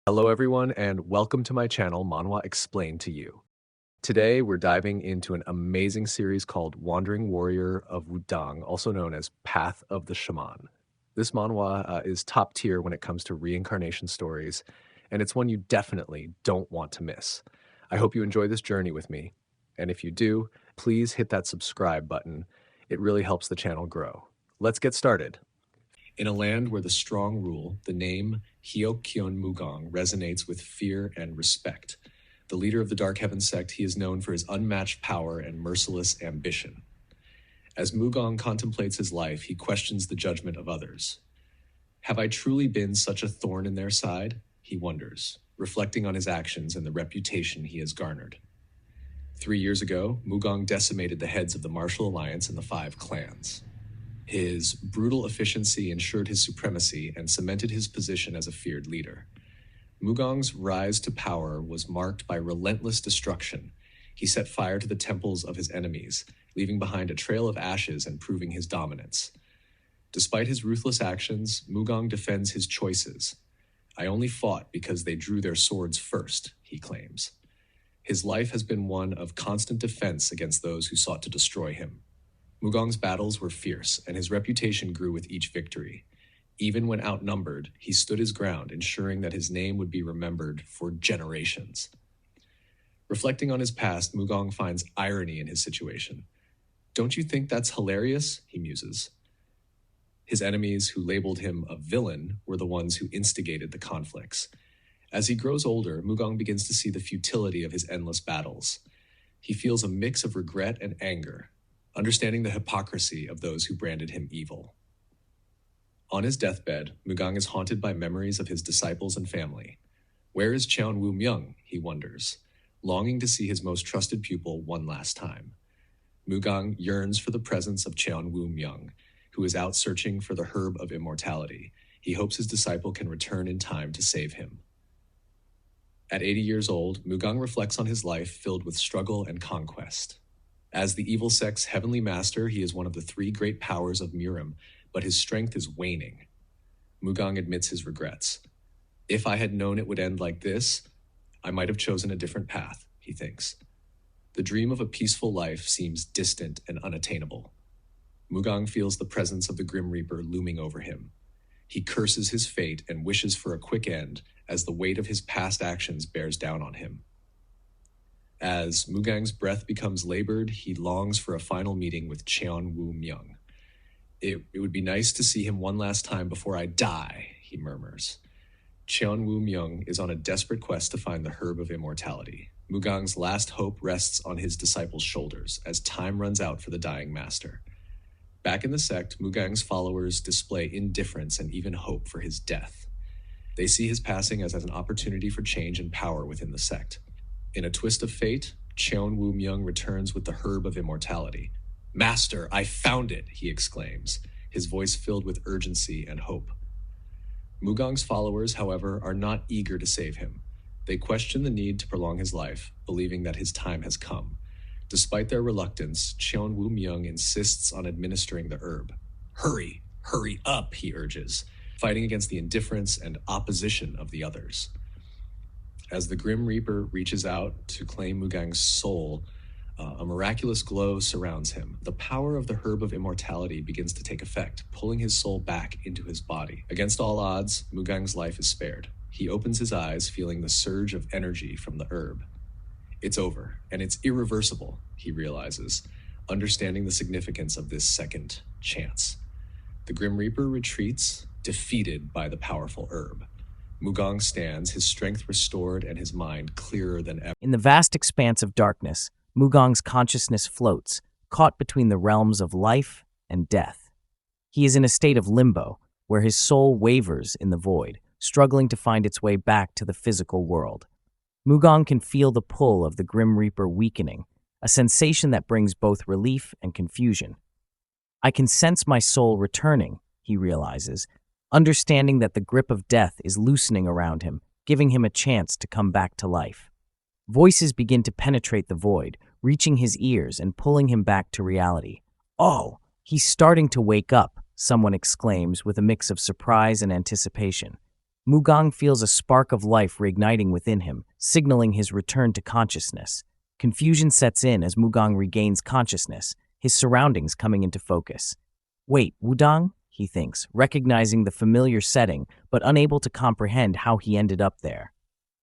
Hello everyone and welcome to my channel Manhwa Explained to You. Today we're diving into an amazing series called Wandering Warrior of Wudang, also known as Path of the Shaman. This manhwa is top tier when it comes to reincarnation stories, and it's one you definitely don't want to miss. I hope you enjoy this journey with me, and if you do, please hit that subscribe button. It really helps the channel grow. Let's get started. In a land where the strong rule, the name Hyokyeon Mugong resonates with fear and respect. The leader of the Dark Heaven sect, he is known for his unmatched power and merciless ambition. As Mugong contemplates his life, he questions the judgment of others. Have I truly been such a thorn in their side? He wonders, reflecting on his actions and the reputation he has garnered. 3 years ago, Mugong decimated the heads of the Martial Alliance and the 5 clans. His brutal efficiency ensured his supremacy and cemented his position as a feared leader. Mugong's rise to power was marked by relentless destruction. He set fire to the temples of his enemies, leaving behind a trail of ashes and proving his dominance. Despite his ruthless actions, Mugong defends his choices. I only fought because they drew their swords first, he claims. His life has been one of constant defense against those who sought to destroy him. Mugong's battles were fierce, and his reputation grew with each victory. Even when outnumbered, he stood his ground, ensuring that his name would be remembered for generations. Reflecting on his past, Mugong finds irony in his situation. Don't you think that's hilarious? He muses. His enemies, who labeled him a villain, were the ones who instigated the conflicts. As he grows older, Mugong begins to see the futility of his endless battles. He feels a mix of regret and anger, understanding the hypocrisy of those who branded him evil. On his deathbed, Mugong is haunted by memories of his disciples and family. Where is Cheonwoo-myung, he wonders, longing to see his most trusted pupil one last time. Mugong yearns for the presence of Cheonwoo-myung, who is out searching for the herb of immortality. He hopes his disciple can return in time to save him. At 80 years old, Mugong reflects on his life filled with struggle and conquest. As the evil sect's heavenly master, he is one of the 3 great powers of Mirim, but his strength is waning. Mugong admits his regrets. If I had known it would end like this, I might have chosen a different path, he thinks. The dream of a peaceful life seems distant and unattainable. Mugong feels the presence of the Grim Reaper looming over him. He curses his fate and wishes for a quick end as the weight of his past actions bears down on him. As Mugong's breath becomes labored, he longs for a final meeting with Cheonwoo-myung. It would be nice to see him one last time before I die, he murmurs. Cheonwoo-myung is on a desperate quest to find the herb of immortality. Mugong's last hope rests on his disciples' shoulders as time runs out for the dying master. Back in the sect, Mugong's followers display indifference and even hope for his death. They see his passing as an opportunity for change and power within the sect. In a twist of fate, Cheonwoo-myung returns with the herb of immortality. Master, I found it, he exclaims, his voice filled with urgency and hope. Mugong's followers, however, are not eager to save him. They question the need to prolong his life, believing that his time has come. Despite their reluctance, Cheonwoo-myung insists on administering the herb. Hurry up, he urges, fighting against the indifference and opposition of the others. As the Grim Reaper reaches out to claim Mugong's soul, a miraculous glow surrounds him. The power of the herb of immortality begins to take effect, pulling his soul back into his body. Against all odds, Mugong's life is spared. He opens his eyes, feeling the surge of energy from the herb. It's over, and it's irreversible, he realizes, understanding the significance of this second chance. The Grim Reaper retreats, defeated by the powerful herb. Mugong stands, his strength restored and his mind clearer than ever. In the vast expanse of darkness, Mugong's consciousness floats, caught between the realms of life and death. He is in a state of limbo, where his soul wavers in the void, struggling to find its way back to the physical world. Mugong can feel the pull of the Grim Reaper weakening, a sensation that brings both relief and confusion. I can sense my soul returning, he realizes, understanding that the grip of death is loosening around him, giving him a chance to come back to life. Voices begin to penetrate the void, reaching his ears and pulling him back to reality. Oh, he's starting to wake up, someone exclaims with a mix of surprise and anticipation. Mugang feels a spark of life reigniting within him, signaling his return to consciousness. Confusion sets in as Mugang regains consciousness, his surroundings coming into focus. Wait, Wudang? He thinks, recognizing the familiar setting, but unable to comprehend how he ended up there.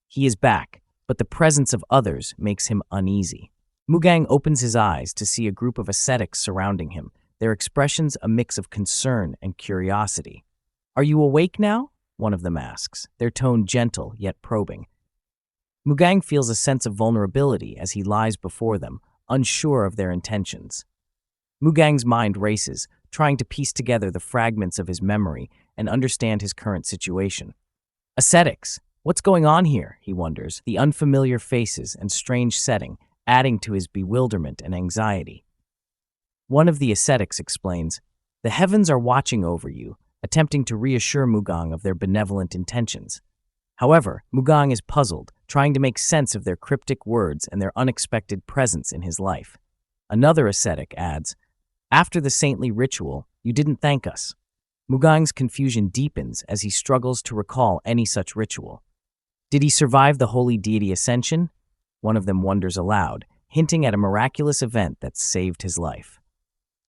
He is back, but the presence of others makes him uneasy. Mugang opens his eyes to see a group of ascetics surrounding him, their expressions a mix of concern and curiosity. "Are you awake now?" one of them asks, their tone gentle yet probing. Mugang feels a sense of vulnerability as he lies before them, unsure of their intentions. Mugang's mind races, trying to piece together the fragments of his memory and understand his current situation. Ascetics, what's going on here? He wonders, the unfamiliar faces and strange setting adding to his bewilderment and anxiety. One of the ascetics explains, "The heavens are watching over you," attempting to reassure Mugang of their benevolent intentions. However, Mugang is puzzled, trying to make sense of their cryptic words and their unexpected presence in his life. Another ascetic adds, "After the saintly ritual, you didn't thank us." Mugang's confusion deepens as he struggles to recall any such ritual. Did he survive the holy deity ascension? One of them wonders aloud, hinting at a miraculous event that saved his life.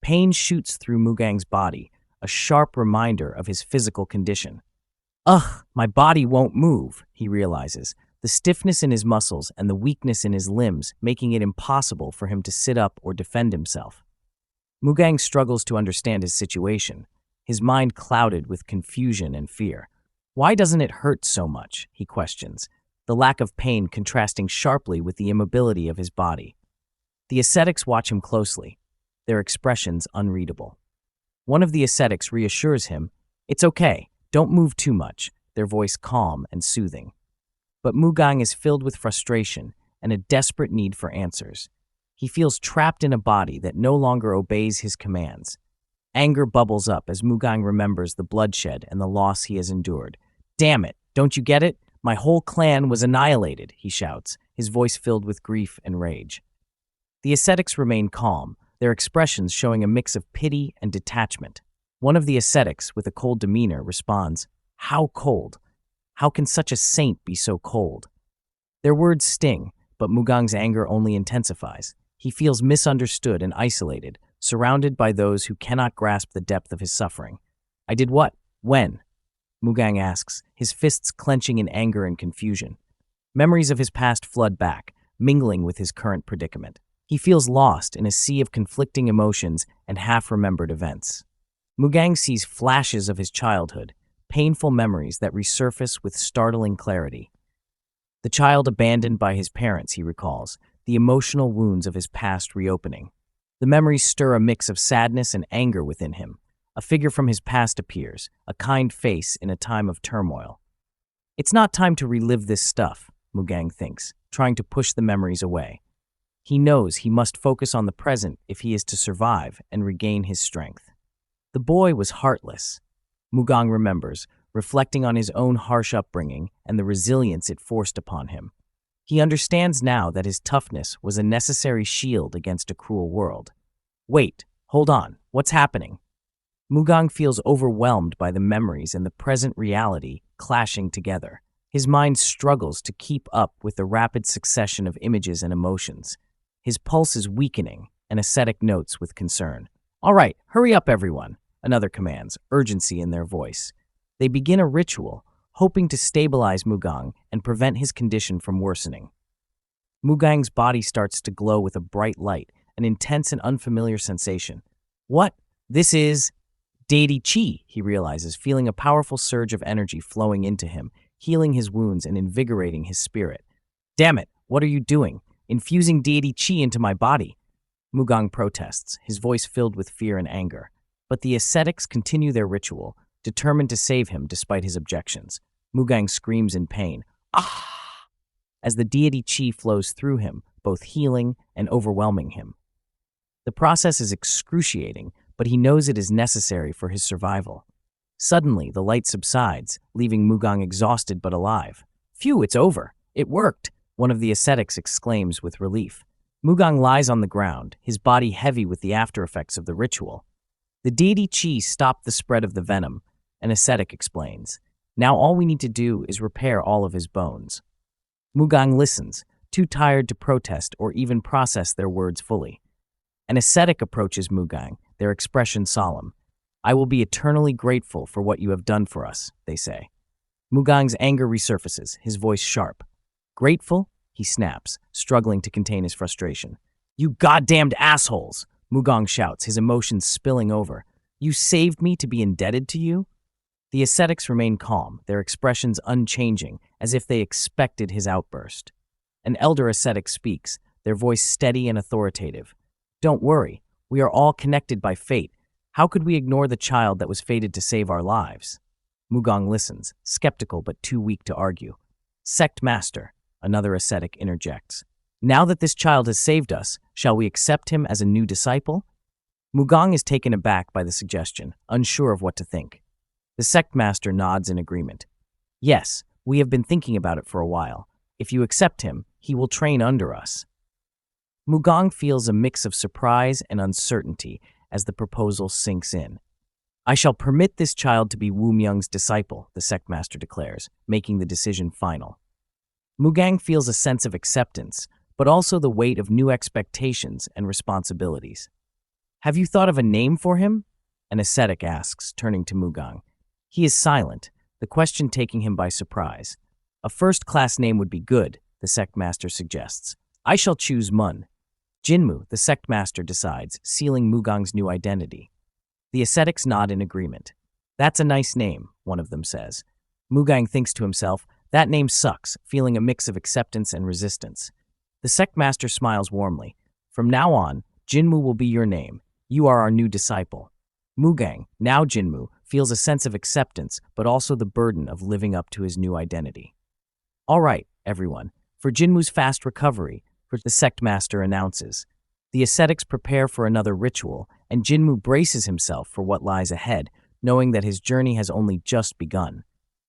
Pain shoots through Mugang's body, a sharp reminder of his physical condition. "Ugh, my body won't move," he realizes, the stiffness in his muscles and the weakness in his limbs making it impossible for him to sit up or defend himself. Mugang struggles to understand his situation, his mind clouded with confusion and fear. Why doesn't it hurt so much? He questions, the lack of pain contrasting sharply with the immobility of his body. The ascetics watch him closely, their expressions unreadable. One of the ascetics reassures him, "It's okay, don't move too much," their voice calm and soothing. But Mugang is filled with frustration and a desperate need for answers. He feels trapped in a body that no longer obeys his commands. Anger bubbles up as Mugang remembers the bloodshed and the loss he has endured. "Damn it, don't you get it? My whole clan was annihilated," he shouts, his voice filled with grief and rage. The ascetics remain calm, their expressions showing a mix of pity and detachment. One of the ascetics, with a cold demeanor, responds, "How cold? How can such a saint be so cold?" Their words sting, but Mugang's anger only intensifies. He feels misunderstood and isolated, surrounded by those who cannot grasp the depth of his suffering. "I did what? When?" Mugang asks, his fists clenching in anger and confusion. Memories of his past flood back, mingling with his current predicament. He feels lost in a sea of conflicting emotions and half-remembered events. Mugang sees flashes of his childhood, painful memories that resurface with startling clarity. The child abandoned by his parents, he recalls, the emotional wounds of his past reopening. The memories stir a mix of sadness and anger within him. A figure from his past appears, a kind face in a time of turmoil. It's not time to relive this stuff, Mugang thinks, trying to push the memories away. He knows he must focus on the present if he is to survive and regain his strength. The boy was heartless, Mugang remembers, reflecting on his own harsh upbringing and the resilience it forced upon him. He understands now that his toughness was a necessary shield against a cruel world. Wait, hold on, what's happening? Mugang feels overwhelmed by the memories and the present reality clashing together. His mind struggles to keep up with the rapid succession of images and emotions. His pulse is weakening, and ascetic notes with concern. "All right, hurry up, everyone," another commands, urgency in their voice. They begin a ritual, hoping to stabilize Mugang and prevent his condition from worsening. Mugang's body starts to glow with a bright light, an intense and unfamiliar sensation. "What? This is deity chi," he realizes, feeling a powerful surge of energy flowing into him, healing his wounds and invigorating his spirit. "Damn it, what are you doing? Infusing deity chi into my body." Mugang protests, his voice filled with fear and anger. But the ascetics continue their ritual, determined to save him despite his objections. Mugang screams in pain, "Ah!" as the deity chi flows through him, both healing and overwhelming him. The process is excruciating, but he knows it is necessary for his survival. Suddenly, the light subsides, leaving Mugang exhausted but alive. "Phew, it's over. It worked," one of the ascetics exclaims with relief. Mugang lies on the ground, his body heavy with the after-effects of the ritual. The deity chi stopped the spread of the venom, an ascetic explains. Now all we need to do is repair all of his bones. Mugang listens, too tired to protest or even process their words fully. An ascetic approaches Mugang, their expression solemn. I will be eternally grateful for what you have done for us, they say. Mugang's anger resurfaces, his voice sharp. Grateful? He snaps, struggling to contain his frustration. You goddamned assholes! Mugang shouts, his emotions spilling over. You saved me to be indebted to you? The ascetics remain calm, their expressions unchanging, as if they expected his outburst. An elder ascetic speaks, their voice steady and authoritative. Don't worry, we are all connected by fate. How could we ignore the child that was fated to save our lives? Mugang listens, skeptical but too weak to argue. Sect master, another ascetic interjects. Now that this child has saved us, shall we accept him as a new disciple? Mugang is taken aback by the suggestion, unsure of what to think. The sect master nods in agreement. Yes, we have been thinking about it for a while. If you accept him, he will train under us. Mugang feels a mix of surprise and uncertainty as the proposal sinks in. I shall permit this child to be Wu Myung's disciple, the sect master declares, making the decision final. Mugang feels a sense of acceptance, but also the weight of new expectations and responsibilities. Have you thought of a name for him? An ascetic asks, turning to Mugang. He is silent, the question taking him by surprise. A first-class name would be good, the sect master suggests. I shall choose Mun. Jinmu, the sect master decides, sealing Mugang's new identity. The ascetics nod in agreement. That's a nice name, one of them says. Mugang thinks to himself, that name sucks, feeling a mix of acceptance and resistance. The sect master smiles warmly. From now on, Jinmu will be your name. You are our new disciple. Mugang, now Jinmu, feels a sense of acceptance, but also the burden of living up to his new identity. All right, everyone, for Jinmu's fast recovery, the sect master announces. The ascetics prepare for another ritual, and Jinmu braces himself for what lies ahead, knowing that his journey has only just begun.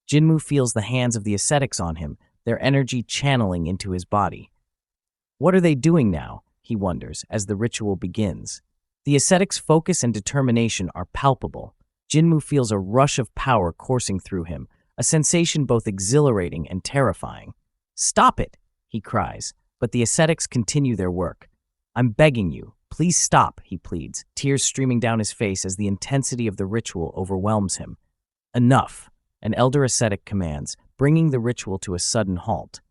Jinmu feels the hands of the ascetics on him, their energy channeling into his body. What are they doing now? He wonders, as the ritual begins. The ascetics' focus and determination are palpable. Jinmu feels a rush of power coursing through him, a sensation both exhilarating and terrifying. Stop it, he cries, but the ascetics continue their work. I'm begging you, please stop, he pleads, tears streaming down his face as the intensity of the ritual overwhelms him. Enough, an elder ascetic commands, bringing the ritual to a sudden halt.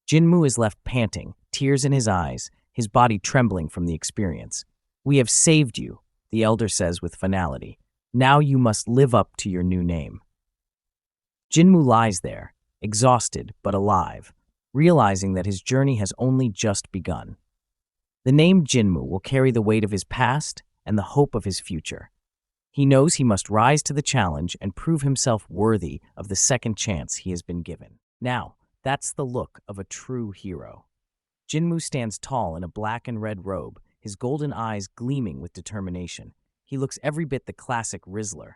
Jinmu is left panting, tears in his eyes, his body trembling from the experience. We have saved you, the elder says with finality. Now you must live up to your new name. Jinmu lies there, exhausted but alive, realizing that his journey has only just begun. The name Jinmu will carry the weight of his past and the hope of his future. He knows he must rise to the challenge and prove himself worthy of the second chance he has been given. Now, that's the look of a true hero. Jinmu stands tall in a black and red robe, his golden eyes gleaming with determination. He looks every bit the classic Rizzler.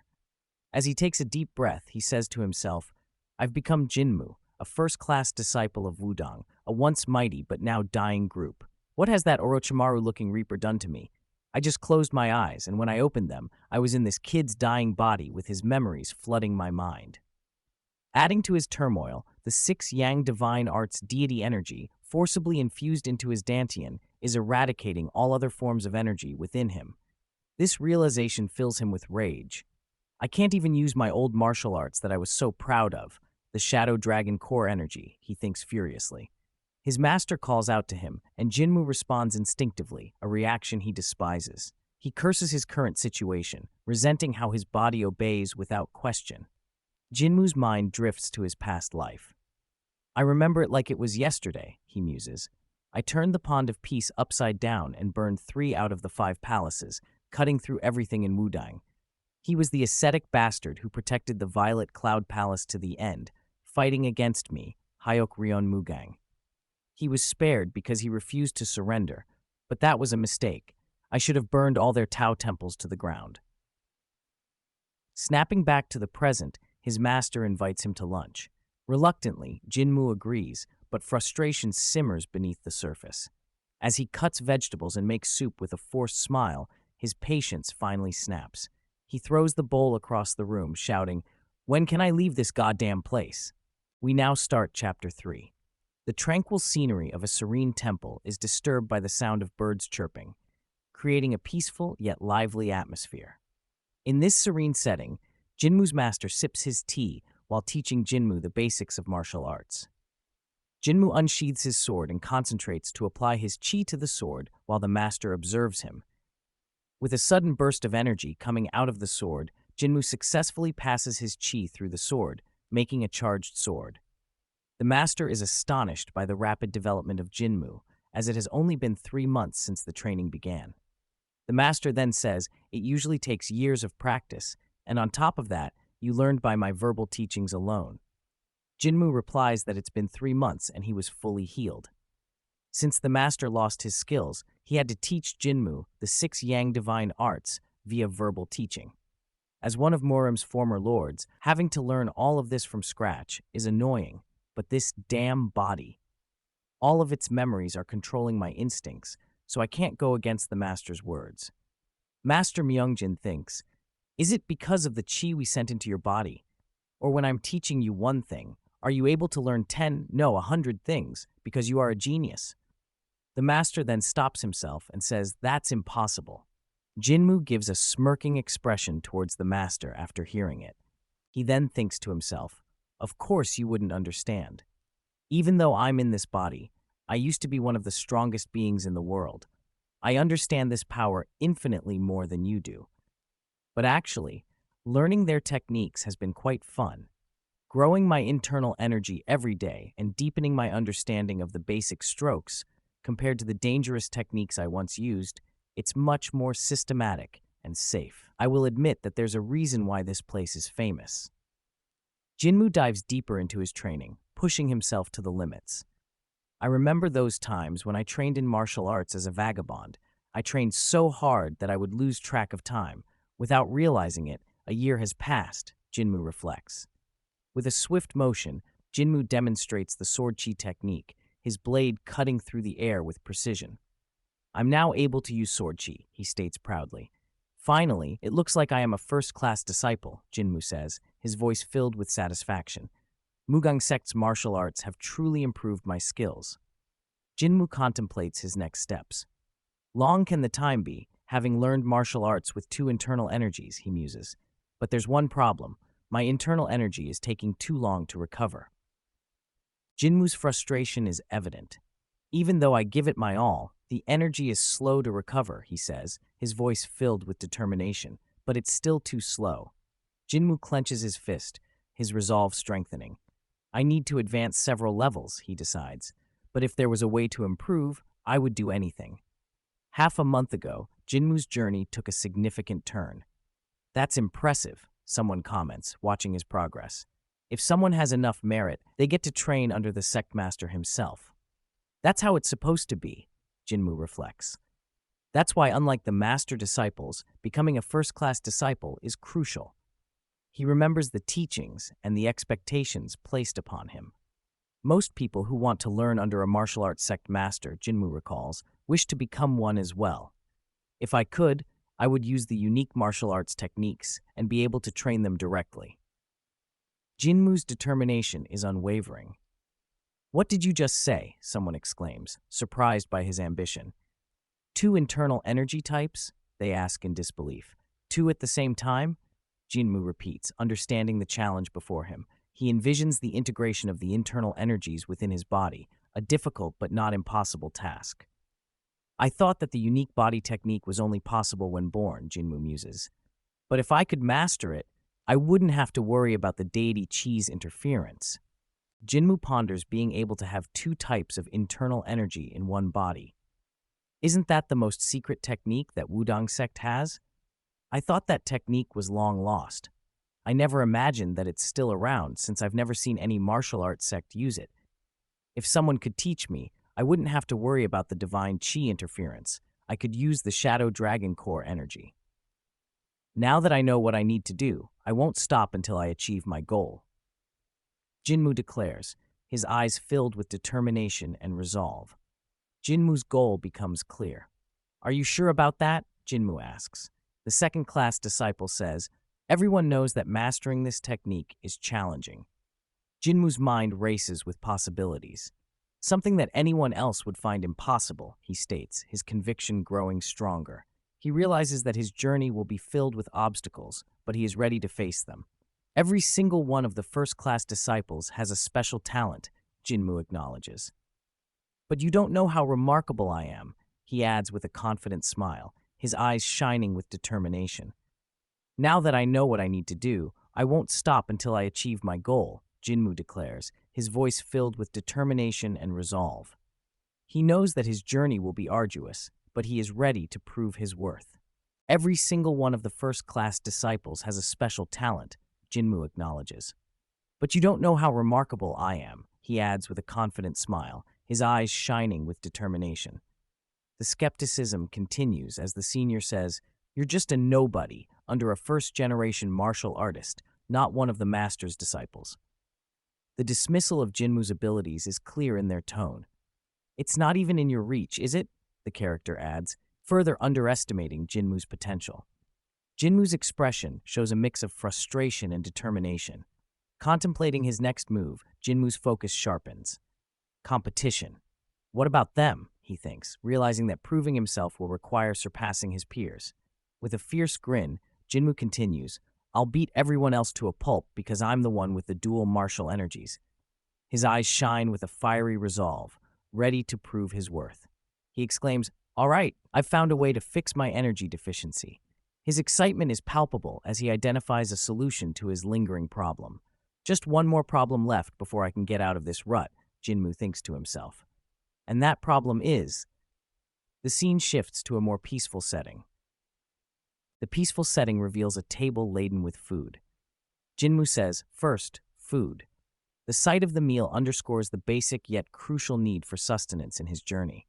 As he takes a deep breath, he says to himself, I've become Jinmu, a first-class disciple of Wudang, a once mighty but now dying group. What has that Orochimaru-looking Reaper done to me? I just closed my eyes, and when I opened them, I was in this kid's dying body with his memories flooding my mind. Adding to his turmoil, the 6 Yang divine arts deity energy, forcibly infused into his dantian, is eradicating all other forms of energy within him. This realization fills him with rage. I can't even use my old martial arts that I was so proud of, the Shadow Dragon core energy, he thinks furiously. His master calls out to him, and Jinmu responds instinctively, a reaction he despises. He curses his current situation, resenting how his body obeys without question. Jinmu's mind drifts to his past life. I remember it like it was yesterday, he muses. I turned the Pond of Peace upside down and burned 3 out of the 5 palaces, cutting through everything in Wudang. He was the ascetic bastard who protected the Violet Cloud Palace to the end, fighting against me, Hyok Ryon Mugang. He was spared because he refused to surrender, but that was a mistake. I should have burned all their Tao temples to the ground. Snapping back to the present, his master invites him to lunch. Reluctantly, Jinmu agrees, but frustration simmers beneath the surface. As he cuts vegetables and makes soup with a forced smile, his patience finally snaps. He throws the bowl across the room, shouting, When can I leave this goddamn place? We now start Chapter 3. The tranquil scenery of a serene temple is disturbed by the sound of birds chirping, creating a peaceful yet lively atmosphere. In this serene setting, Jinmu's master sips his tea while teaching Jinmu the basics of martial arts. Jinmu unsheathes his sword and concentrates to apply his chi to the sword while the master observes him. With a sudden burst of energy coming out of the sword, Jinmu successfully passes his chi through the sword, making a charged sword. The master is astonished by the rapid development of Jinmu, as it has only been 3 months since the training began. The master then says it usually takes years of practice, and on top of that, you learned by my verbal teachings alone. Jinmu replies that it's been 3 months and he was fully healed. Since the master lost his skills, he had to teach Jinmu the 6 Yang divine arts via verbal teaching. As one of Murim's former lords, having to learn all of this from scratch is annoying, but this damn body. All of its memories are controlling my instincts, so I can't go against the master's words. Master Myungjin thinks, is it because of the chi we sent into your body? Or when I'm teaching you one thing, are you able to learn 10, no, 100 things because you are a genius? The master then stops himself and says that's impossible. Jinmu gives a smirking expression towards the master after hearing it. He then thinks to himself, of course you wouldn't understand. Even though I'm in this body, I used to be one of the strongest beings in the world. I understand this power infinitely more than you do. But actually, learning their techniques has been quite fun. Growing my internal energy every day and deepening my understanding of the basic strokes, compared to the dangerous techniques I once used, it's much more systematic and safe. I will admit that there's a reason why this place is famous. Jinmu dives deeper into his training, pushing himself to the limits. I remember those times when I trained in martial arts as a vagabond. I trained so hard that I would lose track of time. Without realizing it, a year has passed, Jinmu reflects. With a swift motion, Jinmu demonstrates the sword chi technique, his blade cutting through the air with precision. I'm now able to use sword chi, he states proudly. Finally, it looks like I am a first-class disciple, Jinmu says, his voice filled with satisfaction. Wudang sect's martial arts have truly improved my skills. Jinmu contemplates his next steps. Long can the time be, having learned martial arts with 2 internal energies, he muses. But there's one problem. My internal energy is taking too long to recover. Jinmu's frustration is evident. Even though I give it my all, the energy is slow to recover, he says, his voice filled with determination, but it's still too slow. Jinmu clenches his fist, his resolve strengthening. I need to advance several levels, he decides, but if there was a way to improve, I would do anything. Half a month ago, Jinmu's journey took a significant turn. That's impressive, someone comments, watching his progress. If someone has enough merit, they get to train under the sect master himself. That's how it's supposed to be, Jinmu reflects. That's why, unlike the master disciples, becoming a first-class disciple is crucial. He remembers the teachings and the expectations placed upon him. Most people who want to learn under a martial arts sect master, Jinmu recalls, wish to become one as well. If I could, I would use the unique martial arts techniques and be able to train them directly. Jinmu's determination is unwavering. What did you just say? Someone exclaims, surprised by his ambition. 2 internal energy types? They ask in disbelief. 2 at the same time? Jinmu repeats, understanding the challenge before him. He envisions the integration of the internal energies within his body, a difficult but not impossible task. I thought that the unique body technique was only possible when born, Jinmu muses. But if I could master it, I wouldn't have to worry about the deity chi's interference. Jinmu ponders being able to have 2 types of internal energy in one body. Isn't that the most secret technique that Wudang sect has? I thought that technique was long lost. I never imagined that it's still around since I've never seen any martial arts sect use it. If someone could teach me, I wouldn't have to worry about the divine chi interference. I could use the shadow dragon core energy. Now that I know what I need to do, I won't stop until I achieve my goal. Jinmu declares, his eyes filled with determination and resolve. Jinmu's goal becomes clear. Are you sure about that? Jinmu asks. The second-class disciple says, Everyone knows that mastering this technique is challenging. Jinmu's mind races with possibilities. Something that anyone else would find impossible, he states, his conviction growing stronger. He realizes that his journey will be filled with obstacles, but he is ready to face them. Every single one of the first-class disciples has a special talent, Jinmu acknowledges. But you don't know how remarkable I am, he adds with a confident smile, his eyes shining with determination. Now that I know what I need to do, I won't stop until I achieve my goal, Jinmu declares, his voice filled with determination and resolve. He knows that his journey will be arduous, but he is ready to prove his worth. Every single one of the first-class disciples has a special talent, Jinmu acknowledges. But you don't know how remarkable I am, he adds with a confident smile, his eyes shining with determination. The skepticism continues as the senior says, "You're just a nobody under a first-generation martial artist, not one of the master's disciples." The dismissal of Jinmu's abilities is clear in their tone. "It's not even in your reach, is it?" the character adds, further underestimating Jinmu's potential. Jinmu's expression shows a mix of frustration and determination. Contemplating his next move, Jinmu's focus sharpens. Competition. What about them, he thinks, realizing that proving himself will require surpassing his peers. With a fierce grin, Jinmu continues, "I'll beat everyone else to a pulp because I'm the one with the dual martial energies." His eyes shine with a fiery resolve, ready to prove his worth. He exclaims, "All right, I've found a way to fix my energy deficiency." His excitement is palpable as he identifies a solution to his lingering problem. Just one more problem left before I can get out of this rut, Jinmu thinks to himself. And that problem is... The scene shifts to a more peaceful setting. The peaceful setting reveals a table laden with food. Jinmu says, "First, food." The sight of the meal underscores the basic yet crucial need for sustenance in his journey.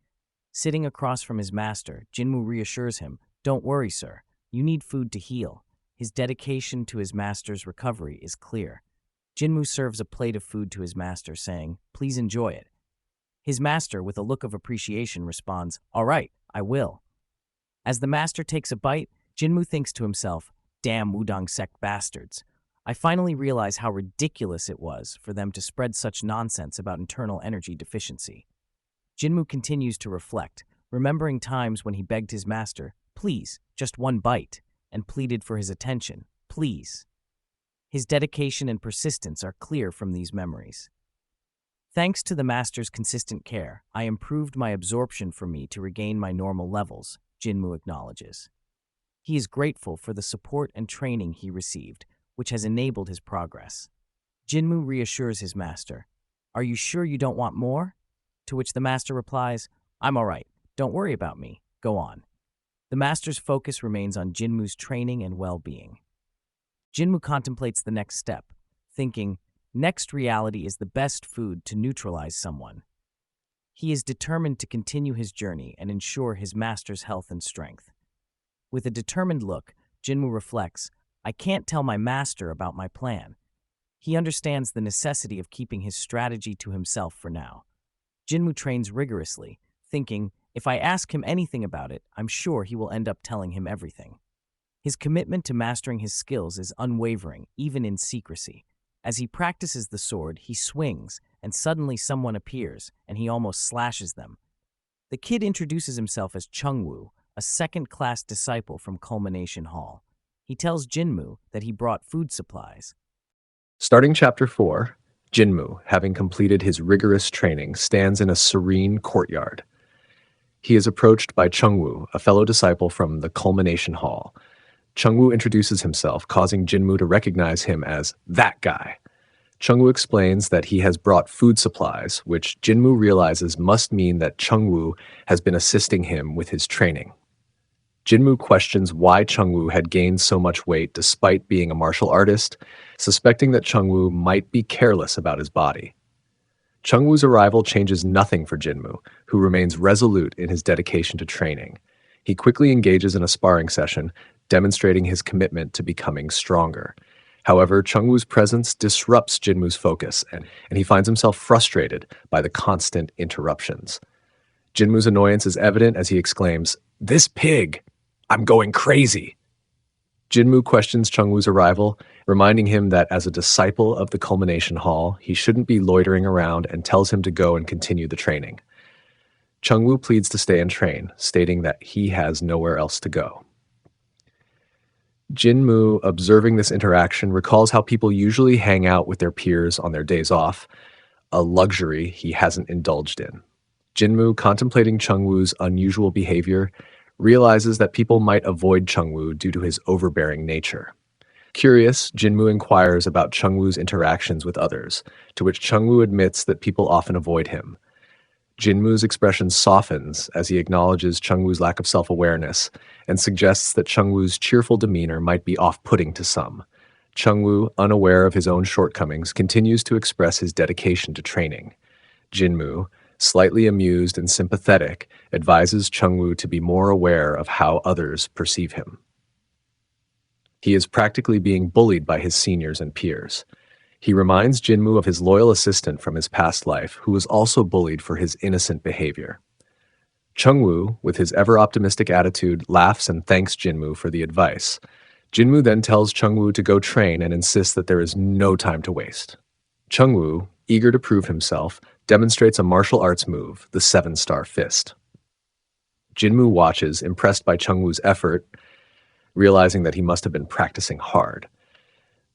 Sitting across from his master, Jinmu reassures him, "Don't worry, sir. You need food to heal." His dedication to his master's recovery is clear. Jinmu serves a plate of food to his master, saying, "Please enjoy it." His master, with a look of appreciation, responds, "All right, I will." As the master takes a bite, Jinmu thinks to himself, "Damn Wudang sect bastards. I finally realize how ridiculous it was for them to spread such nonsense about internal energy deficiency." Jinmu continues to reflect, remembering times when he begged his master, "Please, just one bite," and pleaded for his attention, "Please." His dedication and persistence are clear from these memories. "Thanks to the master's consistent care, I improved my absorption for me to regain my normal levels," Jinmu acknowledges. He is grateful for the support and training he received, which has enabled his progress. Jinmu reassures his master, "Are you sure you don't want more?" To which the master replies, "I'm all right. Don't worry about me. Go on." The master's focus remains on Jinmu's training and well-being. Jinmu contemplates the next step, thinking, next reality is the best food to neutralize someone. He is determined to continue his journey and ensure his master's health and strength. With a determined look, Jinmu reflects, "I can't tell my master about my plan." He understands the necessity of keeping his strategy to himself for now. Jinmu trains rigorously, thinking, if I ask him anything about it, I'm sure he will end up telling him everything. His commitment to mastering his skills is unwavering, even in secrecy. As he practices the sword, he swings, and suddenly someone appears, and he almost slashes them. The kid introduces himself as Chungwoo, a second-class disciple from Culmination Hall. He tells Jinmu that he brought food supplies. Starting Chapter 4, Jinmu, having completed his rigorous training, stands in a serene courtyard. He is approached by Chungwoo, a fellow disciple from the Culmination Hall. Chungwoo introduces himself, causing Jinmu to recognize him as that guy. Chungwoo explains that he has brought food supplies, which Jinmu realizes must mean that Chungwoo has been assisting him with his training. Jinmu questions why Chungwoo had gained so much weight despite being a martial artist, suspecting that Chungwoo might be careless about his body. Chungwoo's arrival changes nothing for Jinmu, who remains resolute in his dedication to training. He quickly engages in a sparring session, demonstrating his commitment to becoming stronger. However, Chungwoo's presence disrupts Jinmu's focus, and he finds himself frustrated by the constant interruptions. Jinmu's annoyance is evident as he exclaims, "This pig! I'm going crazy!" Jinmu questions Chengwu's arrival, reminding him that as a disciple of the culmination hall, he shouldn't be loitering around and tells him to go and continue the training. Chengwu pleads to stay and train, stating that he has nowhere else to go. Jinmu, observing this interaction, recalls how people usually hang out with their peers on their days off, a luxury he hasn't indulged in. Jinmu, contemplating Chengwu's unusual behavior, realizes that people might avoid Chengwu due to his overbearing nature. Curious, Jinmu inquires about Chengwu's interactions with others, to which Chengwu admits that people often avoid him. Jinmu's expression softens as he acknowledges Chengwu's lack of self-awareness and suggests that Chengwu's cheerful demeanor might be off-putting to some. Chengwu, unaware of his own shortcomings, continues to express his dedication to training. Jinmu, slightly amused and sympathetic, advises Chengwu to be more aware of how others perceive him. He is practically being bullied by his seniors and peers. He reminds Jinmu of his loyal assistant from his past life, who was also bullied for his innocent behavior. Chengwu, with his ever-optimistic attitude, laughs and thanks Jinmu for the advice. Jinmu then tells Chengwu to go train and insists that there is no time to waste. Chengwu, eager to prove himself, demonstrates a martial arts move, the 7-star fist. Jinmu watches, impressed by Chengwu's effort, realizing that he must have been practicing hard.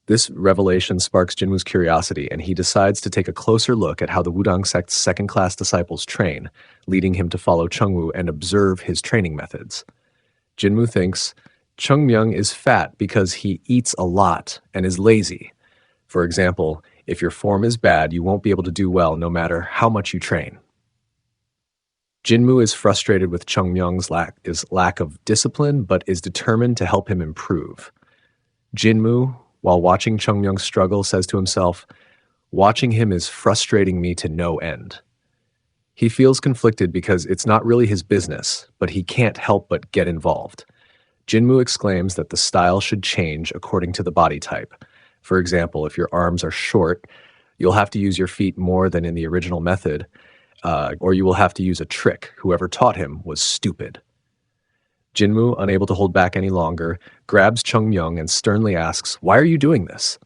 This revelation sparks Jinwu's curiosity, and he decides to take a closer look at how the Wudang sect's second-class disciples train, leading him to follow Chengwu and observe his training methods. Jinmu thinks, Chengmyung is fat because he eats a lot and is lazy. For example, if your form is bad, you won't be able to do well no matter how much you train. Jinmu is frustrated with Chengmyung's lack of discipline, but is determined to help him improve. Jinmu, while watching Chengmyung struggle, says to himself, watching him is frustrating me to no end. He feels conflicted because it's not really his business, but he can't help but get involved. Jinmu exclaims that the style should change according to the body type. For example, if your arms are short, you'll have to use your feet more than in the original method, or you will have to use a trick. Whoever taught him was stupid. Jinmu, unable to hold back any longer, grabs Chengmyung and sternly asks, why are you doing this?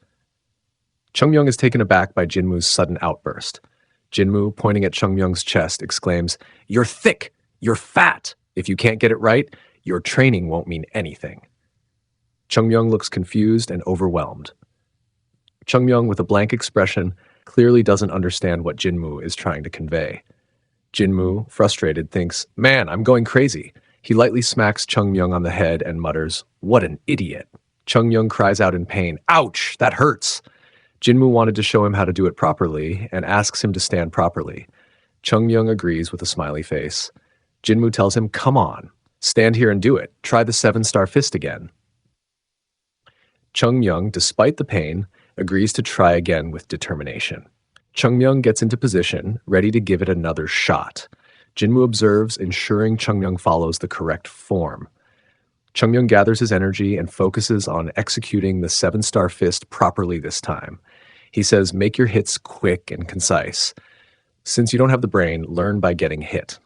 Chengmyung is taken aback by Jinmu's sudden outburst. Jinmu, pointing at Chengmyung's chest, exclaims, you're thick, you're fat. If you can't get it right, your training won't mean anything. Chengmyung looks confused and overwhelmed. Chengmyung, with a blank expression, clearly doesn't understand what Jinmu is trying to convey. Jinmu, frustrated, thinks, man, I'm going crazy. He lightly smacks Chengmyung on the head and mutters, what an idiot. Chengmyung cries out in pain, ouch, that hurts. Jinmu wanted to show him how to do it properly and asks him to stand properly. Chengmyung agrees with a smiley face. Jinmu tells him, come on, stand here and do it. Try the 7-star fist again. Chengmyung, despite the pain, agrees to try again with determination. Chengmyung gets into position, ready to give it another shot. Jinmu observes, ensuring Chengmyung follows the correct form. Chengmyung gathers his energy and focuses on executing the 7-star fist properly this time. He says, make your hits quick and concise. Since you don't have the brain, learn by getting hit.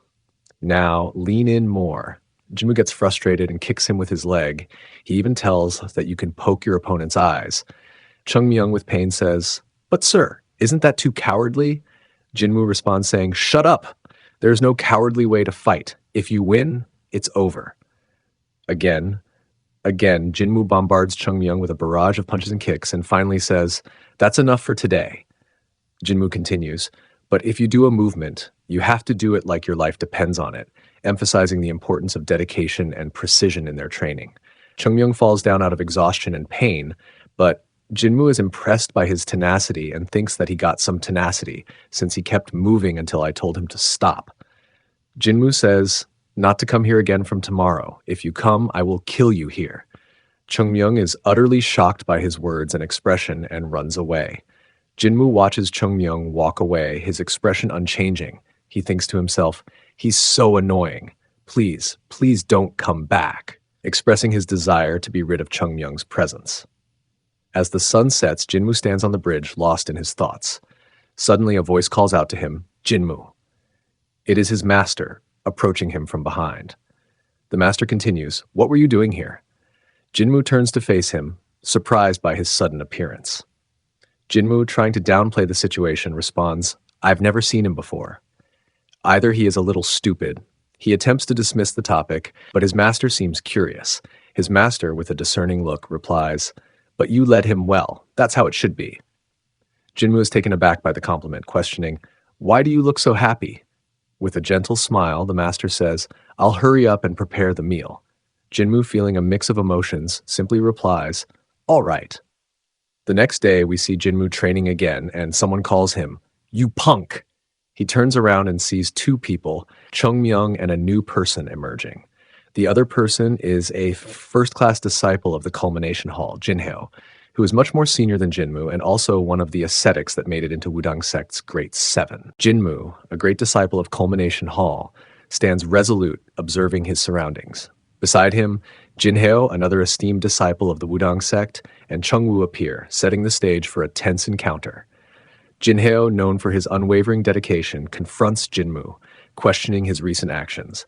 Now, lean in more. Jinmu gets frustrated and kicks him with his leg. He even tells that you can poke your opponent's eyes. Chengmyung, with pain, says, but sir, isn't that too cowardly? Jinmu responds saying, shut up. There's no cowardly way to fight. If you win, it's over. Again, Jinmu bombards Chengmyung with a barrage of punches and kicks and finally says, that's enough for today. Jinmu continues, but if you do a movement, you have to do it like your life depends on it, emphasizing the importance of dedication and precision in their training. Chengmyung falls down out of exhaustion and pain, but Jinmu is impressed by his tenacity and thinks that he got some tenacity since he kept moving until I told him to stop. Jinmu says, not to come here again from tomorrow. If you come, I will kill you here. Chengmyung is utterly shocked by his words and expression and runs away. Jinmu watches Chengmyung walk away, his expression unchanging. He thinks to himself, he's so annoying. Please, please don't come back, expressing his desire to be rid of Chengmyung's presence. As the sun sets, Jinmu stands on the bridge, lost in his thoughts. Suddenly, a voice calls out to him, Jinmu. It is his master, approaching him from behind. The master continues, what were you doing here? Jinmu turns to face him, surprised by his sudden appearance. Jinmu, trying to downplay the situation, responds, "I've never seen him before." Either he is a little stupid. He attempts to dismiss the topic, but his master seems curious. His master, with a discerning look, replies, "But you led him well. That's how it should be." Jinmu is taken aback by the compliment, questioning, "Why do you look so happy?" With a gentle smile, the master says, "I'll hurry up and prepare the meal." Jinmu, feeling a mix of emotions, simply replies, "All right." The next day, we see Jinmu training again, and someone calls him, "You punk!" He turns around and sees two people, Chung Myung and a new person emerging. The other person is a first-class disciple of the Culmination Hall, Jinhyo, who is much more senior than Jinmu and also one of the ascetics that made it into Wudang sect's Great Seven. Jinmu, a great disciple of Culmination Hall, stands resolute, observing his surroundings. Beside him, Jinhyo, another esteemed disciple of the Wudang sect, and Chungwoo appear, setting the stage for a tense encounter. Jinhyo, known for his unwavering dedication, confronts Jinmu, questioning his recent actions.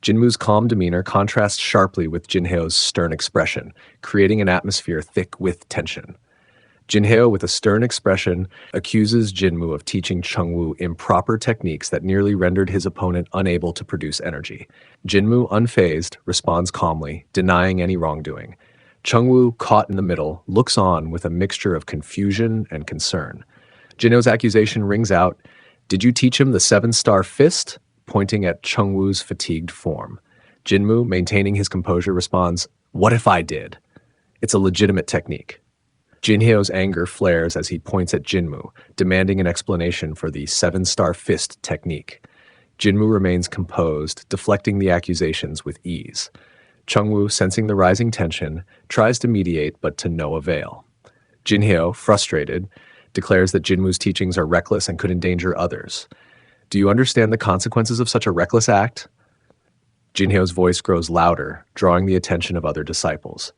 Jinmu's calm demeanor contrasts sharply with Jinhyo's stern expression, creating an atmosphere thick with tension. Jinhyo, with a stern expression, accuses Jinmu of teaching Chungwoo improper techniques that nearly rendered his opponent unable to produce energy. Jinmu, unfazed, responds calmly, denying any wrongdoing. Chungwoo, caught in the middle, looks on with a mixture of confusion and concern. Jinhyo's accusation rings out, "Did you teach him the seven-star fist?" pointing at Chungwoo's fatigued form. Jinmu, maintaining his composure, responds, "What if I did?" It's a legitimate technique. Jinhyo's anger flares as he points at Jinmu, demanding an explanation for the seven-star fist technique. Jinmu remains composed, deflecting the accusations with ease. Chungwoo, sensing the rising tension, tries to mediate, but to no avail. Jinhyo, frustrated, declares that Jinmu's teachings are reckless and could endanger others. "Do you understand the consequences of such a reckless act?" Jinhyo's voice grows louder, drawing the attention of other disciples.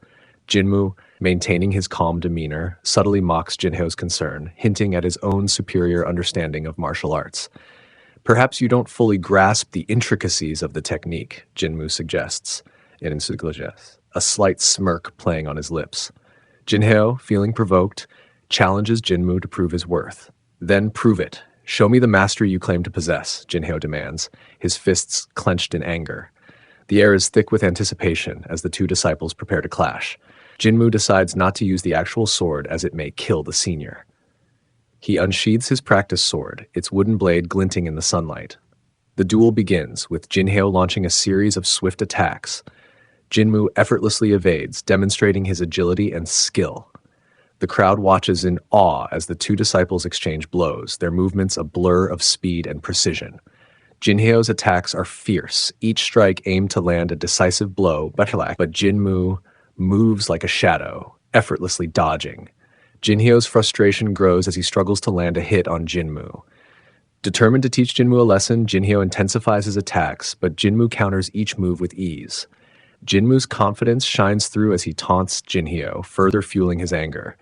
Jinmu, maintaining his calm demeanor, subtly mocks Jinhyo's concern, hinting at his own superior understanding of martial arts. "Perhaps you don't fully grasp the intricacies of the technique," Jinmu suggests, a slight smirk playing on his lips. Jinhyo, feeling provoked, challenges Jinmu to prove his worth. "Then prove it. Show me the mastery you claim to possess," Jinhyo demands, his fists clenched in anger. The air is thick with anticipation as the two disciples prepare to clash. Jinmu decides not to use the actual sword as it may kill the senior. He unsheathes his practice sword, its wooden blade glinting in the sunlight. The duel begins, with Jinhyo launching a series of swift attacks. Jinmu effortlessly evades, demonstrating his agility and skill. The crowd watches in awe as the two disciples exchange blows, their movements a blur of speed and precision. Jinhyo's attacks are fierce, each strike aimed to land a decisive blow, but Jinmu moves like a shadow, effortlessly dodging. Jinhyo's frustration grows as he struggles to land a hit on Jinmu. Determined to teach Jinmu a lesson, Jinhyo intensifies his attacks, but Jinmu counters each move with ease. Jinmu's confidence shines through as he taunts Jinhyo, further fueling his anger.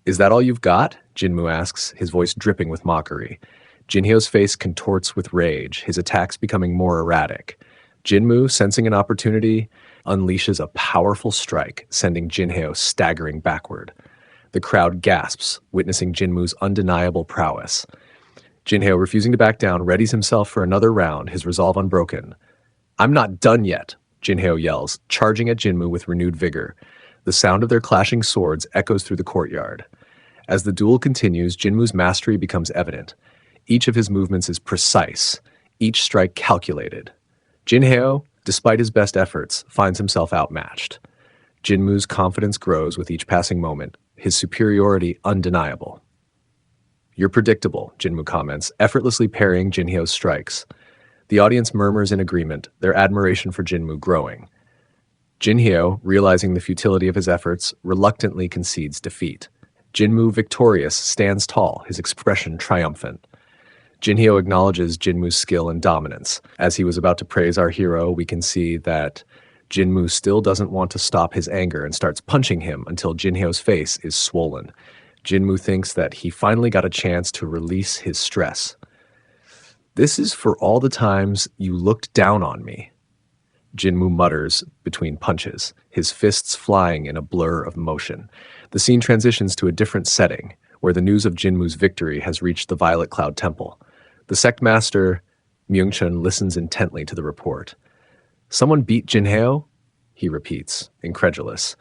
"Is that all you've got?" Jinmu asks, his voice dripping with mockery. Jinhyo's face contorts with rage, his attacks becoming more erratic. Jinmu, sensing an opportunity, unleashes a powerful strike, sending Jinhyo staggering backward. The crowd gasps, witnessing Jinmu's undeniable prowess. Jinhyo, refusing to back down, readies himself for another round, his resolve unbroken. "I'm not done yet," Jinhyo yells, charging at Jinmu with renewed vigor. The sound of their clashing swords echoes through the courtyard. As the duel continues, Jinmu's mastery becomes evident. Each of his movements is precise, each strike calculated. Jinhyo, despite his best efforts, finds himself outmatched. Jinmu's confidence grows with each passing moment, his superiority undeniable. "You're predictable," Jinmu comments, effortlessly parrying Jinhyo's strikes. The audience murmurs in agreement, their admiration for Jinmu growing. Jinhyo, realizing the futility of his efforts, reluctantly concedes defeat. Jinmu, victorious, stands tall, his expression triumphant. Jinhyo acknowledges Jinmu's skill and dominance. As he was about to praise our hero, we can see that Jinmu still doesn't want to stop his anger and starts punching him until Jinhyo's face is swollen. Jinmu thinks that he finally got a chance to release his stress. "This is for all the times you looked down on me." Jinmu mutters between punches, his fists flying in a blur of motion. The scene transitions to a different setting, where the news of Jinmu's victory has reached the Violet Cloud Temple. The sect master, Myungchun, listens intently to the report. "Someone beat Jinheo?" he repeats, incredulous.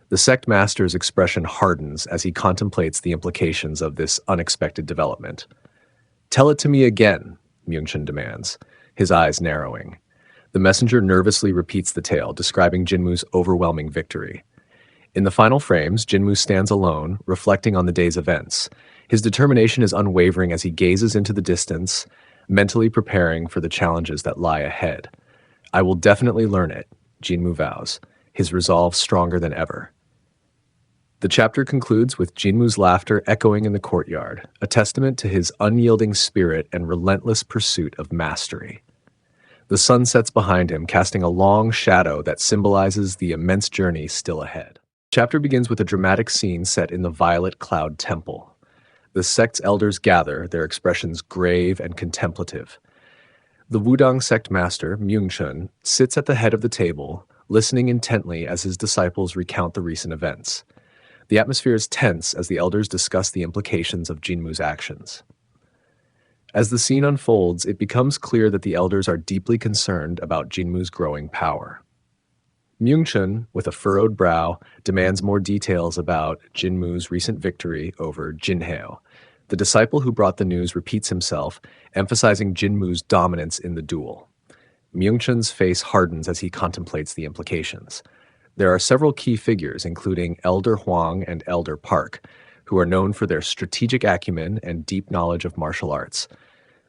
The sect master's expression hardens as he contemplates the implications of this unexpected development. "Tell it to me again," Myungchun demands, his eyes narrowing. The messenger nervously repeats the tale, describing Jinmu's overwhelming victory. In the final frames, Jinmu stands alone, reflecting on the day's events. His determination is unwavering as he gazes into the distance, mentally preparing for the challenges that lie ahead. "I will definitely learn it," Jinmu vows, his resolve stronger than ever. The chapter concludes with Jinmu's laughter echoing in the courtyard, a testament to his unyielding spirit and relentless pursuit of mastery. The sun sets behind him, casting a long shadow that symbolizes the immense journey still ahead. The chapter begins with a dramatic scene set in the Violet Cloud Temple. The sect's elders gather, their expressions grave and contemplative. The Wudang sect master, Myungchun, sits at the head of the table, listening intently as his disciples recount the recent events. The atmosphere is tense as the elders discuss the implications of Jinmu's actions. As the scene unfolds, it becomes clear that the elders are deeply concerned about Jinmu's growing power. Myungchun, with a furrowed brow, demands more details about Jinmu's recent victory over Jinheo. The disciple who brought the news repeats himself, emphasizing Jinmu's dominance in the duel. Myungchun's face hardens as he contemplates the implications. There are several key figures, including Elder Huang and Elder Park, who are known for their strategic acumen and deep knowledge of martial arts.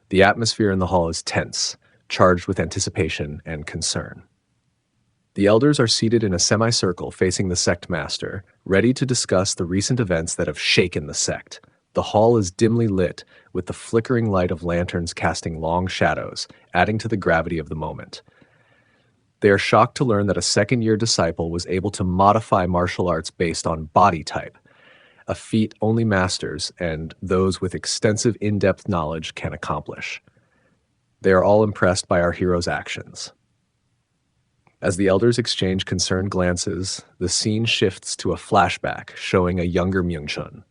The atmosphere in the hall is tense, charged with anticipation and concern. The elders are seated in a semicircle facing the sect master, ready to discuss the recent events that have shaken the sect. The hall is dimly lit, with the flickering light of lanterns casting long shadows, adding to the gravity of the moment. They are shocked to learn that a second-year disciple was able to modify martial arts based on body type, a feat only masters and those with extensive in-depth knowledge can accomplish. They are all impressed by our hero's actions. As the elders exchange concerned glances, the scene shifts to a flashback showing a younger Myungchun.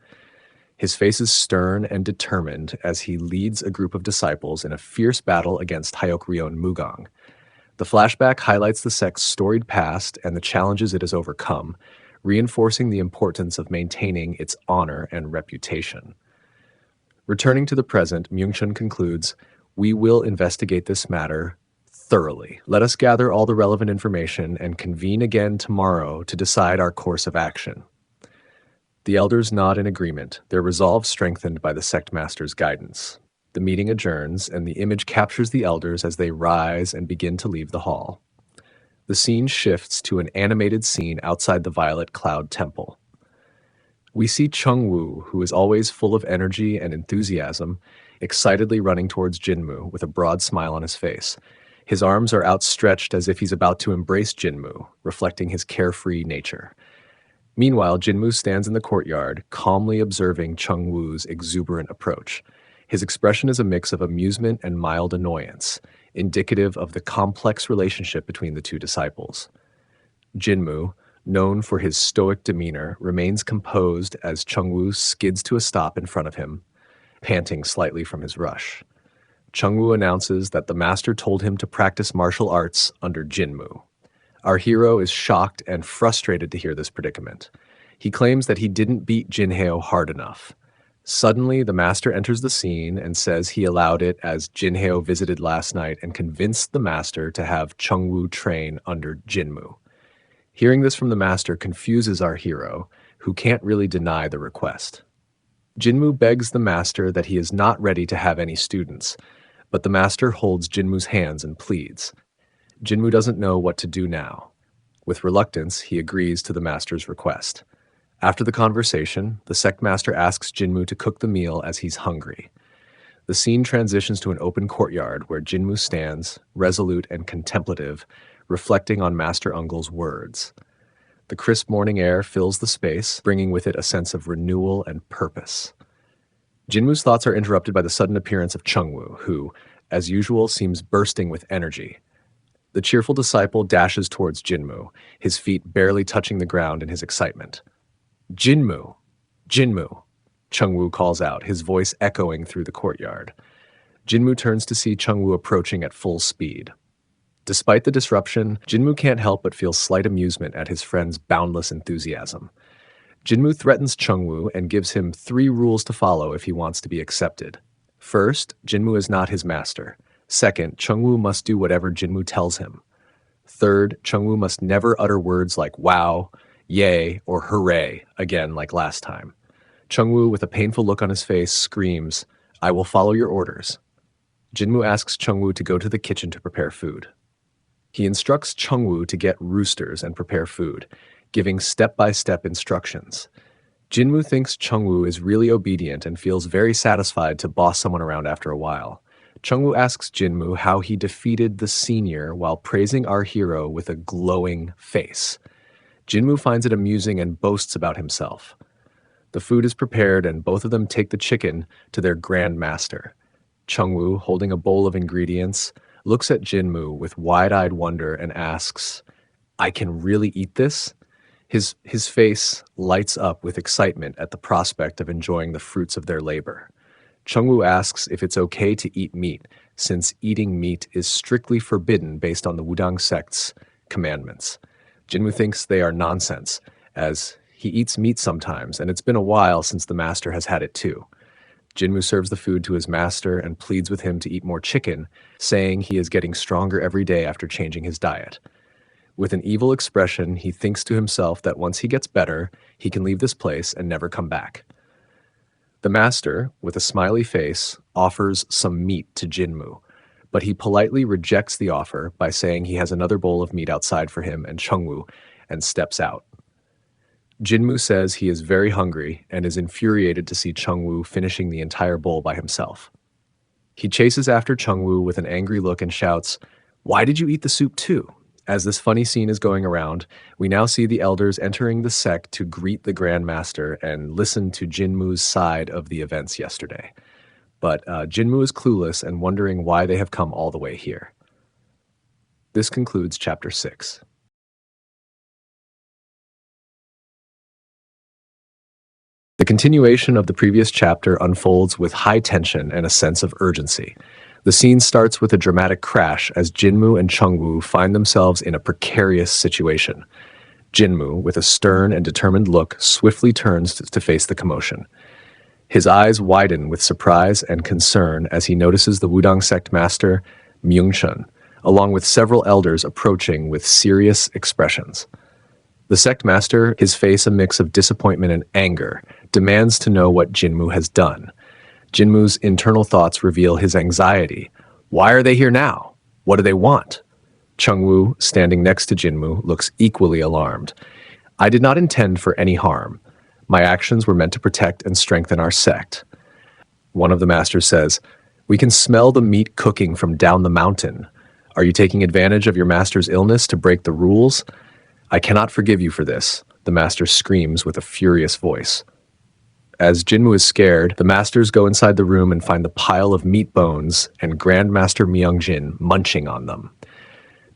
His face is stern and determined as he leads a group of disciples in a fierce battle against Hyokryone Mugang. The flashback highlights the sect's storied past and the challenges it has overcome, reinforcing the importance of maintaining its honor and reputation. Returning to the present, Myungchun concludes, "We will investigate this matter thoroughly. Let us gather all the relevant information and convene again tomorrow to decide our course of action." The elders nod in agreement, their resolve strengthened by the sect master's guidance. The meeting adjourns, and the image captures the elders as they rise and begin to leave the hall. The scene shifts to an animated scene outside the Violet Cloud Temple. We see Chungwoo, who is always full of energy and enthusiasm, excitedly running towards Jinmu with a broad smile on his face. His arms are outstretched as if he's about to embrace Jinmu, reflecting his carefree nature. Meanwhile, Jinmu stands in the courtyard, calmly observing Chungwoo's exuberant approach. His expression is a mix of amusement and mild annoyance, indicative of the complex relationship between the two disciples. Jinmu, known for his stoic demeanor, remains composed as Chungwoo skids to a stop in front of him, panting slightly from his rush. Chungwoo announces that the master told him to practice martial arts under Jinmu. Our hero is shocked and frustrated to hear this predicament. He claims that he didn't beat Jinheo hard enough. Suddenly, the master enters the scene and says he allowed it as Jinheo visited last night and convinced the master to have Chungwoo train under Jinmu. Hearing this from the master confuses our hero, who can't really deny the request. Jinmu begs the master that he is not ready to have any students, but the master holds Jinmu's hands and pleads. Jinmu doesn't know what to do now. With reluctance, he agrees to the master's request. After the conversation, the sect master asks Jinmu to cook the meal as he's hungry. The scene transitions to an open courtyard where Jinmu stands, resolute and contemplative, reflecting on Master Ungle's words. The crisp morning air fills the space, bringing with it a sense of renewal and purpose. Jinmu's thoughts are interrupted by the sudden appearance of Chungwoo, who, as usual, seems bursting with energy. The cheerful disciple dashes towards Jinmu, his feet barely touching the ground in his excitement. Jinmu! Jinmu! Chengwu calls out, his voice echoing through the courtyard. Jinmu turns to see Chengwu approaching at full speed. Despite the disruption, Jinmu can't help but feel slight amusement at his friend's boundless enthusiasm. Jinmu threatens Chengwu and gives him 3 rules to follow if he wants to be accepted. First, Jinmu is not his master. Second, Chengwu must do whatever Jinmu tells him. Third, Chengwu must never utter words like wow, yay, or hooray again like last time. Chengwu, with a painful look on his face, screams, "I will follow your orders." Jinmu asks Chengwu to go to the kitchen to prepare food. He instructs Chengwu to get roosters and prepare food, giving step-by-step instructions. Jinmu thinks Chengwu is really obedient and feels very satisfied to boss someone around after a while. Chengwu asks Jinmu how he defeated the senior while praising our hero with a glowing face. Jinmu finds it amusing and boasts about himself. The food is prepared and both of them take the chicken to their grand master. Chengwu, holding a bowl of ingredients, looks at Jinmu with wide-eyed wonder and asks, "I can really eat this?" His face lights up with excitement at the prospect of enjoying the fruits of their labor. Chengwu asks if it's okay to eat meat, since eating meat is strictly forbidden based on the Wudang sect's commandments. Jinmu thinks they are nonsense, as he eats meat sometimes, and it's been a while since the master has had it too. Jinmu serves the food to his master and pleads with him to eat more chicken, saying he is getting stronger every day after changing his diet. With an evil expression, he thinks to himself that once he gets better, he can leave this place and never come back. The master, with a smiley face, offers some meat to Jinmu, but he politely rejects the offer by saying he has another bowl of meat outside for him and Chengwu, and steps out. Jinmu says he is very hungry and is infuriated to see Chengwu finishing the entire bowl by himself. He chases after Chengwu with an angry look and shouts, "Why did you eat the soup too?" As this funny scene is going around, we now see the elders entering the sect to greet the Grand Master and listen to Jinmu's side of the events yesterday. But Jinmu is clueless and wondering why they have come all the way here. This concludes Chapter 6. The continuation of the previous chapter unfolds with high tension and a sense of urgency. The scene starts with a dramatic crash as Jinmu and Chengwu find themselves in a precarious situation. Jinmu, with a stern and determined look, swiftly turns to face the commotion. His eyes widen with surprise and concern as he notices the Wudang sect master, Myungchun, along with several elders approaching with serious expressions. The sect master, his face a mix of disappointment and anger, demands to know what Jinmu has done. Jinmu's internal thoughts reveal his anxiety. Why are they here now? What do they want? Chengwu, standing next to Jinmu, looks equally alarmed. I did not intend for any harm. My actions were meant to protect and strengthen our sect. One of the masters says, "We can smell the meat cooking from down the mountain. Are you taking advantage of your master's illness to break the rules? I cannot forgive you for this," the master screams with a furious voice. As Jinmu is scared, the masters go inside the room and find the pile of meat bones and Grandmaster Myungjin munching on them.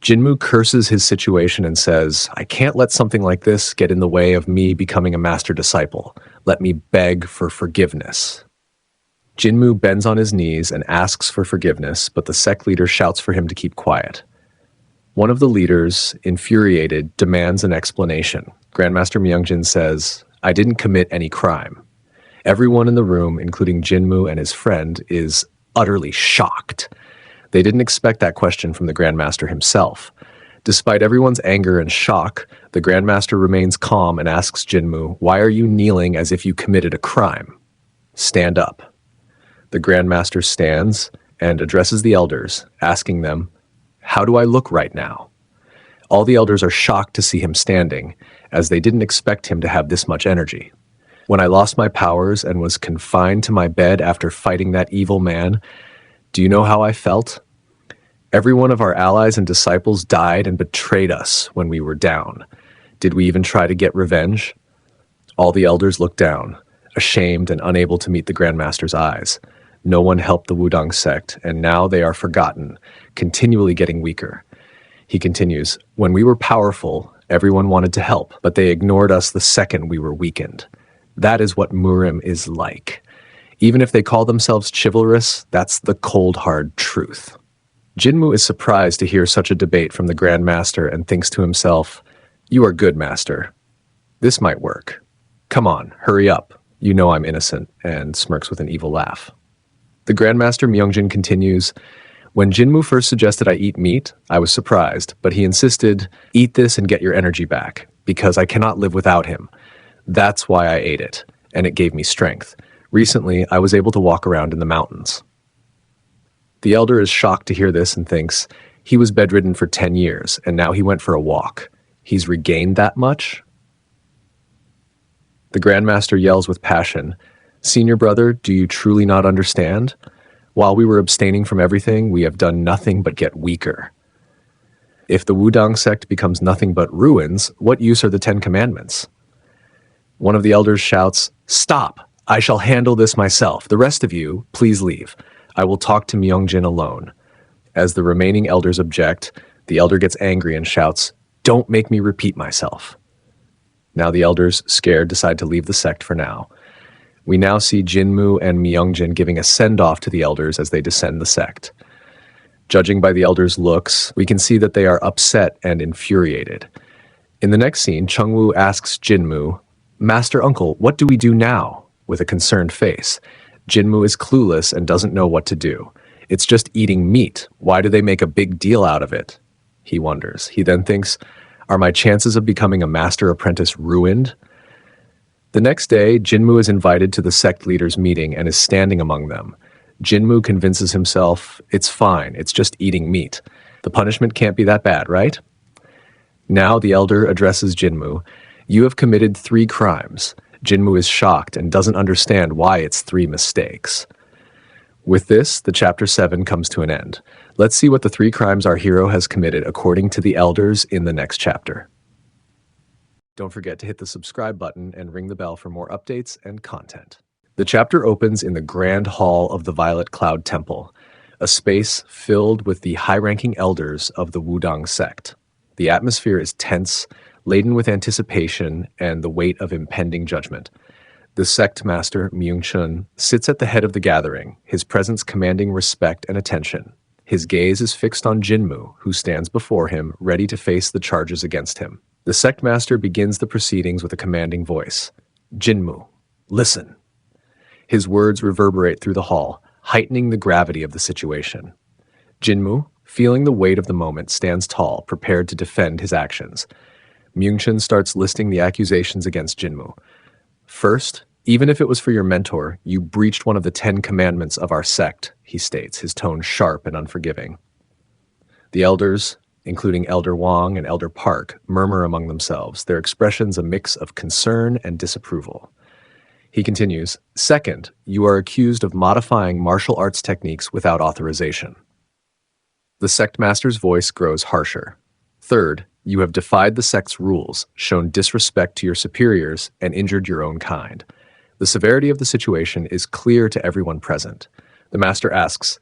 Jinmu curses his situation and says, "I can't let something like this get in the way of me becoming a master disciple. Let me beg for forgiveness." Jinmu bends on his knees and asks for forgiveness, but the sect leader shouts for him to keep quiet. One of the leaders, infuriated, demands an explanation. Grandmaster Myungjin says, "I didn't commit any crime." Everyone in the room, including Jinmu and his friend, is utterly shocked. They didn't expect that question from the Grandmaster himself. Despite everyone's anger and shock, the Grandmaster remains calm and asks Jinmu, "Why are you kneeling as if you committed a crime? Stand up." The Grandmaster stands and addresses the elders, asking them, "How do I look right now?" All the elders are shocked to see him standing, as they didn't expect him to have this much energy. "When I lost my powers and was confined to my bed after fighting that evil man, do you know how I felt? Every one of our allies and disciples died and betrayed us when we were down. Did we even try to get revenge?" All the elders look down, ashamed and unable to meet the Grandmaster's eyes. No one helped the Wudang sect, and now they are forgotten, continually getting weaker. He continues, when we were powerful, everyone wanted to help, but they ignored us the second we were weakened. That is what Murim is like. Even if they call themselves chivalrous, that's the cold, hard truth. Jinmu is surprised to hear such a debate from the Grand Master and thinks to himself, you are good, Master. This might work. Come on, hurry up. You know I'm innocent, and smirks with an evil laugh. The Grand Master Myeongjin continues, when Jinmu first suggested I eat meat, I was surprised, but he insisted, eat this and get your energy back, because I cannot live without him. That's why I ate it, and it gave me strength. Recently, I was able to walk around in the mountains. The elder is shocked to hear this and thinks, he was bedridden for 10 years, and now he went for a walk. He's regained that much? The Grand Master yells with passion, Senior brother, do you truly not understand? While we were abstaining from everything, we have done nothing but get weaker. If the Wudang sect becomes nothing but ruins, what use are the 10 Commandments? One of the elders shouts, stop! I shall handle this myself. The rest of you, please leave. I will talk to Myeongjin alone. As the remaining elders object, the elder gets angry and shouts, don't make me repeat myself. Now the elders, scared, decide to leave the sect for now. We now see Jinmu and Myeongjin giving a send-off to the elders as they descend the sect. Judging by the elders' looks, we can see that they are upset and infuriated. In the next scene, Chungwoo asks Jinmu, Master Uncle, what do we do now? With a concerned face. Jinmu is clueless and doesn't know what to do. It's just eating meat. Why do they make a big deal out of it? He wonders. He then thinks, are my chances of becoming a master apprentice ruined? The next day, Jinmu is invited to the sect leaders' meeting and is standing among them. Jinmu convinces himself, it's fine, it's just eating meat. The punishment can't be that bad, right? Now the elder addresses Jinmu. You have committed 3 crimes. Jinmu is shocked and doesn't understand why it's 3 mistakes. With this, the chapter 7 comes to an end. Let's see what the 3 crimes our hero has committed according to the elders in the next chapter. Don't forget to hit the subscribe button and ring the bell for more updates and content. The chapter opens in the Grand Hall of the Violet Cloud Temple, a space filled with the high-ranking elders of the Wudang sect. The atmosphere is tense, laden with anticipation and the weight of impending judgment. The sect master, Myung-chun, sits at the head of the gathering, his presence commanding respect and attention. His gaze is fixed on Jinmu, who stands before him, ready to face the charges against him. The sect master begins the proceedings with a commanding voice. Jinmu, listen. His words reverberate through the hall, heightening the gravity of the situation. Jinmu, feeling the weight of the moment, stands tall, prepared to defend his actions. Myung-chun starts listing the accusations against Jinmu. First, even if it was for your mentor, you breached one of the 10 commandments of our sect, he states, his tone sharp and unforgiving. The elders, including Elder Wang and Elder Park, murmur among themselves, their expressions a mix of concern and disapproval. He continues, second, you are accused of modifying martial arts techniques without authorization. The sect master's voice grows harsher. Third, you have defied the sect's rules, shown disrespect to your superiors, and injured your own kind. The severity of the situation is clear to everyone present. The master asks,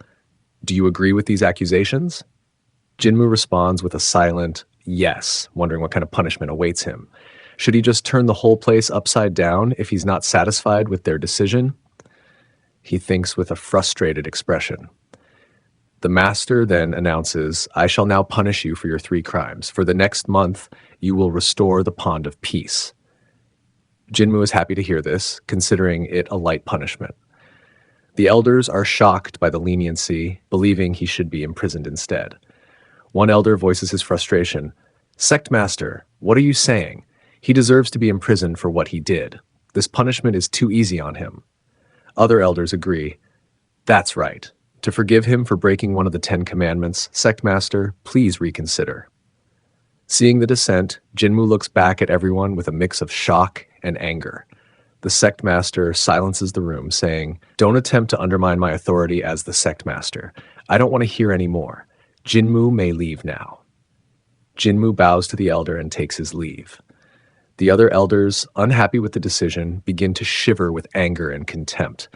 do you agree with these accusations? Jinmu responds with a silent yes, wondering what kind of punishment awaits him. Should he just turn the whole place upside down if he's not satisfied with their decision? He thinks with a frustrated expression. The master then announces, I shall now punish you for your 3 crimes. For the next month, you will restore the Pond of Peace. Jinmu is happy to hear this, considering it a light punishment. The elders are shocked by the leniency, believing he should be imprisoned instead. One elder voices his frustration. Sect master, what are you saying? He deserves to be imprisoned for what he did. This punishment is too easy on him. Other elders agree. That's right. To forgive him for breaking one of the 10 commandments, sect master, please reconsider. Seeing the dissent, Jinmu looks back at everyone with a mix of shock and anger. The sect master silences the room, saying, don't attempt to undermine my authority as the sect master. I don't want to hear any more. Jinmu may leave now. Jinmu bows to the elder and takes his leave. The other elders, unhappy with the decision, begin to shiver with anger and contempt.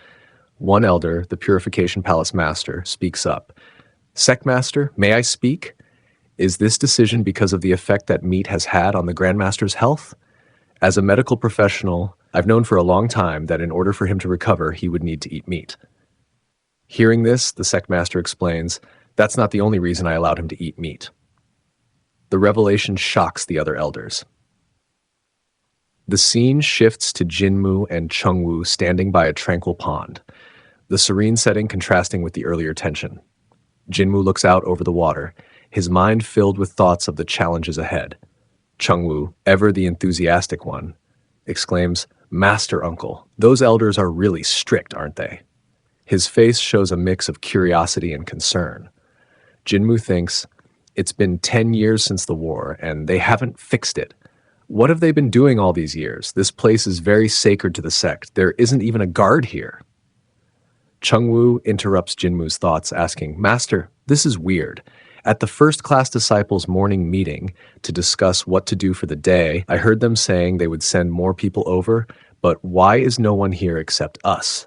One elder, the Purification Palace Master, speaks up. Sect Master, may I speak? Is this decision because of the effect that meat has had on the Grandmaster's health? As a medical professional, I've known for a long time that in order for him to recover, he would need to eat meat. Hearing this, the sect master explains, that's not the only reason I allowed him to eat meat. The revelation shocks the other elders. The scene shifts to Jinmu and Chengwu standing by a tranquil pond, the serene setting contrasting with the earlier tension. Jinmu looks out over the water, his mind filled with thoughts of the challenges ahead. Chengwu, ever the enthusiastic one, exclaims, "Master Uncle, those elders are really strict, aren't they?" His face shows a mix of curiosity and concern. Jinmu thinks, it's been 10 years since the war, and they haven't fixed it. What have they been doing all these years? This place is very sacred to the sect. There isn't even a guard here. Chengwu interrupts Jinmu's thoughts, asking, "Master, this is weird. At the first-class disciples' morning meeting to discuss what to do for the day, I heard them saying they would send more people over, but why is no one here except us?"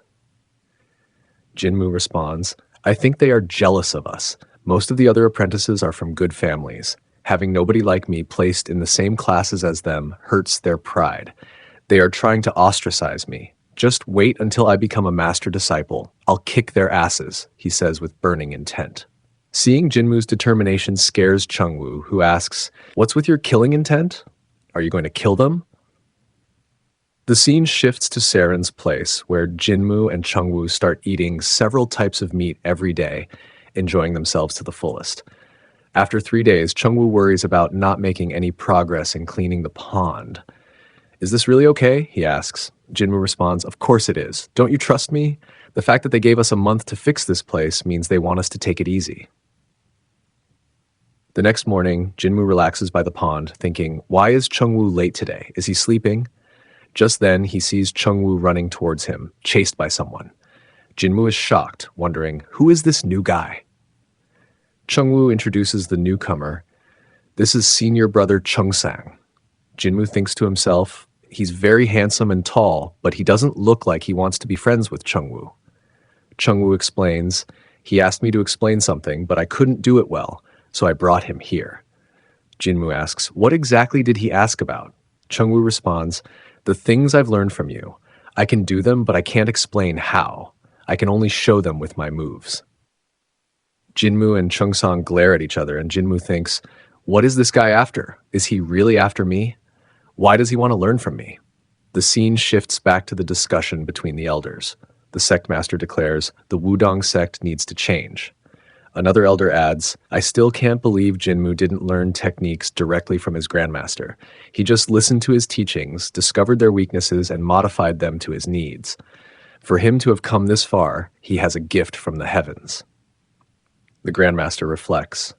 Jinmu responds, "I think they are jealous of us. Most of the other apprentices are from good families. Having nobody like me placed in the same classes as them hurts their pride. They are trying to ostracize me. Just wait until I become a master disciple. I'll kick their asses," he says with burning intent. Seeing Jinmu's determination scares Chengwu, who asks, "What's with your killing intent? Are you going to kill them?" The scene shifts to Seren's place, where Jinmu and Chengwu start eating several types of meat every day, enjoying themselves to the fullest. After 3 days, Chengwu worries about not making any progress in cleaning the pond. "Is this really okay?" he asks. Jinmu responds, "Of course it is. Don't you trust me? The fact that they gave us a month to fix this place means they want us to take it easy." The next morning, Jinmu relaxes by the pond, thinking, why is Chengwu late today? Is he sleeping? Just then, he sees Chengwu running towards him, chased by someone. Jinmu is shocked, wondering, who is this new guy? Chengwu introduces the newcomer. This is senior brother Chengsang. Jinmu thinks to himself, he's very handsome and tall, but he doesn't look like he wants to be friends with Chengwu. Chengwu explains, he asked me to explain something, but I couldn't do it well, so I brought him here. Jinmu asks, what exactly did he ask about? Chengwu responds, the things I've learned from you. I can do them, but I can't explain how. I can only show them with my moves. Jinmu and Chengsang glare at each other, and Jinmu thinks, what is this guy after? Is he really after me? Why does he want to learn from me? The scene shifts back to the discussion between the elders. The sect master declares, the Wudang sect needs to change. Another elder adds, I still can't believe Jinmu didn't learn techniques directly from his grandmaster. He just listened to his teachings, discovered their weaknesses, and modified them to his needs. For him to have come this far, he has a gift from the heavens. The grandmaster reflects.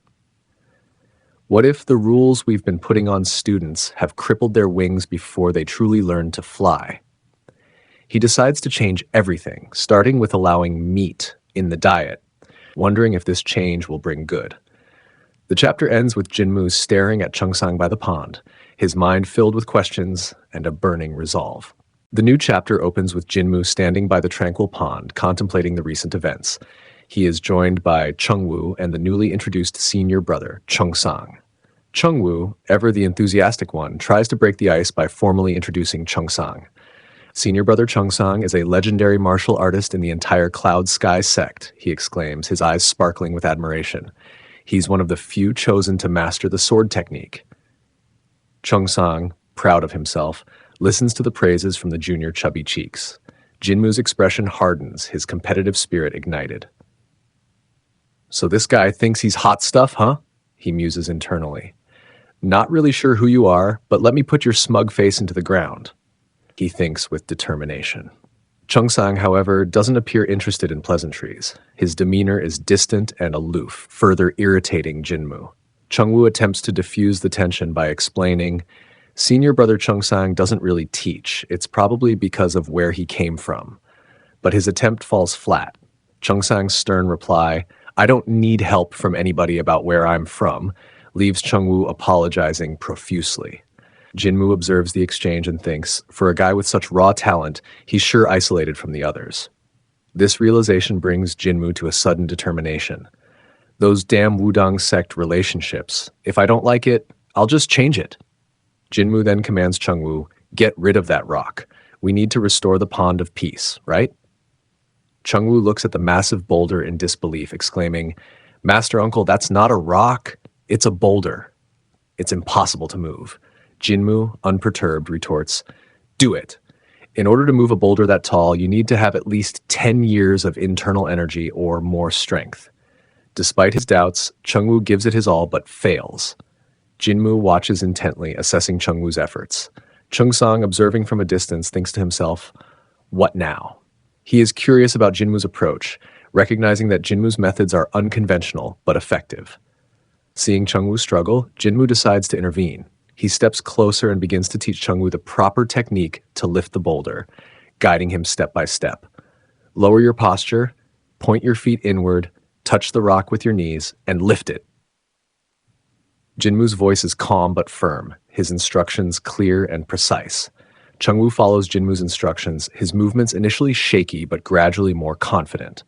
What if the rules we've been putting on students have crippled their wings before they truly learn to fly? He decides to change everything, starting with allowing meat in the diet, wondering if this change will bring good. The chapter ends with Jinmu staring at Chengsang by the pond, his mind filled with questions and a burning resolve. The new chapter opens with Jinmu standing by the tranquil pond, contemplating the recent events. He is joined by Chengwu and the newly introduced senior brother, Chengsang. Chengwu, ever the enthusiastic one, tries to break the ice by formally introducing Chengsang. Senior brother Chengsang is a legendary martial artist in the entire Cloud Sky sect, he exclaims, his eyes sparkling with admiration. He's one of the few chosen to master the sword technique. Chengsang, proud of himself, listens to the praises from the junior chubby cheeks. Jinmu's expression hardens, his competitive spirit ignited. So this guy thinks he's hot stuff, huh? He muses internally. Not really sure who you are, but let me put your smug face into the ground. He thinks with determination. Chengsang, however, doesn't appear interested in pleasantries. His demeanor is distant and aloof, further irritating Jinmu. Chengwu attempts to diffuse the tension by explaining, senior brother Chengsang doesn't really teach. It's probably because of where he came from. But his attempt falls flat. Chengsang's stern reply, I don't need help from anybody about where I'm from, leaves Chengwu apologizing profusely. Jinmu observes the exchange and thinks, for a guy with such raw talent, he's sure isolated from the others. This realization brings Jinmu to a sudden determination. Those damn Wudang sect relationships. If I don't like it, I'll just change it. Jinmu then commands Chengwu, get rid of that rock. We need to restore the pond of peace, right? Chengwu looks at the massive boulder in disbelief, exclaiming, Master Uncle, that's not a rock, it's a boulder. It's impossible to move. Jinmu, unperturbed, retorts, do it. In order to move a boulder that tall, you need to have at least 10 years of internal energy or more strength. Despite his doubts, Chengwu gives it his all but fails. Jinmu watches intently, assessing Chengwu's efforts. Cheungsang, observing from a distance, thinks to himself, what now? He is curious about Jinmu's approach, recognizing that Jinmu's methods are unconventional but effective. Seeing Chengwu struggle, Jinmu decides to intervene. He steps closer and begins to teach Chengwu the proper technique to lift the boulder, guiding him step by step. Lower your posture, point your feet inward, touch the rock with your knees, and lift it. Jinmu's voice is calm but firm, his instructions clear and precise. Chengwu follows Jinmu's instructions, his movements initially shaky but gradually more confident.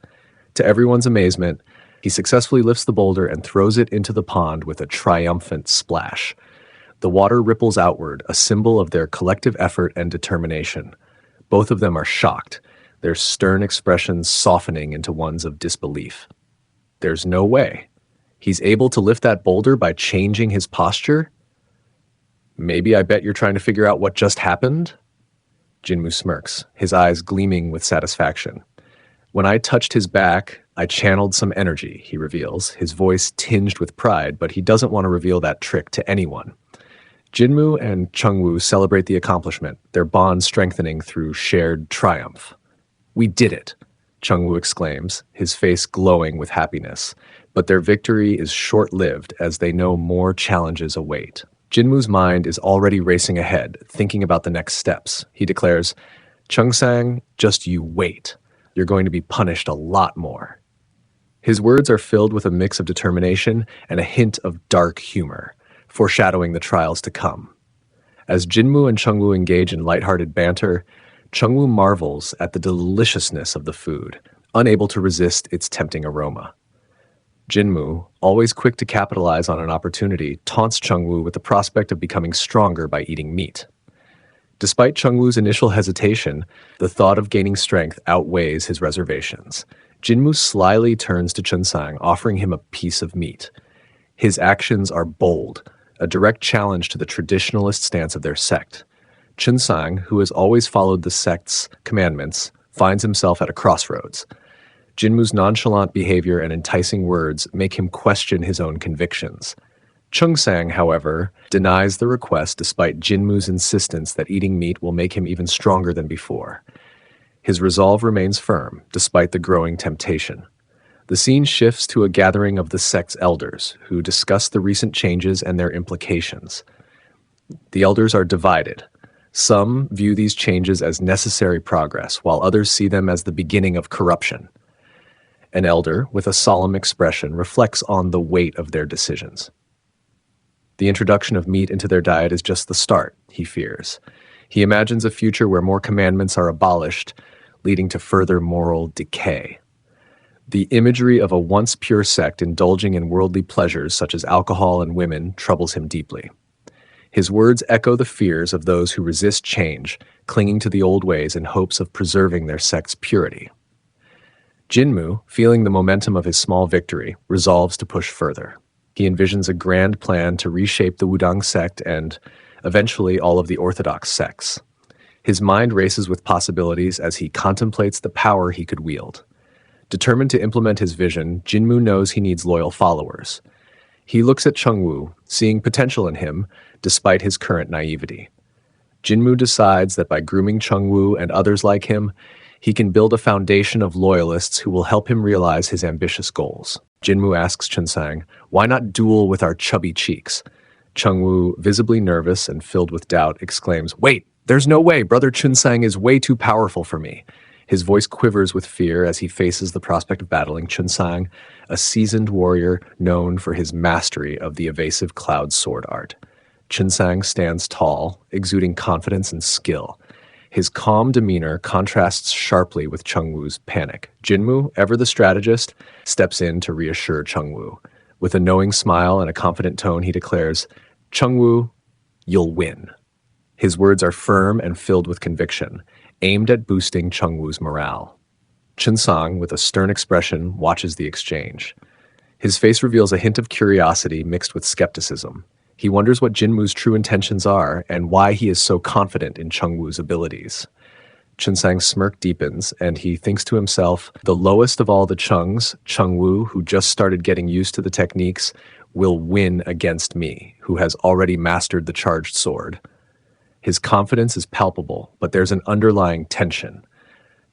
To everyone's amazement, he successfully lifts the boulder and throws it into the pond with a triumphant splash. The water ripples outward, a symbol of their collective effort and determination. Both of them are shocked, their stern expressions softening into ones of disbelief. There's no way. He's able to lift that boulder by changing his posture? Maybe I bet you're trying to figure out what just happened? Jinmu smirks, his eyes gleaming with satisfaction. When I touched his back, I channeled some energy, he reveals, his voice tinged with pride, but he doesn't want to reveal that trick to anyone. Jinmu and Chengwu celebrate the accomplishment, their bond strengthening through shared triumph. We did it, Chengwu exclaims, his face glowing with happiness. But their victory is short-lived as they know more challenges await. Jinmu's mind is already racing ahead, thinking about the next steps. He declares, Cheungsang, just you wait. You're going to be punished a lot more. His words are filled with a mix of determination and a hint of dark humor, foreshadowing the trials to come. As Jinmu and Chengwu engage in lighthearted banter, Chengwu marvels at the deliciousness of the food, unable to resist its tempting aroma. Jinmu, always quick to capitalize on an opportunity, taunts Chengwu with the prospect of becoming stronger by eating meat. Despite Chengwu's initial hesitation, the thought of gaining strength outweighs his reservations. Jinmu slyly turns to Cheungsang, offering him a piece of meat. His actions are bold, a direct challenge to the traditionalist stance of their sect. Cheungsang, who has always followed the sect's commandments, finds himself at a crossroads. Jinmu's nonchalant behavior and enticing words make him question his own convictions. Cheungsang, however, denies the request despite Jinmu's insistence that eating meat will make him even stronger than before. His resolve remains firm, despite the growing temptation. The scene shifts to a gathering of the sect's elders, who discuss the recent changes and their implications. The elders are divided. Some view these changes as necessary progress, while others see them as the beginning of corruption. An elder, with a solemn expression, reflects on the weight of their decisions. The introduction of meat into their diet is just the start, he fears. He imagines a future where more commandments are abolished, leading to further moral decay. The imagery of a once pure sect indulging in worldly pleasures such as alcohol and women troubles him deeply. His words echo the fears of those who resist change, clinging to the old ways in hopes of preserving their sect's purity. Jinmu, feeling the momentum of his small victory, resolves to push further. He envisions a grand plan to reshape the Wudang sect and, eventually, all of the orthodox sects. His mind races with possibilities as he contemplates the power he could wield. Determined to implement his vision, Jinmu knows he needs loyal followers. He looks at Chengwu, seeing potential in him, despite his current naivety. Jinmu decides that by grooming Chengwu and others like him, he can build a foundation of loyalists who will help him realize his ambitious goals. Jinmu asks Cheungsang, why not duel with our chubby cheeks? Chengwu, visibly nervous and filled with doubt, exclaims, wait, there's no way, Brother Cheungsang is way too powerful for me. His voice quivers with fear as he faces the prospect of battling Cheungsang, a seasoned warrior known for his mastery of the evasive cloud sword art. Cheungsang stands tall, exuding confidence and skill. His calm demeanor contrasts sharply with Chengwu's panic. Jinmu, ever the strategist, steps in to reassure Chengwu. With a knowing smile and a confident tone, he declares, "Chengwu, you'll win." His words are firm and filled with conviction, aimed at boosting Chengwu's morale. Chunsang, with a stern expression, watches the exchange. His face reveals a hint of curiosity mixed with skepticism. He wonders what Jinmu's true intentions are and why he is so confident in Chengwu's abilities. Chunsang's smirk deepens, and he thinks to himself, the lowest of all the Chungs, Chengwu, who just started getting used to the techniques, will win against me, who has already mastered the charged sword. His confidence is palpable, but there's an underlying tension.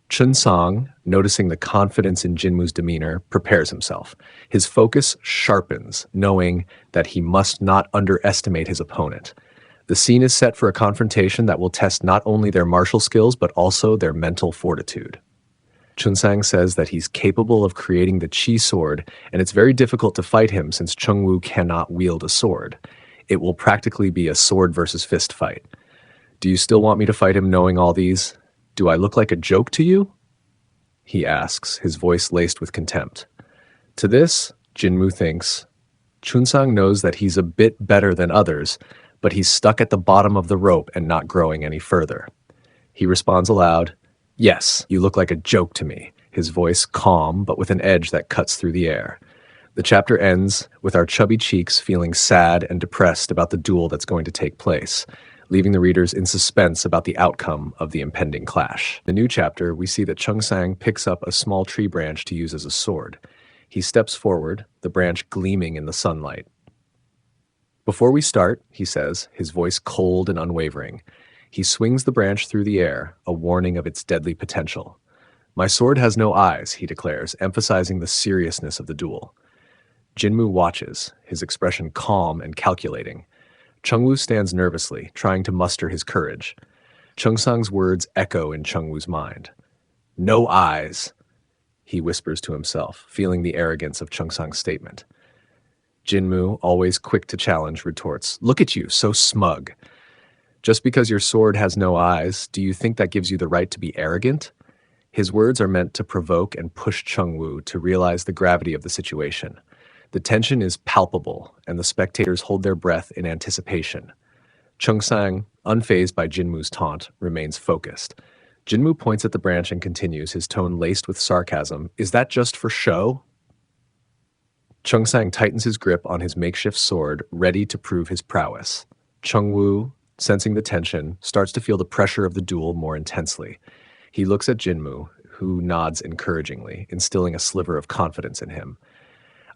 Chunsang, noticing the confidence in Jinmu's demeanor, prepares himself. His focus sharpens, knowing that he must not underestimate his opponent. The scene is set for a confrontation that will test not only their martial skills, but also their mental fortitude. Chunsang says that he's capable of creating the Qi sword, and it's very difficult to fight him since Chengwu cannot wield a sword. It will practically be a sword versus fist fight. Do you still want me to fight him knowing all these? Do I look like a joke to you? He asks, his voice laced with contempt. To this, Jinmu thinks, Chunsang knows that he's a bit better than others, but he's stuck at the bottom of the rope and not growing any further. He responds aloud, "Yes, you look like a joke to me," his voice calm but with an edge that cuts through the air. The chapter ends with our chubby cheeks feeling sad and depressed about the duel that's going to take place, leaving the readers in suspense about the outcome of the impending clash. In the new chapter, we see that Chunsang picks up a small tree branch to use as a sword. He steps forward, the branch gleaming in the sunlight. "Before we start," he says, his voice cold and unwavering, he swings the branch through the air, a warning of its deadly potential. "My sword has no eyes," he declares, emphasizing the seriousness of the duel. Jinmu watches, his expression calm and calculating. Chengwu stands nervously, trying to muster his courage. Chunsang's words echo in Chengwu's mind. "No eyes," he whispers to himself, feeling the arrogance of Chunsang's statement. Jinmu, always quick to challenge, retorts, "Look at you, so smug. Just because your sword has no eyes, do you think that gives you the right to be arrogant?" His words are meant to provoke and push Chengwu to realize the gravity of the situation. The tension is palpable, and the spectators hold their breath in anticipation. Chunsang, unfazed by Jinmu's taunt, remains focused. Jinmu points at the branch and continues, his tone laced with sarcasm. "Is that just for show?" Chunsang tightens his grip on his makeshift sword, ready to prove his prowess. Chengwu, sensing the tension, starts to feel the pressure of the duel more intensely. He looks at Jinmu, who nods encouragingly, instilling a sliver of confidence in him.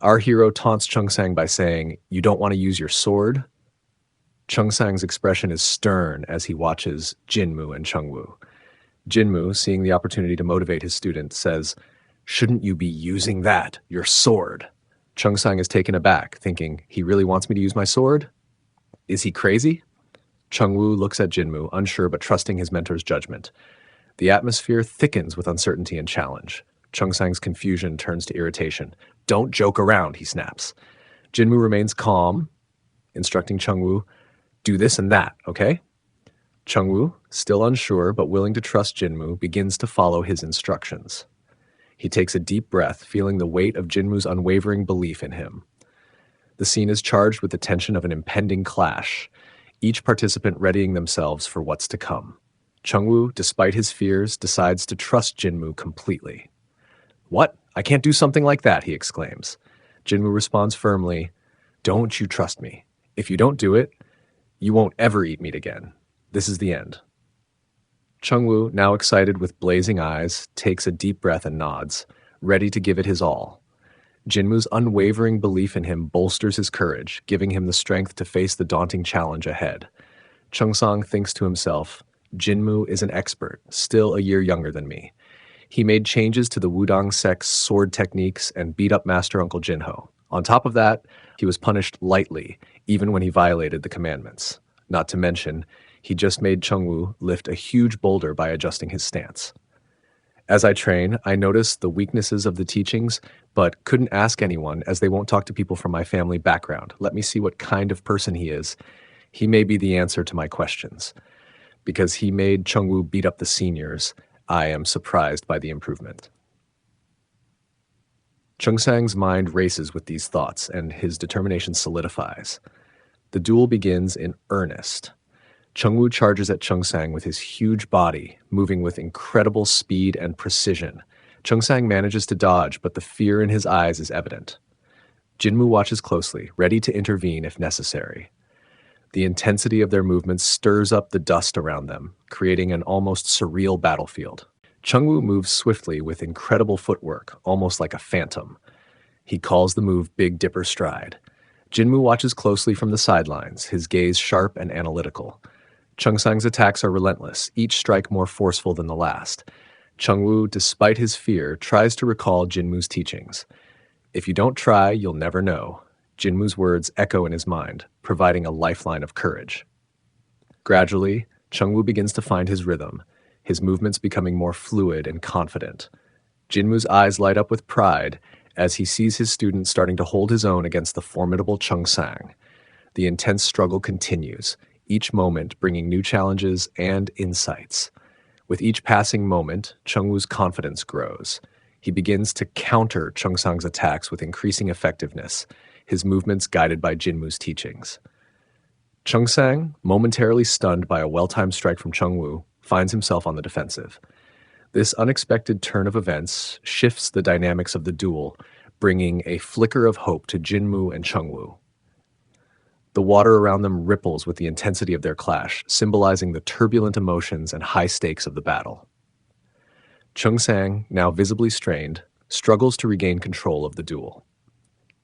Our hero taunts Chunsang by saying, "You don't want to use your sword?" Chunsang's expression is stern as he watches Jinmu and Chengwu. Jinmu, seeing the opportunity to motivate his student, says, "Shouldn't you be using that, your sword?" Chunsang is taken aback, thinking, "He really wants me to use my sword? Is he crazy?" Chengwu looks at Jinmu, unsure but trusting his mentor's judgment. The atmosphere thickens with uncertainty and challenge. Chunsang's confusion turns to irritation. "Don't joke around," he snaps. Jinmu remains calm, instructing Chengwu, "Do this and that, okay?" Chengwu, still unsure but willing to trust Jinmu, begins to follow his instructions. He takes a deep breath, feeling the weight of Jinmu's unwavering belief in him. The scene is charged with the tension of an impending clash, each participant readying themselves for what's to come. Chengwu, despite his fears, decides to trust Jinmu completely. "What? I can't do something like that," he exclaims. Jinmu responds firmly, "Don't you trust me? If you don't do it, you won't ever eat meat again. This is the end." Chengwu, now excited with blazing eyes, takes a deep breath and nods, ready to give it his all. Jinmu's unwavering belief in him bolsters his courage, giving him the strength to face the daunting challenge ahead. Chunsang thinks to himself, "Jinmu is an expert, still a year younger than me. He made changes to the Wudang sect's sword techniques and beat up Master Uncle Jinho. On top of that, he was punished lightly, even when he violated the commandments. Not to mention, he just made Chengwu lift a huge boulder by adjusting his stance. As I train, I notice the weaknesses of the teachings, but couldn't ask anyone as they won't talk to people from my family background. Let me see what kind of person he is. He may be the answer to my questions." Because he made Chengwu beat up the seniors, I am surprised by the improvement. Chengsang's mind races with these thoughts, and his determination solidifies. The duel begins in earnest. Chengwu charges at Chengsang with his huge body, moving with incredible speed and precision. Chengsang manages to dodge, but the fear in his eyes is evident. Jinmu watches closely, ready to intervene if necessary. The intensity of their movements stirs up the dust around them, creating an almost surreal battlefield. Chengwu moves swiftly with incredible footwork, almost like a phantom. He calls the move Big Dipper Stride. Jinmu watches closely from the sidelines, his gaze sharp and analytical. Chengsang's attacks are relentless, each strike more forceful than the last. Chengwu, despite his fear, tries to recall Jinmu's teachings. If you don't try, you'll never know. Jinmu's words echo in his mind, providing a lifeline of courage. Gradually, Chengwu begins to find his rhythm, his movements becoming more fluid and confident. Jinmu's eyes light up with pride as he sees his student starting to hold his own against the formidable Chengsang. The intense struggle continues, each moment bringing new challenges and insights. With each passing moment, Chengwu's confidence grows. He begins to counter Chengsang's attacks with increasing effectiveness, his movements guided by Jinmu's teachings. Chengsang, momentarily stunned by a well-timed strike from Chengwu, finds himself on the defensive. This unexpected turn of events shifts the dynamics of the duel, bringing a flicker of hope to Jinmu and Chengwu. The water around them ripples with the intensity of their clash, symbolizing the turbulent emotions and high stakes of the battle. Chengsang, now visibly strained, struggles to regain control of the duel.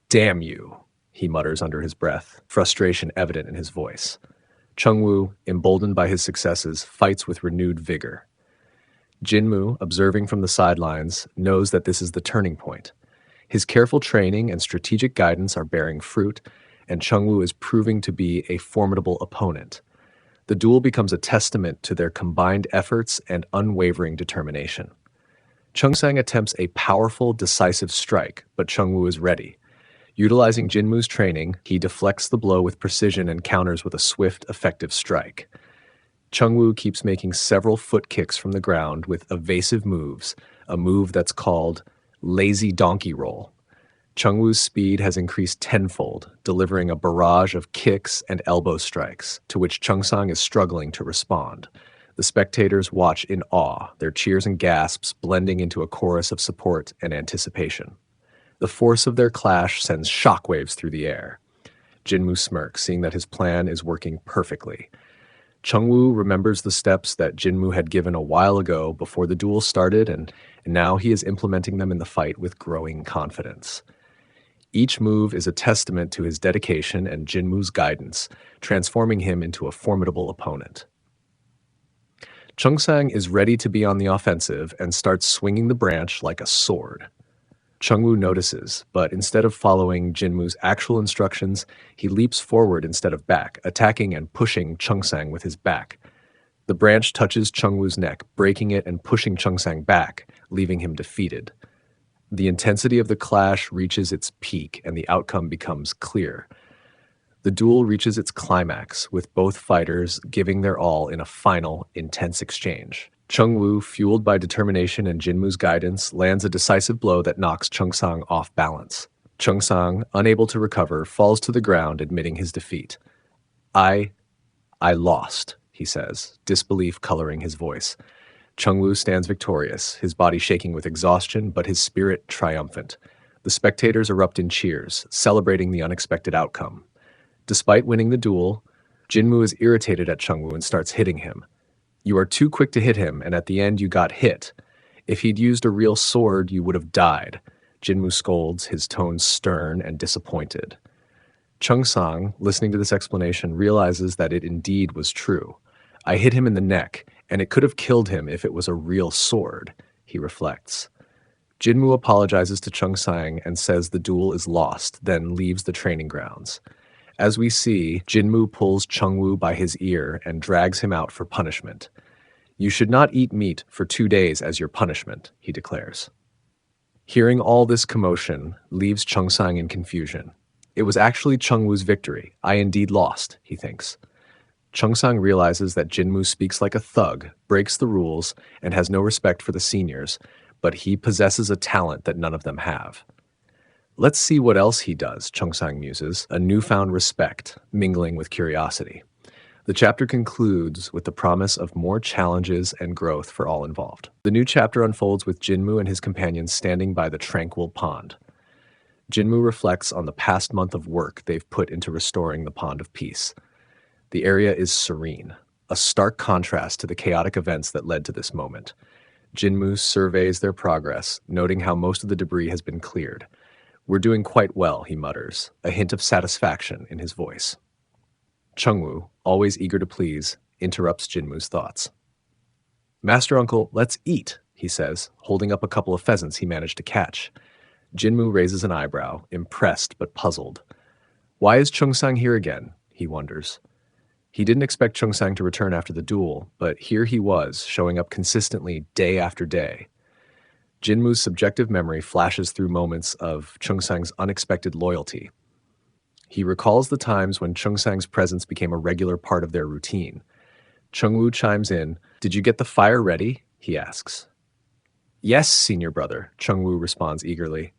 "Damn you," he mutters under his breath, frustration evident in his voice. Chengwu, emboldened by his successes, fights with renewed vigor. Jinmu, observing from the sidelines, knows that this is the turning point. His careful training and strategic guidance are bearing fruit, and Chengwu is proving to be a formidable opponent. The duel becomes a testament to their combined efforts and unwavering determination. Chengsang attempts a powerful, decisive strike, but Chengwu is ready. Utilizing Jinmu's training, he deflects the blow with precision and counters with a swift, effective strike. Chengwu keeps making several foot kicks from the ground with evasive moves, a move that's called lazy donkey roll. Chengwu's speed has increased tenfold, delivering a barrage of kicks and elbow strikes, to which Chengsang is struggling to respond. The spectators watch in awe, their cheers and gasps blending into a chorus of support and anticipation. The force of their clash sends shockwaves through the air. Jinmu smirks, seeing that his plan is working perfectly. Chengwu remembers the steps that Jinmu had given a while ago before the duel started, and now he is implementing them in the fight with growing confidence. Each move is a testament to his dedication and Jinmu's guidance, transforming him into a formidable opponent. Chengsang is ready to be on the offensive and starts swinging the branch like a sword. Chengwu notices, but instead of following Jinmu's actual instructions, he leaps forward instead of back, attacking and pushing Chengsang with his back. The branch touches Chengwu's neck, breaking it and pushing Chengsang back, leaving him defeated. The intensity of the clash reaches its peak, and the outcome becomes clear. The duel reaches its climax, with both fighters giving their all in a final, intense exchange. Chengwu, fueled by determination and Jinmu's guidance, lands a decisive blow that knocks Chengsang off balance. Chengsang, unable to recover, falls to the ground, admitting his defeat. I lost, he says, disbelief coloring his voice. Chengwu stands victorious, his body shaking with exhaustion, but his spirit triumphant. The spectators erupt in cheers, celebrating the unexpected outcome. Despite winning the duel, Jinmu is irritated at Chengwu and starts hitting him. "You are too quick to hit him, and at the end you got hit. If he'd used a real sword, you would have died." Jinmu scolds, his tone stern and disappointed. Chengsang, listening to this explanation, realizes that it indeed was true. "I hit him in the neck, and it could have killed him if it was a real sword," he reflects. Jinmu apologizes to Chengsang and says the duel is lost, then leaves the training grounds. As we see, Jinmu pulls Chengwu by his ear and drags him out for punishment. "You should not eat meat for 2 days as your punishment," he declares. Hearing all this commotion leaves Chengsang in confusion. It was actually Chengwu's victory. I indeed lost, he thinks. Chung-sang realizes that Jinmu speaks like a thug, breaks the rules, and has no respect for the seniors, but he possesses a talent that none of them have. Let's see what else he does, Chung-sang muses, a newfound respect, mingling with curiosity. The chapter concludes with the promise of more challenges and growth for all involved. The new chapter unfolds with Jinmu and his companions standing by the tranquil pond. Jinmu reflects on the past month of work they've put into restoring the Pond of Peace. The area is serene, a stark contrast to the chaotic events that led to this moment. Jinmu surveys their progress, noting how most of the debris has been cleared. "We're doing quite well," he mutters, a hint of satisfaction in his voice. Chungwoo, always eager to please, interrupts Jinmu's thoughts. "Master Uncle, let's eat," he says, holding up a couple of pheasants he managed to catch. Jinmu raises an eyebrow, impressed but puzzled. Why is Chung-sang here again? He wonders. He didn't expect Chung-sang to return after the duel, but here he was, showing up consistently day after day. Jinmu's subjective memory flashes through moments of Chung-sang's unexpected loyalty. He recalls the times when Chung-sang's presence became a regular part of their routine. Chungwoo chimes in. "Did you get the fire ready?" he asks. "Yes, senior brother," Chungwoo responds eagerly.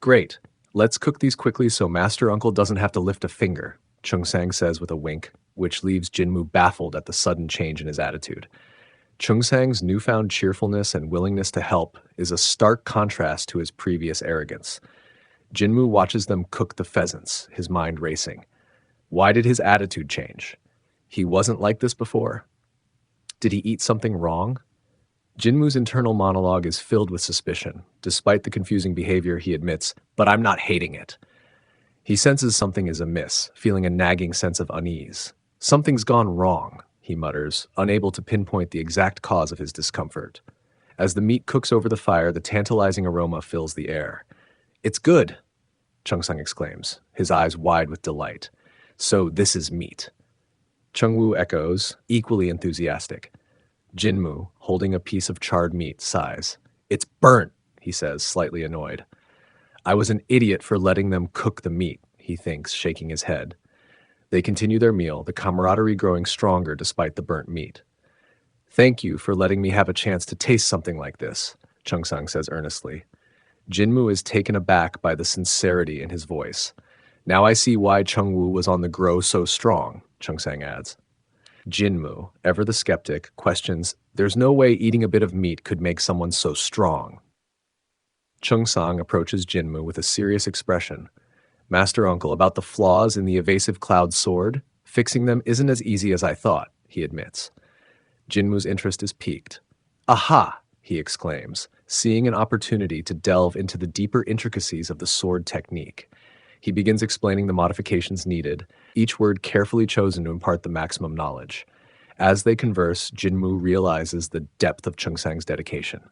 "Great. Let's cook these quickly so Master Uncle doesn't have to lift a finger," Chung-sang says with a wink, which leaves Jinmu baffled at the sudden change in his attitude. Chung-sang's newfound cheerfulness and willingness to help is a stark contrast to his previous arrogance. Jinmu watches them cook the pheasants, his mind racing. Why did his attitude change? He wasn't like this before? Did he eat something wrong? Jinmu's internal monologue is filled with suspicion. Despite the confusing behavior, he admits, "But I'm not hating it." He senses something is amiss, feeling a nagging sense of unease. "Something's gone wrong," he mutters, unable to pinpoint the exact cause of his discomfort. As the meat cooks over the fire, the tantalizing aroma fills the air. "It's good," Chung-sang exclaims, his eyes wide with delight. "So this is meat." Chungwoo echoes, equally enthusiastic. Jinmu, holding a piece of charred meat, sighs. "It's burnt," he says, slightly annoyed. "I was an idiot for letting them cook the meat," he thinks, shaking his head. They continue their meal, the camaraderie growing stronger despite the burnt meat. "Thank you for letting me have a chance to taste something like this," Chung-sang says earnestly. Jinmu is taken aback by the sincerity in his voice. "Now I see why Chungwoo was on the grow so strong," Chung-sang adds. Jinmu, ever the skeptic, questions, "There's no way eating a bit of meat could make someone so strong." Chung-sang approaches Jinmu with a serious expression. "Master Uncle, about the flaws in the evasive cloud sword, fixing them isn't as easy as I thought," he admits. Jinmu's interest is piqued. "Aha!" he exclaims, seeing an opportunity to delve into the deeper intricacies of the sword technique. He begins explaining the modifications needed, each word carefully chosen to impart the maximum knowledge. As they converse, Jinmu realizes the depth of Chung-sang's dedication.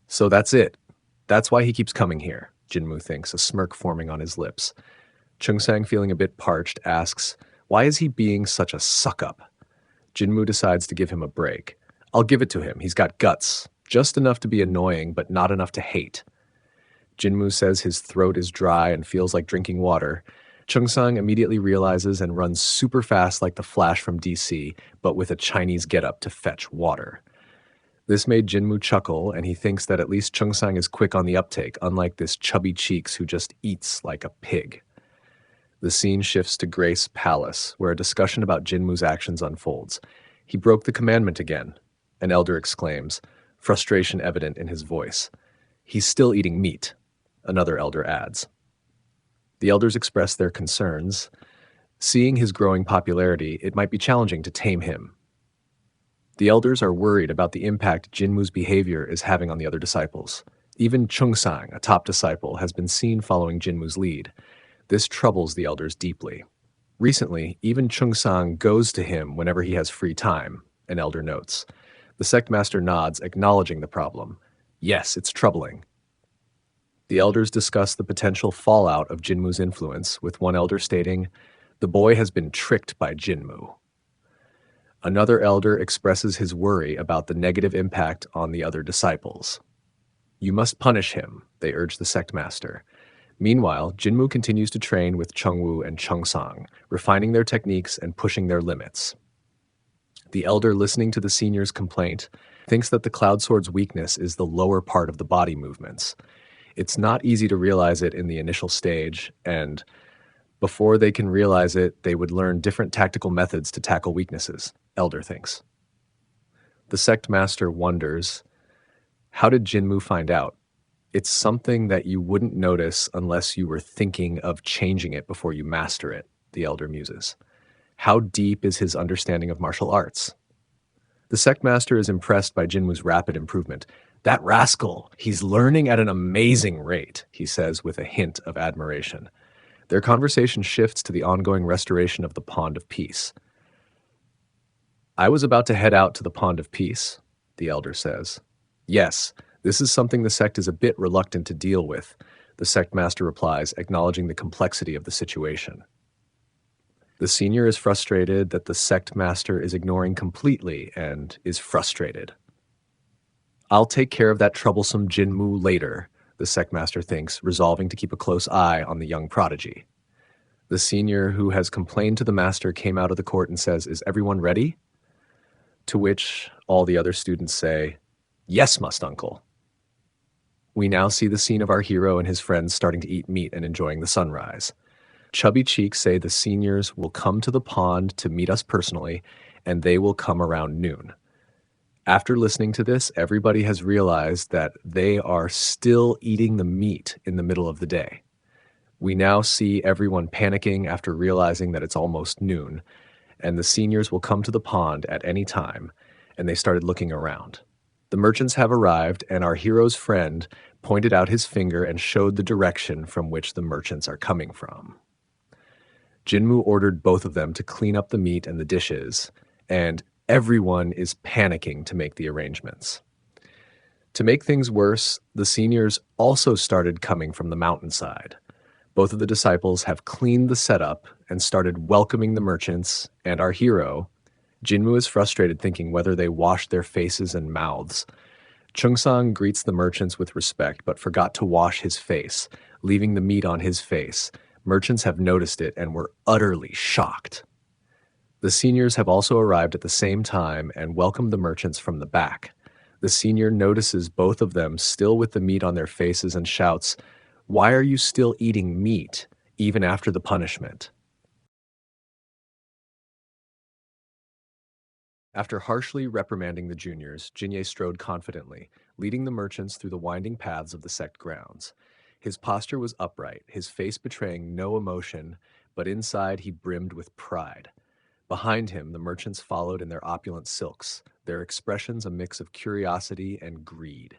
"So that's it. That's why he keeps coming here," Jinmu thinks, a smirk forming on his lips. Chung-sang, feeling a bit parched, asks, "Why is he being such a suck-up?" Jinmu decides to give him a break. "I'll give it to him. He's got guts. Just enough to be annoying, but not enough to hate." Jinmu says his throat is dry and feels like drinking water. Chung-sang immediately realizes and runs super fast like the Flash from DC, but with a Chinese getup to fetch water. This made Jinmu chuckle, and he thinks that at least Chung-sang is quick on the uptake, unlike this chubby cheeks who just eats like a pig. The scene shifts to Grace Palace, where a discussion about Jinmu's actions unfolds. "He broke the commandment again," an elder exclaims, frustration evident in his voice. "He's still eating meat," another elder adds. The elders express their concerns. Seeing his growing popularity, it might be challenging to tame him. The elders are worried about the impact Jinmu's behavior is having on the other disciples. Even Chung-sang, a top disciple, has been seen following Jinmu's lead. This troubles the elders deeply. Recently, even Chung-sang goes to him whenever he has free time, an elder notes. The sect master nods, acknowledging the problem. "Yes, it's troubling." The elders discuss the potential fallout of Jinmu's influence, with one elder stating, "The boy has been tricked by Jinmu." Another elder expresses his worry about the negative impact on the other disciples. "You must punish him," they urge the sect master. Meanwhile, Jinmu continues to train with Chengwu and Chengsang, refining their techniques and pushing their limits. The elder, listening to the senior's complaint, thinks that the Cloud Sword's weakness is the lower part of the body movements. It's not easy to realize it in the initial stage, and before they can realize it, they would learn different tactical methods to tackle weaknesses, Elder thinks. The sect master wonders, how did Jinmu find out? It's something that you wouldn't notice unless you were thinking of changing it before you master it, the elder muses. How deep is his understanding of martial arts? The sect master is impressed by Jinmu's rapid improvement. That rascal, he's learning at an amazing rate, he says with a hint of admiration. Their conversation shifts to the ongoing restoration of the Pond of Peace. I was about to head out to the Pond of Peace, the elder says. Yes, this is something the sect is a bit reluctant to deal with, the sect master replies, acknowledging the complexity of the situation. The senior is frustrated that the sect master is ignoring completely and is frustrated. I'll take care of that troublesome Jinmu later, the sect master thinks, resolving to keep a close eye on the young prodigy. The senior who has complained to the master came out of the court and says, "Is everyone ready?" To which all the other students say, "Yes, must uncle." We now see the scene of our hero and his friends starting to eat meat and enjoying the sunrise. Chubby Cheeks say the seniors will come to the pond to meet us personally, and they will come around noon. After listening to this, everybody has realized that they are still eating the meat in the middle of the day. We now see everyone panicking after realizing that it's almost noon, and the seniors will come to the pond at any time, and they started looking around. The merchants have arrived, and our hero's friend pointed out his finger and showed the direction from which the merchants are coming from. Jinmu ordered both of them to clean up the meat and the dishes, and everyone is panicking to make the arrangements. To make things worse, the seniors also started coming from the mountainside. Both of the disciples have cleaned the setup and started welcoming the merchants, and our hero, Jinmu, is frustrated thinking whether they washed their faces and mouths. Chengsang greets the merchants with respect but forgot to wash his face, leaving the meat on his face. Merchants have noticed it and were utterly shocked. The seniors have also arrived at the same time and welcomed the merchants from the back. The senior notices both of them still with the meat on their faces and shouts, "Why are you still eating meat, even after the punishment?" After harshly reprimanding the juniors, Jinye strode confidently, leading the merchants through the winding paths of the sect grounds. His posture was upright, his face betraying no emotion, but inside he brimmed with pride. Behind him, the merchants followed in their opulent silks, their expressions a mix of curiosity and greed.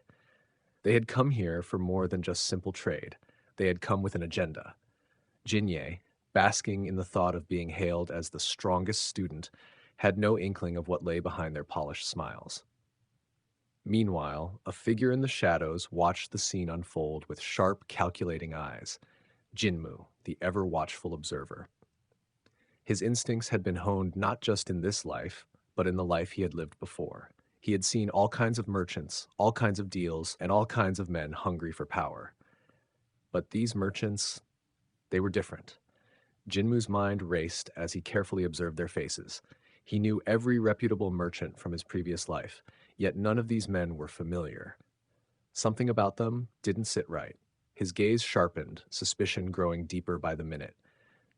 They had come here for more than just simple trade. They had come with an agenda. Jinye, basking in the thought of being hailed as the strongest student, had no inkling of what lay behind their polished smiles. Meanwhile, a figure in the shadows watched the scene unfold with sharp, calculating eyes. Jinmu, the ever-watchful observer. His instincts had been honed not just in this life, but in the life he had lived before. He had seen all kinds of merchants, all kinds of deals, and all kinds of men hungry for power. But these merchants, they were different. Jinmu's mind raced as he carefully observed their faces. He knew every reputable merchant from his previous life, yet none of these men were familiar. Something about them didn't sit right. His gaze sharpened, suspicion growing deeper by the minute.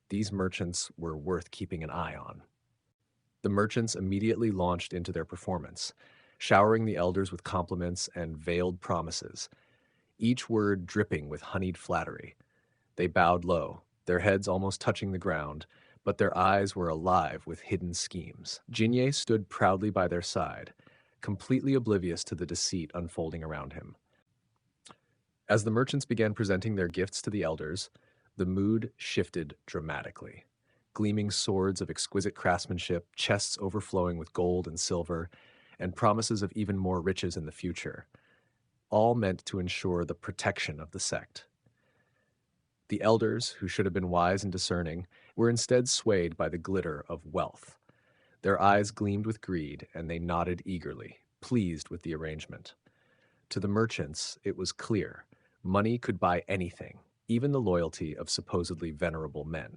These merchants were worth keeping an eye on. The merchants immediately launched into their performance, showering the elders with compliments and veiled promises, each word dripping with honeyed flattery. They bowed low, their heads almost touching the ground, but their eyes were alive with hidden schemes. Jinye stood proudly by their side, completely oblivious to the deceit unfolding around him. As the merchants began presenting their gifts to the elders, the mood shifted dramatically. Gleaming swords of exquisite craftsmanship, chests overflowing with gold and silver, and promises of even more riches in the future, all meant to ensure the protection of the sect. The elders, who should have been wise and discerning, were instead swayed by the glitter of wealth. Their eyes gleamed with greed, and they nodded eagerly, pleased with the arrangement. To the merchants, it was clear. Money could buy anything, even the loyalty of supposedly venerable men.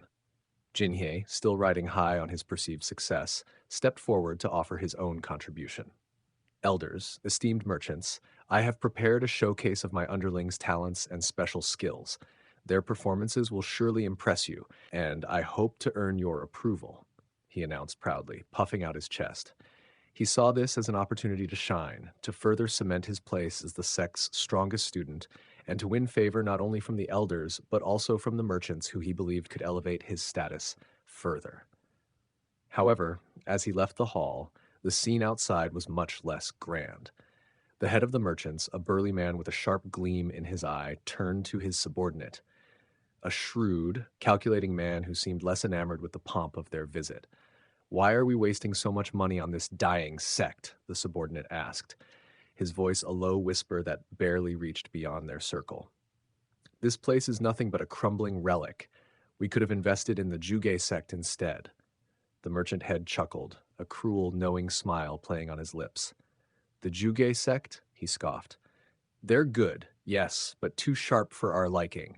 Jinhye, still riding high on his perceived success, stepped forward to offer his own contribution. Elders, esteemed merchants, I have prepared a showcase of my underlings' talents and special skills. Their performances will surely impress you, and I hope to earn your approval, he announced proudly, puffing out his chest. He saw this as an opportunity to shine, to further cement his place as the sect's strongest student, and to win favor not only from the elders, but also from the merchants who he believed could elevate his status further. However, as he left the hall, the scene outside was much less grand. The head of the merchants, a burly man with a sharp gleam in his eye, turned to his subordinate, a shrewd, calculating man who seemed less enamored with the pomp of their visit. Why are we wasting so much money on this dying sect? The subordinate asked, his voice a low whisper that barely reached beyond their circle. This place is nothing but a crumbling relic. We could have invested in the Juge sect instead. The merchant head chuckled, a cruel, knowing smile playing on his lips. The Juge sect? He scoffed. They're good, yes, but too sharp for our liking.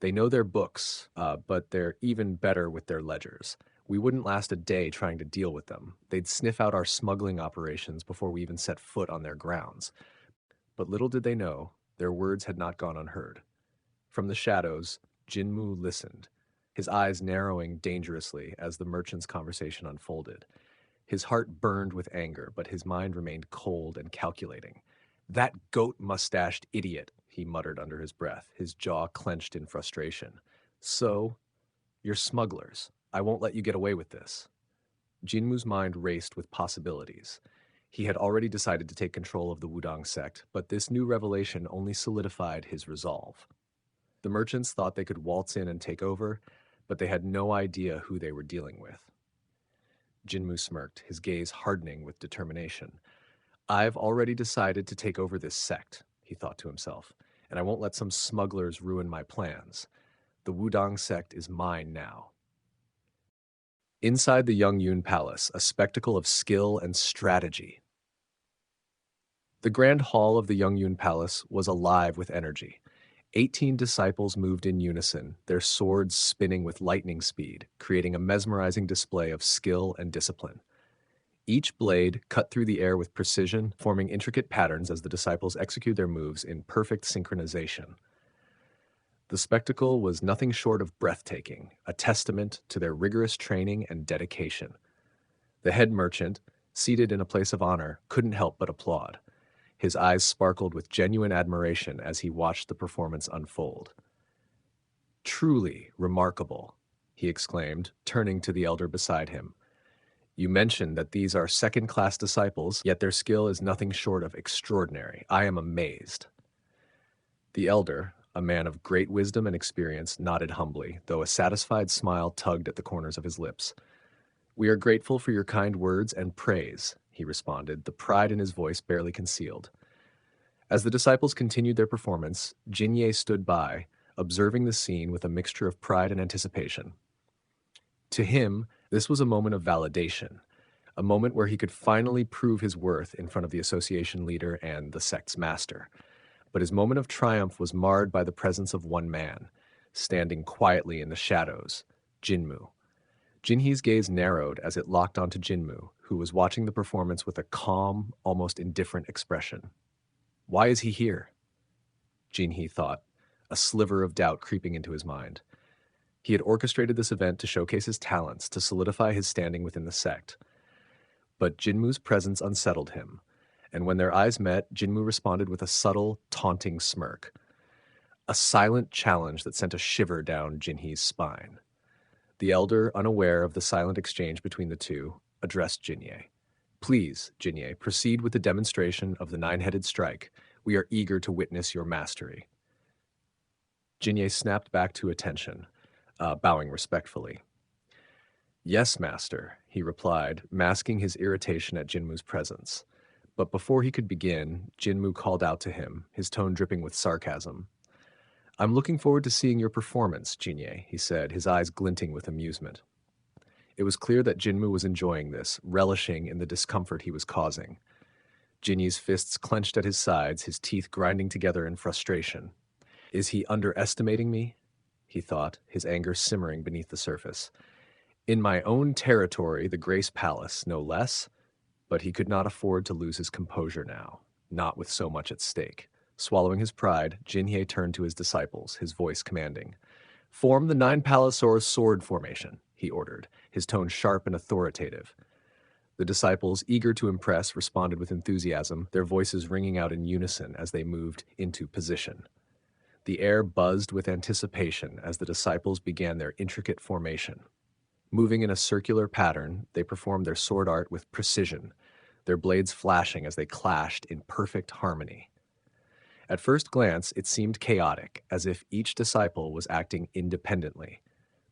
They know their books, but they're even better with their ledgers. We wouldn't last a day trying to deal with them. They'd sniff out our smuggling operations before we even set foot on their grounds. But little did they know, their words had not gone unheard. From the shadows, Jinmu listened, his eyes narrowing dangerously as the merchant's conversation unfolded. His heart burned with anger, but his mind remained cold and calculating. That goat-mustached idiot, he muttered under his breath, his jaw clenched in frustration. So, you're smugglers. I won't let you get away with this. Jinmu's mind raced with possibilities. He had already decided to take control of the Wudang sect, but this new revelation only solidified his resolve. The merchants thought they could waltz in and take over, but they had no idea who they were dealing with. Jinmu smirked, his gaze hardening with determination. I've already decided to take over this sect, he thought to himself, and I won't let some smugglers ruin my plans. The Wudang sect is mine now. Inside the Yungyun Palace, a spectacle of skill and strategy. The grand hall of the Yungyun Palace was alive with energy. 18 disciples moved in unison, their swords spinning with lightning speed, creating a mesmerizing display of skill and discipline. Each blade cut through the air with precision, forming intricate patterns as the disciples execute their moves in perfect synchronization. The spectacle was nothing short of breathtaking, a testament to their rigorous training and dedication. The head merchant, seated in a place of honor, couldn't help but applaud. His eyes sparkled with genuine admiration as he watched the performance unfold. Truly remarkable, he exclaimed, turning to the elder beside him. You mentioned that these are second-class disciples, yet their skill is nothing short of extraordinary. I am amazed. The elder, a man of great wisdom and experience, nodded humbly, though a satisfied smile tugged at the corners of his lips. We are grateful for your kind words and praise, he responded, the pride in his voice barely concealed. As the disciples continued their performance, Jinye stood by, observing the scene with a mixture of pride and anticipation. To him, this was a moment of validation, a moment where he could finally prove his worth in front of the association leader and the sect's master. But his moment of triumph was marred by the presence of one man, standing quietly in the shadows, Jinmu. Jinhee's gaze narrowed as it locked onto Jinmu, who was watching the performance with a calm, almost indifferent expression. Why is he here? Jinhee thought, a sliver of doubt creeping into his mind. He had orchestrated this event to showcase his talents, to solidify his standing within the sect. But Jinmu's presence unsettled him, and when their eyes met, Jinmu responded with a subtle, taunting smirk. A silent challenge that sent a shiver down Jinhee's spine. The elder, unaware of the silent exchange between the two, addressed Jinye. Please, Jinye, proceed with the demonstration of the nine-headed strike. We are eager to witness your mastery. Jinye snapped back to attention, bowing respectfully. Yes, master, he replied, masking his irritation at Jinmu's presence. But before he could begin, Jinmu called out to him, his tone dripping with sarcasm. I'm looking forward to seeing your performance, Jinye, he said, his eyes glinting with amusement. It was clear that Jinmu was enjoying this, relishing in the discomfort he was causing. Jinye's fists clenched at his sides, his teeth grinding together in frustration. Is he underestimating me? he thought, his anger simmering beneath the surface. In my own territory, the Grace Palace, no less, but he could not afford to lose his composure now, not with so much at stake. Swallowing his pride, Jinhye turned to his disciples, his voice commanding. Form the 9 Palasaurus sword formation, he ordered, his tone sharp and authoritative. The disciples, eager to impress, responded with enthusiasm, their voices ringing out in unison as they moved into position. The air buzzed with anticipation as the disciples began their intricate formation. Moving in a circular pattern, they performed their sword art with precision, their blades flashing as they clashed in perfect harmony. At first glance, it seemed chaotic, as if each disciple was acting independently.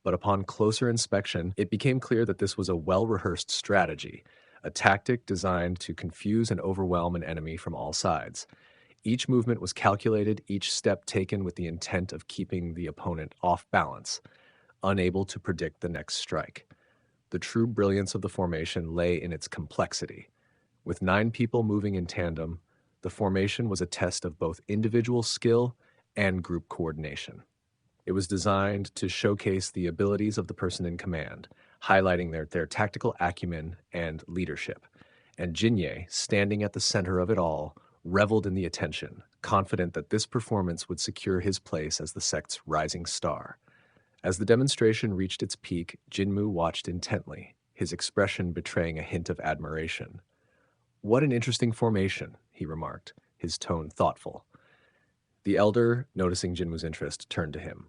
But upon closer inspection, it became clear that this was a well-rehearsed strategy, a tactic designed to confuse and overwhelm an enemy from all sides. Each movement was calculated, each step taken with the intent of keeping the opponent off balance, unable to predict the next strike. The true brilliance of the formation lay in its complexity. With 9 people moving in tandem, the formation was a test of both individual skill and group coordination. It was designed to showcase the abilities of the person in command, highlighting their tactical acumen and leadership. And Jinye, standing at the center of it all, reveled in the attention, confident that this performance would secure his place as the sect's rising star. As the demonstration reached its peak, Jinmu watched intently, his expression betraying a hint of admiration. What an interesting formation, he remarked, his tone thoughtful. The elder, noticing Jinmu's interest, turned to him.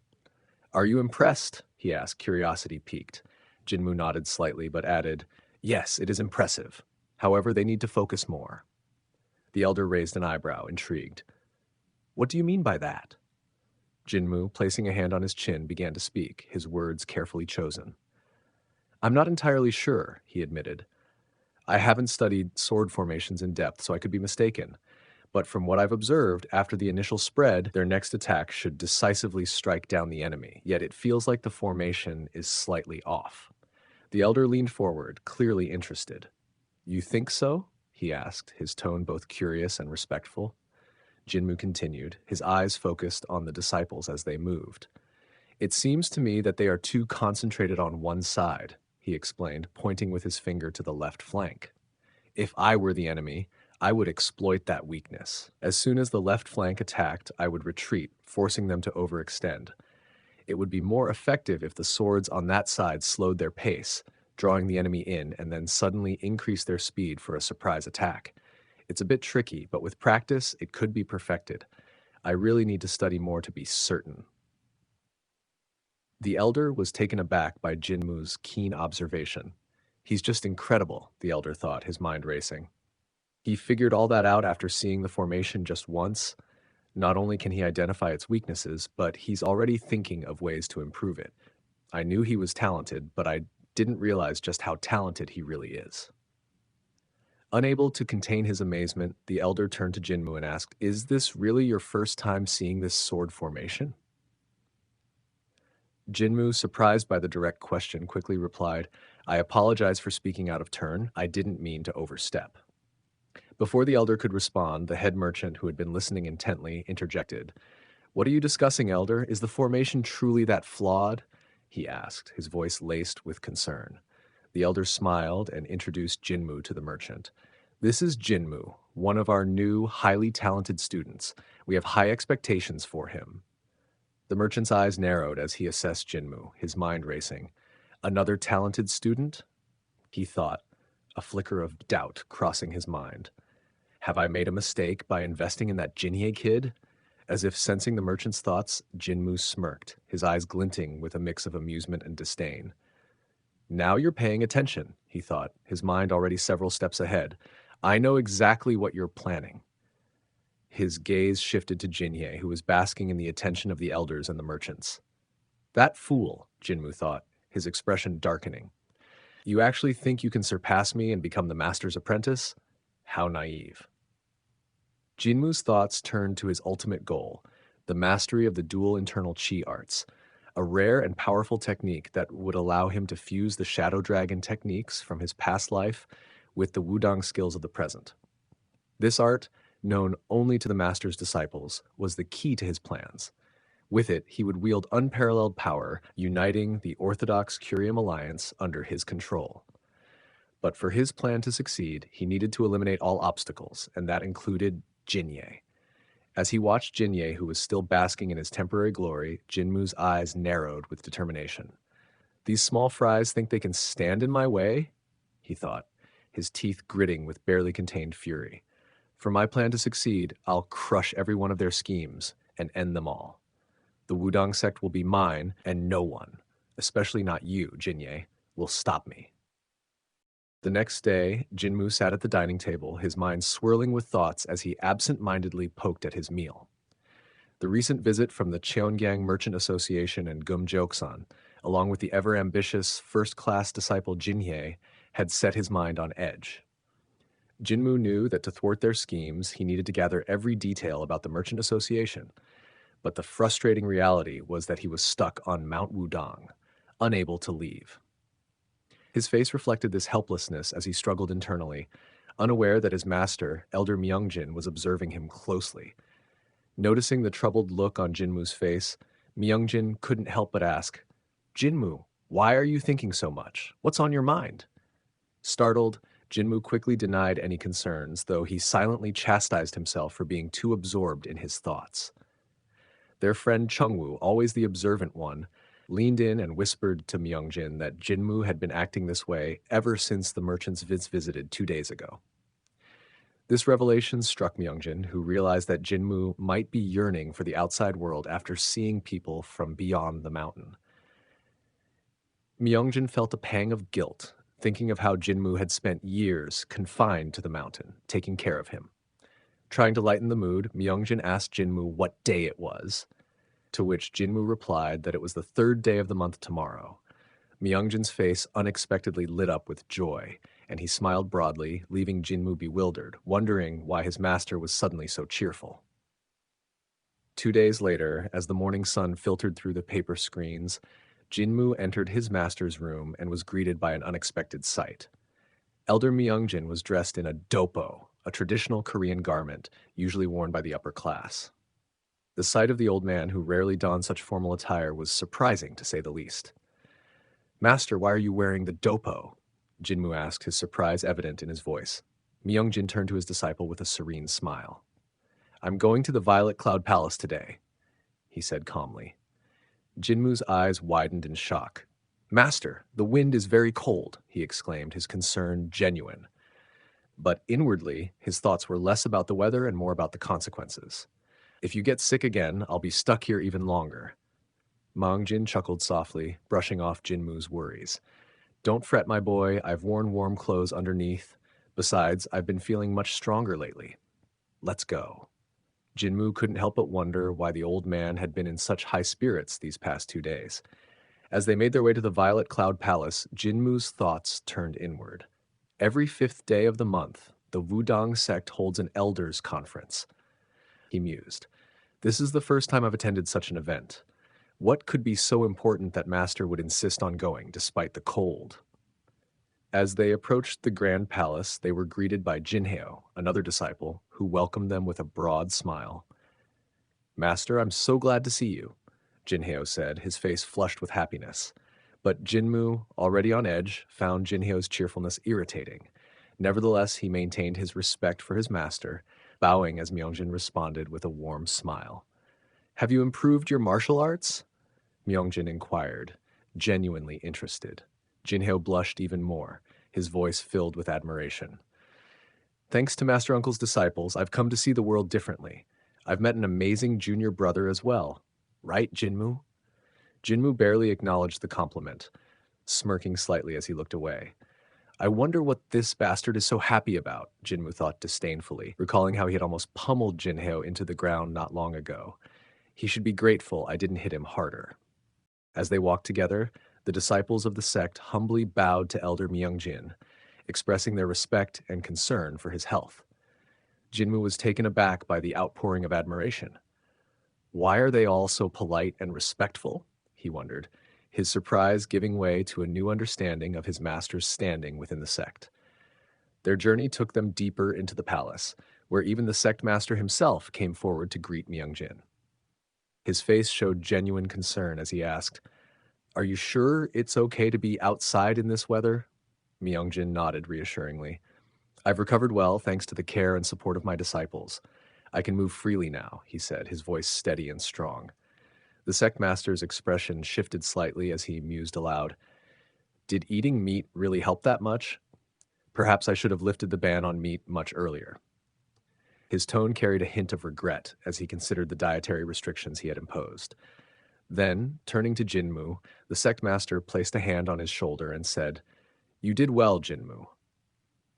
Are you impressed? He asked, curiosity piqued. Jinmu nodded slightly, but added, Yes, it is impressive. However, they need to focus more. The elder raised an eyebrow, intrigued. What do you mean by that? Jinmu, placing a hand on his chin, began to speak, his words carefully chosen. I'm not entirely sure, he admitted. I haven't studied sword formations in depth, so I could be mistaken. But from what I've observed, after the initial spread, their next attack should decisively strike down the enemy, yet it feels like the formation is slightly off. The elder leaned forward, clearly interested. You think so? He asked, his tone both curious and respectful. Jinmu continued, his eyes focused on the disciples as they moved. It seems to me that they are too concentrated on one side, he explained, pointing with his finger to the left flank. If I were the enemy, I would exploit that weakness. As soon as the left flank attacked, I would retreat, forcing them to overextend. It would be more effective if the swords on that side slowed their pace, drawing the enemy in and then suddenly increased their speed for a surprise attack. It's a bit tricky, but with practice, it could be perfected. I really need to study more to be certain. The elder was taken aback by Jinmu's keen observation. He's just incredible, the elder thought, his mind racing. He figured all that out after seeing the formation just once. Not only can he identify its weaknesses, but he's already thinking of ways to improve it. I knew he was talented, but I didn't realize just how talented he really is. Unable to contain his amazement, the elder turned to Jinmu and asked, Is this really your first time seeing this sword formation? Jinmu, surprised by the direct question, quickly replied, I apologize for speaking out of turn. I didn't mean to overstep. Before the elder could respond, the head merchant, who had been listening intently, interjected. What are you discussing, elder? Is the formation truly that flawed? He asked, his voice laced with concern. The elder smiled and introduced Jinmu to the merchant. This is Jinmu, one of our new, highly talented students. We have high expectations for him. The merchant's eyes narrowed as he assessed Jinmu, his mind racing. Another talented student? He thought, a flicker of doubt crossing his mind. Have I made a mistake by investing in that Jinhye kid? As if sensing the merchant's thoughts, Jinmu smirked, his eyes glinting with a mix of amusement and disdain. Now you're paying attention, he thought, his mind already several steps ahead. I know exactly what you're planning. His gaze shifted to Jinhye, who was basking in the attention of the elders and the merchants. That fool, Jinmu thought, his expression darkening. You actually think you can surpass me and become the master's apprentice? How naive. Jinmu's thoughts turned to his ultimate goal, the mastery of the dual internal chi arts, a rare and powerful technique that would allow him to fuse the shadow dragon techniques from his past life with the Wudang skills of the present. This art, known only to the master's disciples, was the key to his plans. With it, he would wield unparalleled power, uniting the Orthodox Curium alliance under his control. But for his plan to succeed, he needed to eliminate all obstacles, and that included Jinye. As he watched Jinye, who was still basking in his temporary glory, Jinmu's eyes narrowed with determination. These small fries think they can stand in my way? He thought, his teeth gritting with barely contained fury. For my plan to succeed, I'll crush every one of their schemes and end them all. The Wudang sect will be mine, and no one, especially not you, Jinye, will stop me. The next day, Jinmu sat at the dining table, his mind swirling with thoughts as he absent-mindedly poked at his meal. The recent visit from the Cheongyang Merchant Association and Gumjeoksan, along with the ever-ambitious first-class disciple Jinhye, had set his mind on edge. Jinmu knew that to thwart their schemes, he needed to gather every detail about the Merchant Association, but the frustrating reality was that he was stuck on Mount Wudang, unable to leave. His face reflected this helplessness as he struggled internally, unaware that his master, Elder Myungjin, was observing him closely. Noticing the troubled look on Jinmu's face, Myungjin couldn't help but ask, "Jinmu, why are you thinking so much? What's on your mind?" Startled, Jinmu quickly denied any concerns, though he silently chastised himself for being too absorbed in his thoughts. Their friend Chungwoo, always the observant one, leaned in and whispered to Myungjin that Jinmu had been acting this way ever since the merchants visited 2 days ago. This revelation struck Myungjin, who realized that Jinmu might be yearning for the outside world after seeing people from beyond the mountain. Myungjin felt a pang of guilt, thinking of how Jinmu had spent years confined to the mountain, taking care of him. Trying to lighten the mood, Myungjin asked Jinmu what day it was, to which Jinmu replied that it was the 3rd day of the month tomorrow. Myungjin's face unexpectedly lit up with joy, and he smiled broadly, leaving Jinmu bewildered, wondering why his master was suddenly so cheerful. 2 days later, as the morning sun filtered through the paper screens, Jinmu entered his master's room and was greeted by an unexpected sight. Elder Myungjin was dressed in a dopo, a traditional Korean garment usually worn by the upper class. The sight of the old man, who rarely donned such formal attire, was surprising, to say the least. "Master, why are you wearing the dopo?" Jinmu asked, his surprise evident in his voice. Myungjin turned to his disciple with a serene smile. "I'm going to the Violet Cloud Palace today," he said calmly. Jinmu's eyes widened in shock. "Master, the wind is very cold," he exclaimed, his concern genuine. But inwardly, his thoughts were less about the weather and more about the consequences. "If you get sick again, I'll be stuck here even longer." Myungjin chuckled softly, brushing off Jinmu's worries. "Don't fret, my boy, I've worn warm clothes underneath. Besides, I've been feeling much stronger lately. Let's go." Jinmu couldn't help but wonder why the old man had been in such high spirits these past 2 days. As they made their way to the Violet Cloud Palace, Jinmu's thoughts turned inward. Every 5th day of the month, the Wudang sect holds an elders' conference. He mused. "This is the first time I've attended such an event. What could be so important that Master would insist on going, despite the cold?" As they approached the Grand Palace, they were greeted by Jinhyo, another disciple, who welcomed them with a broad smile. "Master, I'm so glad to see you," Jinhyo said, his face flushed with happiness. But Jinmu, already on edge, found Jinhyo's cheerfulness irritating. Nevertheless, he maintained his respect for his master, bowing as Myungjin responded with a warm smile. "Have you improved your martial arts?" Myungjin inquired, genuinely interested. Jinhyo blushed even more, his voice filled with admiration. "Thanks to Master Uncle's disciples, I've come to see the world differently. I've met an amazing junior brother as well. Right, Jinmu?" Jinmu barely acknowledged the compliment, smirking slightly as he looked away. "I wonder what this bastard is so happy about," Jinmu thought disdainfully, recalling how he had almost pummeled Jinhyo into the ground not long ago. He should be grateful I didn't hit him harder. As they walked together, the disciples of the sect humbly bowed to Elder Myungjin, expressing their respect and concern for his health. Jinmu was taken aback by the outpouring of admiration. Why are they all so polite and respectful? He wondered, his surprise giving way to a new understanding of his master's standing within the sect. Their journey took them deeper into the palace, where even the sect master himself came forward to greet Myungjin. His face showed genuine concern as he asked, "Are you sure it's okay to be outside in this weather?" Myungjin nodded reassuringly. "I've recovered well thanks to the care and support of my disciples. I can move freely now," he said, his voice steady and strong. The sect master's expression shifted slightly as he mused aloud. "Did eating meat really help that much? Perhaps I should have lifted the ban on meat much earlier." His tone carried a hint of regret as he considered the dietary restrictions he had imposed. Then, turning to Jinmu, the sect master placed a hand on his shoulder and said, "You did well, Jinmu."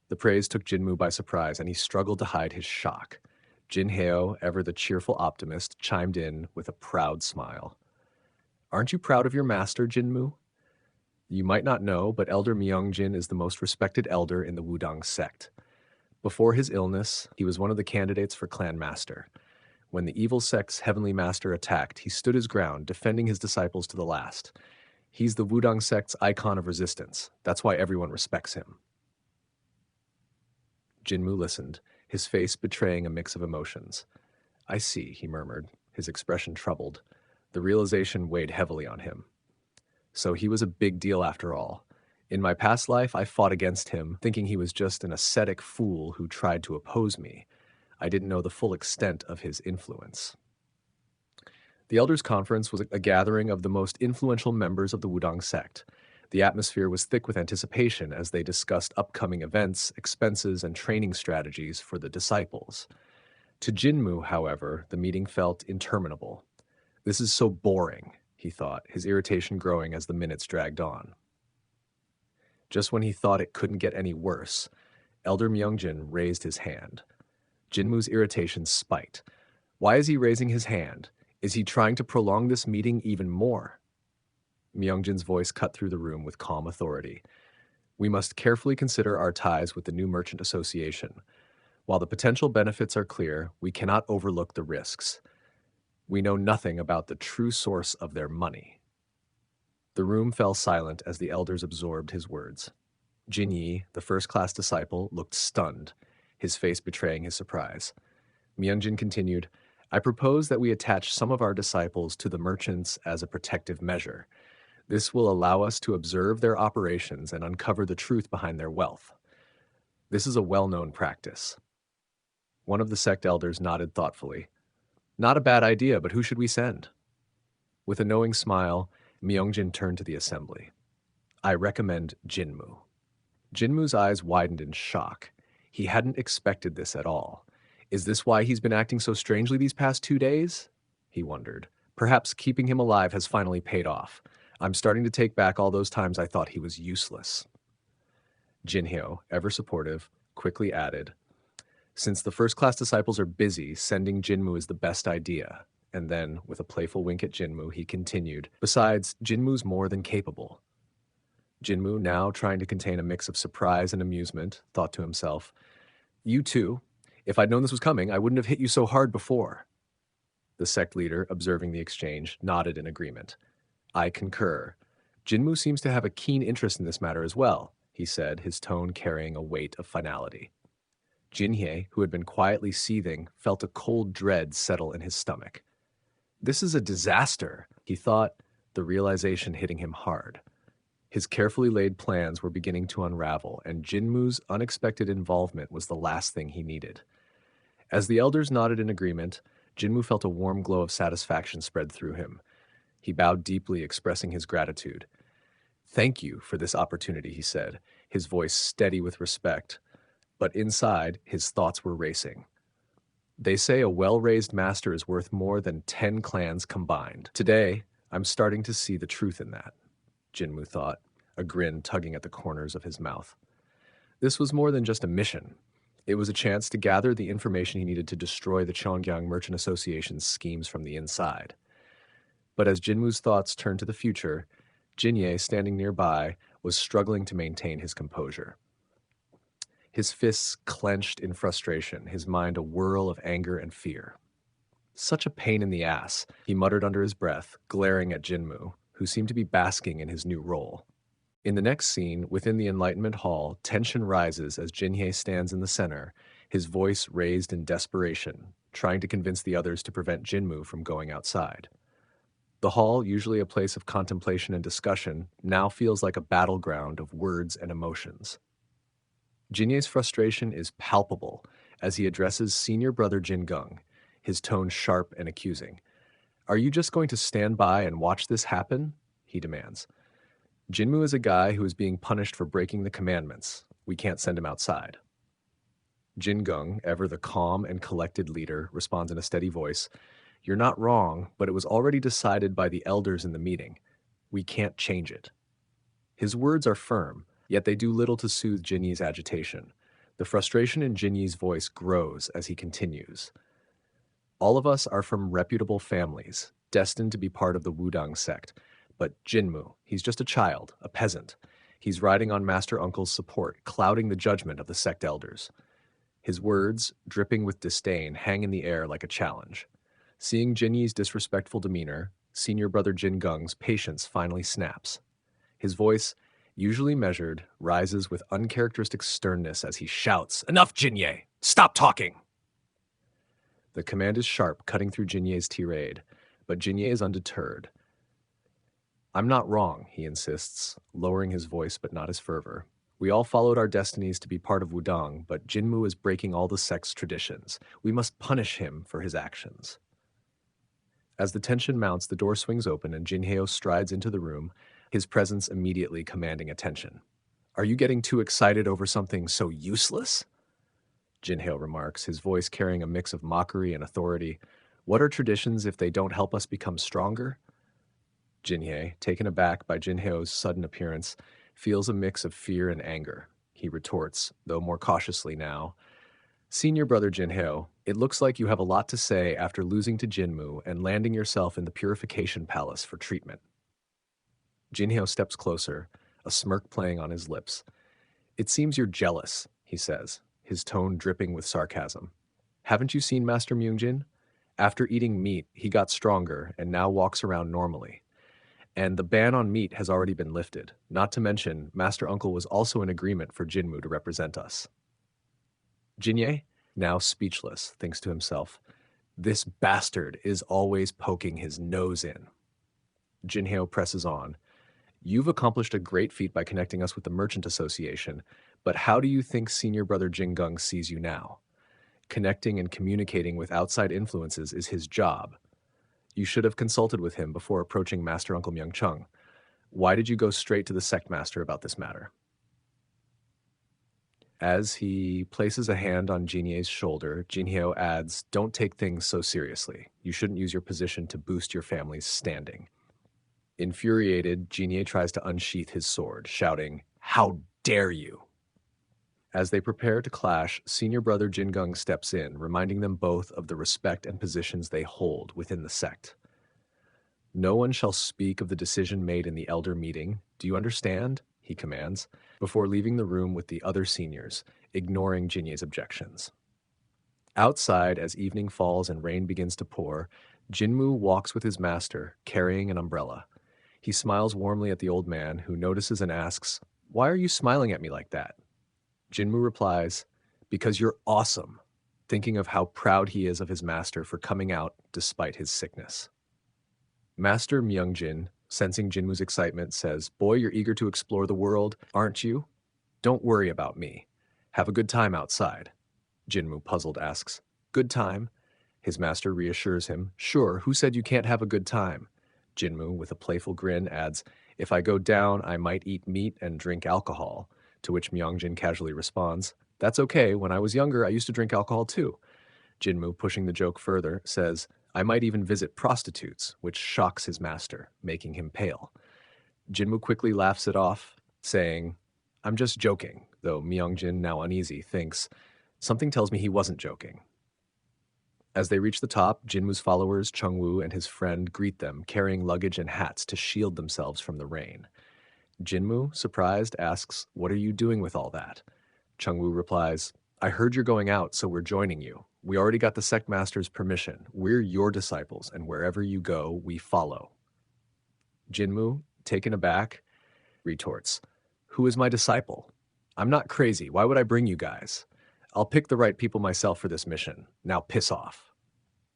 The praise took Jinmu by surprise, and he struggled to hide his shock. Jin Heo, ever the cheerful optimist, chimed in with a proud smile. "Aren't you proud of your master, Jinmu? You might not know, but Elder Myungjin is the most respected elder in the Wudang sect. Before his illness, he was one of the candidates for clan master. When the evil sect's heavenly master attacked, he stood his ground, defending his disciples to the last. He's the Wudang sect's icon of resistance. That's why everyone respects him." Jinmu listened, his face betraying a mix of emotions. "I see," he murmured, his expression troubled. The realization weighed heavily on him. So he was a big deal after all. In my past life, I fought against him, thinking he was just an ascetic fool who tried to oppose me. I didn't know the full extent of his influence. The Elders' Conference was a gathering of the most influential members of the Wudang sect. The atmosphere was thick with anticipation as they discussed upcoming events, expenses, and training strategies for the disciples. To Jinmu, however, the meeting felt interminable. "This is so boring," he thought, his irritation growing as the minutes dragged on. Just when he thought it couldn't get any worse, Elder Myungjin raised his hand. Jinmu's irritation spiked. Why is he raising his hand? Is he trying to prolong this meeting even more? Myungjin's voice cut through the room with calm authority. "We must carefully consider our ties with the new merchant association. While the potential benefits are clear, we cannot overlook the risks. We know nothing about the true source of their money." The room fell silent as the elders absorbed his words. Jin Yi, the first-class disciple, looked stunned, his face betraying his surprise. Myungjin continued, "I propose that we attach some of our disciples to the merchants as a protective measure. This will allow us to observe their operations and uncover the truth behind their wealth. This is a well-known practice." One of the sect elders nodded thoughtfully. "Not a bad idea, but who should we send?" With a knowing smile, Myungjin turned to the assembly. "I recommend Jinmu." Jinmu's eyes widened in shock. He hadn't expected this at all. Is this why he's been acting so strangely these past 2 days? He wondered. Perhaps keeping him alive has finally paid off. I'm starting to take back all those times I thought he was useless. Jinhyo, ever supportive, quickly added, "Since the first-class disciples are busy, sending Jinmu is the best idea." And then, with a playful wink at Jinmu, he continued, "Besides, Jinmu's more than capable." Jinmu, now trying to contain a mix of surprise and amusement, thought to himself, "You too. If I'd known this was coming, I wouldn't have hit you so hard before." The sect leader, observing the exchange, nodded in agreement. "I concur. Jinmu seems to have a keen interest in this matter as well," he said, his tone carrying a weight of finality. Jinhye, who had been quietly seething, felt a cold dread settle in his stomach. "This is a disaster," he thought, the realization hitting him hard. His carefully laid plans were beginning to unravel, and Jinmu's unexpected involvement was the last thing he needed. As the elders nodded in agreement, Jinmu felt a warm glow of satisfaction spread through him. He bowed deeply, expressing his gratitude. "Thank you for this opportunity," he said, his voice steady with respect. But inside, his thoughts were racing. They say a well-raised master is worth more than 10 clans combined. Today, I'm starting to see the truth in that, Jinmu thought, a grin tugging at the corners of his mouth. This was more than just a mission. It was a chance to gather the information he needed to destroy the Chonggyang Merchant Association's schemes from the inside. But as Jinmu's thoughts turned to the future, Jinye, standing nearby, was struggling to maintain his composure. His fists clenched in frustration, his mind a whirl of anger and fear. "Such a pain in the ass," he muttered under his breath, glaring at Jinmu, who seemed to be basking in his new role. In the next scene, within the Enlightenment Hall, tension rises as Jinhye stands in the center, his voice raised in desperation, trying to convince the others to prevent Jinmu from going outside. The hall, usually a place of contemplation and discussion, now feels like a battleground of words and emotions. Jinye's frustration is palpable as he addresses senior brother Jin Gung, his tone sharp and accusing. Are you just going to stand by and watch this happen? He demands. Jinmu is a guy who is being punished for breaking the commandments. We can't send him outside. Jin Gung, ever the calm and collected leader, responds in a steady voice. You're not wrong, but it was already decided by the elders in the meeting. We can't change it. His words are firm, yet they do little to soothe Jinyi's agitation. The frustration in Jinyi's voice grows as he continues. All of us are from reputable families, destined to be part of the Wudang sect. But Jinmu, he's just a child, a peasant. He's riding on Master Uncle's support, clouding the judgment of the sect elders. His words, dripping with disdain, hang in the air like a challenge. Seeing Jinyi's disrespectful demeanor, senior brother Jin Gung's patience finally snaps. His voice, usually measured, rises with uncharacteristic sternness as he shouts, Enough, Jinye! Stop talking! The command is sharp, cutting through Jinye's tirade, but Jinye is undeterred. I'm not wrong, he insists, lowering his voice but not his fervor. We all followed our destinies to be part of Wudang, but Jinmu is breaking all the sect's traditions. We must punish him for his actions. As the tension mounts, the door swings open and Jinhyo strides into the room, his presence immediately commanding attention. Are you getting too excited over something so useless? Jinhyo remarks, his voice carrying a mix of mockery and authority. What are traditions if they don't help us become stronger? Jinhye, taken aback by Jinhyo's sudden appearance, feels a mix of fear and anger. He retorts, though more cautiously now. Senior brother Jinhyo, it looks like you have a lot to say after losing to Jinmu and landing yourself in the Purification Palace for treatment. Jinhyo steps closer, a smirk playing on his lips. It seems you're jealous, he says, his tone dripping with sarcasm. Haven't you seen Master Myungjin? After eating meat, he got stronger and now walks around normally. And the ban on meat has already been lifted. Not to mention, Master Uncle was also in agreement for Jinmu to represent us. Jinye, now speechless, thinks to himself, this bastard is always poking his nose in. Jinhyo presses on. You've accomplished a great feat by connecting us with the Merchant Association, but how do you think senior brother Jingung sees you now? Connecting and communicating with outside influences is his job. You should have consulted with him before approaching Master Uncle Myungchung. Why did you go straight to the sect master about this matter? As he places a hand on Jinye's shoulder, Jinhyo adds, don't take things so seriously. You shouldn't use your position to boost your family's standing. Infuriated, Jinye tries to unsheath his sword, shouting, How dare you! As they prepare to clash, senior brother Jingung steps in, reminding them both of the respect and positions they hold within the sect. No one shall speak of the decision made in the elder meeting. Do you understand? He commands, before leaving the room with the other seniors, ignoring Jinye's objections. Outside, as evening falls and rain begins to pour, Jinmu walks with his master, carrying an umbrella. He smiles warmly at the old man, who notices and asks, Why are you smiling at me like that? Jinmu replies, Because you're awesome, thinking of how proud he is of his master for coming out despite his sickness. Master Myungjin, sensing Jinmu's excitement, says, Boy, you're eager to explore the world, aren't you? Don't worry about me. Have a good time outside. Jinmu, puzzled, asks, Good time? His master reassures him, Sure, who said you can't have a good time? Jinmu, with a playful grin, adds, If I go down, I might eat meat and drink alcohol. To which Myungjin casually responds, That's okay, when I was younger, I used to drink alcohol too. Jinmu, pushing the joke further, says, I might even visit prostitutes, which shocks his master, making him pale. Jinmu quickly laughs it off, saying, I'm just joking, though Myungjin, now uneasy, thinks, Something tells me he wasn't joking. As they reach the top, Jinmu's followers, Chungwoo and his friend, greet them, carrying luggage and hats to shield themselves from the rain. Jinmu, surprised, asks, What are you doing with all that? Chungwoo replies, I heard you're going out, so we're joining you. We already got the sect master's permission. We're your disciples, and wherever you go, we follow. Jinmu, taken aback, retorts, Who is my disciple? I'm not crazy. Why would I bring you guys? I'll pick the right people myself for this mission. Now piss off.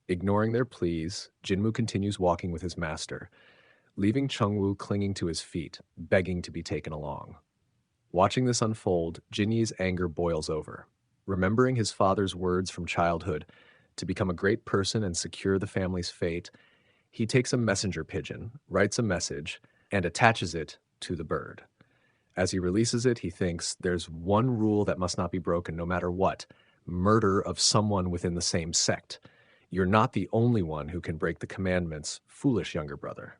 Ignoring their pleas, Jinmu continues walking with his master, leaving Chengwu clinging to his feet, begging to be taken along. Watching this unfold, Jinyi's anger boils over. Remembering his father's words from childhood, to become a great person and secure the family's fate, he takes a messenger pigeon, writes a message, and attaches it to the bird. As he releases it, he thinks there's one rule that must not be broken no matter what: murder of someone within the same sect. You're not the only one who can break the commandments, foolish younger brother.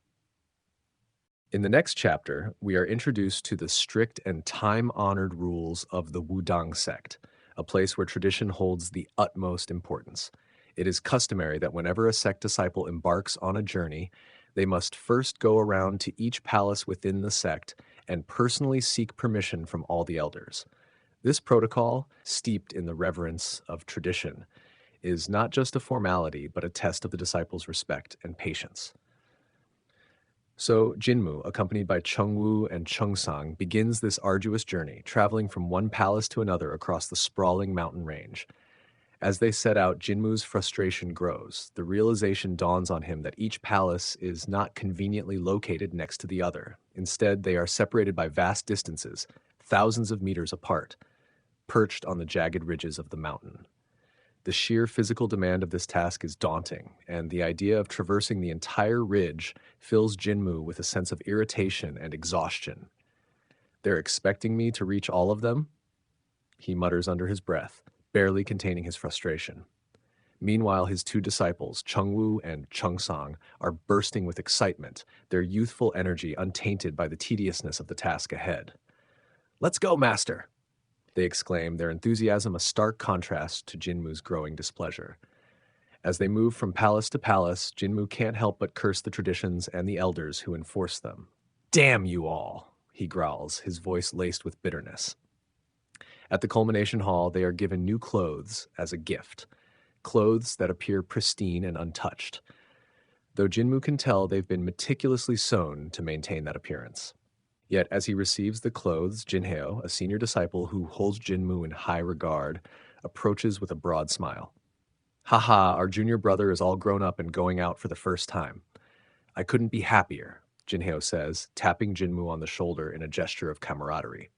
In the next chapter, we are introduced to the strict and time-honored rules of the Wudang sect, a place where tradition holds the utmost importance. It is customary that whenever a sect disciple embarks on a journey, they must first go around to each palace within the sect and personally seek permission from all the elders. This protocol, steeped in the reverence of tradition, is not just a formality but a test of the disciples' respect and patience. So Jinmu, accompanied by Chengwu and Chengsang, begins this arduous journey, traveling from one palace to another across the sprawling mountain range. As they set out, Jinmu's frustration grows. The realization dawns on him that each palace is not conveniently located next to the other. Instead, they are separated by vast distances, thousands of meters apart, perched on the jagged ridges of the mountain. The sheer physical demand of this task is daunting, and the idea of traversing the entire ridge fills Jinmu with a sense of irritation and exhaustion. "They're expecting me to reach all of them?" he mutters under his breath, barely containing his frustration. Meanwhile, his two disciples, Chengwu and Chengsang, are bursting with excitement, their youthful energy untainted by the tediousness of the task ahead. "Let's go, master!" they exclaim, their enthusiasm a stark contrast to Jinmu's growing displeasure. As they move from palace to palace, Jinmu can't help but curse the traditions and the elders who enforce them. "Damn you all!" he growls, his voice laced with bitterness. At the culmination hall, they are given new clothes as a gift, clothes that appear pristine and untouched, though Jinmu can tell they've been meticulously sewn to maintain that appearance. Yet as he receives the clothes, Jinheo, a senior disciple who holds Jinmu in high regard, approaches with a broad smile. "Haha, our junior brother is all grown up and going out for the first time. I couldn't be happier," Jinheo says, tapping Jinmu on the shoulder in a gesture of camaraderie.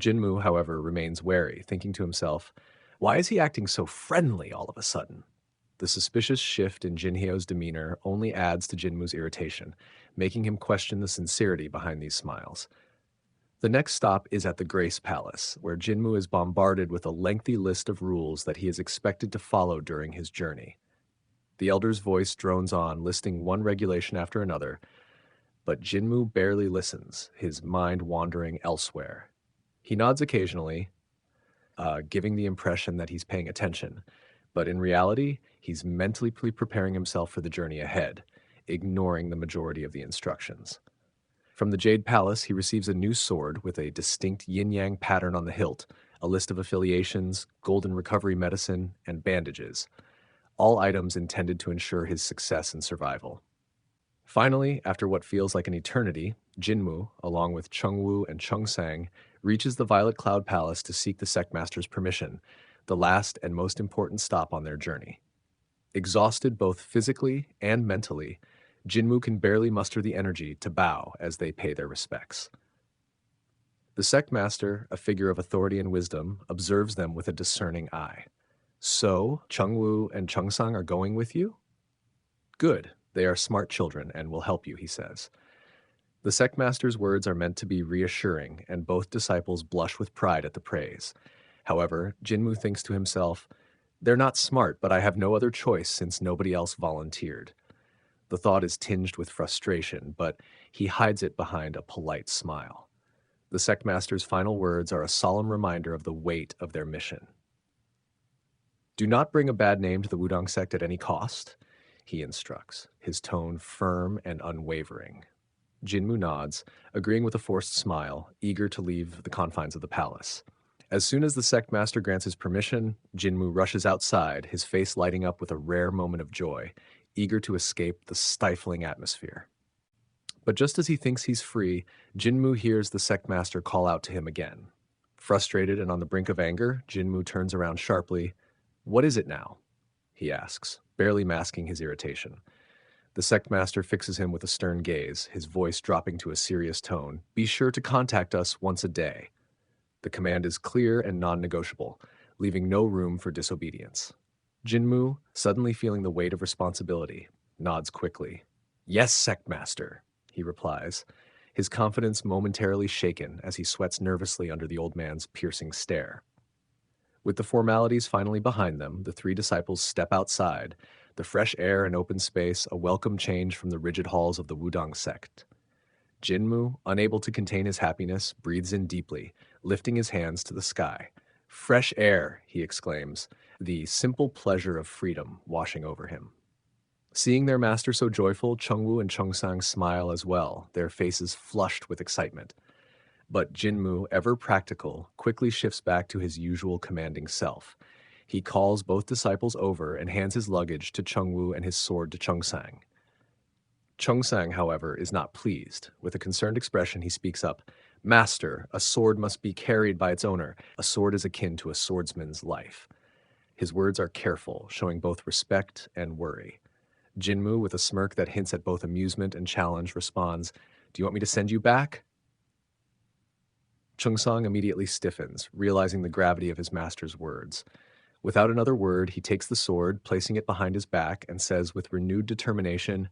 Jinmu, however, remains wary, thinking to himself, "Why is he acting so friendly all of a sudden?" The suspicious shift in Jinhyeo's demeanor only adds to Jinmu's irritation, making him question the sincerity behind these smiles. The next stop is at the Grace Palace, where Jinmu is bombarded with a lengthy list of rules that he is expected to follow during his journey. The elder's voice drones on, listing one regulation after another, but Jinmu barely listens, his mind wandering elsewhere. He nods occasionally, giving the impression that he's paying attention, but in reality, he's mentally preparing himself for the journey ahead, ignoring the majority of the instructions. From the Jade Palace, he receives a new sword with a distinct yin-yang pattern on the hilt, a list of affiliations, golden recovery medicine, and bandages, all items intended to ensure his success and survival. Finally, after what feels like an eternity, Jinmu, along with Chengwu and Chengsang, reaches the Violet Cloud Palace to seek the sect master's permission, the last and most important stop on their journey. Exhausted both physically and mentally, Jinmu can barely muster the energy to bow as they pay their respects. The sect master, a figure of authority and wisdom, observes them with a discerning eye. "So, Chengwu and Chengsang are going with you? Good, they are smart children and will help you," he says. The sect master's words are meant to be reassuring, and both disciples blush with pride at the praise. However, Jinmu thinks to himself, "They're not smart, but I have no other choice since nobody else volunteered." The thought is tinged with frustration, but he hides it behind a polite smile. The sect master's final words are a solemn reminder of the weight of their mission. "Do not bring a bad name to the Wudang sect at any cost," he instructs, his tone firm and unwavering. Jinmu nods, agreeing with a forced smile, eager to leave the confines of the palace. As soon as the sect master grants his permission, Jinmu rushes outside, his face lighting up with a rare moment of joy, eager to escape the stifling atmosphere. But just as he thinks he's free, Jinmu hears the sect master call out to him again. Frustrated and on the brink of anger, Jinmu turns around sharply. "What is it now?" he asks, barely masking his irritation. The sect master fixes him with a stern gaze, his voice dropping to a serious tone. Be sure to contact us once a day. The command is clear and non-negotiable, leaving no room for disobedience. Jinmu, suddenly feeling the weight of responsibility, nods quickly. Yes, sect master, he replies, his confidence momentarily shaken as he sweats nervously under the old man's piercing stare. With the formalities finally behind them, the three disciples step outside, the fresh air and open space a welcome change from the rigid halls of the Wudang sect. Jinmu, unable to contain his happiness, breathes in deeply, lifting his hands to the sky. Fresh air, he exclaims, the simple pleasure of freedom washing over him. Seeing their master so joyful, Chengwu and Chongsang smile as well, their faces flushed with excitement. But Jinmu, ever practical, quickly shifts back to his usual commanding self. He calls both disciples over and hands his luggage to Chengwu and his sword to Chongsang. Chongsang, however, is not pleased. With a concerned expression, he speaks up. Master, a sword must be carried by its owner. A sword is akin to a swordsman's life. His words are careful, showing both respect and worry. Jinmu, with a smirk that hints at both amusement and challenge, responds, Do you want me to send you back? Chongsang immediately stiffens, realizing the gravity of his master's words. Without another word, he takes the sword, placing it behind his back, and says with renewed determination,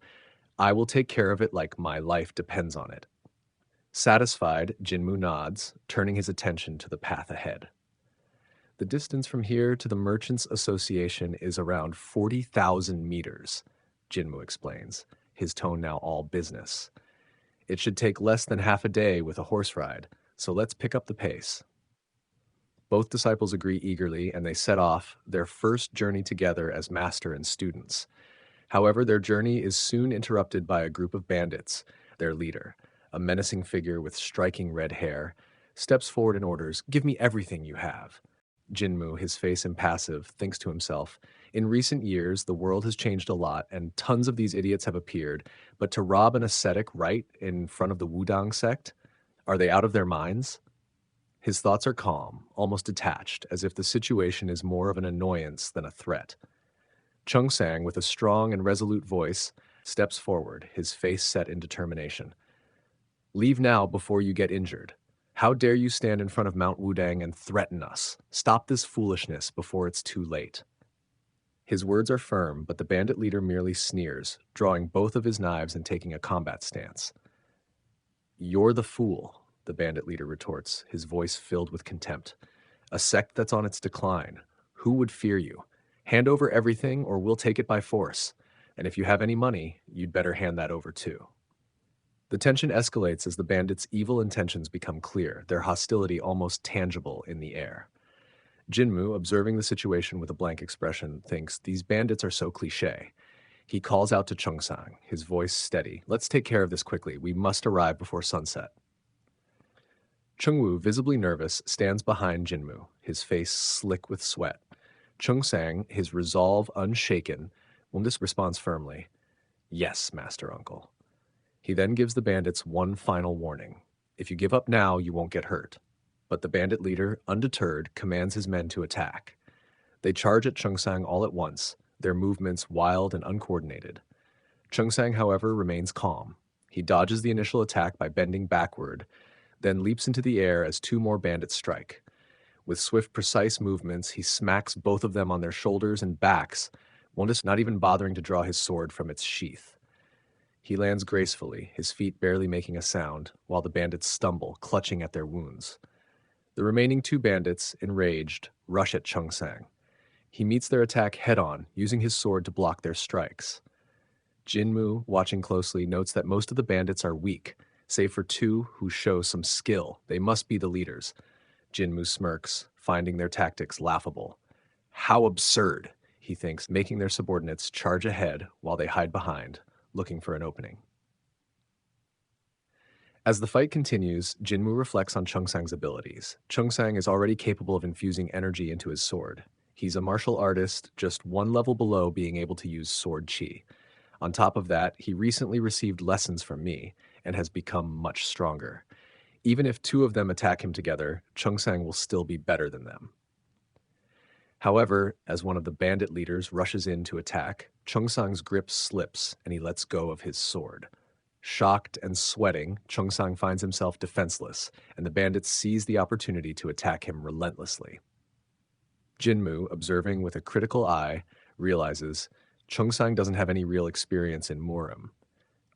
I will take care of it like my life depends on it. Satisfied, Jinmu nods, turning his attention to the path ahead. The distance from here to the Merchants Association is around 40,000 meters, Jinmu explains, his tone now all business. It should take less than half a day with a horse ride, so let's pick up the pace. Both disciples agree eagerly, and they set off, their first journey together as master and students. However, their journey is soon interrupted by a group of bandits. Their leader, a menacing figure with striking red hair, steps forward and orders, Give me everything you have. Jinmu, his face impassive, thinks to himself, In recent years, the world has changed a lot, and tons of these idiots have appeared, but to rob an ascetic right in front of the Wudang sect? Are they out of their minds? His thoughts are calm, almost detached, as if the situation is more of an annoyance than a threat. Chongsang, with a strong and resolute voice, steps forward, his face set in determination. Leave now before you get injured. How dare you stand in front of Mount Wudang and threaten us? Stop this foolishness before it's too late. His words are firm, but the bandit leader merely sneers, drawing both of his knives and taking a combat stance. You're the fool, the bandit leader retorts, his voice filled with contempt. A sect that's on its decline. Who would fear you? Hand over everything or we'll take it by force. And if you have any money, you'd better hand that over too. The tension escalates as the bandits' evil intentions become clear, their hostility almost tangible in the air. Jinmu, observing the situation with a blank expression, thinks these bandits are so cliché. He calls out to Chongsang, his voice steady. Let's take care of this quickly. We must arrive before sunset. Chengwu, visibly nervous, stands behind Jinmu, his face slick with sweat. Chongsang, his resolve unshaken, Wundus responds firmly, Yes, Master Uncle. He then gives the bandits one final warning. If you give up now, you won't get hurt. But the bandit leader, undeterred, commands his men to attack. They charge at Chongsang all at once, their movements wild and uncoordinated. Chongsang, however, remains calm. He dodges the initial attack by bending backward, then leaps into the air as two more bandits strike. With swift, precise movements, he smacks both of them on their shoulders and backs, Wundus not even bothering to draw his sword from its sheath. He lands gracefully, his feet barely making a sound, while the bandits stumble, clutching at their wounds. The remaining two bandits, enraged, rush at Chongsang. He meets their attack head-on, using his sword to block their strikes. Jinmu, watching closely, notes that most of the bandits are weak, save for two who show some skill. They must be the leaders. Jinmu smirks, finding their tactics laughable. How absurd, he thinks, making their subordinates charge ahead while they hide behind, looking for an opening. As the fight continues, Jinmu reflects on Chongsang's abilities. Chongsang is already capable of infusing energy into his sword. He's a martial artist, just one level below being able to use sword chi. On top of that, he recently received lessons from me and has become much stronger. Even if two of them attack him together, Chongsang will still be better than them. However, as one of the bandit leaders rushes in to attack, Cheongsang's grip slips and he lets go of his sword. Shocked and sweating, Cheongsang finds himself defenseless, and the bandits seize the opportunity to attack him relentlessly. Jinmu, observing with a critical eye, realizes Cheongsang doesn't have any real experience in Murim.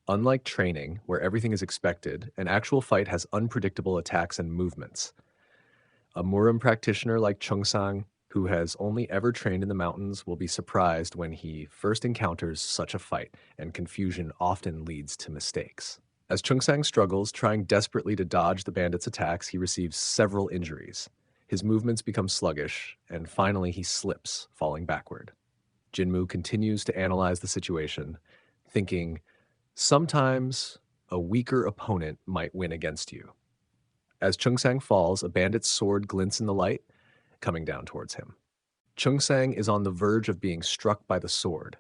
Unlike training, where everything is expected, an actual fight has unpredictable attacks and movements. A Murim practitioner like Cheongsang, who has only ever trained in the mountains, will be surprised when he first encounters such a fight, and confusion often leads to mistakes. As Cheongsang struggles, trying desperately to dodge the bandits' attacks, he receives several injuries. His movements become sluggish, and finally he slips, falling backward. Jinmu continues to analyze the situation, thinking, sometimes a weaker opponent might win against you. As Cheongsang falls, a bandit's sword glints in the light, coming down towards him. Cheongsang is on the verge of being struck by the sword,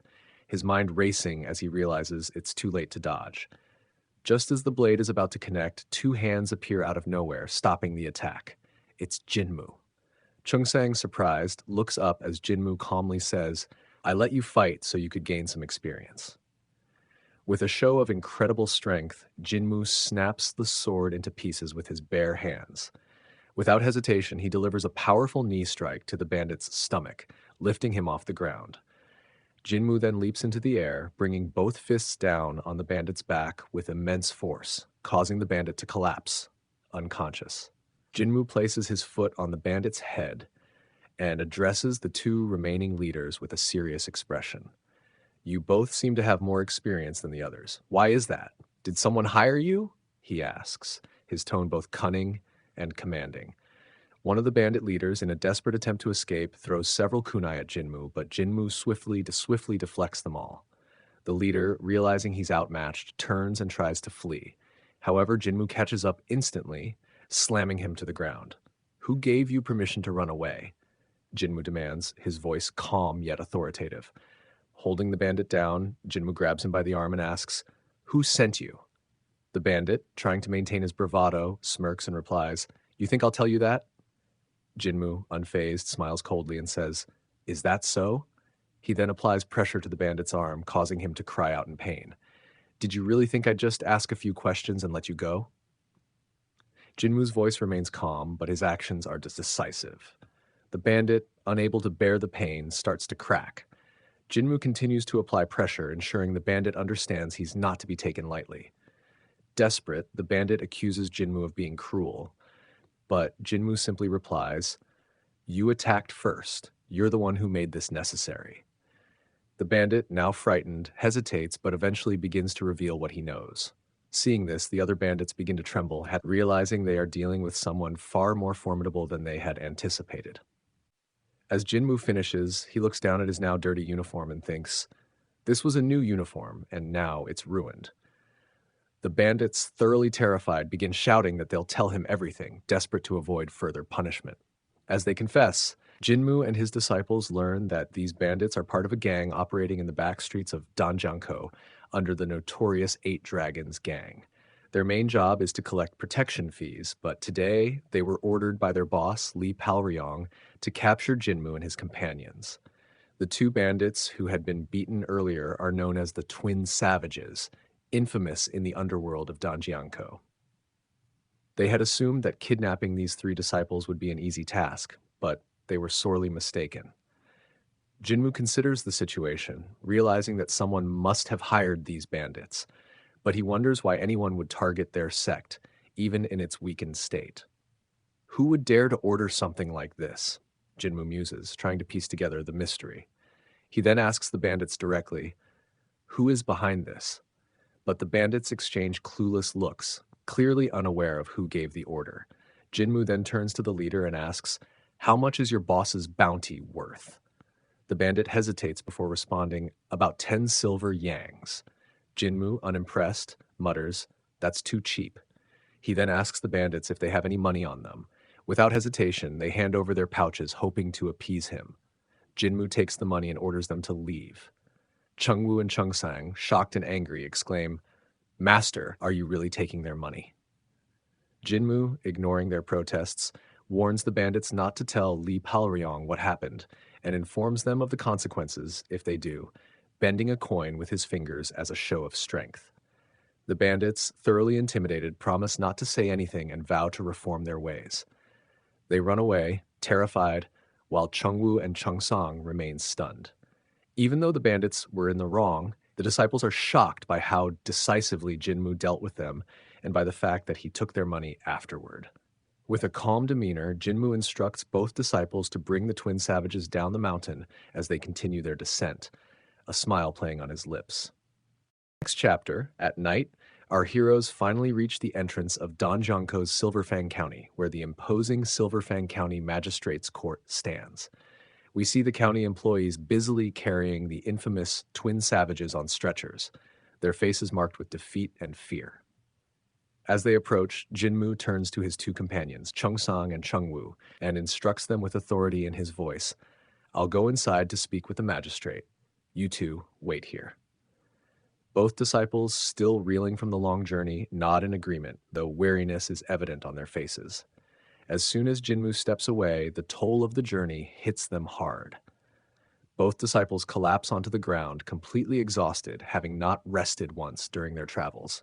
his mind racing as he realizes it's too late to dodge. Just as the blade is about to connect, two hands appear out of nowhere, stopping the attack. It's Jinmu. Cheongsang, surprised, looks up as Jinmu calmly says, "I let you fight so you could gain some experience." With a show of incredible strength, Jinmu snaps the sword into pieces with his bare hands. Without hesitation, he delivers a powerful knee strike to the bandit's stomach, lifting him off the ground. Jinmu then leaps into the air, bringing both fists down on the bandit's back with immense force, causing the bandit to collapse, unconscious. Jinmu places his foot on the bandit's head and addresses the two remaining leaders with a serious expression. "You both seem to have more experience than the others. Why is that? Did someone hire you?" he asks, his tone both cunning and commanding. One of the bandit leaders, in a desperate attempt to escape, throws several kunai at Jinmu, but Jinmu swiftly deflects them all. The leader, realizing he's outmatched, turns and tries to flee. However, Jinmu catches up instantly, slamming him to the ground. "Who gave you permission to run away?" Jinmu demands, his voice calm yet authoritative. Holding the bandit down, Jinmu grabs him by the arm and asks, "Who sent you?" The bandit, trying to maintain his bravado, smirks and replies, "You think I'll tell you that?" Jinmu, unfazed, smiles coldly and says, "Is that so?" He then applies pressure to the bandit's arm, causing him to cry out in pain. "Did you really think I'd just ask a few questions and let you go?" Jinmu's voice remains calm, but his actions are decisive. The bandit, unable to bear the pain, starts to crack. Jinmu continues to apply pressure, ensuring the bandit understands he's not to be taken lightly. Desperate, the bandit accuses Jinmu of being cruel, but Jinmu simply replies, "You attacked first. You're the one who made this necessary." The bandit, now frightened, hesitates but eventually begins to reveal what he knows. Seeing this, the other bandits begin to tremble, realizing they are dealing with someone far more formidable than they had anticipated. As Jinmu finishes, he looks down at his now dirty uniform and thinks, "This was a new uniform, and now it's ruined." The bandits, thoroughly terrified, begin shouting that they'll tell him everything, desperate to avoid further punishment. As they confess, Jinmu and his disciples learn that these bandits are part of a gang operating in the back streets of Danjiangkou under the notorious Eight Dragons gang. Their main job is to collect protection fees, but today they were ordered by their boss, Li Palryong, to capture Jinmu and his companions. The two bandits who had been beaten earlier are known as the Twin Savages, infamous in the underworld of Danjiangkou. They had assumed that kidnapping these three disciples would be an easy task, but they were sorely mistaken. Jinmu considers the situation, realizing that someone must have hired these bandits, but he wonders why anyone would target their sect, even in its weakened state. Who would dare to order something like this? Jinmu muses, trying to piece together the mystery. He then asks the bandits directly, "Who is behind this?" But the bandits exchange clueless looks, clearly unaware of who gave the order. Jinmu then turns to the leader and asks, "How much is your boss's bounty worth?" The bandit hesitates before responding, "About 10 silver yangs." Jinmu, unimpressed, mutters, "That's too cheap." He then asks the bandits if they have any money on them. Without hesitation, they hand over their pouches, hoping to appease him. Jinmu takes the money and orders them to leave. Chengwu and Cheongsang, shocked and angry, exclaim, "Master, are you really taking their money?" Jinmu, ignoring their protests, warns the bandits not to tell Li Palryong what happened, and informs them of the consequences if they do, bending a coin with his fingers as a show of strength. The bandits, thoroughly intimidated, promise not to say anything and vow to reform their ways. They run away, terrified, while Chengwu and Chengsang remain stunned. Even though the bandits were in the wrong, the disciples are shocked by how decisively Jinmu dealt with them and by the fact that he took their money afterward. With a calm demeanor, Jinmu instructs both disciples to bring the twin savages down the mountain as they continue their descent, a smile playing on his lips. Next chapter, at night, our heroes finally reach the entrance of Danjiangko's Silverfang County, where the imposing Silverfang County Magistrates Court stands. We see the county employees busily carrying the infamous twin savages on stretchers, their faces marked with defeat and fear. As they approach, Jinmu turns to his two companions, Chengsang and Chengwu, and instructs them with authority in his voice, "I'll go inside to speak with the magistrate. You two, wait here." Both disciples, still reeling from the long journey, nod in agreement, though weariness is evident on their faces. As soon as Jinmu steps away, the toll of the journey hits them hard. Both disciples collapse onto the ground, completely exhausted, having not rested once during their travels.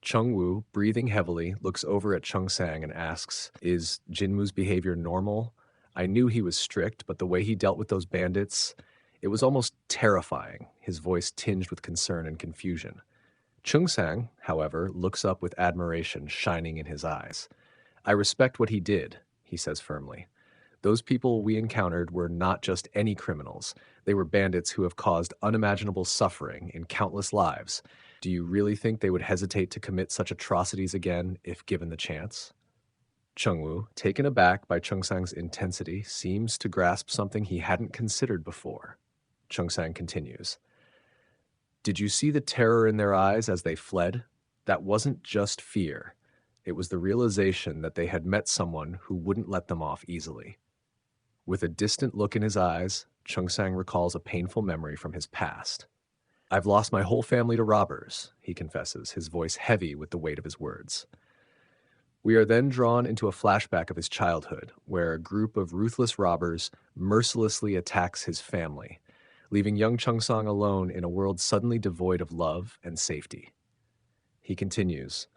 Chengwu, breathing heavily, looks over at Chengsang and asks, "Is Jinmu's behavior normal? I knew he was strict, but the way he dealt with those bandits, it was almost terrifying," his voice tinged with concern and confusion. Chengsang, however, looks up with admiration shining in his eyes. "I respect what he did," he says firmly. "Those people we encountered were not just any criminals. They were bandits who have caused unimaginable suffering in countless lives. Do you really think they would hesitate to commit such atrocities again if given the chance?" Chengwu, taken aback by Chengsang's intensity, seems to grasp something he hadn't considered before. Chengsang continues, "Did you see the terror in their eyes as they fled? That wasn't just fear. It was the realization that they had met someone who wouldn't let them off easily." With a distant look in his eyes, Chengsang recalls a painful memory from his past. "I've lost my whole family to robbers," he confesses, his voice heavy with the weight of his words. We are then drawn into a flashback of his childhood, where a group of ruthless robbers mercilessly attacks his family, leaving young Chengsang alone in a world suddenly devoid of love and safety. He continues,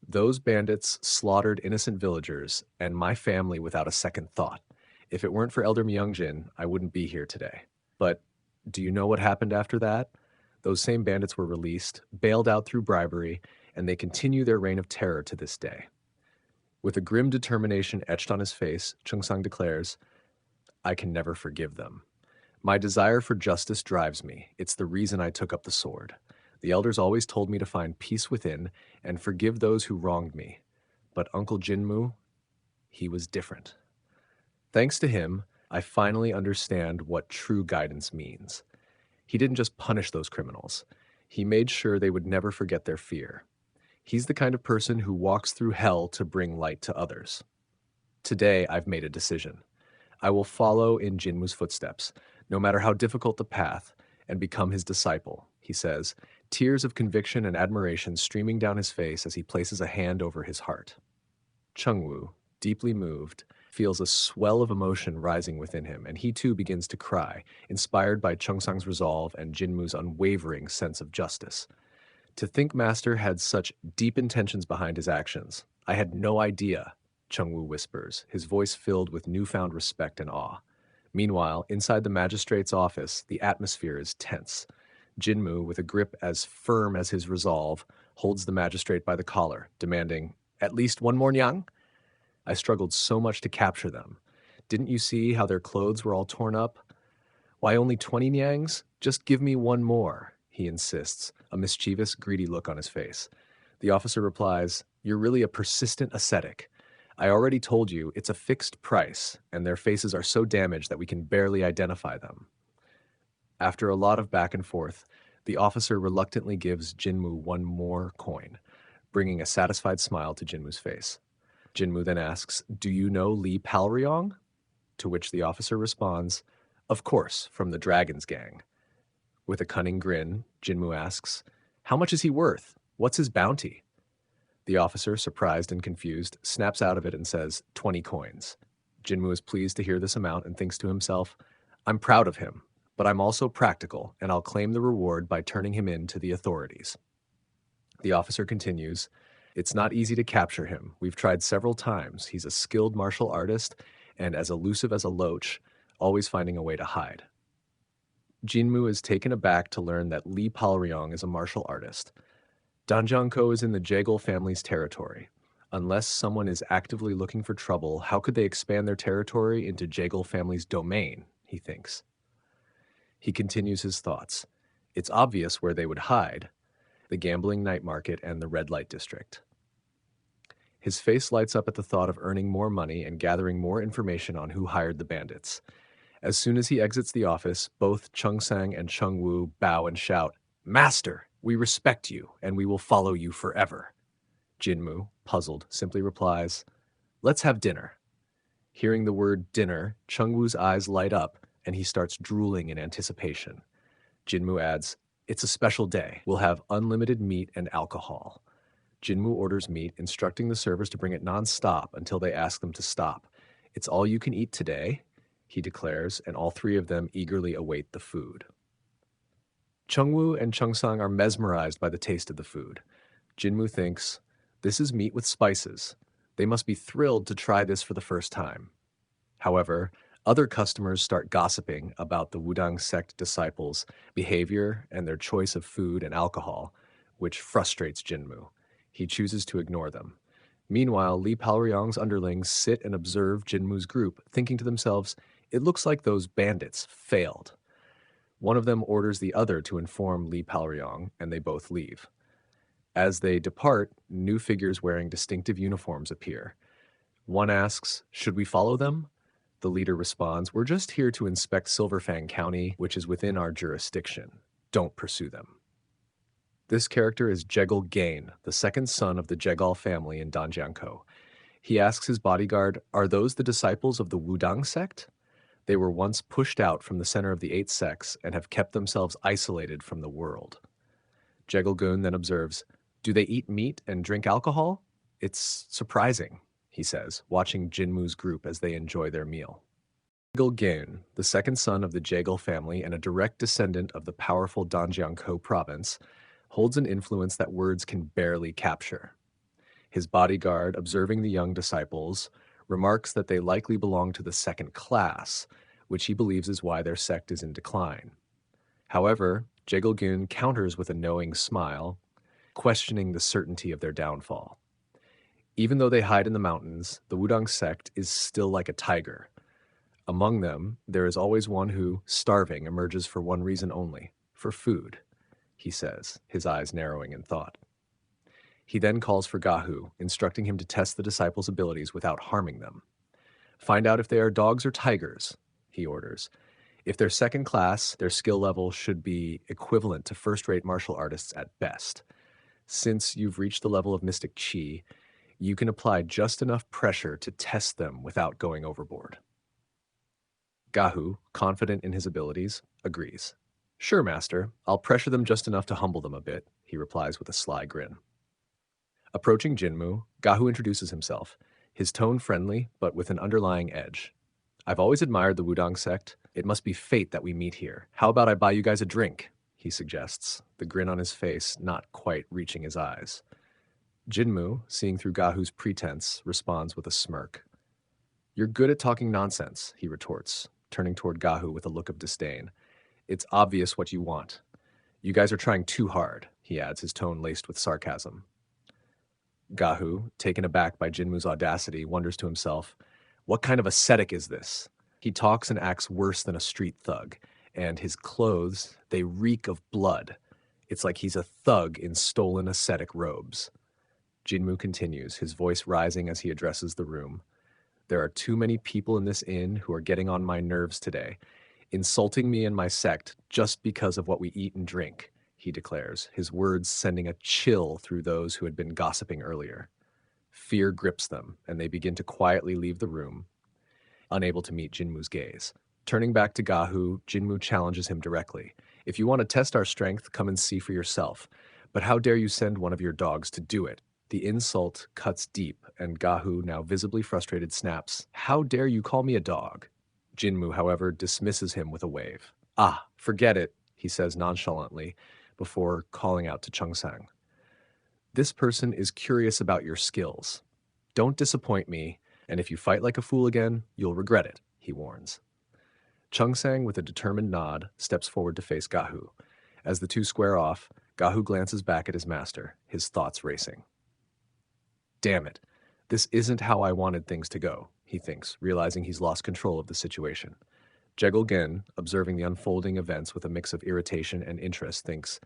"Those bandits slaughtered innocent villagers and my family without a second thought. If it weren't for Elder Myungjin, I wouldn't be here today. But do you know what happened after that? Those same bandits were released, bailed out through bribery, and they continue their reign of terror to this day." With a grim determination etched on his face, Chengsang declares, "I can never forgive them. My desire for justice drives me. It's the reason I took up the sword. The elders always told me to find peace within and forgive those who wronged me. But Uncle Jinmu, he was different. Thanks to him, I finally understand what true guidance means. He didn't just punish those criminals. He made sure they would never forget their fear. He's the kind of person who walks through hell to bring light to others. Today, I've made a decision. I will follow in Jinmu's footsteps, no matter how difficult the path, and become his disciple," he says, tears of conviction and admiration streaming down his face as he places a hand over his heart. Chengwu, deeply moved, feels a swell of emotion rising within him, and he too begins to cry, inspired by Chengsang's resolve and Jinmu's unwavering sense of justice. "To think Master had such deep intentions behind his actions. I had no idea," Chengwu whispers, his voice filled with newfound respect and awe. Meanwhile, inside the magistrate's office, the atmosphere is tense. Jinmu, with a grip as firm as his resolve, holds the magistrate by the collar, demanding, "At least one more nyang?" "I struggled so much to capture them. Didn't you see how their clothes were all torn up? Why only 20 nyangs? Just give me one more," he insists, a mischievous, greedy look on his face. The officer replies, "You're really a persistent ascetic. I already told you it's a fixed price, and their faces are so damaged that we can barely identify them." After a lot of back and forth, the officer reluctantly gives Jinmu one more coin, bringing a satisfied smile to Jinmu's face. Jinmu then asks, "Do you know Li Palryong?" To which the officer responds, "Of course, from the Dragon's Gang." With a cunning grin, Jinmu asks, "How much is he worth? What's his bounty?" The officer, surprised and confused, snaps out of it and says, 20 coins. Jinmu is pleased to hear this amount and thinks to himself, I'm proud of him, but I'm also practical, and I'll claim the reward by turning him in to the authorities. The officer continues, it's not easy to capture him. We've tried several times. He's a skilled martial artist and as elusive as a loach, always finding a way to hide. Jinmu is taken aback to learn that Li Palryong is a martial artist. Danjiangkou is in the Jegal family's territory. Unless someone is actively looking for trouble, how could they expand their territory into Jegal family's domain, he thinks. He continues his thoughts. It's obvious where they would hide, the gambling night market and the red light district. His face lights up at the thought of earning more money and gathering more information on who hired the bandits. As soon as he exits the office, both Chung Sang and Chung Wu bow and shout, Master, we respect you, and we will follow you forever. Jinmu, puzzled, simply replies, Let's have dinner. Hearing the word dinner, Chung Wu's eyes light up, and he starts drooling in anticipation. Jinmu adds, It's a special day. We'll have unlimited meat and alcohol. Jinmu orders meat, instructing the servers to bring it non-stop until they ask them to stop. It's all you can eat today, he declares, and all three of them eagerly await the food. Chungwoo and Chungsang are mesmerized by the taste of the food. Jinmu thinks, this is meat with spices. They must be thrilled to try this for the first time. However, other customers start gossiping about the Wudang sect disciples' behavior and their choice of food and alcohol, which frustrates Jinmu. He chooses to ignore them. Meanwhile, Li Palryong's underlings sit and observe Jinmu's group, thinking to themselves, it looks like those bandits failed. One of them orders the other to inform Li Palryong, and they both leave. As they depart, new figures wearing distinctive uniforms appear. One asks, should we follow them? The leader responds, we're just here to inspect Silverfang County, which is within our jurisdiction. Don't pursue them. This character is Jegal Gain, the second son of the Jegal family in Danjiangkou. He asks his bodyguard, are those the disciples of the Wudang sect? They were once pushed out from the center of the 8 sects and have kept themselves isolated from the world. Jegal Gun then observes, do they eat meat and drink alcohol? It's surprising, he says, watching Jinmu's group as they enjoy their meal. Jegal Gun, the second son of the Jegal family and a direct descendant of the powerful Danjiangkou province, holds an influence that words can barely capture. His bodyguard, observing the young disciples, remarks that they likely belong to the second class, which he believes is why their sect is in decline. However, Jegal Gun counters with a knowing smile, questioning the certainty of their downfall. Even though they hide in the mountains, the Wudang sect is still like a tiger. Among them, there is always one who, starving, emerges for one reason only, for food, he says, his eyes narrowing in thought. He then calls for Gahu, instructing him to test the disciples' abilities without harming them. Find out if they are dogs or tigers, he orders. If they're second class, their skill level should be equivalent to first-rate martial artists at best. Since you've reached the level of mystic chi, you can apply just enough pressure to test them without going overboard. Gahu, confident in his abilities, agrees. Sure, master, I'll pressure them just enough to humble them a bit, he replies with a sly grin. Approaching Jinmu, Gahu introduces himself, his tone friendly, but with an underlying edge. I've always admired the Wudang sect. It must be fate that we meet here. How about I buy you guys a drink? He suggests, the grin on his face not quite reaching his eyes. Jinmu, seeing through Gahu's pretense, responds with a smirk. You're good at talking nonsense, he retorts, turning toward Gahu with a look of disdain. It's obvious what you want. You guys are trying too hard, he adds, his tone laced with sarcasm. Gahu, taken aback by Jinmu's audacity, wonders to himself, what kind of ascetic is this? He talks and acts worse than a street thug, and his clothes, they reek of blood. It's like he's a thug in stolen ascetic robes. Jinmu continues, his voice rising as he addresses the room. There are too many people in this inn who are getting on my nerves today, insulting me and my sect just because of what we eat and drink, he declares, his words sending a chill through those who had been gossiping earlier. Fear grips them, and they begin to quietly leave the room, unable to meet Jinmu's gaze. Turning back to Gahu, Jinmu challenges him directly. If you want to test our strength, come and see for yourself. But how dare you send one of your dogs to do it? The insult cuts deep, and Gahu, now visibly frustrated, snaps, how dare you call me a dog? Jinmu, however, dismisses him with a wave. Ah, forget it, he says nonchalantly before calling out to Chungsang. This person is curious about your skills. Don't disappoint me, and if you fight like a fool again, you'll regret it, he warns. Chungsang, with a determined nod, steps forward to face Gahu. As the two square off, Gahu glances back at his master, his thoughts racing. Damn it, this isn't how I wanted things to go, he thinks, realizing he's lost control of the situation. Gen, observing the unfolding events with a mix of irritation and interest, thinks,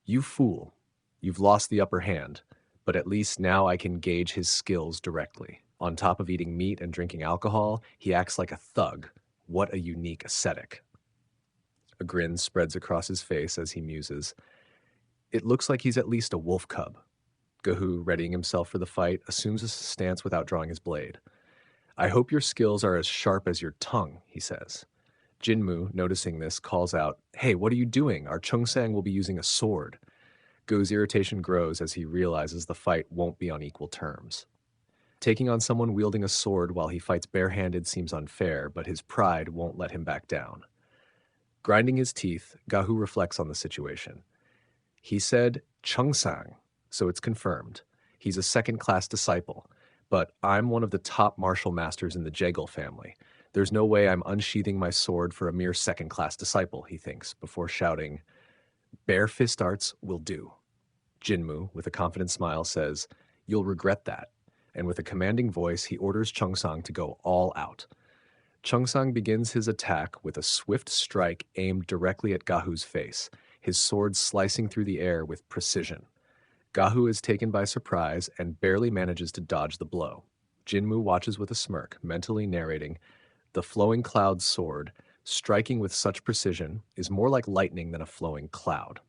You fool, you've lost the upper hand, but at least now I can gauge his skills directly. On top of eating meat and drinking alcohol, he acts like a thug. What a unique ascetic. A grin spreads across his face as he muses. It looks like he's at least a wolf cub. Gahu, readying himself for the fight, assumes a stance without drawing his blade. I hope your skills are as sharp as your tongue, he says. Jinmu, noticing this, calls out, Hey, what are you doing? Our Chungsang will be using a sword. Go's irritation grows as he realizes the fight won't be on equal terms. Taking on someone wielding a sword while he fights barehanded seems unfair, but his pride won't let him back down. Grinding his teeth, Gahu reflects on the situation. He said, Chungsang, so it's confirmed. He's a second-class disciple, but I'm one of the top martial masters in the Jegal family. There's no way I'm unsheathing my sword for a mere second-class disciple, he thinks, before shouting, Bare fist arts will do. Jinmu, with a confident smile, says, You'll regret that. And with a commanding voice, he orders Chungsang to go all out. Chungsang begins his attack with a swift strike aimed directly at Gahu's face, his sword slicing through the air with precision. Gahu is taken by surprise and barely manages to dodge the blow. Jinmu watches with a smirk, mentally narrating, The flowing cloud's sword, striking with such precision, is more like lightning than a flowing cloud.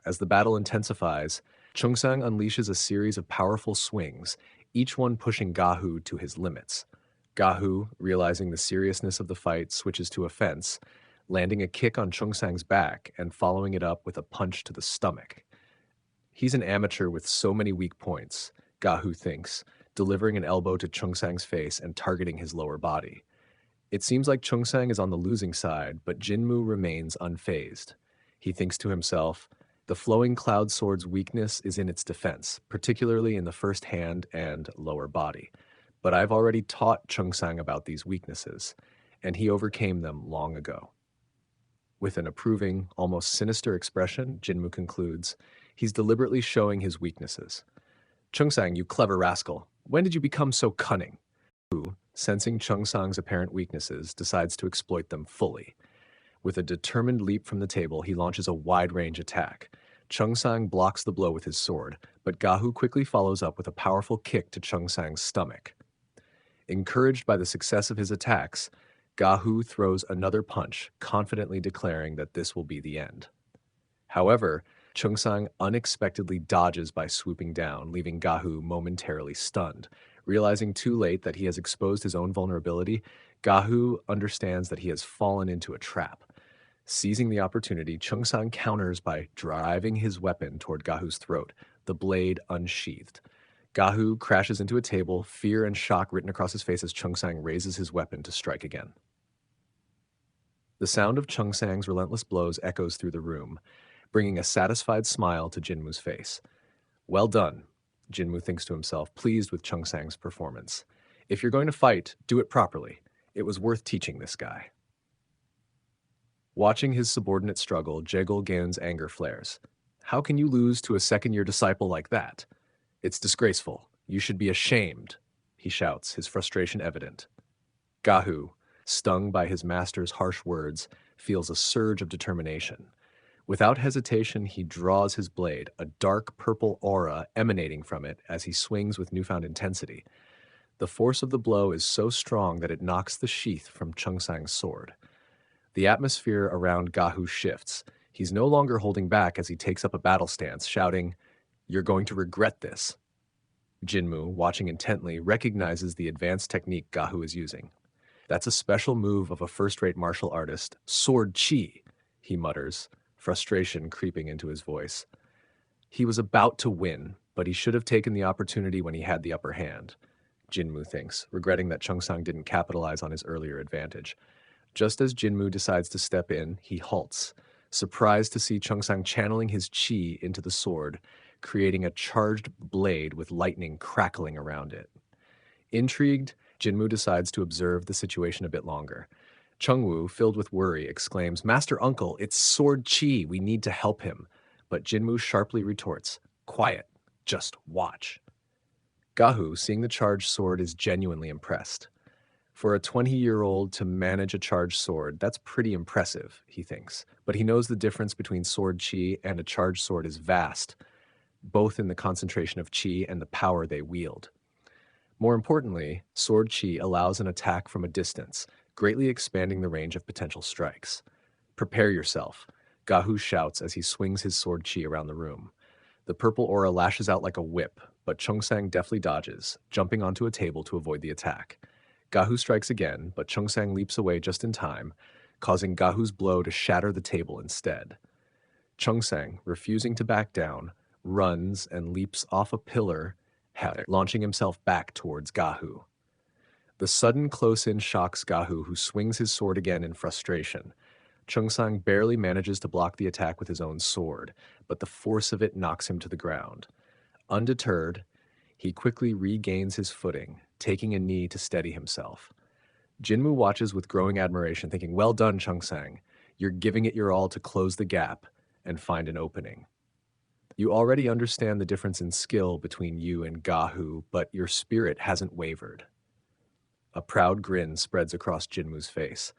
As the battle intensifies, Chungsang unleashes a series of powerful swings, each one pushing Gahu to his limits. Gahu, realizing the seriousness of the fight, switches to offense, landing a kick on Chungsang's back and following it up with a punch to the stomach. He's an amateur with so many weak points, Gahu thinks, delivering an elbow to Chungsang's face and targeting his lower body. It seems like Chungsang is on the losing side, but Jinmu remains unfazed. He thinks to himself, the flowing cloud sword's weakness is in its defense, particularly in the first hand and lower body. But I've already taught Chungsang about these weaknesses, and he overcame them long ago. With an approving, almost sinister expression, Jinmu concludes, he's deliberately showing his weaknesses. Chungsang, you clever rascal, when did you become so cunning? Who, sensing Chungsang's apparent weaknesses, decides to exploit them fully. With a determined leap from the table, he launches a wide-range attack. Chungsang blocks the blow with his sword, but Gahu quickly follows up with a powerful kick to Chungsang's stomach. Encouraged by the success of his attacks, Gahu throws another punch, confidently declaring that this will be the end. However, Chungsang unexpectedly dodges by swooping down, leaving Gahu momentarily stunned. Realizing too late that he has exposed his own vulnerability, Gahu understands that he has fallen into a trap. Seizing the opportunity, Chungsang counters by driving his weapon toward Gahu's throat, the blade unsheathed. Gahu crashes into a table, fear and shock written across his face as Chungsang raises his weapon to strike again. The sound of Chungsang's relentless blows echoes through the room, bringing a satisfied smile to Jinmu's face. Well done, Jinmu thinks to himself, pleased with Chungsang's performance. If you're going to fight, do it properly. It was worth teaching this guy. Watching his subordinate struggle, Jegal Gan's anger flares. How can you lose to a second-year disciple like that? It's disgraceful. You should be ashamed, he shouts, his frustration evident. Gahu, stung by his master's harsh words, feels a surge of determination. Without hesitation, he draws his blade, a dark purple aura emanating from it as he swings with newfound intensity. The force of the blow is so strong that it knocks the sheath from Chungsang's sword. The atmosphere around Gahu shifts. He's no longer holding back as he takes up a battle stance, shouting, You're going to regret this. Jinmu, watching intently, recognizes the advanced technique Gahu is using. That's a special move of a first-rate martial artist, sword chi, he mutters, frustration creeping into his voice. He was about to win, but he should have taken the opportunity when he had the upper hand. Jinmu thinks, regretting that Cheongsang didn't capitalize on his earlier advantage. Just as Jinmu decides to step in, he halts, surprised to see Cheongsang channeling his chi into the sword, creating a charged blade with lightning crackling around it. Intrigued, Jinmu decides to observe the situation a bit longer. Chungwoo, filled with worry, exclaims, "Master Uncle, it's Sword Chi. We need to help him." But Jinmu sharply retorts, "Quiet. Just watch." Gahu, seeing the charged sword, is genuinely impressed. For a 20-year-old to manage a charged sword, that's pretty impressive, he thinks. But he knows the difference between sword chi and a charged sword is vast, both in the concentration of chi and the power they wield. More importantly, sword chi allows an attack from a distance, greatly expanding the range of potential strikes. "Prepare yourself," Gahu shouts as he swings his sword chi around the room. The purple aura lashes out like a whip, but Cheongsang deftly dodges, jumping onto a table to avoid the attack. Gahu strikes again, but Cheongsang leaps away just in time, causing Gahu's blow to shatter the table instead. Cheongsang, refusing to back down, runs and leaps off a pillar, launching himself back towards Gahu. The sudden close-in shocks Gahu, who swings his sword again in frustration. Cheongsang barely manages to block the attack with his own sword, but the force of it knocks him to the ground. Undeterred, he quickly regains his footing, taking a knee to steady himself. Jinmu watches with growing admiration, thinking, "Well done, Cheongsang. You're giving it your all to close the gap and find an opening. You already understand the difference in skill between you and Gahu, but your spirit hasn't wavered." A proud grin spreads across Jinmu's face.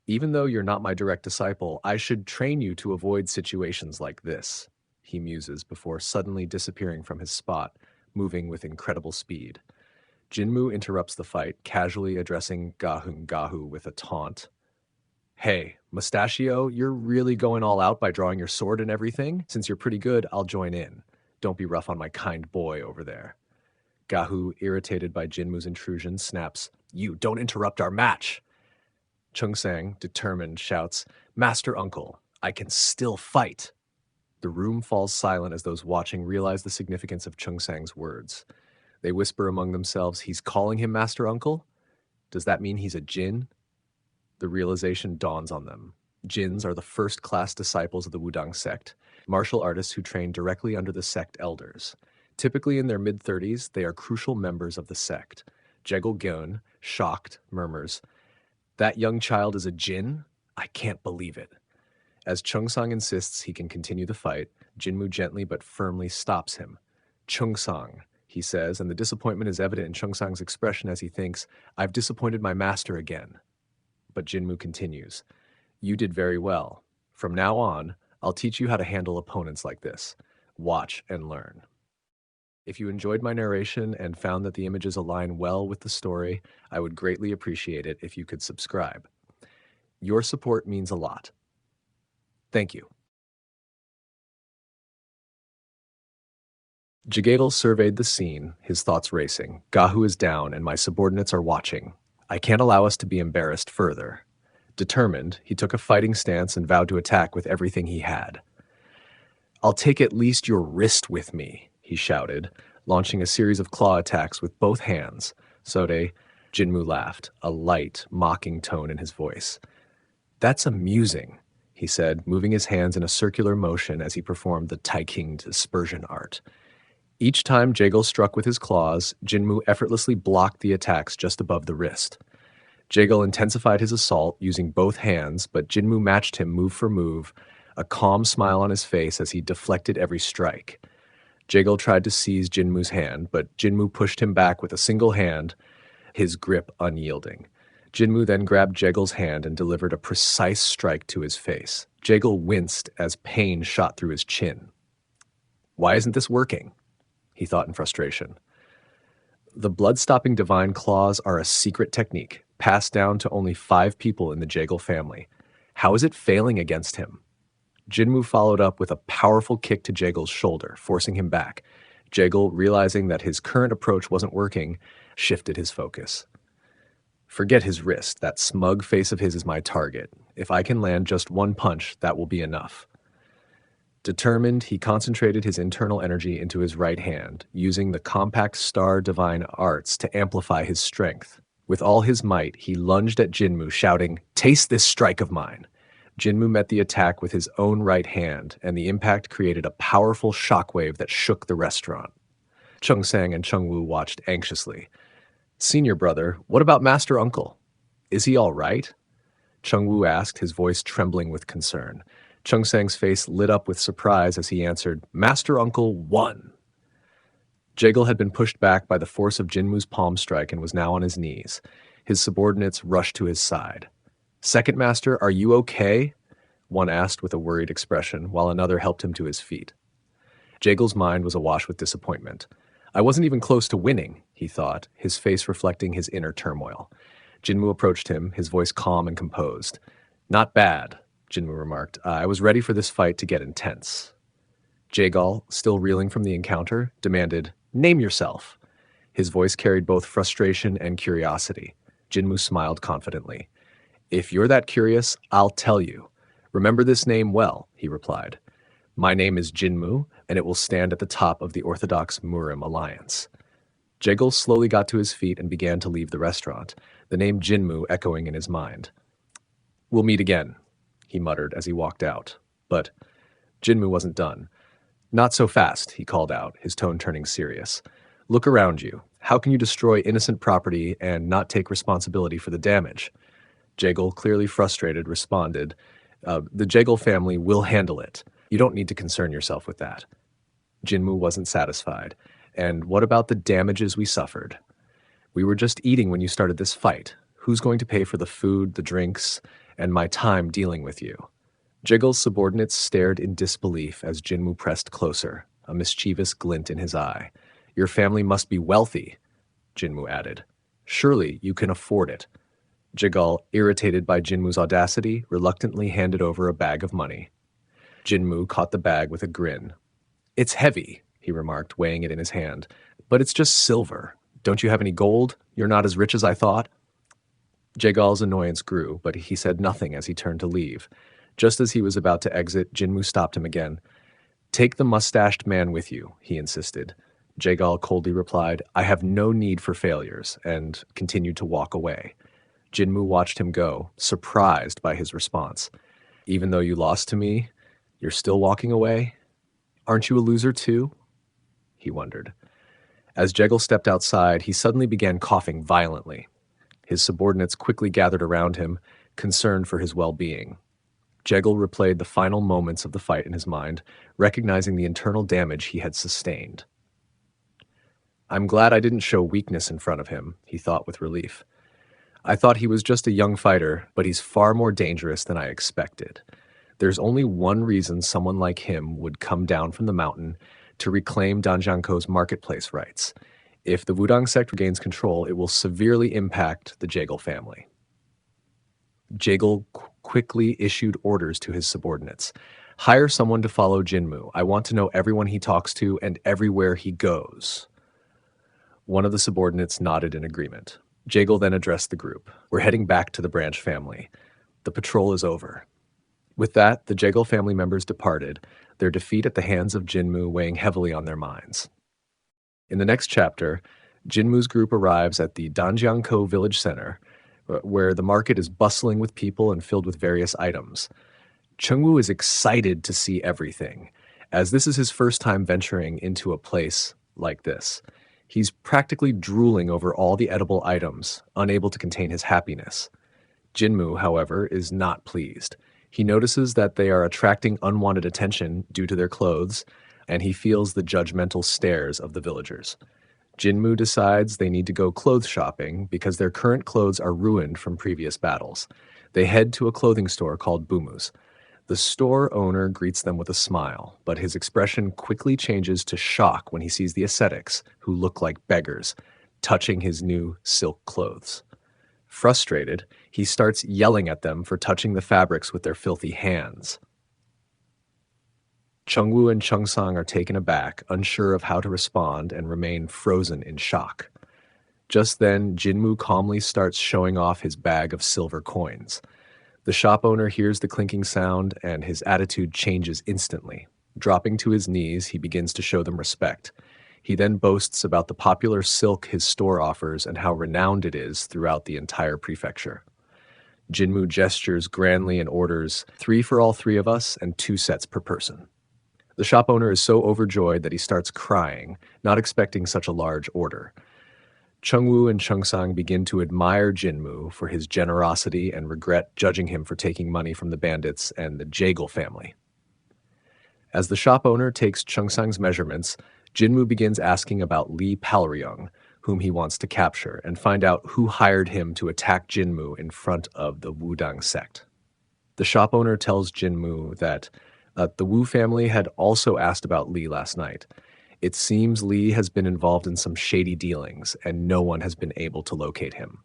"Even though you're not my direct disciple, I should train you to avoid situations like this," he muses before suddenly disappearing from his spot, moving with incredible speed. Jinmu interrupts the fight, casually addressing Gahu with a taunt. "Hey, Mustachio, you're really going all out by drawing your sword and everything? Since you're pretty good, I'll join in. Don't be rough on my kind boy over there." Gahu, irritated by Jinmu's intrusion, snaps, "You don't interrupt our match." Cheongsang, determined, shouts, "Master Uncle, I can still fight." The room falls silent as those watching realize the significance of Cheongsang's words. They whisper among themselves, "He's calling him Master Uncle? Does that mean he's a Jin?" The realization dawns on them. Jins are the first-class disciples of the Wudang sect, martial artists who train directly under the sect elders. Typically in their mid-30s, they are crucial members of the sect. Jegel-geun, shocked, murmurs, "That young child is a Jin? I can't believe it." As Cheongsang insists he can continue the fight, Jinmu gently but firmly stops him. "Cheongsang," he says, and the disappointment is evident in Cheongsang's expression as he thinks, "I've disappointed my master again." But Jinmu continues, "You did very well. From now on, I'll teach you how to handle opponents like this. Watch and learn." If you enjoyed my narration and found that the images align well with the story, I would greatly appreciate it if you could subscribe. Your support means a lot. Thank you. Jagel surveyed the scene, his thoughts racing. Gahu is down, and my subordinates are watching. I can't allow us to be embarrassed further. Determined, he took a fighting stance and vowed to attack with everything he had. "I'll take at least your wrist with me," he shouted, launching a series of claw attacks with both hands. "Sode," Jinmu laughed, a light, mocking tone in his voice. "That's amusing," he said, moving his hands in a circular motion as he performed the Taiking dispersion art. Each time Jagel struck with his claws, Jinmu effortlessly blocked the attacks just above the wrist. Jagel intensified his assault using both hands, but Jinmu matched him move for move, a calm smile on his face as he deflected every strike. Jagel tried to seize Jinmu's hand, but Jinmu pushed him back with a single hand, his grip unyielding. Jinmu then grabbed Jagel's hand and delivered a precise strike to his face. Jagel winced as pain shot through his chin. "Why isn't this working?" he thought in frustration. The blood-stopping divine claws are a secret technique, passed down to only 5 people in the Jagel family. How is it failing against him? Jinmu followed up with a powerful kick to Jagel's shoulder, forcing him back. Jagel, realizing that his current approach wasn't working, shifted his focus. "Forget his wrist. That smug face of his is my target. If I can land just one punch, that will be enough." Determined, he concentrated his internal energy into his right hand, using the compact star divine arts to amplify his strength. With all his might, he lunged at Jinmu, shouting, "Taste this strike of mine!" Jinmu met the attack with his own right hand, and the impact created a powerful shockwave that shook the restaurant. Chung Sang and Chung Wu watched anxiously. "Senior brother, what about Master Uncle? Is he all right?" Chung Wu asked, his voice trembling with concern. Chung Sang's face lit up with surprise as he answered, "Master Uncle won." Jaegal had been pushed back by the force of Jinmu's palm strike and was now on his knees. His subordinates rushed to his side. "Second Master, are you okay?" one asked with a worried expression, while another helped him to his feet. Jaegal's mind was awash with disappointment. "I wasn't even close to winning," he thought, his face reflecting his inner turmoil. Jinmu approached him, his voice calm and composed. "Not bad," Jinmu remarked. "I was ready for this fight to get intense." Jaegal, still reeling from the encounter, demanded, "Name yourself." His voice carried both frustration and curiosity. Jinmu smiled confidently. "If you're that curious, I'll tell you. Remember this name well," he replied. "My name is Jinmu, and it will stand at the top of the Orthodox Murim Alliance." Jaegal slowly got to his feet and began to leave the restaurant, the name Jinmu echoing in his mind. "We'll meet again," he muttered as he walked out. But Jinmu wasn't done. "Not so fast," he called out, his tone turning serious. "Look around you. How can you destroy innocent property and not take responsibility for the damage?" Jaegal, clearly frustrated, responded, "The Jaegal family will handle it. You don't need to concern yourself with that." Jinmu wasn't satisfied. "And what about the damages we suffered? We were just eating when you started this fight. Who's going to pay for the food, the drinks, and my time dealing with you?" Jaegal's subordinates stared in disbelief as Jinmu pressed closer, a mischievous glint in his eye. "Your family must be wealthy," Jinmu added. "Surely you can afford it." Jaegal, irritated by Jinmu's audacity, reluctantly handed over a bag of money. Jinmu caught the bag with a grin. "It's heavy," he remarked, weighing it in his hand, "but it's just silver. Don't you have any gold? You're not as rich as I thought." Jaegal's annoyance grew, but he said nothing as he turned to leave. Just as he was about to exit, Jinmu stopped him again. "Take the mustached man with you," he insisted. Jaegal coldly replied, "I have no need for failures," and continued to walk away. Jinmu watched him go, surprised by his response. "Even though you lost to me, you're still walking away? Aren't you a loser too?" he wondered. As Jaegal stepped outside, he suddenly began coughing violently. His subordinates quickly gathered around him, concerned for his well-being. Jaegal replayed the final moments of the fight in his mind, recognizing the internal damage he had sustained. "I'm glad I didn't show weakness in front of him," he thought with relief. "I thought he was just a young fighter, but he's far more dangerous than I expected. There's only one reason someone like him would come down from the mountain to reclaim Danjiangko's marketplace rights. If the Wudang sect regains control, it will severely impact the Jaegal family." Jaegal quickly issued orders to his subordinates. "Hire someone to follow Jinmu. I want to know everyone he talks to and everywhere he goes." One of the subordinates nodded in agreement. Jaegal then addressed the group. "We're heading back to the branch family. The patrol is over." With that, the Jaegal family members departed, their defeat at the hands of Jinmu weighing heavily on their minds. In the next chapter, Jinmu's group arrives at the Danjiangko village center, where the market is bustling with people and filled with various items. Chengwu is excited to see everything, as this is his first time venturing into a place like this. He's practically drooling over all the edible items, unable to contain his happiness. Jinmu, however, is not pleased. He notices that they are attracting unwanted attention due to their clothes, and he feels the judgmental stares of the villagers. Jinmu decides they need to go clothes shopping because their current clothes are ruined from previous battles. They head to a clothing store called Bumu's. The store owner greets them with a smile, but his expression quickly changes to shock when he sees the ascetics, who look like beggars, touching his new silk clothes. Frustrated, he starts yelling at them for touching the fabrics with their filthy hands. Chengwu and Chengsang are taken aback, unsure of how to respond, and remain frozen in shock. Just then, Jinmu calmly starts showing off his bag of silver coins. The shop owner hears the clinking sound, and his attitude changes instantly. Dropping to his knees, he begins to show them respect. He then boasts about the popular silk his store offers and how renowned it is throughout the entire prefecture. Jinmu gestures grandly and orders 3 for all 3 of us and 2 sets per person. The shop owner is so overjoyed that he starts crying, not expecting such a large order. Chungwoo and Chungsang begin to admire Jinmu for his generosity and regret judging him for taking money from the bandits and the Jaegel family. As the shop owner takes Chungsang's measurements, Jinmu begins asking about Lee Palryung, whom he wants to capture, and find out who hired him to attack Jinmu in front of the Wudang sect. The shop owner tells Jinmu that the Wu family had also asked about Lee last night. It seems Lee has been involved in some shady dealings, and no one has been able to locate him.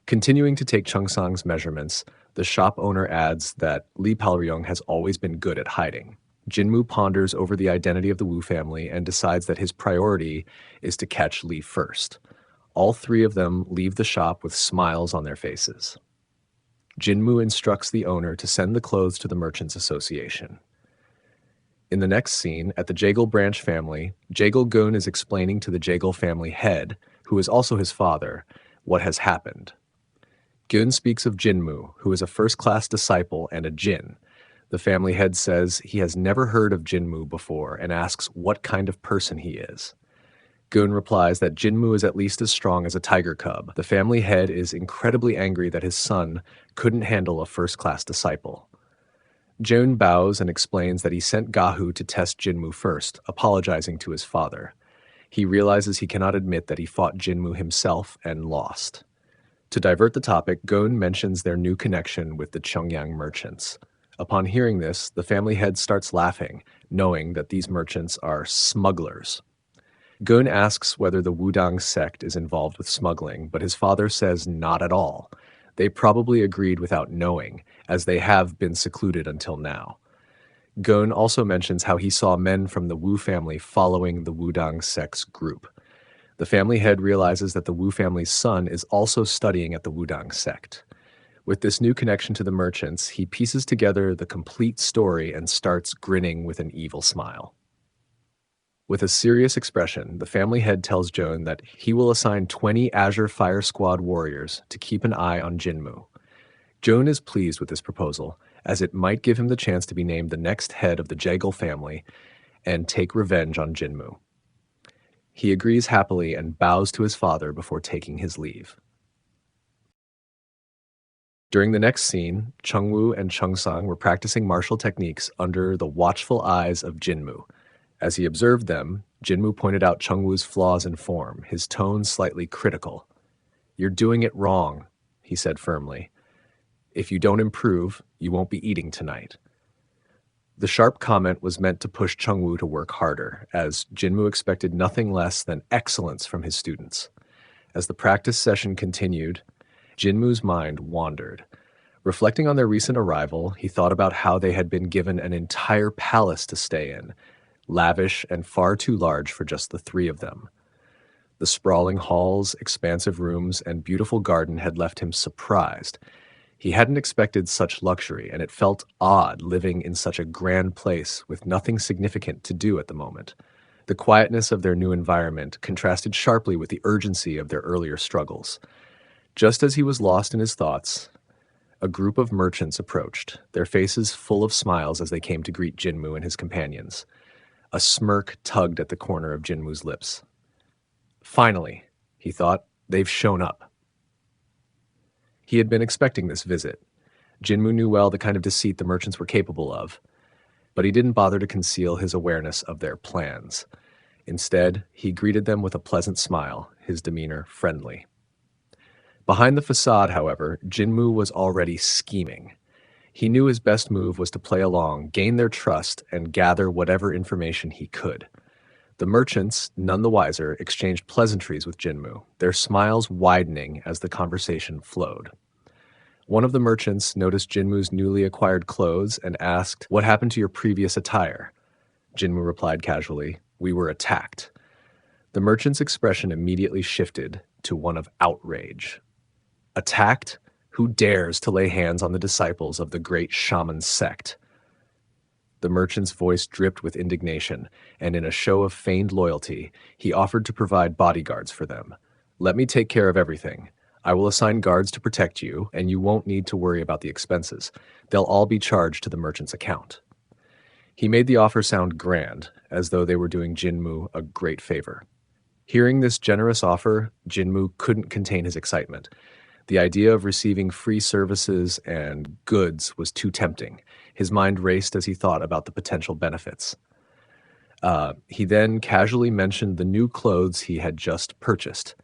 Continuing to take Chungsang's measurements, the shop owner adds that Lee Palryung has always been good at hiding. Jinmu ponders over the identity of the Wu family and decides that his priority is to catch Lee first. All 3 of them leave the shop with smiles on their faces. Jinmu instructs the owner to send the clothes to the Merchants Association. In the next scene, at the Jaegel branch family, Jaegel Gun is explaining to the Jaegel family head, who is also his father, what has happened. Gun speaks of Jinmu, who is a first-class disciple and a jinn. The family head says he has never heard of Jinmu before and asks what kind of person he is. Gun replies that Jinmu is at least as strong as a tiger cub. The family head is incredibly angry that his son couldn't handle a first-class disciple. Jun bows and explains that he sent Gahu to test Jinmu first, apologizing to his father. He realizes he cannot admit that he fought Jinmu himself and lost. To divert the topic, Gon mentions their new connection with the Chongyang merchants. Upon hearing this, the family head starts laughing, knowing that these merchants are smugglers. Gon asks whether the Wudang sect is involved with smuggling, but his father says not at all. They probably agreed without knowing, as they have been secluded until now. Gon also mentions how he saw men from the Wu family following the Wudang sect's group. The family head realizes that the Wu family's son is also studying at the Wudang sect. With this new connection to the merchants, he pieces together the complete story and starts grinning with an evil smile. With a serious expression, the family head tells Joan that he will assign 20 Azure Fire Squad warriors to keep an eye on Jinmu. Joan is pleased with this proposal, as it might give him the chance to be named the next head of the Jaegel family and take revenge on Jinmu. He agrees happily and bows to his father before taking his leave. During the next scene, Chungwoo and Chungsang were practicing martial techniques under the watchful eyes of Jinmu. As he observed them, Jinmu pointed out Chungwoo's flaws in form, his tone slightly critical. "You're doing it wrong," he said firmly. "If you don't improve, you won't be eating tonight." The sharp comment was meant to push Chungwoo to work harder, as Jinmu expected nothing less than excellence from his students. As the practice session continued, Jinmu's mind wandered. Reflecting on their recent arrival, he thought about how they had been given an entire palace to stay in, lavish and far too large for just the 3 of them. The sprawling halls, expansive rooms, and beautiful garden had left him surprised. He hadn't expected such luxury, and it felt odd living in such a grand place with nothing significant to do at the moment. The quietness of their new environment contrasted sharply with the urgency of their earlier struggles. Just as he was lost in his thoughts, a group of merchants approached, their faces full of smiles as they came to greet Jinmu and his companions. A smirk tugged at the corner of Jinmu's lips. Finally, he thought, they've shown up. He had been expecting this visit. Jinmu knew well the kind of deceit the merchants were capable of, but he didn't bother to conceal his awareness of their plans. Instead, he greeted them with a pleasant smile, his demeanor friendly. Behind the facade, however, Jinmu was already scheming. He knew his best move was to play along, gain their trust, and gather whatever information he could. The merchants, none the wiser, exchanged pleasantries with Jinmu, their smiles widening as the conversation flowed. One of the merchants noticed Jinmu's newly acquired clothes and asked, "What happened to your previous attire?" Jinmu replied casually, "We were attacked." The merchant's expression immediately shifted to one of outrage. Attacked? Who dares to lay hands on the disciples of the great Shaman sect? The merchant's voice dripped with indignation, and in a show of feigned loyalty, he offered to provide bodyguards for them. "Let me take care of everything. I will assign guards to protect you, and you won't need to worry about the expenses. They'll all be charged to the merchant's account." He made the offer sound grand, as though they were doing Jinmu a great favor. Hearing this generous offer, Jinmu couldn't contain his excitement. The idea of receiving free services and goods was too tempting. His mind raced as he thought about the potential benefits. He then casually mentioned the new clothes he had just purchased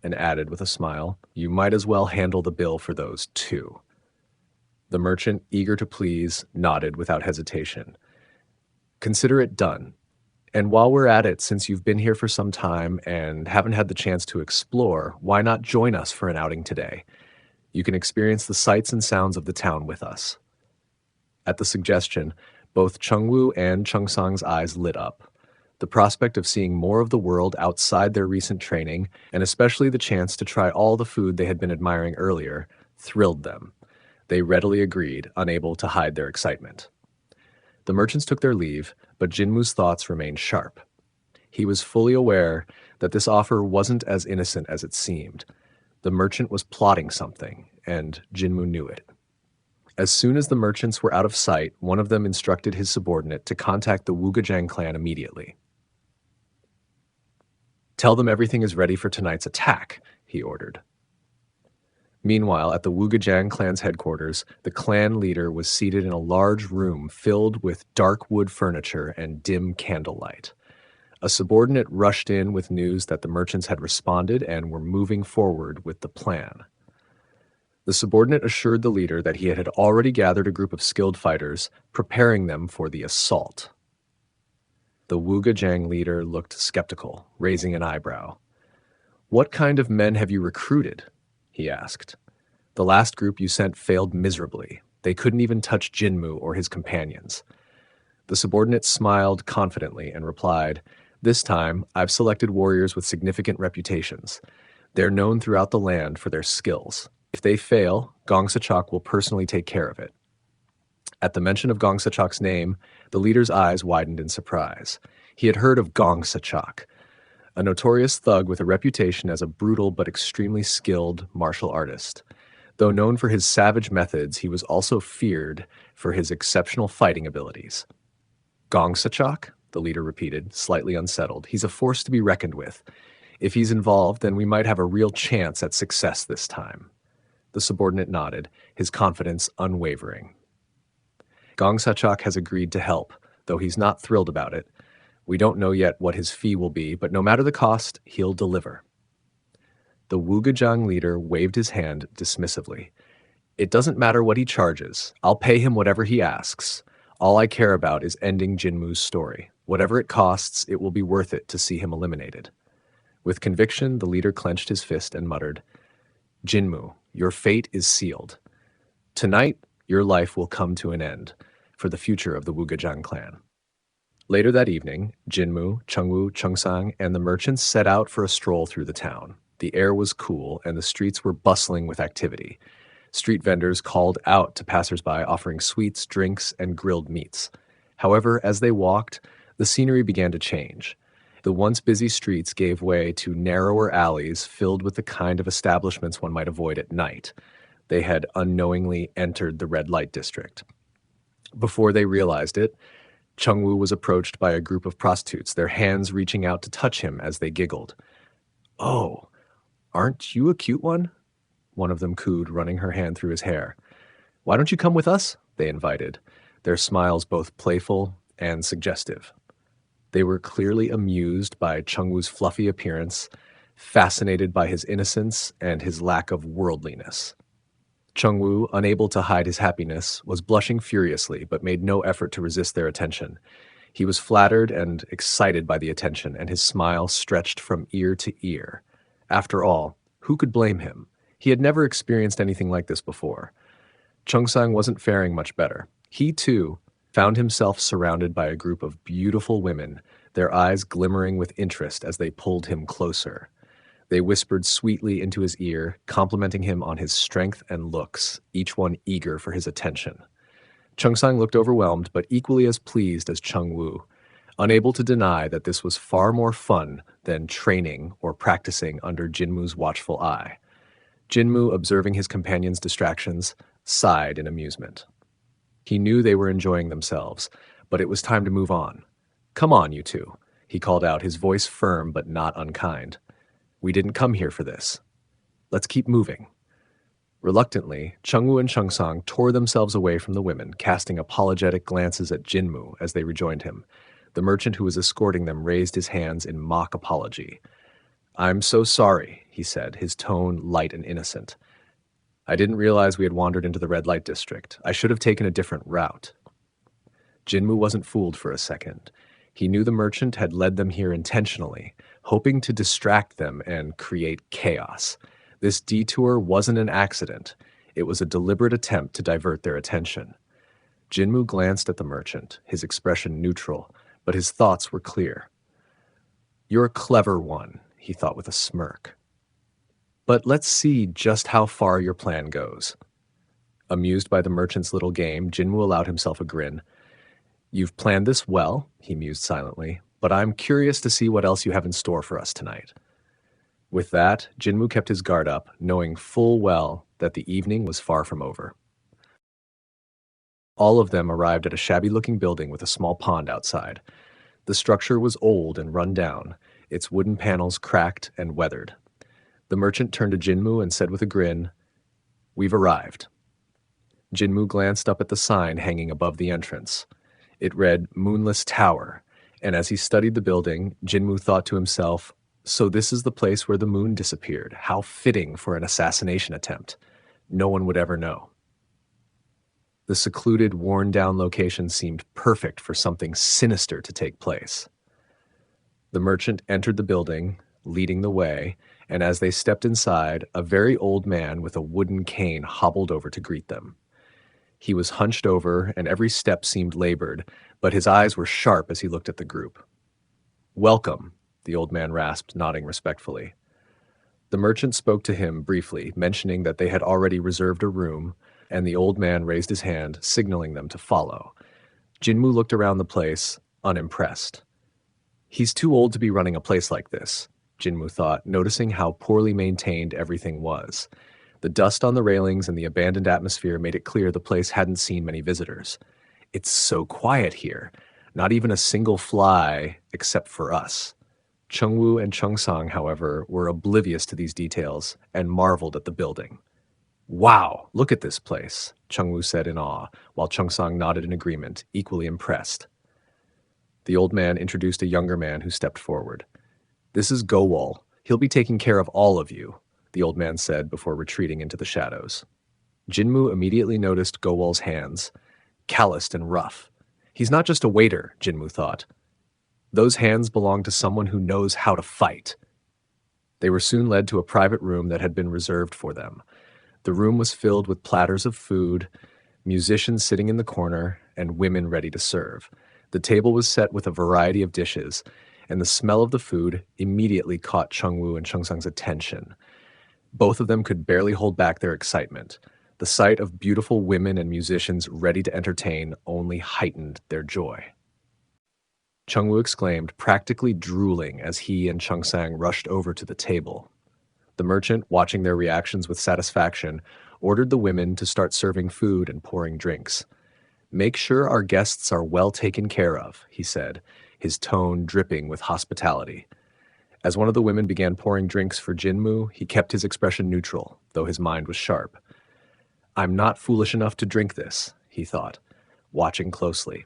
and added with a smile, "You might as well handle the bill for those too." The merchant, eager to please, nodded without hesitation. "Consider it done. And while we're at it, since you've been here for some time and haven't had the chance to explore, why not join us for an outing today? You can experience the sights and sounds of the town with us." At the suggestion, both Chungwoo and Chungsang's eyes lit up. The prospect of seeing more of the world outside their recent training, and especially the chance to try all the food they had been admiring earlier, thrilled them. They readily agreed, unable to hide their excitement. The merchants took their leave, but Jinmu's thoughts remained sharp. He was fully aware that this offer wasn't as innocent as it seemed. The merchant was plotting something, and Jinmu knew it. As soon as the merchants were out of sight, one of them instructed his subordinate to contact the Wugajang clan immediately. "Tell them everything is ready for tonight's attack," he ordered. Meanwhile, at the Wugajang clan's headquarters, the clan leader was seated in a large room filled with dark wood furniture and dim candlelight. A subordinate rushed in with news that the merchants had responded and were moving forward with the plan. The subordinate assured the leader that he had already gathered a group of skilled fighters, preparing them for the assault. The Wugajang leader looked skeptical, raising an eyebrow. "What kind of men have you recruited?" he asked. "The last group you sent failed miserably. They couldn't even touch Jinmu or his companions." The subordinate smiled confidently and replied, "This time, I've selected warriors with significant reputations. They're known throughout the land for their skills. If they fail, Gong Sachok will personally take care of it." At the mention of Gong Sachok's name, the leader's eyes widened in surprise. He had heard of Gong Sachok, a notorious thug with a reputation as a brutal but extremely skilled martial artist. Though known for his savage methods, he was also feared for his exceptional fighting abilities. "Gong Sachok?" the leader repeated, slightly unsettled. "He's a force to be reckoned with. If he's involved, then we might have a real chance at success this time." The subordinate nodded, his confidence unwavering. "Gong Sachok has agreed to help, though he's not thrilled about it. We don't know yet what his fee will be, but no matter the cost, he'll deliver." The Wugajang leader waved his hand dismissively. "It doesn't matter what he charges. I'll pay him whatever he asks. All I care about is ending Jinmu's story. Whatever it costs, it will be worth it to see him eliminated." With conviction, the leader clenched his fist and muttered, "Jinmu, your fate is sealed. Tonight, your life will come to an end for the future of the Wugajang clan." Later that evening, Jinmu, Chungwoo, Chungsang, and the merchants set out for a stroll through the town. The air was cool, and the streets were bustling with activity. Street vendors called out to passersby, offering sweets, drinks, and grilled meats. However, as they walked, the scenery began to change. The once busy streets gave way to narrower alleys filled with the kind of establishments one might avoid at night. They had unknowingly entered the red light district. Before they realized it, Chungwoo was approached by a group of prostitutes, their hands reaching out to touch him as they giggled. "Oh, aren't you a cute one?" one of them cooed, running her hand through his hair. "Why don't you come with us?" they invited, their smiles both playful and suggestive. They were clearly amused by Chungwoo's fluffy appearance, fascinated by his innocence and his lack of worldliness. Chungwoo, unable to hide his happiness, was blushing furiously but made no effort to resist their attention. He was flattered and excited by the attention, and his smile stretched from ear to ear. After all, who could blame him? He had never experienced anything like this before. Chungsang wasn't faring much better. He, too, found himself surrounded by a group of beautiful women, their eyes glimmering with interest as they pulled him closer. They whispered sweetly into his ear, complimenting him on his strength and looks, each one eager for his attention. Chung-sang looked overwhelmed, but equally as pleased as Chung-woo, unable to deny that this was far more fun than training or practicing under Jinmu's watchful eye. Jinmu, observing his companion's distractions, sighed in amusement. He knew they were enjoying themselves, but it was time to move on. "Come on, you two," he called out, his voice firm but not unkind. "We didn't come here for this. Let's keep moving." Reluctantly, Chungwoo and Chung-sang tore themselves away from the women, casting apologetic glances at Jinmu as they rejoined him. The merchant who was escorting them raised his hands in mock apology. "I'm so sorry," he said, his tone light and innocent. "I didn't realize we had wandered into the red light district. I should have taken a different route." Jinmu wasn't fooled for a second. He knew the merchant had led them here intentionally, hoping to distract them and create chaos. This detour wasn't an accident. It was a deliberate attempt to divert their attention. Jinmu glanced at the merchant, his expression neutral, but his thoughts were clear. "You're a clever one," he thought with a smirk. "But let's see just how far your plan goes." Amused by the merchant's little game, Jinmu allowed himself a grin. "You've planned this well," he mused silently, "but I'm curious to see what else you have in store for us tonight." With that, Jinmu kept his guard up, knowing full well that the evening was far from over. All of them arrived at a shabby-looking building with a small pond outside. The structure was old and run down, its wooden panels cracked and weathered. The merchant turned to Jinmu and said with a grin, "We've arrived." Jinmu glanced up at the sign hanging above the entrance. It read Moonless Tower, and as he studied the building, Jinmu thought to himself, "So this is the place where the moon disappeared. How fitting for an assassination attempt. No one would ever know." The secluded, worn-down location seemed perfect for something sinister to take place. The merchant entered the building, leading the way, and as they stepped inside, a very old man with a wooden cane hobbled over to greet them. He was hunched over, and every step seemed labored, but his eyes were sharp as he looked at the group. "Welcome," the old man rasped, nodding respectfully. The merchant spoke to him briefly, mentioning that they had already reserved a room, and the old man raised his hand, signaling them to follow. Jinmu looked around the place, unimpressed. "He's too old to be running a place like this," Jinmu thought, noticing how poorly maintained everything was. The dust on the railings and the abandoned atmosphere made it clear the place hadn't seen many visitors. "It's so quiet here. Not even a single fly, except for us." Chungwoo and Chung-sang, however, were oblivious to these details and marveled at the building. "Wow, look at this place," Chungwoo said in awe, while Chung-sang nodded in agreement, equally impressed. The old man introduced a younger man who stepped forward. "This is Gowol. He'll be taking care of all of you," the old man said before retreating into the shadows. Jinmu immediately noticed Gowol's hands, calloused and rough. He's not just a waiter, Jinmu thought. Those hands belong to someone who knows how to fight. They were soon led to a private room that had been reserved for them. The room was filled with platters of food, musicians sitting in the corner, and women ready to serve. The table was set with a variety of dishes, and the smell of the food immediately caught Chungwoo and Chung-sang's attention. Both of them could barely hold back their excitement. The sight of beautiful women and musicians ready to entertain only heightened their joy. Chungwoo exclaimed, practically drooling as he and Chung-sang rushed over to the table. The merchant, watching their reactions with satisfaction, ordered the women to start serving food and pouring drinks. "Make sure our guests are well taken care of," he said, his tone dripping with hospitality. As one of the women began pouring drinks for Jinmu, he kept his expression neutral, though his mind was sharp. "I'm not foolish enough to drink this," he thought, watching closely.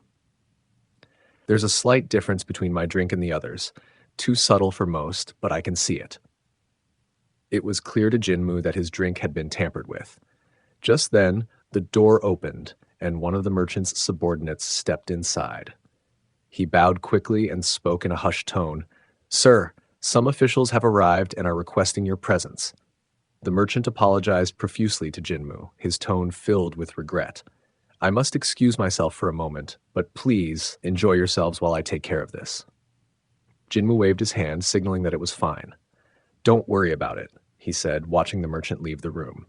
"There's a slight difference between my drink and the others, too subtle for most, but I can see it." It was clear to Jinmu that his drink had been tampered with. Just then, the door opened, and one of the merchant's subordinates stepped inside. He bowed quickly and spoke in a hushed tone. "Sir, some officials have arrived and are requesting your presence." The merchant apologized profusely to Jinmu, his tone filled with regret. "I must excuse myself for a moment, but please enjoy yourselves while I take care of this." Jinmu waved his hand, signaling that it was fine. "Don't worry about it," he said, watching the merchant leave the room.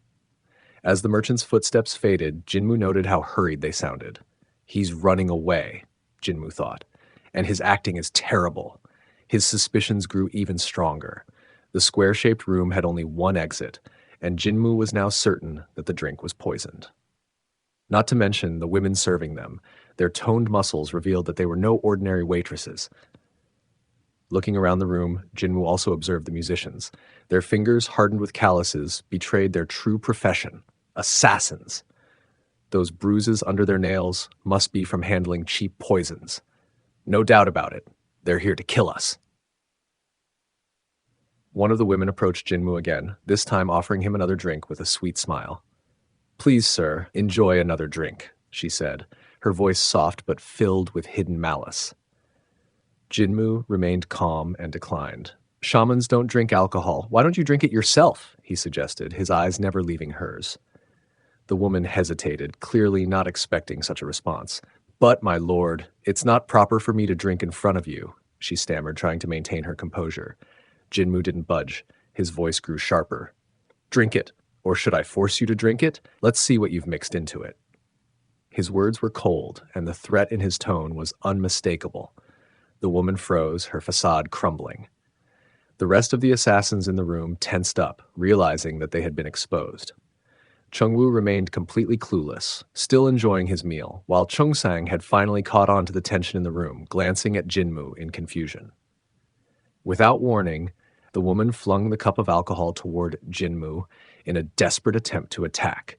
As the merchant's footsteps faded, Jinmu noted how hurried they sounded. He's running away, Jinmu thought, and his acting is terrible. His suspicions grew even stronger. The square-shaped room had only one exit, and Jinmu was now certain that the drink was poisoned. Not to mention the women serving them. Their toned muscles revealed that they were no ordinary waitresses. Looking around the room, Jinmu also observed the musicians. Their fingers, hardened with calluses, betrayed their true profession: assassins. Those bruises under their nails must be from handling cheap poisons. No doubt about it. They're here to kill us. One of the women approached Jinmu again, this time offering him another drink with a sweet smile. "Please, sir, enjoy another drink," she said, her voice soft but filled with hidden malice. Jinmu remained calm and declined. "Shamans don't drink alcohol. Why don't you drink it yourself?" he suggested, his eyes never leaving hers. The woman hesitated, clearly not expecting such a response. "But, my lord, it's not proper for me to drink in front of you," she stammered, trying to maintain her composure. Jinmu didn't budge. His voice grew sharper. "Drink it. Or should I force you to drink it? Let's see what you've mixed into it." His words were cold, and the threat in his tone was unmistakable. The woman froze, her facade crumbling. The rest of the assassins in the room tensed up, realizing that they had been exposed. Chungwoo remained completely clueless, still enjoying his meal, while Chongsang had finally caught on to the tension in the room, glancing at Jinmu in confusion. Without warning, the woman flung the cup of alcohol toward Jinmu in a desperate attempt to attack.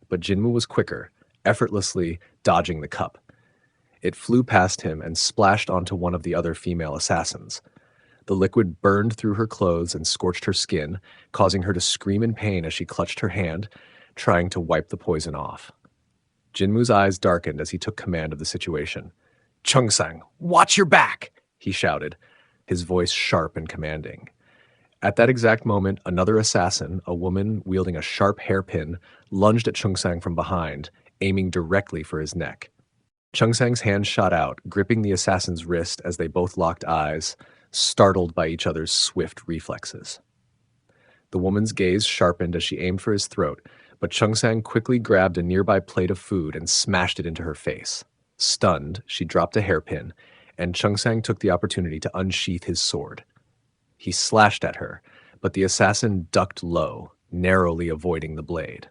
But Jinmu was quicker, effortlessly dodging the cup. It flew past him and splashed onto one of the other female assassins. The liquid burned through her clothes and scorched her skin, causing her to scream in pain as she clutched her hand, trying to wipe the poison off. Jinmu's eyes darkened as he took command of the situation. "Chongsang, watch your back!" he shouted, his voice sharp and commanding. At that exact moment, another assassin, a woman wielding a sharp hairpin, lunged at Chongsang from behind, aiming directly for his neck. Chongsang's hand shot out, gripping the assassin's wrist as they both locked eyes, startled by each other's swift reflexes. The woman's gaze sharpened as she aimed for his throat, but Chongsang quickly grabbed a nearby plate of food and smashed it into her face. Stunned, she dropped a hairpin, and Chongsang took the opportunity to unsheath his sword. He slashed at her, but the assassin ducked low, narrowly avoiding the blade.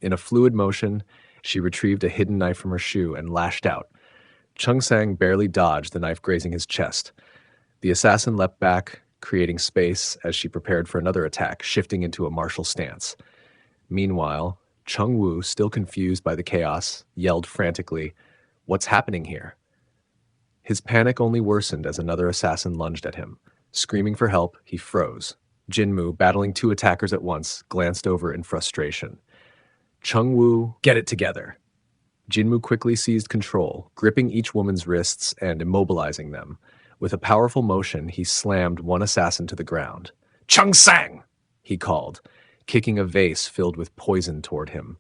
In a fluid motion, she retrieved a hidden knife from her shoe and lashed out. Chongsang barely dodged, the knife grazing his chest. The assassin leapt back, creating space as she prepared for another attack, shifting into a martial stance. Meanwhile, Chungwoo, still confused by the chaos, yelled frantically, "What's happening here?" His panic only worsened as another assassin lunged at him. Screaming for help, he froze. Jinmu, battling two attackers at once, glanced over in frustration. "Chungwoo, get it together." Jinmu quickly seized control, gripping each woman's wrists and immobilizing them. With a powerful motion, he slammed one assassin to the ground. "Chongsang!" he called, kicking a vase filled with poison toward him.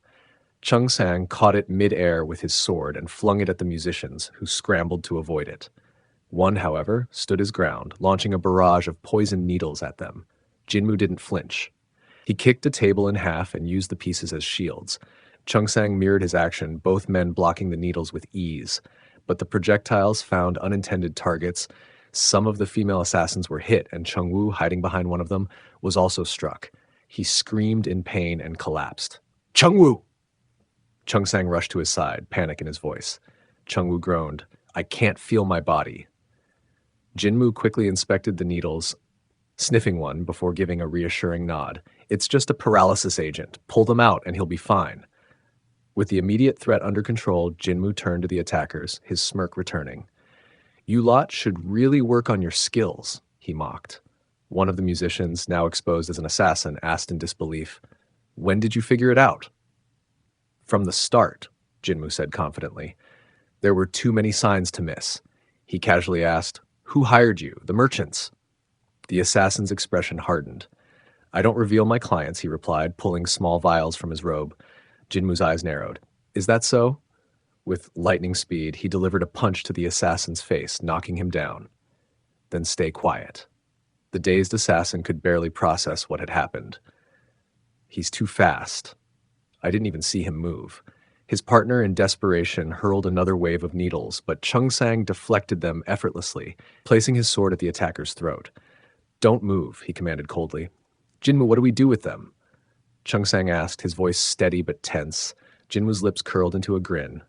Chongsang caught it mid-air with his sword and flung it at the musicians, who scrambled to avoid it. One, however, stood his ground, launching a barrage of poisoned needles at them. Jinmu didn't flinch. He kicked a table in half and used the pieces as shields. Chongsang mirrored his action, both men blocking the needles with ease. But the projectiles found unintended targets. Some of the female assassins were hit, and Chungwoo, hiding behind one of them, was also struck. He screamed in pain and collapsed. "Chungwoo!" Chongsang rushed to his side, panic in his voice. Chungwoo groaned, "I can't feel my body." Jinmu quickly inspected the needles, sniffing one before giving a reassuring nod. "It's just a paralysis agent. Pull them out and he'll be fine." With the immediate threat under control, Jinmu turned to the attackers, his smirk returning. "You lot should really work on your skills," he mocked. One of the musicians, now exposed as an assassin, asked in disbelief, "When did you figure it out?" "From the start," Jinmu said confidently. "There were too many signs to miss." He casually asked, "Who hired you? The merchants?" The assassin's expression hardened. "I don't reveal my clients," he replied, pulling small vials from his robe. Jinmu's eyes narrowed. "Is that so?" With lightning speed, he delivered a punch to the assassin's face, knocking him down. "Then stay quiet." The dazed assassin could barely process what had happened. "He's too fast. I didn't even see him move." His partner, in desperation, hurled another wave of needles, but Chung Sang deflected them effortlessly, placing his sword at the attacker's throat. "Don't move," he commanded coldly. "Jinmu, what do we do with them?" Chung Sang asked, his voice steady but tense. Jinmu's lips curled into a grin.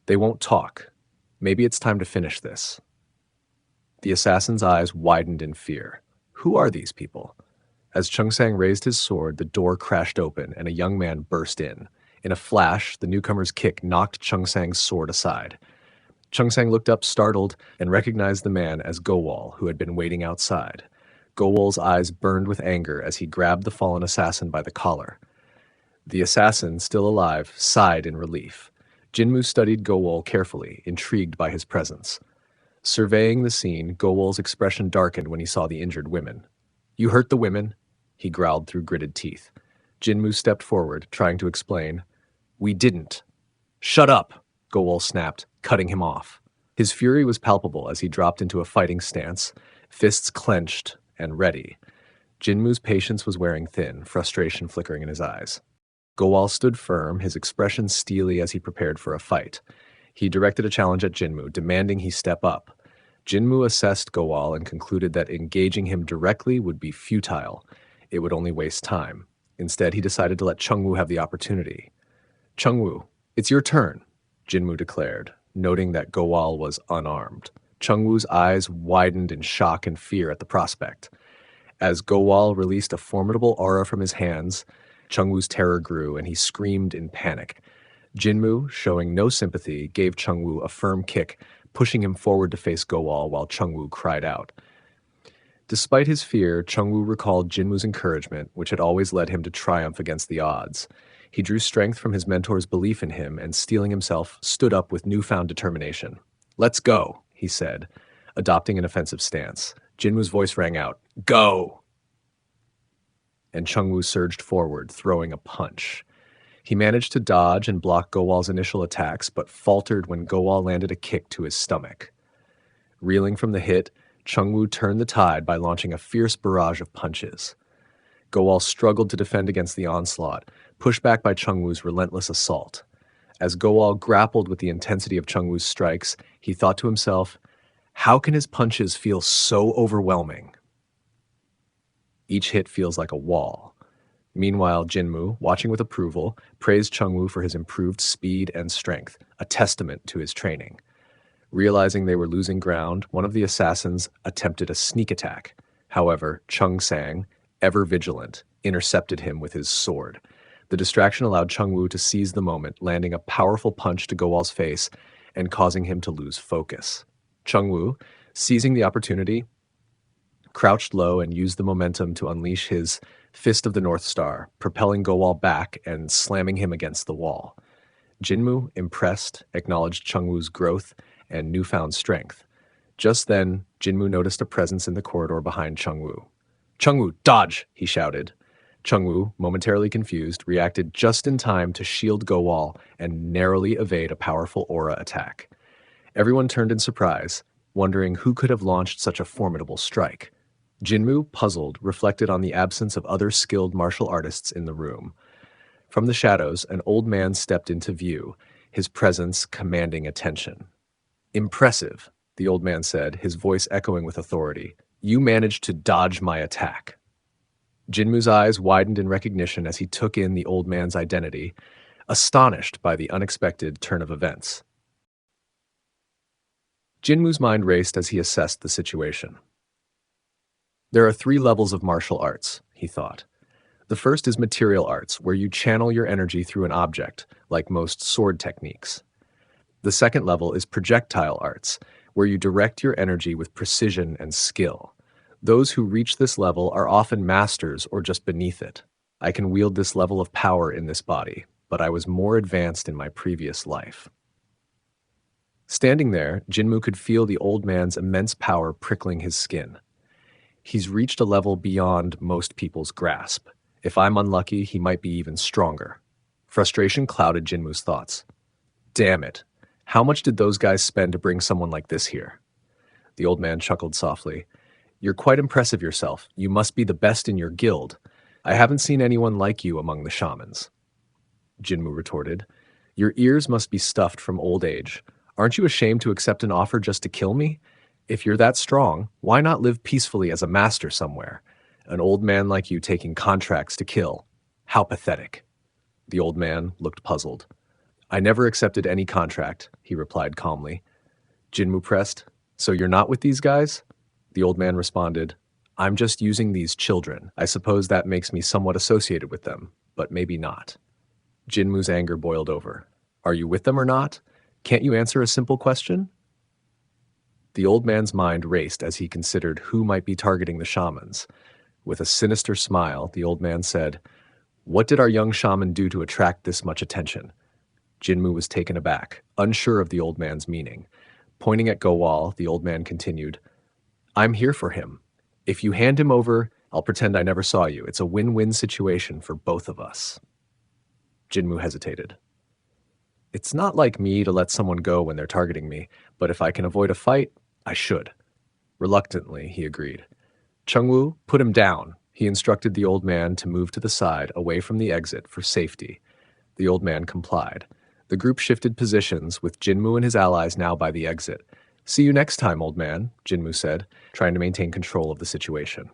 "They won't talk. Maybe it's time to finish this." The assassin's eyes widened in fear. Who are these people? As Chung Sang raised his sword, the door crashed open and a young man burst in. In a flash, the newcomer's kick knocked Chung Sang's sword aside. Chung Sang looked up startled and recognized the man as Gowal, who had been waiting outside. Gowal's eyes burned with anger as he grabbed the fallen assassin by the collar. The assassin, still alive, sighed in relief. Jinmu studied Gowal carefully, intrigued by his presence. Surveying the scene, Gowal's expression darkened when he saw the injured women. "You hurt the women?" he growled through gritted teeth. Jinmu stepped forward, trying to explain. "We didn't." "Shut up!" Gowal snapped, cutting him off. His fury was palpable as he dropped into a fighting stance, fists clenched and ready. Jinmu's patience was wearing thin, frustration flickering in his eyes. Gowal stood firm, his expression steely as he prepared for a fight. He directed a challenge at Jinmu, demanding he step up. Jinmu assessed Gowal and concluded that engaging him directly would be futile. It would only waste time. Instead, he decided to let Chungwoo have the opportunity. "Chungwoo, it's your turn," Jinmu declared, noting that Gowal was unarmed. Chungwoo's eyes widened in shock and fear at the prospect. As Gowal released a formidable aura from his hands, Chungwoo's terror grew and he screamed in panic. Jinmu, showing no sympathy, gave Chungwoo a firm kick, pushing him forward to face Gowal while Chungwoo cried out. Despite his fear, Chungwoo recalled Jinmu's encouragement, which had always led him to triumph against the odds. He drew strength from his mentor's belief in him and, steeling himself, stood up with newfound determination. "Let's go," he said, adopting an offensive stance. Jinwoo's voice rang out, "Go!" And Chungwoo surged forward, throwing a punch. He managed to dodge and block Gowal's initial attacks, but faltered when Gowal landed a kick to his stomach. Reeling from the hit, Chungwoo turned the tide by launching a fierce barrage of punches. Gowal struggled to defend against the onslaught, pushed back by Chungwoo's relentless assault. As Gowal grappled with the intensity of Chungwoo's strikes, he thought to himself, how can his punches feel so overwhelming? Each hit feels like a wall. Meanwhile, Jinmu, watching with approval, praised Chungwoo for his improved speed and strength, a testament to his training. Realizing they were losing ground, one of the assassins attempted a sneak attack. However, Chung Sang, ever vigilant, intercepted him with his sword. The distraction allowed Chungwoo to seize the moment, landing a powerful punch to Gowal's face and causing him to lose focus. Chungwoo, seizing the opportunity, crouched low and used the momentum to unleash his Fist of the North Star, propelling Gowal back and slamming him against the wall. Jinmu, impressed, acknowledged Chungwoo's growth and newfound strength. Just then, Jinmu noticed a presence in the corridor behind Chungwoo. "Chungwoo, dodge!" he shouted. Chungwoo, momentarily confused, reacted just in time to shield Gowal and narrowly evade a powerful aura attack. Everyone turned in surprise, wondering who could have launched such a formidable strike. Jinmu, puzzled, reflected on the absence of other skilled martial artists in the room. From the shadows, an old man stepped into view, his presence commanding attention. "Impressive," the old man said, his voice echoing with authority. "You managed to dodge my attack." Jinmu's eyes widened in recognition as he took in the old man's identity, astonished by the unexpected turn of events. Jinmu's mind raced as he assessed the situation. There are 3 levels of martial arts, he thought. The first is material arts, where you channel your energy through an object, like most sword techniques. The second level is projectile arts, where you direct your energy with precision and skill. Those who reach this level are often masters or just beneath it. I can wield this level of power in this body, but I was more advanced in my previous life. Standing there, Jinmu could feel the old man's immense power prickling his skin. He's reached a level beyond most people's grasp. If I'm unlucky, he might be even stronger. Frustration clouded Jinmu's thoughts. Damn it. How much did those guys spend to bring someone like this here? The old man chuckled softly. You're quite impressive yourself. You must be the best in your guild. I haven't seen anyone like you among the shamans. Jinmu retorted. Your ears must be stuffed from old age. Aren't you ashamed to accept an offer just to kill me? If you're that strong, why not live peacefully as a master somewhere? An old man like you taking contracts to kill. How pathetic." The old man looked puzzled. "I never accepted any contract," he replied calmly. Jinmu pressed, "So you're not with these guys?" The old man responded, "I'm just using these children. I suppose that makes me somewhat associated with them, but maybe not." Jinmu's anger boiled over. "Are you with them or not? Can't you answer a simple question?" The old man's mind raced as he considered who might be targeting the shamans. With a sinister smile, the old man said, "What did our young shaman do to attract this much attention?" Jinmu was taken aback, unsure of the old man's meaning. Pointing at Gowal, the old man continued, "I'm here for him. If you hand him over, I'll pretend I never saw you. It's a win-win situation for both of us." Jinmu hesitated. "It's not like me to let someone go when they're targeting me, but if I can avoid a fight, I should." Reluctantly, he agreed. "Chungwoo, put him down." He instructed the old man to move to the side, away from the exit, for safety. The old man complied. The group shifted positions, with Jinmu and his allies now by the exit. "See you next time, old man," Jinmu said, trying to maintain control of the situation.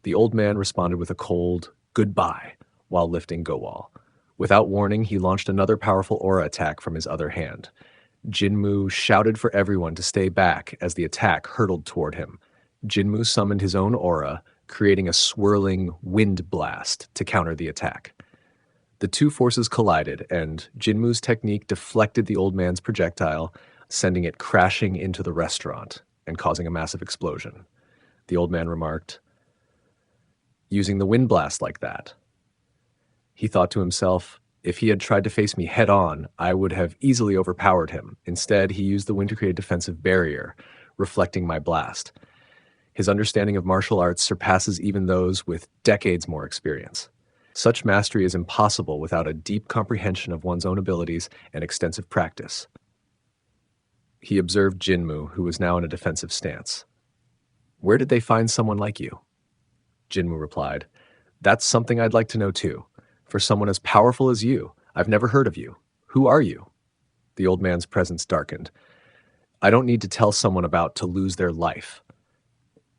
The old man responded with a cold goodbye while lifting Gowal. Without warning, he launched another powerful aura attack from his other hand. Jinmu shouted for everyone to stay back as the attack hurtled toward him. Jinmu summoned his own aura, creating a swirling wind blast to counter the attack. The two forces collided, and Jinmu's technique deflected the old man's projectile, sending it crashing into the restaurant and causing a massive explosion. The old man remarked, "Using the wind blast like that." He thought to himself, if he had tried to face me head-on, I would have easily overpowered him. Instead, he used the wind to create a defensive barrier, reflecting my blast. His understanding of martial arts surpasses even those with decades more experience. Such mastery is impossible without a deep comprehension of one's own abilities and extensive practice. He observed Jinmu, who was now in a defensive stance. "Where did they find someone like you?" Jinmu replied, "That's something I'd like to know too. For someone as powerful as you, I've never heard of you. Who are you?" The old man's presence darkened. "I don't need to tell someone about to lose their life."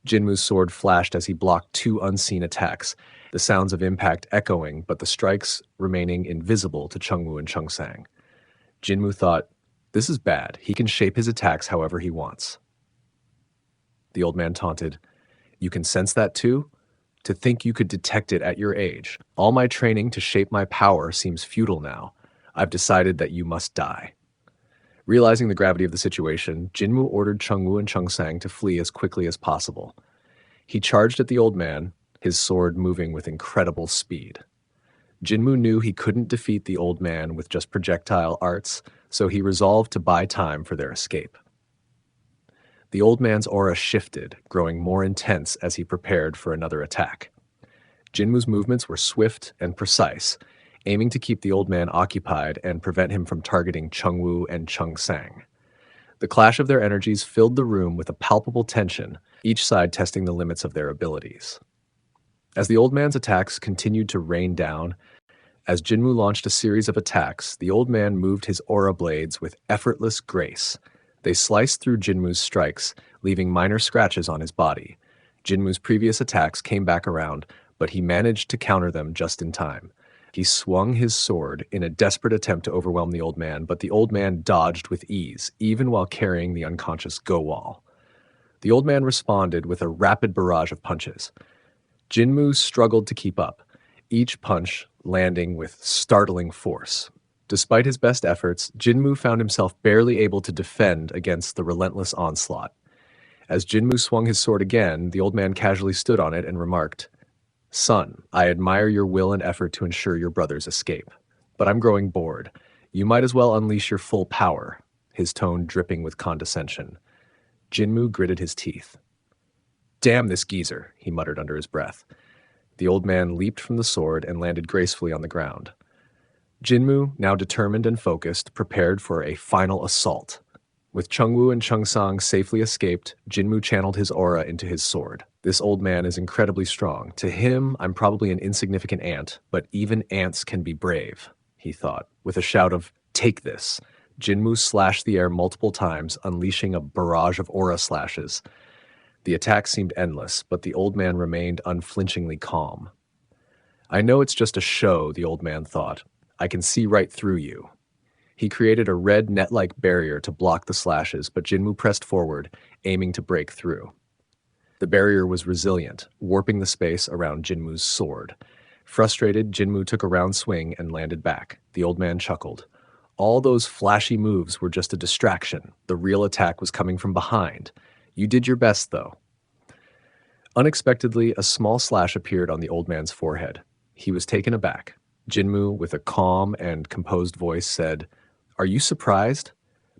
Jinmu's sword flashed as he blocked two unseen attacks, the sounds of impact echoing, but the strikes remaining invisible to Chungwoo and Chungsang. Jinmu thought, this is bad. He can shape his attacks however he wants. The old man taunted, "You can sense that too? To think you could detect it at your age. All my training to shape my power seems futile now. I've decided that you must die." Realizing the gravity of the situation, Jinmu ordered Chungwoo and Chungsang to flee as quickly as possible. He charged at the old man, his sword moving with incredible speed. Jinmu knew he couldn't defeat the old man with just projectile arts, so he resolved to buy time for their escape. The old man's aura shifted, growing more intense as he prepared for another attack. Jinmu's movements were swift and precise, aiming to keep the old man occupied and prevent him from targeting Chungwoo and Chungsang. The clash of their energies filled the room with a palpable tension, each side testing the limits of their abilities. As the old man's attacks continued to rain down, as Jinmu launched a series of attacks, the old man moved his aura blades with effortless grace. They sliced through Jinmu's strikes, leaving minor scratches on his body. Jinmu's previous attacks came back around, but he managed to counter them just in time. He swung his sword in a desperate attempt to overwhelm the old man, but the old man dodged with ease, even while carrying the unconscious Gowal. The old man responded with a rapid barrage of punches. Jinmu struggled to keep up, each punch landing with startling force. Despite his best efforts, Jinmu found himself barely able to defend against the relentless onslaught. As Jinmu swung his sword again, the old man casually stood on it and remarked, "Son, I admire your will and effort to ensure your brother's escape. But I'm growing bored. You might as well unleash your full power," his tone dripping with condescension. Jinmu gritted his teeth. "Damn this geezer," he muttered under his breath. The old man leaped from the sword and landed gracefully on the ground. Jinmu, now determined and focused, prepared for a final assault. With Chungwoo and Chungsang safely escaped, Jinmu channeled his aura into his sword. This old man is incredibly strong. To him, I'm probably an insignificant ant, but even ants can be brave, he thought. With a shout of, Take this. Jinmu slashed the air multiple times, unleashing a barrage of aura slashes. The attack seemed endless, but the old man remained unflinchingly calm. I know it's just a show, the old man thought. I can see right through you. He created a red net-like barrier to block the slashes, but Jinmu pressed forward, aiming to break through. The barrier was resilient, warping the space around Jinmu's sword. Frustrated, Jinmu took a round swing and landed back. The old man chuckled. All those flashy moves were just a distraction. The real attack was coming from behind. You did your best, though. Unexpectedly, a small slash appeared on the old man's forehead. He was taken aback. Jinmu, with a calm and composed voice, said, "Are you surprised?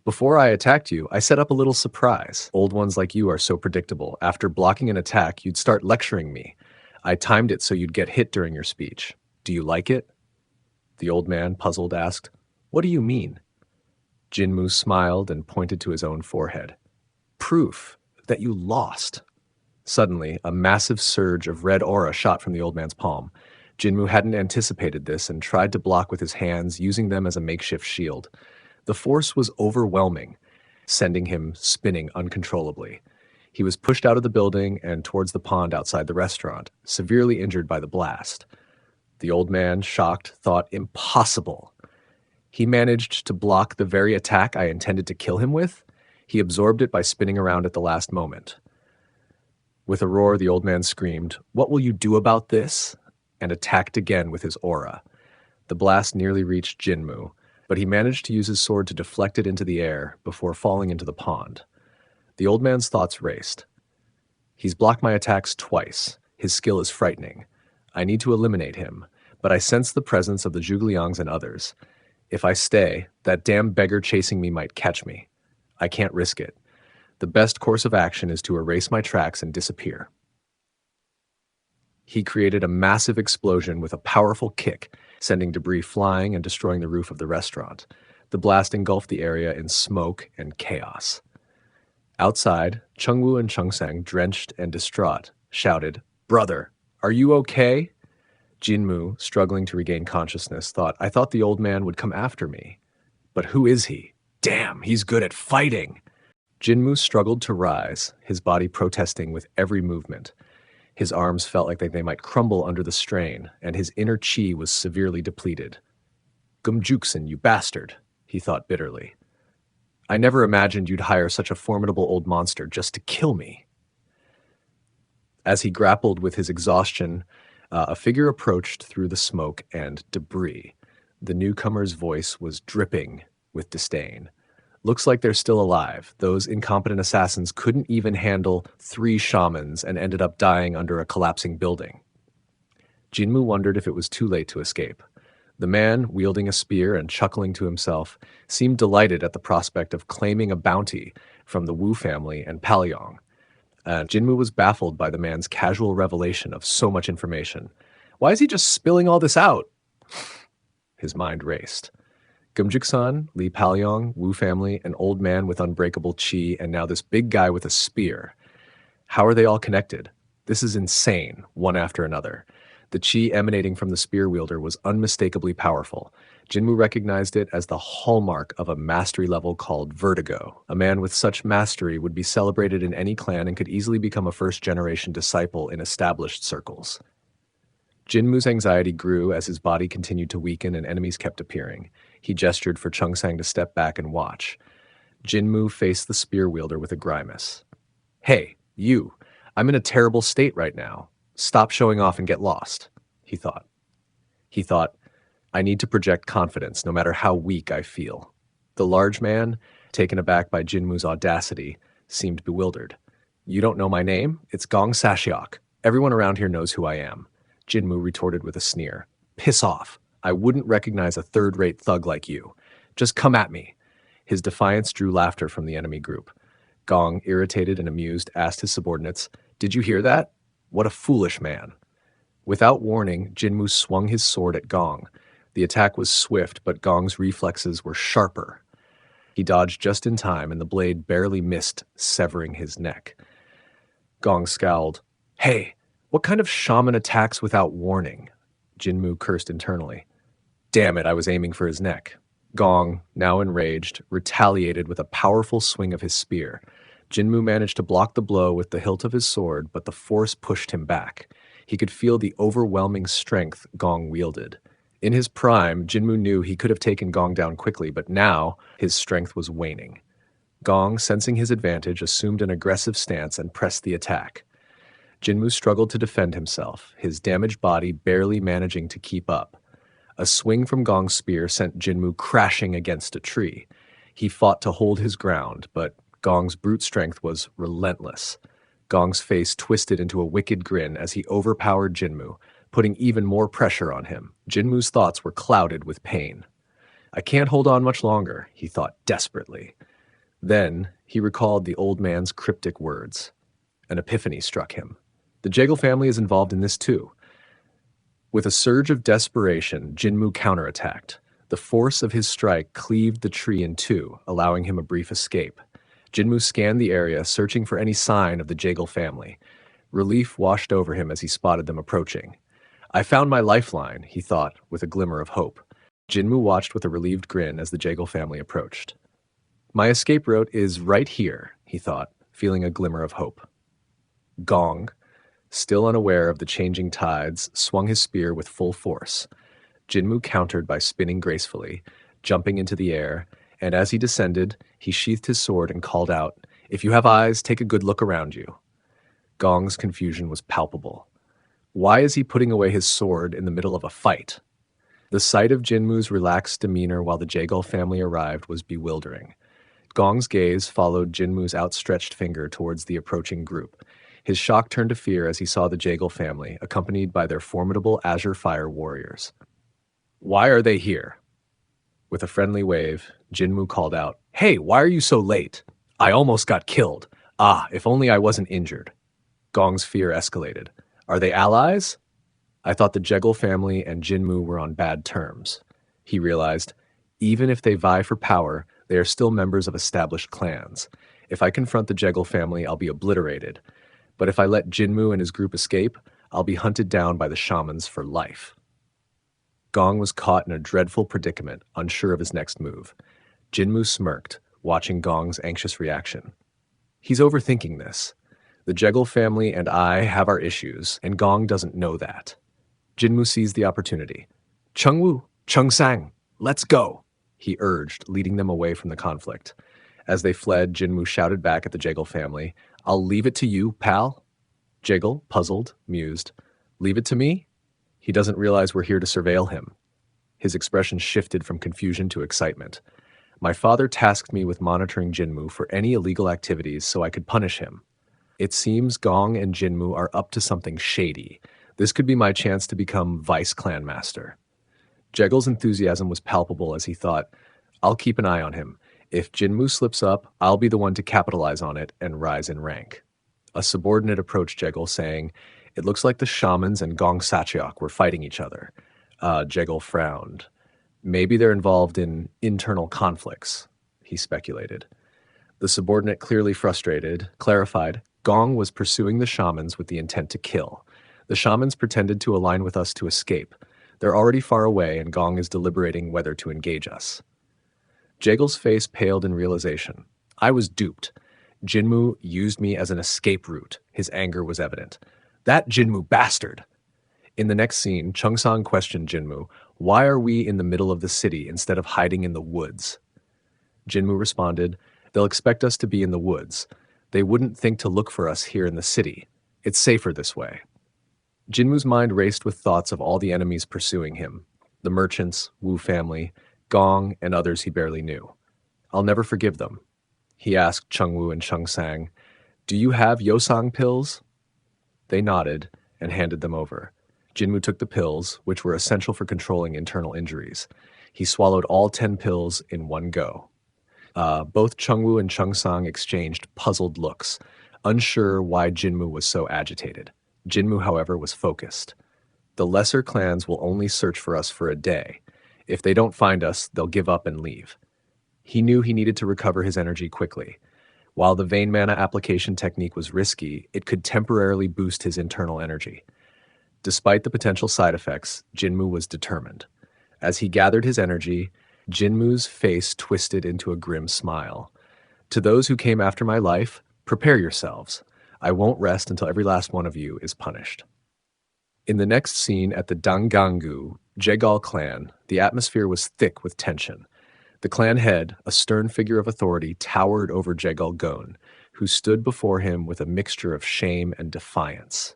Before I attacked you, I set up a little surprise. Old ones like you are so predictable. After blocking an attack, you'd start lecturing me. I timed it so you'd get hit during your speech. Do you like it?" The old man, puzzled, asked, "What do you mean?" Jinmu smiled and pointed to his own forehead. "Proof that you lost." Suddenly, a massive surge of red aura shot from the old man's palm. Jinmu hadn't anticipated this and tried to block with his hands, using them as a makeshift shield. The force was overwhelming, sending him spinning uncontrollably. He was pushed out of the building and towards the pond outside the restaurant, severely injured by the blast. The old man, shocked, thought, "Impossible." He managed to block the very attack I intended to kill him with. He absorbed it by spinning around at the last moment. With a roar, the old man screamed, "What will you do about this?" and attacked again with his aura. The blast nearly reached Jinmu, but he managed to use his sword to deflect it into the air before falling into the pond. The old man's thoughts raced. He's blocked my attacks twice. His skill is frightening. I need to eliminate him, but I sense the presence of the Zhugliangs and others. If I stay, that damn beggar chasing me might catch me. I can't risk it. The best course of action is to erase my tracks and disappear. He created a massive explosion with a powerful kick, sending debris flying and destroying the roof of the restaurant. The blast engulfed the area in smoke and chaos. Outside, Chengwu and Chengsang, drenched and distraught, shouted, "Brother, are you okay?" Jinmu, struggling to regain consciousness, I thought the old man would come after me. But who is he? Damn, he's good at fighting!" Jinmu struggled to rise, his body protesting with every movement. His arms felt like they might crumble under the strain, and his inner chi was severely depleted. "Gumjuksen, you bastard," he thought bitterly. "I never imagined you'd hire such a formidable old monster just to kill me." As he grappled with his exhaustion, a figure approached through the smoke and debris. The newcomer's voice was dripping with disdain. "Looks like they're still alive. Those incompetent assassins couldn't even handle 3 shamans and ended up dying under a collapsing building." Jinmu wondered if it was too late to escape. The man, wielding a spear and chuckling to himself, seemed delighted at the prospect of claiming a bounty from the Wu family and Palyong. Jinmu was baffled by the man's casual revelation of so much information. Why is he just spilling all this out? His mind raced. Gumjuksan, Li Palyong, Wu family, an old man with unbreakable chi, and now this big guy with a spear. How are they all connected? This is insane, one after another. The chi emanating from the spear wielder was unmistakably powerful. Jinmu recognized it as the hallmark of a mastery level called vertigo. A man with such mastery would be celebrated in any clan and could easily become a first-generation disciple in established circles. Jinmu's anxiety grew as his body continued to weaken and enemies kept appearing. He gestured for Chengsang to step back and watch. Jinmu faced the spear wielder with a grimace. "Hey, you, I'm in a terrible state right now. Stop showing off and get lost," he thought. I need to project confidence no matter how weak I feel. The large man, taken aback by Jinmu's audacity, seemed bewildered. "You don't know my name? It's Gong Sashiok. Everyone around here knows who I am," Jinmu retorted with a sneer. "Piss off. I wouldn't recognize a third-rate thug like you. Just come at me." His defiance drew laughter from the enemy group. Gong, irritated and amused, asked his subordinates, "Did you hear that? What a foolish man." Without warning, Jinmu swung his sword at Gong. The attack was swift, but Gong's reflexes were sharper. He dodged just in time, and the blade barely missed, severing his neck. Gong scowled. "Hey, what kind of shaman attacks without warning?" Jinmu cursed internally. "Damn it, I was aiming for his neck." Gong, now enraged, retaliated with a powerful swing of his spear. Jinmu managed to block the blow with the hilt of his sword, but the force pushed him back. He could feel the overwhelming strength Gong wielded. In his prime, Jinmu knew he could have taken Gong down quickly, but now his strength was waning. Gong, sensing his advantage, assumed an aggressive stance and pressed the attack. Jinmu struggled to defend himself, his damaged body barely managing to keep up. A swing from Gong's spear sent Jinmu crashing against a tree. He fought to hold his ground, but Gong's brute strength was relentless. Gong's face twisted into a wicked grin as he overpowered Jinmu, putting even more pressure on him. Jinmu's thoughts were clouded with pain. I can't hold on much longer, he thought desperately. Then he recalled the old man's cryptic words. An epiphany struck him. The Jegal family is involved in this too. With a surge of desperation, Jinmu counterattacked. The force of his strike cleaved the tree in two, allowing him a brief escape. Jinmu scanned the area, searching for any sign of the Jegal family. Relief washed over him as he spotted them approaching. I found my lifeline, he thought, with a glimmer of hope. Jinmu watched with a relieved grin as the Jegal family approached. My escape route is right here, he thought, feeling a glimmer of hope. Gong, still unaware of the changing tides, swung his spear with full force. Jinmu countered by spinning gracefully, jumping into the air, and as he descended, he sheathed his sword and called out, "If you have eyes, take a good look around you." Gong's confusion was palpable. Why is he putting away his sword in the middle of a fight? The sight of Jinmu's relaxed demeanor while the Jegal family arrived was bewildering. Gong's gaze followed Jinmu's outstretched finger towards the approaching group. His shock turned to fear as he saw the Jegal family, accompanied by their formidable Azure Fire warriors. Why are they here? With a friendly wave, Jinmu called out, "Hey, why are you so late? I almost got killed. Ah, if only I wasn't injured." Gong's fear escalated. Are they allies? I thought the Jegal family and Jinmu were on bad terms. He realized, even if they vie for power, they are still members of established clans. If I confront the Jegal family, I'll be obliterated. But if I let Jinmu and his group escape, I'll be hunted down by the shamans for life. Gong was caught in a dreadful predicament, unsure of his next move. Jinmu smirked, watching Gong's anxious reaction. He's overthinking this. The Jegal family and I have our issues, and Gong doesn't know that. Jinmu seized the opportunity. "Chengwu, Chengsang, let's go," he urged, leading them away from the conflict. As they fled, Jinmu shouted back at the Jegal family, "I'll leave it to you, pal." Jegal, puzzled, mused, "Leave it to me?" He doesn't realize we're here to surveil him. His expression shifted from confusion to excitement. My father tasked me with monitoring Jinmu for any illegal activities so I could punish him. It seems Gong and Jinmu are up to something shady. This could be my chance to become vice clan master. Jegal's enthusiasm was palpable as he thought, I'll keep an eye on him. If Jinmu slips up, I'll be the one to capitalize on it and rise in rank. A subordinate approached Jegal, saying, "It looks like the shamans and Gong Sacheok were fighting each other." Jegal frowned. Maybe they're involved in internal conflicts, he speculated. The subordinate, clearly frustrated, clarified, Gong was pursuing the shamans with the intent to kill. The shamans pretended to align with us to escape. They're already far away, and Gong is deliberating whether to engage us. Jegal's face paled in realization. I was duped. Jinmu used me as an escape route. His anger was evident. That Jinmu bastard! In the next scene, Chengsang questioned Jinmu, "Why are we in the middle of the city instead of hiding in the woods?" Jinmu responded, "They'll expect us to be in the woods. They wouldn't think to look for us here in the city. It's safer this way." Jinmu's mind raced with thoughts of all the enemies pursuing him. The merchants, Wu family, Gong, and others he barely knew. I'll never forgive them. He asked Chengwu and Chengsang, "Do you have Yosang pills?" They nodded and handed them over. Jinmu took the pills, which were essential for controlling internal injuries. He swallowed all 10 pills in one go. Both Chengwu and Chengsang exchanged puzzled looks, unsure why Jinmu was so agitated. Jinmu, however, was focused. The lesser clans will only search for us for a day. If they don't find us, they'll give up and leave. He knew he needed to recover his energy quickly. While the vein mana application technique was risky, it could temporarily boost his internal energy. Despite the potential side effects, Jinmu was determined. As he gathered his energy, Jinmu's face twisted into a grim smile. To those who came after my life, prepare yourselves. I won't rest until every last one of you is punished. In the next scene at the Dangangu Jegal clan, the atmosphere was thick with tension. The clan head, a stern figure of authority, towered over Jegal Gon, who stood before him with a mixture of shame and defiance.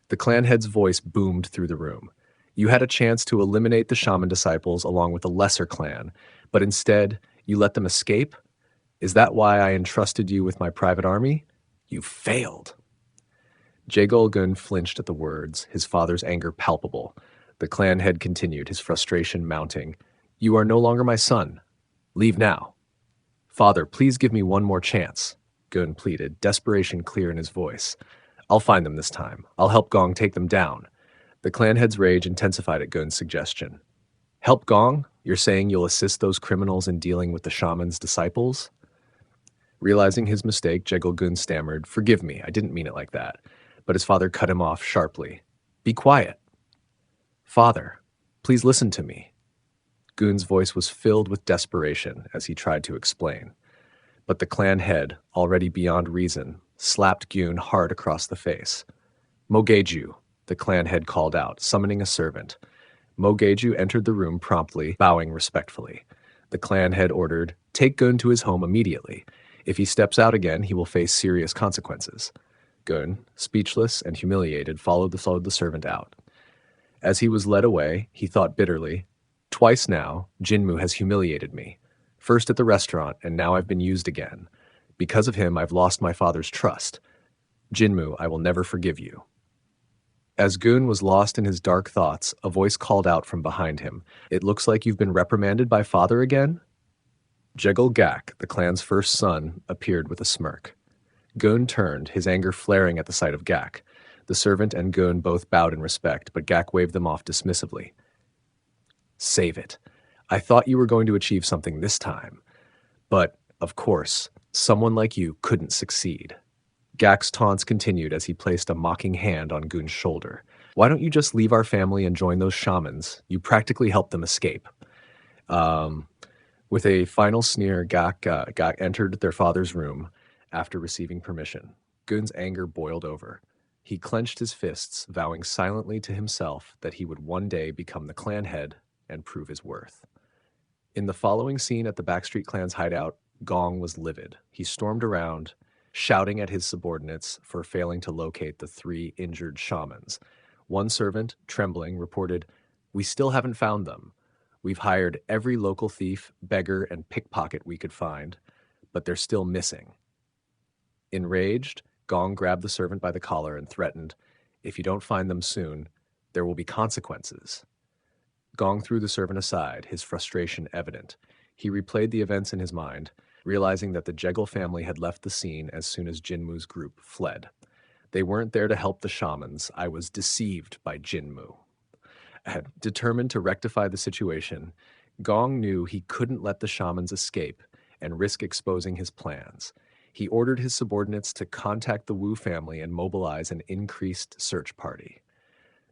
The clan head's voice boomed through the room. You had a chance to eliminate the shaman disciples along with a lesser clan, but instead, you let them escape? Is that why I entrusted you with my private army? You failed. Jegal Gun flinched at the words, his father's anger palpable. The clan head continued, his frustration mounting. You are no longer my son. Leave now. Father, please give me one more chance, Gun pleaded, desperation clear in his voice. I'll find them this time. I'll help Gong take them down. The clan head's rage intensified at Gun's suggestion. Help Gong? You're saying you'll assist those criminals in dealing with the shaman's disciples? Realizing his mistake, Jegal Gun stammered, Forgive me, I didn't mean it like that. But his father cut him off sharply. Be quiet. Father, please listen to me. Gun's voice was filled with desperation as he tried to explain. But the clan head, already beyond reason, slapped Gun hard across the face. Mogeju, the clan head called out, summoning a servant. Mogeju entered the room promptly, bowing respectfully. The clan head ordered, Take Gun to his home immediately. If he steps out again, he will face serious consequences. Gun, speechless and humiliated, followed the servant out. As he was led away, he thought bitterly, Twice now, Jinmu has humiliated me. First at the restaurant, and now I've been used again. Because of him, I've lost my father's trust. Jinmu, I will never forgive you. As Gun was lost in his dark thoughts, a voice called out from behind him. It looks like you've been reprimanded by father again? Jegal Gak, the clan's first son, appeared with a smirk. Gun turned, his anger flaring at the sight of Gak. The servant and Gun both bowed in respect, but Gak waved them off dismissively. Save it. I thought you were going to achieve something this time. But, of course, someone like you couldn't succeed. Gak's taunts continued as he placed a mocking hand on Gun's shoulder. Why don't you just leave our family and join those shamans? You practically helped them escape. With a final sneer, Gak entered their father's room after receiving permission. Gun's anger boiled over. He clenched his fists, vowing silently to himself that he would one day become the clan head and prove his worth. In the following scene at the Backstreet Clan's hideout, Gong was livid. He stormed around, shouting at his subordinates for failing to locate the 3 injured shamans. One servant, trembling, reported, We still haven't found them. We've hired every local thief, beggar, and pickpocket we could find, but they're still missing. Enraged, Gong grabbed the servant by the collar and threatened, If you don't find them soon, there will be consequences. Gong threw the servant aside, his frustration evident. He replayed the events in his mind, realizing that the Jegal family had left the scene as soon as Jinmu's group fled. They weren't there to help the shamans. I was deceived by Jinmu. Determined to rectify the situation, Gong knew he couldn't let the shamans escape and risk exposing his plans. He ordered his subordinates to contact the Wu family and mobilize an increased search party.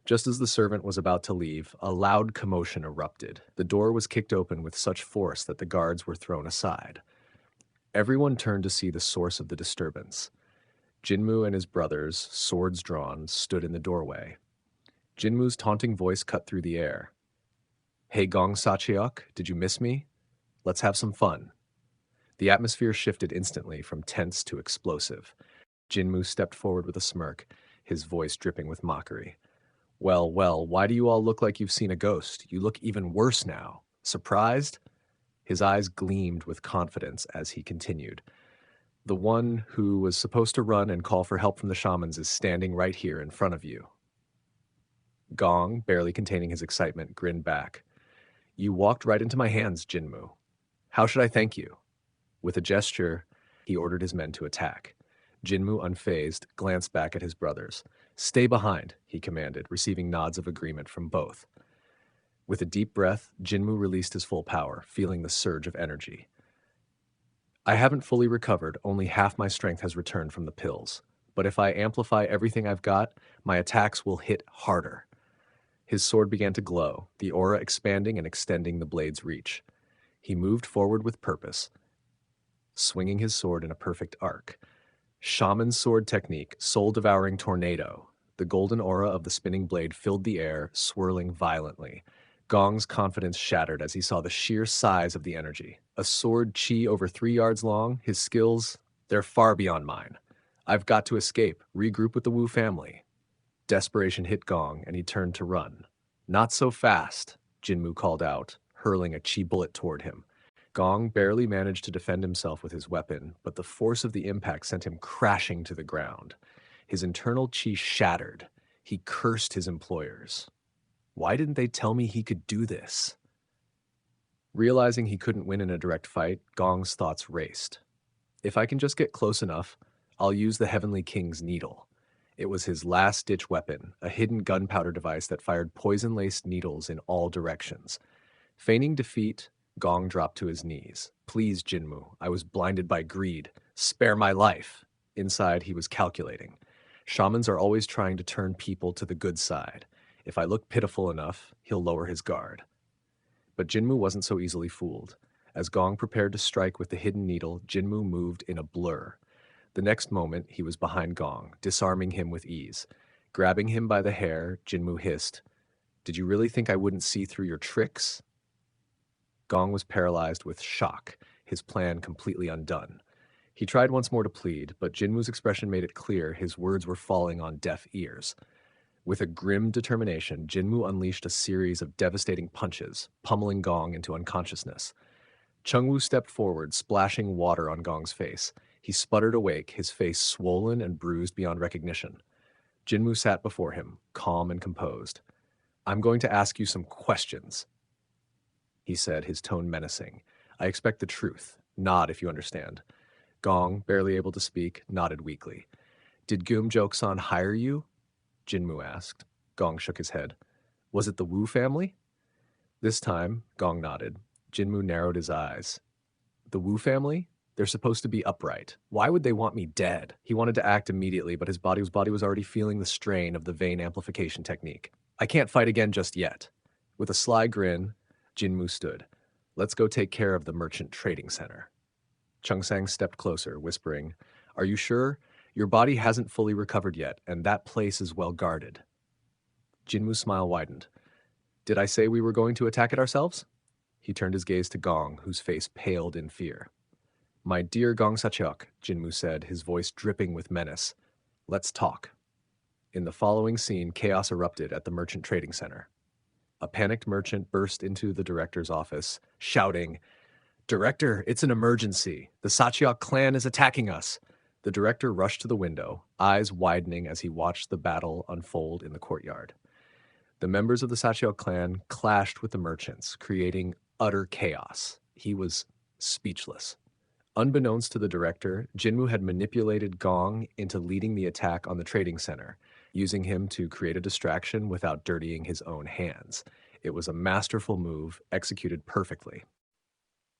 Just as the servant was about to leave, a loud commotion erupted. The door was kicked open with such force that the guards were thrown aside. Everyone turned to see the source of the disturbance. Jinmu and his brothers, swords drawn, stood in the doorway. Jinmu's taunting voice cut through the air. Hey Gong Sacheok, did you miss me? Let's have some fun. The atmosphere shifted instantly from tense to explosive. Jinmu stepped forward with a smirk, his voice dripping with mockery. Well, why do you all look like you've seen a ghost? You look even worse now. Surprised? His eyes gleamed with confidence as he continued. The one who was supposed to run and call for help from the shamans is standing right here in front of you. Gong, barely containing his excitement, grinned back. You walked right into my hands, Jinmu. How should I thank you? With a gesture, he ordered his men to attack. Jinmu, unfazed, glanced back at his brothers. Stay behind, he commanded, receiving nods of agreement from both. With a deep breath, Jinmu released his full power, feeling the surge of energy. I haven't fully recovered, only half my strength has returned from the pills. But if I amplify everything I've got, my attacks will hit harder. His sword began to glow, the aura expanding and extending the blade's reach. He moved forward with purpose, swinging his sword in a perfect arc. Shaman sword technique, soul-devouring tornado. The golden aura of the spinning blade filled the air, swirling violently. Gong's confidence shattered as he saw the sheer size of the energy. A sword chi over 3 yards long, his skills, they're far beyond mine. I've got to escape, regroup with the Wu family. Desperation hit Gong, and he turned to run. Not so fast, Jinmu called out, hurling a chi bullet toward him. Gong barely managed to defend himself with his weapon, but the force of the impact sent him crashing to the ground. His internal chi shattered. He cursed his employers. Why didn't they tell me he could do this? Realizing he couldn't win in a direct fight, Gong's thoughts raced. If I can just get close enough, I'll use the Heavenly King's needle. It was his last-ditch weapon, a hidden gunpowder device that fired poison-laced needles in all directions. Feigning defeat, Gong dropped to his knees. Please, Jinmu, I was blinded by greed. Spare my life. Inside, he was calculating. Shamans are always trying to turn people to the good side. If I look pitiful enough, he'll lower his guard. But Jinmu wasn't so easily fooled. As Gong prepared to strike with the hidden needle, Jinmu moved in a blur. The next moment, he was behind Gong, disarming him with ease. Grabbing him by the hair, Jinmu hissed, "Did you really think I wouldn't see through your tricks?" Gong was paralyzed with shock, his plan completely undone. He tried once more to plead, but Jinmu's expression made it clear his words were falling on deaf ears. With a grim determination, Jinmu unleashed a series of devastating punches, pummeling Gong into unconsciousness. Chungwoo stepped forward, splashing water on Gong's face. He sputtered awake, his face swollen and bruised beyond recognition. Jinmu sat before him, calm and composed. "I'm going to ask you some questions," he said, his tone menacing. "I expect the truth. Nod if you understand." Gong, barely able to speak, nodded weakly. "Did Geum-jok-san hire you?" Jinmu asked. Gong shook his head. "Was it the Wu family?" This time, Gong nodded. Jinmu narrowed his eyes. "The Wu family? They're supposed to be upright. Why would they want me dead?" He wanted to act immediately, but his body was already feeling the strain of the vein amplification technique. "I can't fight again just yet." With a sly grin, Jinmu stood. "Let's go take care of the merchant trading center." Chung-sang stepped closer, whispering, "Are you sure? Your body hasn't fully recovered yet, and that place is well guarded." Jinmu's smile widened. "Did I say we were going to attack it ourselves?" He turned his gaze to Gong, whose face paled in fear. "My dear Gong Sacheok," Jinmu said, his voice dripping with menace, "let's talk." In the following scene, chaos erupted at the merchant trading center. A panicked merchant burst into the director's office, shouting, "Director, it's an emergency. The Sacheok clan is attacking us." The director rushed to the window, eyes widening as he watched the battle unfold in the courtyard. The members of the Sacheok clan clashed with the merchants, creating utter chaos. He was speechless. Unbeknownst to the director, Jinmu had manipulated Gong into leading the attack on the trading center, using him to create a distraction without dirtying his own hands. It was a masterful move, executed perfectly.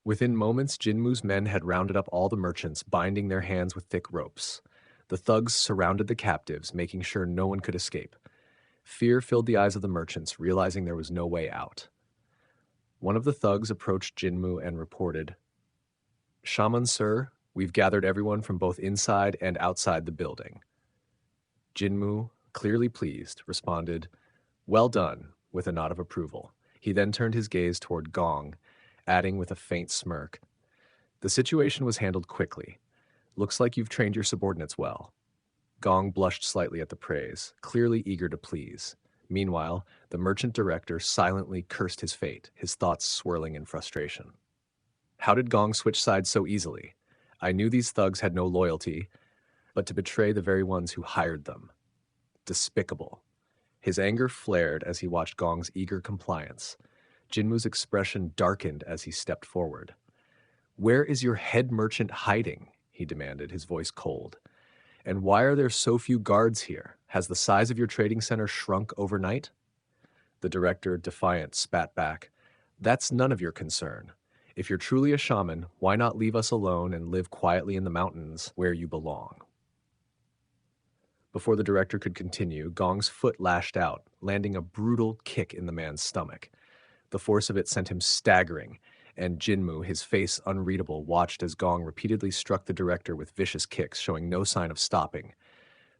Within moments, Jinmu's men had rounded up all the merchants, binding their hands with thick ropes. The thugs surrounded the captives, making sure no one could escape. Fear filled the eyes of the merchants, realizing there was no way out. One of the thugs approached Jinmu and reported, "Shaman, sir, we've gathered everyone from both inside and outside the building." Jinmu, clearly pleased, responded, "Well done," with a nod of approval. He then turned his gaze toward Gong, adding with a faint smirk, "The situation was handled quickly. Looks like you've trained your subordinates well." Gong blushed slightly at the praise, clearly eager to please. Meanwhile, the merchant director silently cursed his fate, his thoughts swirling in frustration. How did Gong switch sides so easily? I knew these thugs had no loyalty, but to betray the very ones who hired them. Despicable. His anger flared as he watched Gong's eager compliance. Jinmu's expression darkened as he stepped forward. "Where is your head merchant hiding?" he demanded, his voice cold. "And why are there so few guards here? Has the size of your trading center shrunk overnight?" The director, defiant, spat back, "That's none of your concern. If you're truly a shaman, why not leave us alone and live quietly in the mountains where you belong?" Before the director could continue, Gong's foot lashed out, landing a brutal kick in the man's stomach. The force of it sent him staggering, and Jinmu, his face unreadable, watched as Gong repeatedly struck the director with vicious kicks, showing no sign of stopping.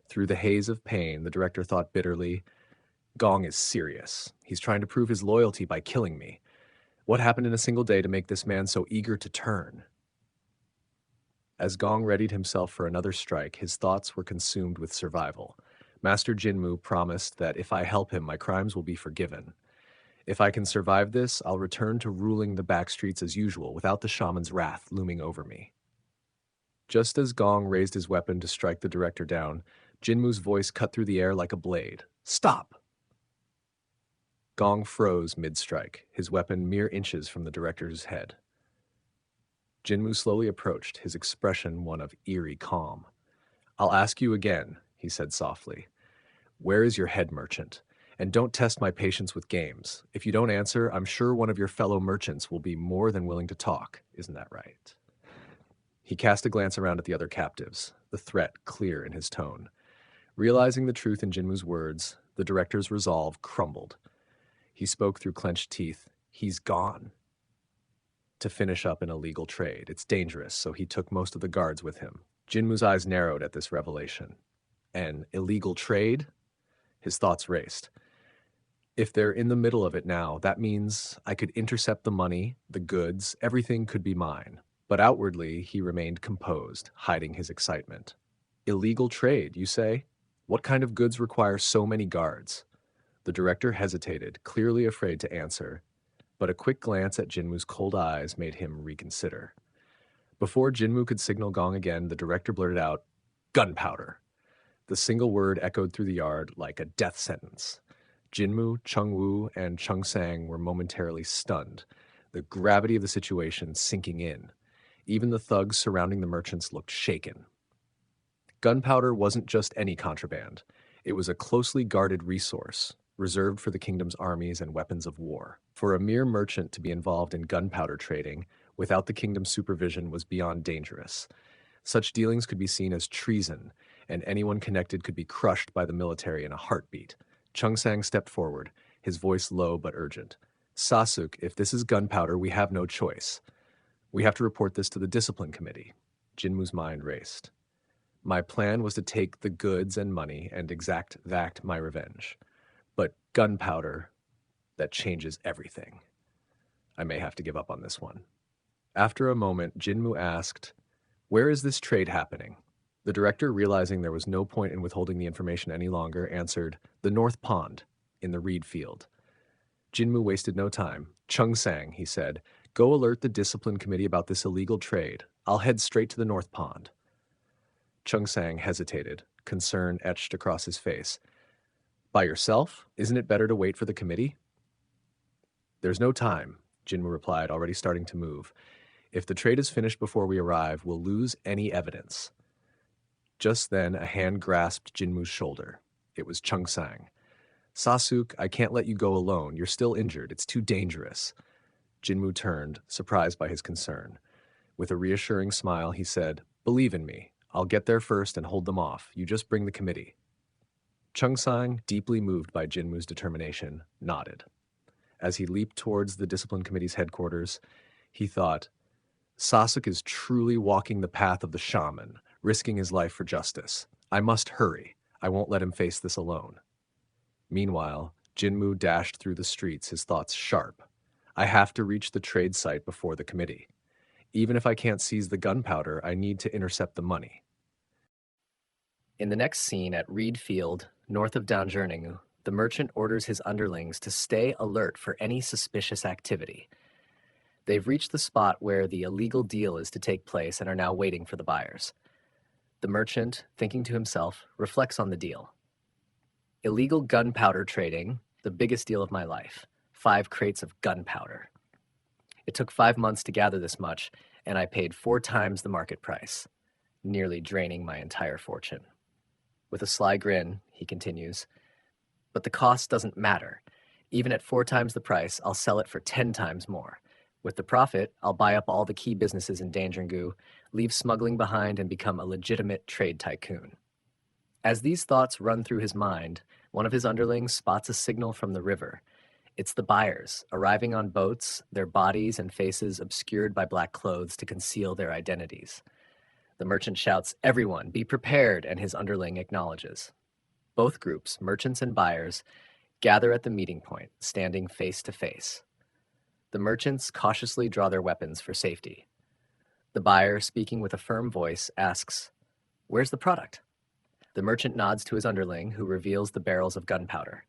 Through the haze of pain, the director thought bitterly, Gong is serious. He's trying to prove his loyalty by killing me. What happened in a single day to make this man so eager to turn? As Gong readied himself for another strike, his thoughts were consumed with survival. Master Jinmu promised that if I help him, my crimes will be forgiven. If I can survive this, I'll return to ruling the back streets as usual, without the shaman's wrath looming over me. Just as Gong raised his weapon to strike the director down, Jinmu's voice cut through the air like a blade. Stop! Gong froze mid-strike, his weapon mere inches from the director's head. Jinmu slowly approached, his expression one of eerie calm. I'll ask you again, he said softly. Where is your head merchant? And don't test my patience with games. If you don't answer, I'm sure one of your fellow merchants will be more than willing to talk. Isn't that right? He cast a glance around at the other captives, the threat clear in his tone. Realizing the truth in Jinmu's words, the director's resolve crumbled. He spoke through clenched teeth. He's gone. To finish up an illegal trade. It's dangerous, so he took most of the guards with him. Jinmu's eyes narrowed at this revelation. An illegal trade? His thoughts raced. If they're in the middle of it now, that means I could intercept the money, the goods, everything could be mine. But outwardly, he remained composed, hiding his excitement. Illegal trade, you say? What kind of goods require so many guards? The director hesitated, clearly afraid to answer, but a quick glance at Jinmu's cold eyes made him reconsider. Before Jinmu could signal Gong again, the director blurted out, gunpowder. The single word echoed through the yard like a death sentence. Jinmu, Chengwu, and Chengsang were momentarily stunned, the gravity of the situation sinking in. Even the thugs surrounding the merchants looked shaken. Gunpowder wasn't just any contraband. It was a closely guarded resource, reserved for the kingdom's armies and weapons of war. For a mere merchant to be involved in gunpowder trading without the kingdom's supervision was beyond dangerous. Such dealings could be seen as treason, and anyone connected could be crushed by the military in a heartbeat. Chengsang stepped forward, his voice low but urgent. Sasuk, if this is gunpowder, we have no choice. We have to report this to the discipline committee. Jinmu's mind raced. My plan was to take the goods and money and exact my revenge. But gunpowder, that changes everything. I may have to give up on this one. After a moment, Jinmu asked, where is this trade happening? The director, realizing there was no point in withholding the information any longer, answered, the North Pond, in the reed field. Jinmu wasted no time. Chengsang, he said, go alert the discipline committee about this illegal trade. I'll head straight to the North Pond. Chengsang hesitated, concern etched across his face. By yourself? Isn't it better to wait for the committee? There's no time, Jinmu replied, already starting to move. If the trade is finished before we arrive, we'll lose any evidence. Just then, a hand grasped Jinmu's shoulder. It was Chengsang. Sasuk, I can't let you go alone. You're still injured. It's too dangerous. Jinmu turned, surprised by his concern. With a reassuring smile, he said, believe in me. I'll get there first and hold them off. You just bring the committee. Chengsang, deeply moved by Jinmu's determination, nodded. As he leaped towards the discipline committee's headquarters, he thought, Sasuk is truly walking the path of the shaman, risking his life for justice. I must hurry. I won't let him face this alone. Meanwhile, Jinmu dashed through the streets, his thoughts sharp. I have to reach the trade site before the committee. Even if I can't seize the gunpowder, I need to intercept the money. In the next scene at Reed Field, north of Downjourning, the merchant orders his underlings to stay alert for any suspicious activity. They've reached the spot where the illegal deal is to take place and are now waiting for the buyers. The merchant, thinking to himself, reflects on the deal. Illegal gunpowder trading, the biggest deal of my life. 5 crates of gunpowder. It took 5 months to gather this much, and I paid 4 times the market price, nearly draining my entire fortune. With a sly grin, he continues, but the cost doesn't matter. Even at 4 times the price, I'll sell it for 10 times more. With the profit, I'll buy up all the key businesses in Danjungu, leave smuggling behind, and become a legitimate trade tycoon. As these thoughts run through his mind, one of his underlings spots a signal from the river. It's the buyers, arriving on boats, their bodies and faces obscured by black clothes to conceal their identities. The merchant shouts, "Everyone, be prepared," and his underling acknowledges. Both groups, merchants and buyers, gather at the meeting point, standing face to face. The merchants cautiously draw their weapons for safety. The buyer, speaking with a firm voice, asks, "Where's the product?" The merchant nods to his underling, who reveals the barrels of gunpowder.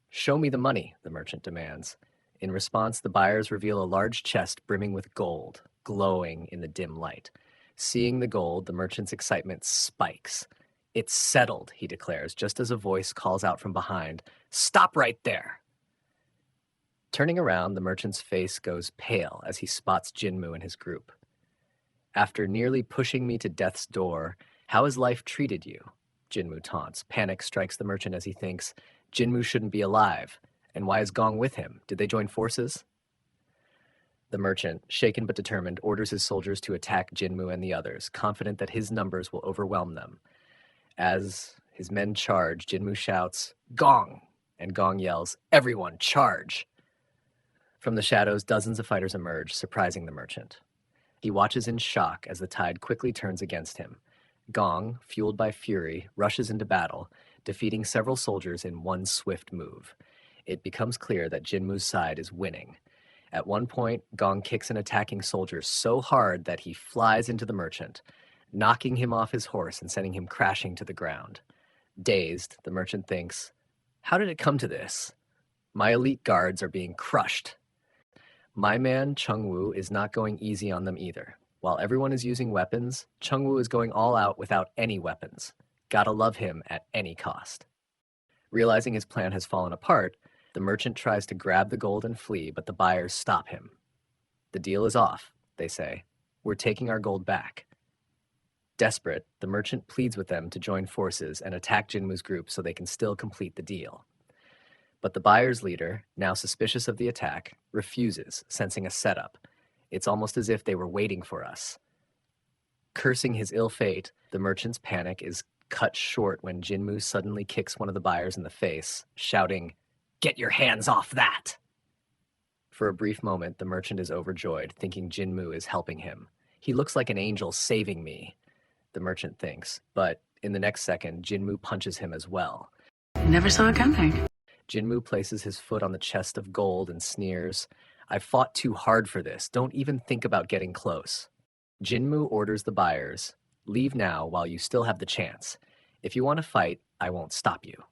"Show me the money," the merchant demands. In response, the buyers reveal a large chest brimming with gold, glowing in the dim light. Seeing the gold, the merchant's excitement spikes. "It's settled," he declares, just as a voice calls out from behind, "Stop right there!" Turning around, the merchant's face goes pale as he spots Jinmu and his group. "After nearly pushing me to death's door, how has life treated you?" Jinmu taunts. Panic strikes the merchant as he thinks, Jinmu shouldn't be alive. And why is Gong with him? Did they join forces? The merchant, shaken but determined, orders his soldiers to attack Jinmu and the others, confident that his numbers will overwhelm them. As his men charge, Jinmu shouts, "Gong!" And Gong yells, "Everyone, charge!" From the shadows, dozens of fighters emerge, surprising the merchant. He watches in shock as the tide quickly turns against him. Gong, fueled by fury, rushes into battle, defeating several soldiers in one swift move. It becomes clear that Jinmu's side is winning. At one point, Gong kicks an attacking soldier so hard that he flies into the merchant, knocking him off his horse and sending him crashing to the ground. Dazed, the merchant thinks, "How did it come to this? My elite guards are being crushed." My man, Chengwu, is not going easy on them either. While everyone is using weapons, Chengwu is going all out without any weapons. Gotta love him at any cost. Realizing his plan has fallen apart, the merchant tries to grab the gold and flee, but the buyers stop him. "The deal is off," they say. "We're taking our gold back." Desperate, the merchant pleads with them to join forces and attack Jinmu's group so they can still complete the deal. But the buyer's leader, now suspicious of the attack, refuses, sensing a setup. It's almost as if they were waiting for us. Cursing his ill fate, the merchant's panic is cut short when Jinmu suddenly kicks one of the buyers in the face, shouting, "Get your hands off that!" For a brief moment, the merchant is overjoyed, thinking Jinmu is helping him. "He looks like an angel saving me," the merchant thinks, but in the next second, Jinmu punches him as well. Never saw it coming. Jinmu places his foot on the chest of gold and sneers, "I've fought too hard for this. Don't even think about getting close." Jinmu orders the buyers, "Leave now while you still have the chance. If you want to fight, I won't stop you."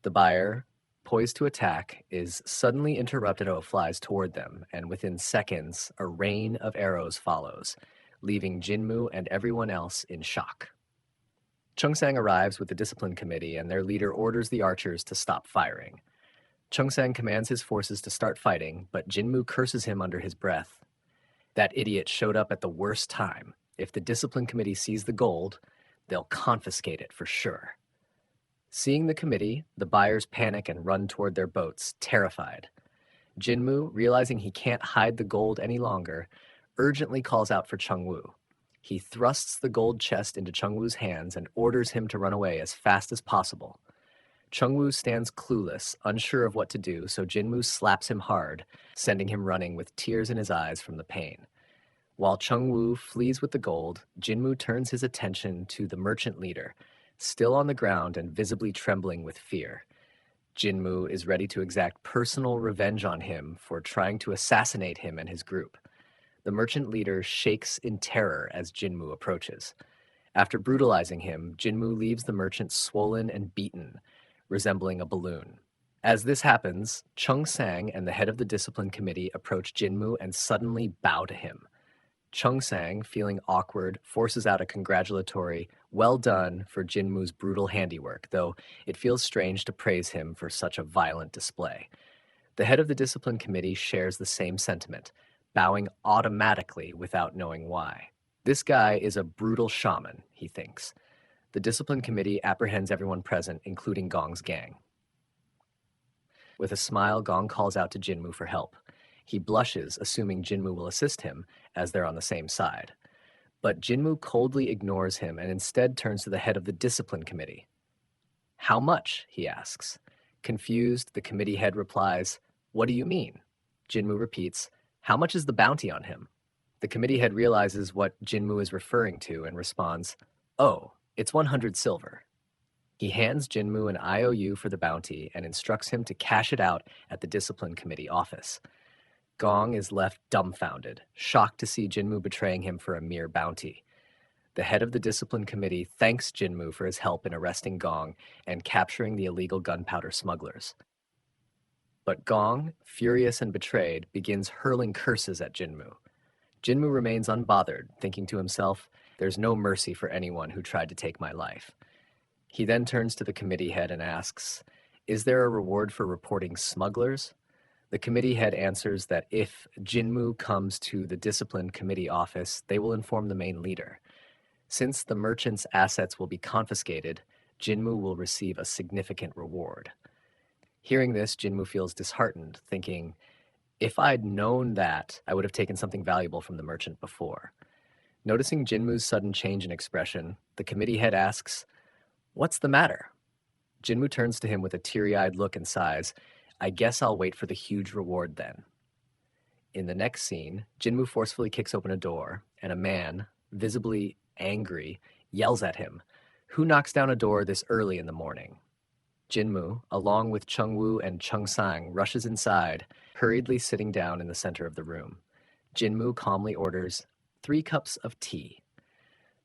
The buyer, poised to attack, is suddenly interrupted as flies toward them, and within seconds, a rain of arrows follows, leaving Jinmu and everyone else in shock. Chungsang arrives with the discipline committee, and their leader orders the archers to stop firing. Chungsang commands his forces to start fighting, but Jinmu curses him under his breath. "That idiot showed up at the worst time. If the discipline committee sees the gold, they'll confiscate it for sure." Seeing the committee, the buyers panic and run toward their boats, terrified. Jinmu, realizing he can't hide the gold any longer, urgently calls out for Chengwu. He thrusts the gold chest into Chengwu's hands and orders him to run away as fast as possible. Chengwu stands clueless, unsure of what to do, so Jinmu slaps him hard, sending him running with tears in his eyes from the pain. While Chengwu flees with the gold, Jinmu turns his attention to the merchant leader, still on the ground and visibly trembling with fear. Jinmu is ready to exact personal revenge on him for trying to assassinate him and his group. The merchant leader shakes in terror as Jinmu approaches. After brutalizing him, Jinmu leaves the merchant swollen and beaten, resembling a balloon. As this happens, Chung Sang and the head of the discipline committee approach Jinmu and suddenly bow to him. Chung Sang, feeling awkward, forces out a congratulatory, "Well done" for Jinmu's brutal handiwork, though it feels strange to praise him for such a violent display. The head of the discipline committee shares the same sentiment, bowing automatically without knowing why. This guy is a brutal shaman, he thinks. The discipline committee apprehends everyone present, including Gong's gang. With a smile, Gong calls out to Jinmu for help. He blushes, assuming Jinmu will assist him, as they're on the same side. But Jinmu coldly ignores him and instead turns to the head of the discipline committee. "How much?" he asks. Confused, the committee head replies, What do you mean? Jinmu repeats, how much is the bounty on him? The committee head realizes what Jinmu is referring to and responds, oh, it's 100 silver. He hands Jinmu an IOU for the bounty and instructs him to cash it out at the discipline committee office. Gong is left dumbfounded, shocked to see Jinmu betraying him for a mere bounty. The head of the discipline committee thanks Jinmu for his help in arresting Gong and capturing the illegal gunpowder smugglers. But Gong, furious and betrayed, begins hurling curses at Jinmu. Jinmu remains unbothered, thinking to himself, there's no mercy for anyone who tried to take my life. He then turns to the committee head and asks, is there a reward for reporting smugglers? The committee head answers that if Jinmu comes to the discipline committee office, they will inform the main leader. Since the merchant's assets will be confiscated, Jinmu will receive a significant reward. Hearing this, Jinmu feels disheartened, thinking, if I'd known that, I would have taken something valuable from the merchant before. Noticing Jinmu's sudden change in expression, the committee head asks, what's the matter? Jinmu turns to him with a teary-eyed look and sighs, I guess I'll wait for the huge reward then. In the next scene, Jinmu forcefully kicks open a door, and a man, visibly angry, yells at him, who knocks down a door this early in the morning? Jinmu, along with Chungwoo and Chungsang, rushes inside, hurriedly sitting down in the center of the room. Jinmu calmly orders 3 cups of tea.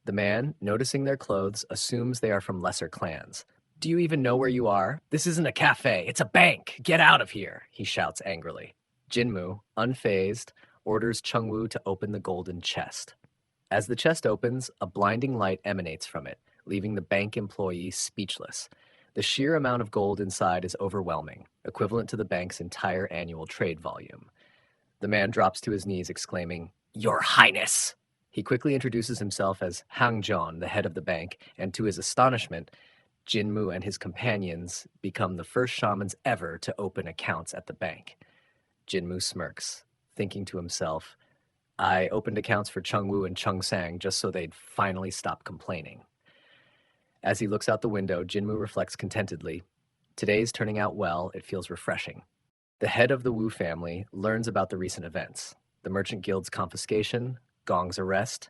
The man, noticing their clothes, assumes they are from lesser clans. Do you even know where you are? This isn't a cafe, it's a bank! Get out of here, he shouts angrily. Jinmu, unfazed, orders Chungwoo to open the golden chest. As the chest opens, a blinding light emanates from it, leaving the bank employee speechless. The sheer amount of gold inside is overwhelming, equivalent to the bank's entire annual trade volume. The man drops to his knees, exclaiming, Your Highness! He quickly introduces himself as Hang John, the head of the bank, and to his astonishment, Jinmu and his companions become the first shamans ever to open accounts at the bank. Jinmu smirks, thinking to himself, I opened accounts for Chungwoo and Chungsang just so they'd finally stop complaining. As he looks out the window, Jinmu reflects contentedly, today's turning out well, it feels refreshing. The head of the Wu family learns about the recent events, the Merchant Guild's confiscation, Gong's arrest,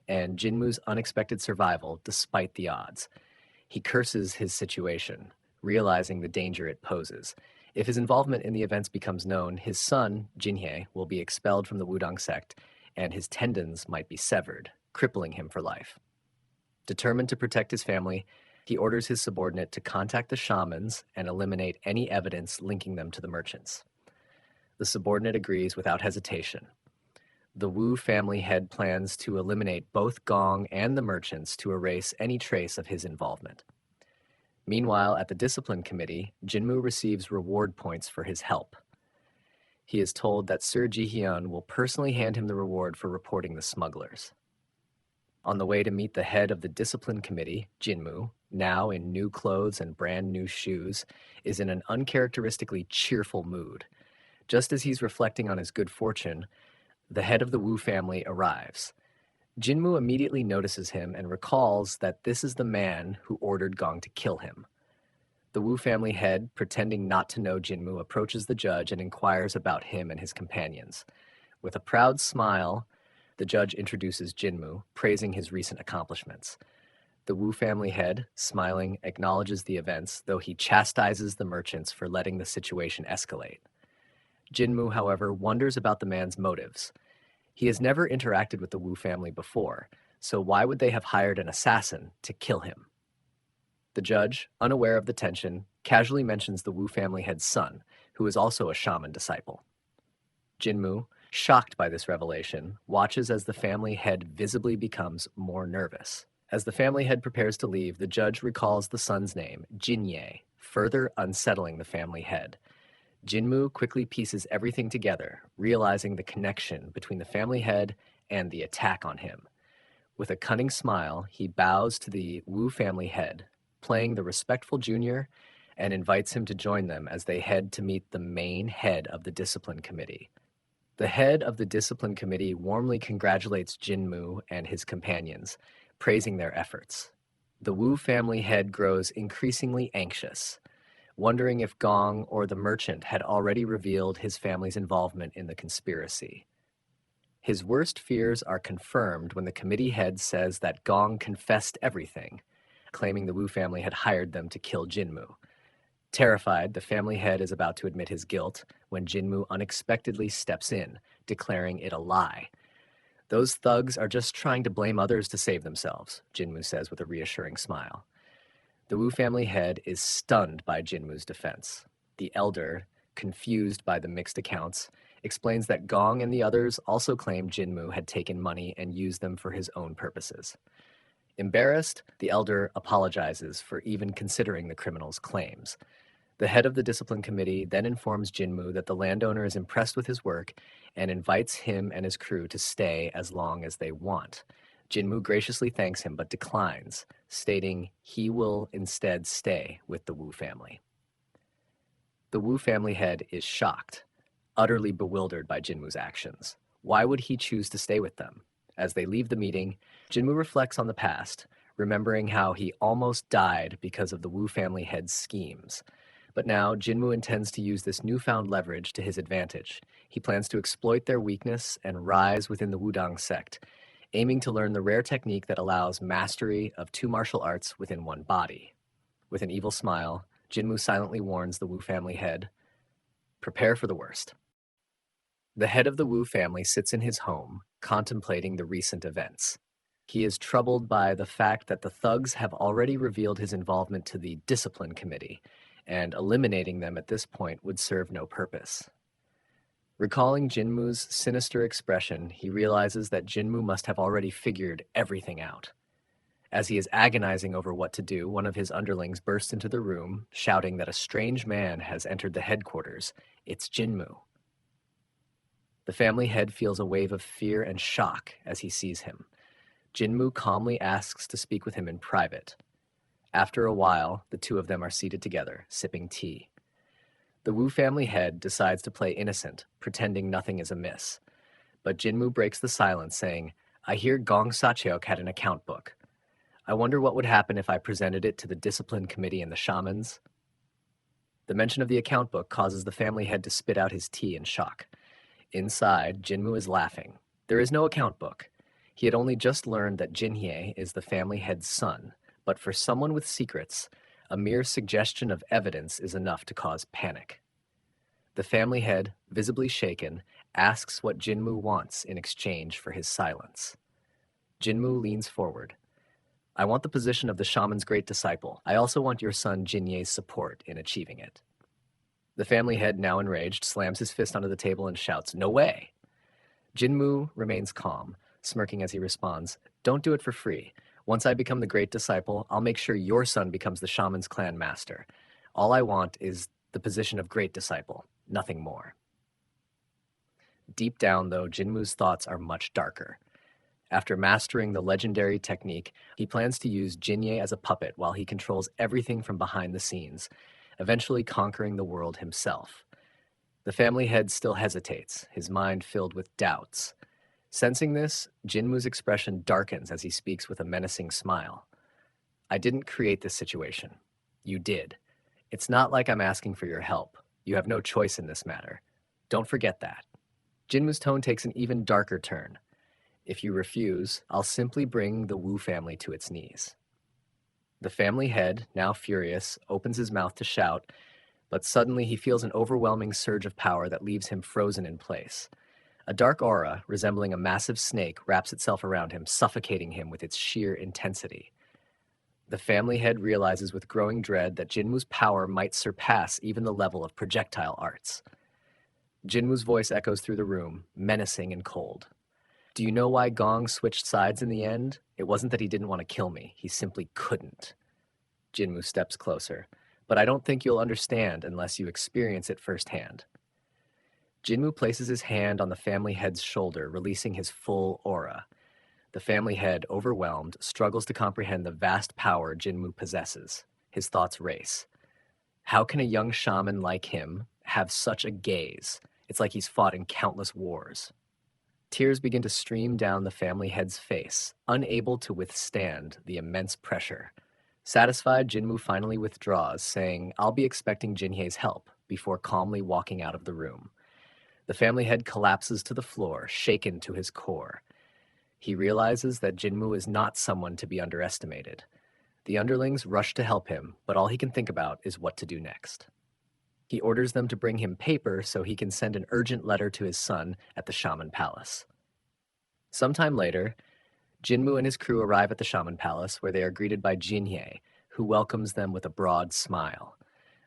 and Jinmu's unexpected survival despite the odds. He curses his situation, realizing the danger it poses. If his involvement in the events becomes known, his son, Jinhye, will be expelled from the Wudang sect, and his tendons might be severed, crippling him for life. Determined to protect his family, he orders his subordinate to contact the shamans and eliminate any evidence linking them to the merchants. The subordinate agrees without hesitation. The Wu family head plans to eliminate both Gong and the merchants to erase any trace of his involvement. Meanwhile, at the discipline committee, Jinmu receives reward points for his help. He is told that Sir Jihyun will personally hand him the reward for reporting the smugglers. On the way to meet the head of the discipline committee, Jinmu, now in new clothes and brand new shoes, is in an uncharacteristically cheerful mood. Just as he's reflecting on his good fortune, the head of the Wu family arrives. Jinmu immediately notices him and recalls that this is the man who ordered Gong to kill him. The Wu family head, pretending not to know Jinmu, approaches the judge and inquires about him and his companions. With a proud smile, the judge introduces Jinmu, praising his recent accomplishments. The Wu family head, smiling, acknowledges the events, though he chastises the merchants for letting the situation escalate. Jinmu, however, wonders about the man's motives. He has never interacted with the Wu family before, so why would they have hired an assassin to kill him? The judge, unaware of the tension, casually mentions the Wu family head's son, who is also a shaman disciple. Jinmu, shocked by this revelation, watches as the family head visibly becomes more nervous. As the family head prepares to leave, the judge recalls the son's name, Jinye, further unsettling the family head. Jinmu quickly pieces everything together, realizing the connection between the family head and the attack on him. With a cunning smile, he bows to the Wu family head, playing the respectful junior, and invites him to join them as they head to meet the main head of the discipline committee. The head of the discipline committee warmly congratulates Jinmu and his companions, praising their efforts. The Wu family head grows increasingly anxious. wondering if Gong or the merchant had already revealed his family's involvement in the conspiracy. His worst fears are confirmed when the committee head says that Gong confessed everything, claiming the Wu family had hired them to kill Jinmu. Terrified, the family head is about to admit his guilt when Jinmu unexpectedly steps in, declaring it a lie. Those thugs are just trying to blame others to save themselves, Jinmu says with a reassuring smile. The Wu family head is stunned by Jinmu's defense. The elder, confused by the mixed accounts, explains that Gong and the others also claim Jinmu had taken money and used them for his own purposes. Embarrassed, the elder apologizes for even considering the criminal's claims. The head of the discipline committee then informs Jinmu that the landowner is impressed with his work and invites him and his crew to stay as long as they want. Jinmu graciously thanks him but declines, stating he will instead stay with the Wu family. The Wu family head is shocked, utterly bewildered by Jinmu's actions. Why would he choose to stay with them? As they leave the meeting, Jinmu reflects on the past, remembering how he almost died because of the Wu family head's schemes. But now, Jinmu intends to use this newfound leverage to his advantage. He plans to exploit their weakness and rise within the Wudang sect, aiming to learn the rare technique that allows mastery of two martial arts within one body. With an evil smile, Jinmu silently warns the Wu family head, "Prepare for the worst." The head of the Wu family sits in his home, contemplating the recent events. He is troubled by the fact that the thugs have already revealed his involvement to the discipline committee, and eliminating them at this point would serve no purpose. Recalling Jinmu's sinister expression, he realizes that Jinmu must have already figured everything out. As he is agonizing over what to do, one of his underlings bursts into the room, shouting that a strange man has entered the headquarters. It's Jinmu. The family head feels a wave of fear and shock as he sees him. Jinmu calmly asks to speak with him in private. After a while, the two of them are seated together, sipping tea. The Wu family head decides to play innocent, pretending nothing is amiss. But Jinmu breaks the silence, saying, "I hear Gong Sacheok had an account book. I wonder what would happen if I presented it to the discipline committee and the shamans." The mention of the account book causes the family head to spit out his tea in shock. Inside, Jinmu is laughing. There is no account book. He had only just learned that Jinhye is the family head's son, but for someone with secrets, a mere suggestion of evidence is enough to cause panic. The family head, visibly shaken, asks what Jinmu wants in exchange for his silence. Jinmu leans forward. "I want the position of the shaman's great disciple. I also want your son Jinye's support in achieving it." The family head, now enraged, slams his fist onto the table and shouts, "No way!" Jinmu remains calm, smirking as he responds, "Don't do it for free. Once I become the great disciple, I'll make sure your son becomes the shaman's clan master. All I want is the position of great disciple, nothing more." Deep down, though, Jinmu's thoughts are much darker. After mastering the legendary technique, he plans to use Jinye as a puppet while he controls everything from behind the scenes, eventually conquering the world himself. The family head still hesitates, his mind filled with doubts. Sensing this, Jinmu's expression darkens as he speaks with a menacing smile. "I didn't create this situation. You did. It's not like I'm asking for your help. You have no choice in this matter. Don't forget that." Jinmu's tone takes an even darker turn. "If you refuse, I'll simply bring the Wu family to its knees." The family head, now furious, opens his mouth to shout, but suddenly he feels an overwhelming surge of power that leaves him frozen in place. A dark aura, resembling a massive snake, wraps itself around him, suffocating him with its sheer intensity. The family head realizes with growing dread that Jinmu's power might surpass even the level of projectile arts. Jinmu's voice echoes through the room, menacing and cold. "Do you know why Gong switched sides in the end? It wasn't that he didn't want to kill me. He simply couldn't." Jinmu steps closer. "But I don't think you'll understand unless you experience it firsthand." Jinmu places his hand on the family head's shoulder, releasing his full aura. The family head, overwhelmed, struggles to comprehend the vast power Jinmu possesses. His thoughts race. How can a young shaman like him have such a gaze? It's like he's fought in countless wars. Tears begin to stream down the family head's face, unable to withstand the immense pressure. Satisfied, Jinmu finally withdraws, saying, "I'll be expecting Jinhye's help," before calmly walking out of the room. The family head collapses to the floor, shaken to his core. He realizes that Jinmu is not someone to be underestimated. The underlings rush to help him, but all he can think about is what to do next. He orders them to bring him paper so he can send an urgent letter to his son at the Shaman Palace. Sometime later, Jinmu and his crew arrive at the Shaman Palace, where they are greeted by Jinhye, who welcomes them with a broad smile.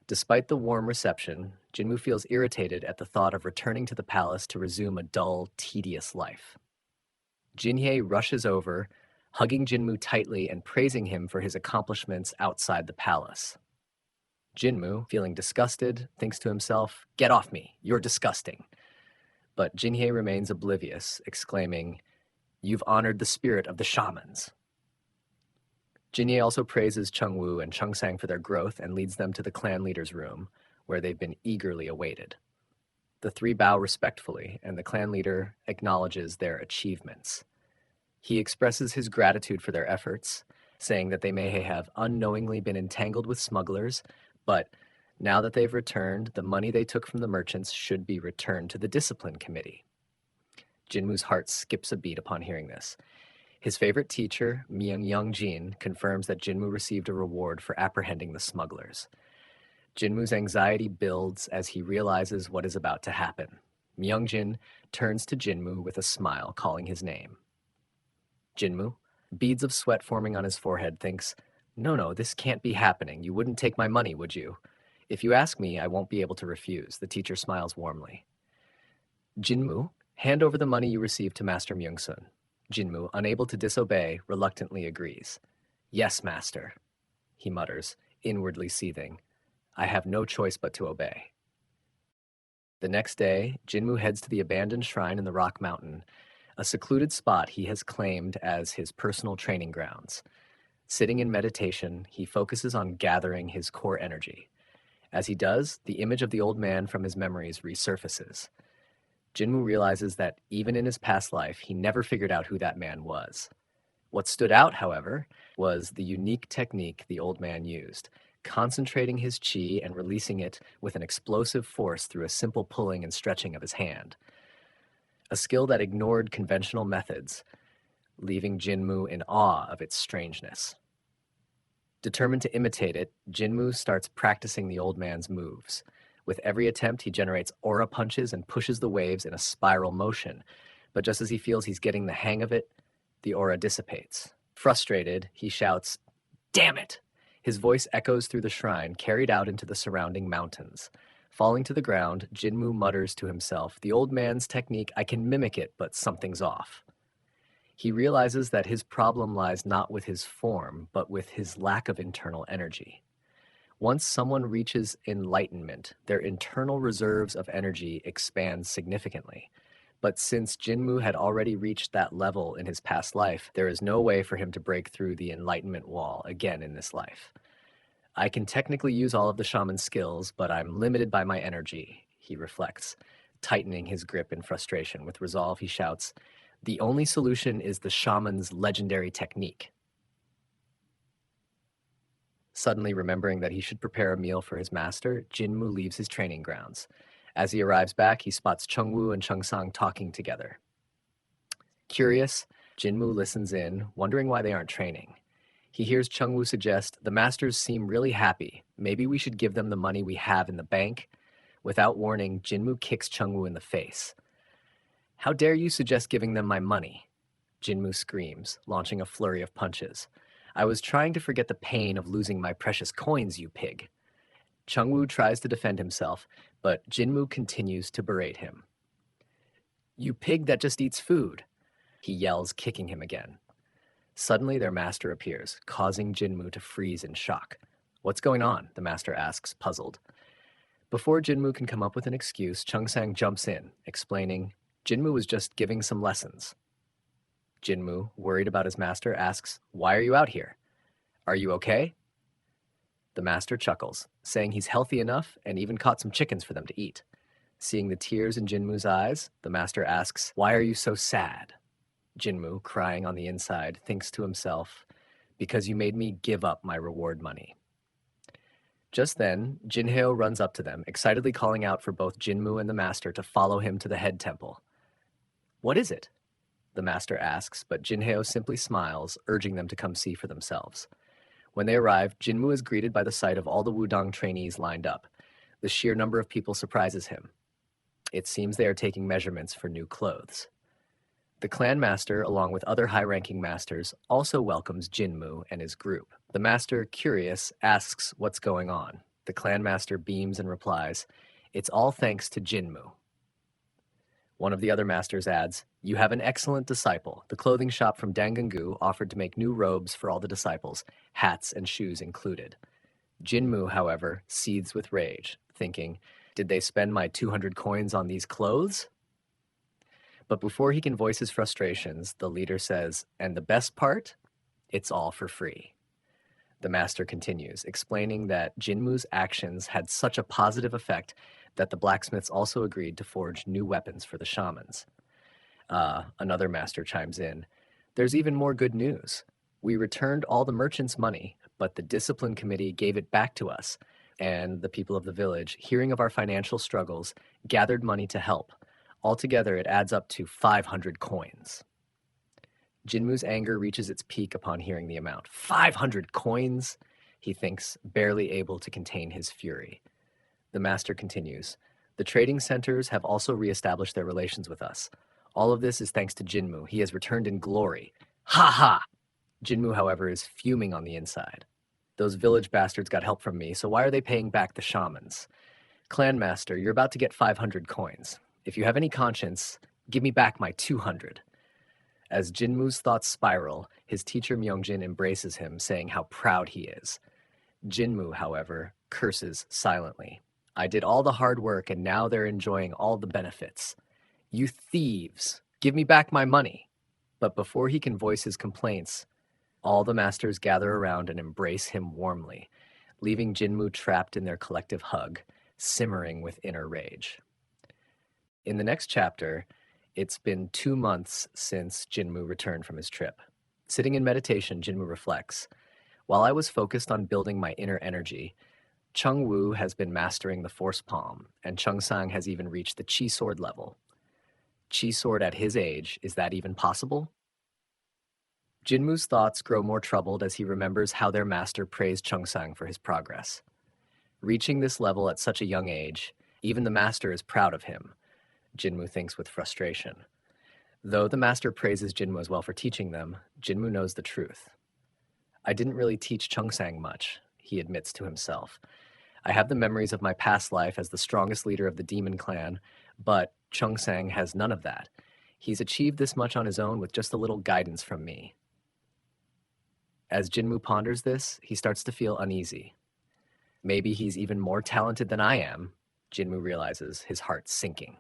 Despite the warm reception, Jinmu feels irritated at the thought of returning to the palace to resume a dull, tedious life. Jinhye rushes over, hugging Jinmu tightly and praising him for his accomplishments outside the palace. Jinmu, feeling disgusted, thinks to himself, "Get off me, you're disgusting." But Jinhye remains oblivious, exclaiming, "You've honored the spirit of the shamans." Jinhye also praises Chungwoo and Chungsang for their growth and leads them to the clan leader's room, where they've been eagerly awaited. The three bow respectfully, and the clan leader acknowledges their achievements. He expresses his gratitude for their efforts, saying that they may have unknowingly been entangled with smugglers, but now that they've returned, the money they took from the merchants should be returned to the discipline committee. Jinmu's heart skips a beat upon hearing this. His favorite teacher, Myung-Jin, confirms that Jinmu received a reward for apprehending the smugglers. Jinmu's anxiety builds as he realizes what is about to happen. Myung-Jin turns to Jinmu with a smile, calling his name. Jinmu, beads of sweat forming on his forehead, thinks, No, this can't be happening. You wouldn't take my money, would you? If you ask me, I won't be able to refuse. The teacher smiles warmly. Jinmu, hand over the money you received to Master Myung-sun. Jinmu, unable to disobey, reluctantly agrees. Yes, master, he mutters, inwardly seething. I have no choice but to obey. The next day, Jinmu heads to the abandoned shrine in the Rock Mountain, a secluded spot he has claimed as his personal training grounds. Sitting in meditation, he focuses on gathering his core energy. As he does, the image of the old man from his memories resurfaces. Jinmu realizes that even in his past life, he never figured out who that man was. What stood out, however, was the unique technique the old man used, concentrating his chi and releasing it with an explosive force through a simple pulling and stretching of his hand. A skill that ignored conventional methods, leaving Jinmu in awe of its strangeness. Determined to imitate it, Jinmu starts practicing the old man's moves. With every attempt, he generates aura punches and pushes the waves in a spiral motion. But just as he feels he's getting the hang of it, the aura dissipates. Frustrated, he shouts, "Damn it!" His voice echoes through the shrine, carried out into the surrounding mountains. Falling to the ground, Jinmu mutters to himself, "The old man's technique, I can mimic it, but something's off." He realizes that his problem lies not with his form, but with his lack of internal energy. Once someone reaches enlightenment, their internal reserves of energy expand significantly. But since Jinmu had already reached that level in his past life, there is no way for him to break through the enlightenment wall again in this life. I can technically use all of the shaman's skills, but I'm limited by my energy, he reflects, tightening his grip in frustration. With resolve, he shouts, "The only solution is the shaman's legendary technique." Suddenly remembering that he should prepare a meal for his master, Jinmu leaves his training grounds. As he arrives back, he spots Chungwoo and Chungsang talking together. Curious, Jinmu listens in, wondering why they aren't training. He hears Chungwoo suggest, "The masters seem really happy. Maybe we should give them the money we have in the bank." Without warning, Jinmu kicks Chungwoo in the face. "How dare you suggest giving them my money?" Jinmu screams, launching a flurry of punches. "I was trying to forget the pain of losing my precious coins, you pig." Chungwoo tries to defend himself, but Jinmu continues to berate him. "You pig that just eats food," he yells, kicking him again. Suddenly, their master appears, causing Jinmu to freeze in shock. "What's going on?" the master asks, puzzled. Before Jinmu can come up with an excuse, Chungsang jumps in, explaining, "Jinmu was just giving some lessons." Jinmu, worried about his master, asks, "Why are you out here? Are you okay?" The master chuckles, saying he's healthy enough and even caught some chickens for them to eat. Seeing the tears in Jinmu's eyes, the master asks, "Why are you so sad?" Jinmu, crying on the inside, thinks to himself, because you made me give up my reward money. Just then, Jinhyo runs up to them, excitedly calling out for both Jinmu and the master to follow him to the head temple. What is it? The master asks, but Jinhyo simply smiles, urging them to come see for themselves. When they arrive, Jinmu is greeted by the sight of all the Wudang trainees lined up. The sheer number of people surprises him. It seems they are taking measurements for new clothes. The clan master, along with other high-ranking masters, also welcomes Jinmu and his group. The master, curious, asks what's going on. The clan master beams and replies, "It's all thanks to Jinmu." One of the other masters adds, "You have an excellent disciple. The clothing shop from Dangangu offered to make new robes for all the disciples, hats and shoes included." Jinmu, however, seethes with rage, thinking, "Did they spend my 200 coins on these clothes?" But before he can voice his frustrations, the leader says, "And the best part? It's all for free." The master continues, explaining that Jinmu's actions had such a positive effect that the blacksmiths also agreed to forge new weapons for the shamans. Another master chimes in, "There's even more good news. We returned all the merchants' money, but the discipline committee gave it back to us, and the people of the village, hearing of our financial struggles, gathered money to help. Altogether, it adds up to 500 coins." Jinmu's anger reaches its peak upon hearing the amount. 500 coins, he thinks, barely able to contain his fury. The master continues, "The trading centers have also reestablished their relations with us. All of this is thanks to Jinmu. He has returned in glory. Ha ha!" Jinmu, however, is fuming on the inside. "Those village bastards got help from me, so why are they paying back the shamans? Clan master, you're about to get 500 coins. If you have any conscience, give me back my 200. As Jinmu's thoughts spiral, his teacher Myungjin embraces him, saying how proud he is. Jinmu, however, curses silently. "I did all the hard work and now they're enjoying all the benefits. You thieves, give me back my money." But before he can voice his complaints, all the masters gather around and embrace him warmly, leaving Jinmu trapped in their collective hug, simmering with inner rage. In the next chapter, it's been 2 months since Jinmu returned from his trip. Sitting in meditation, Jinmu reflects, "While I was focused on building my inner energy, Chung Wu has been mastering the Force Palm, and Chung Sang has even reached the Chi Sword level. Chi Sword at his age, is that even possible?" Jinmu's thoughts grow more troubled as he remembers how their master praised Chung Sang for his progress. Reaching this level at such a young age, even the master is proud of him, Jinmu thinks with frustration. Though the master praises Jinmu as well for teaching them, Jinmu knows the truth. "I didn't really teach Chung Sang much," he admits to himself. "I have the memories of my past life as the strongest leader of the demon clan, but Chung Sang has none of that. He's achieved this much on his own with just a little guidance from me." As Jinmu ponders this, he starts to feel uneasy. Maybe he's even more talented than I am, Jinmu realizes, his heart sinking.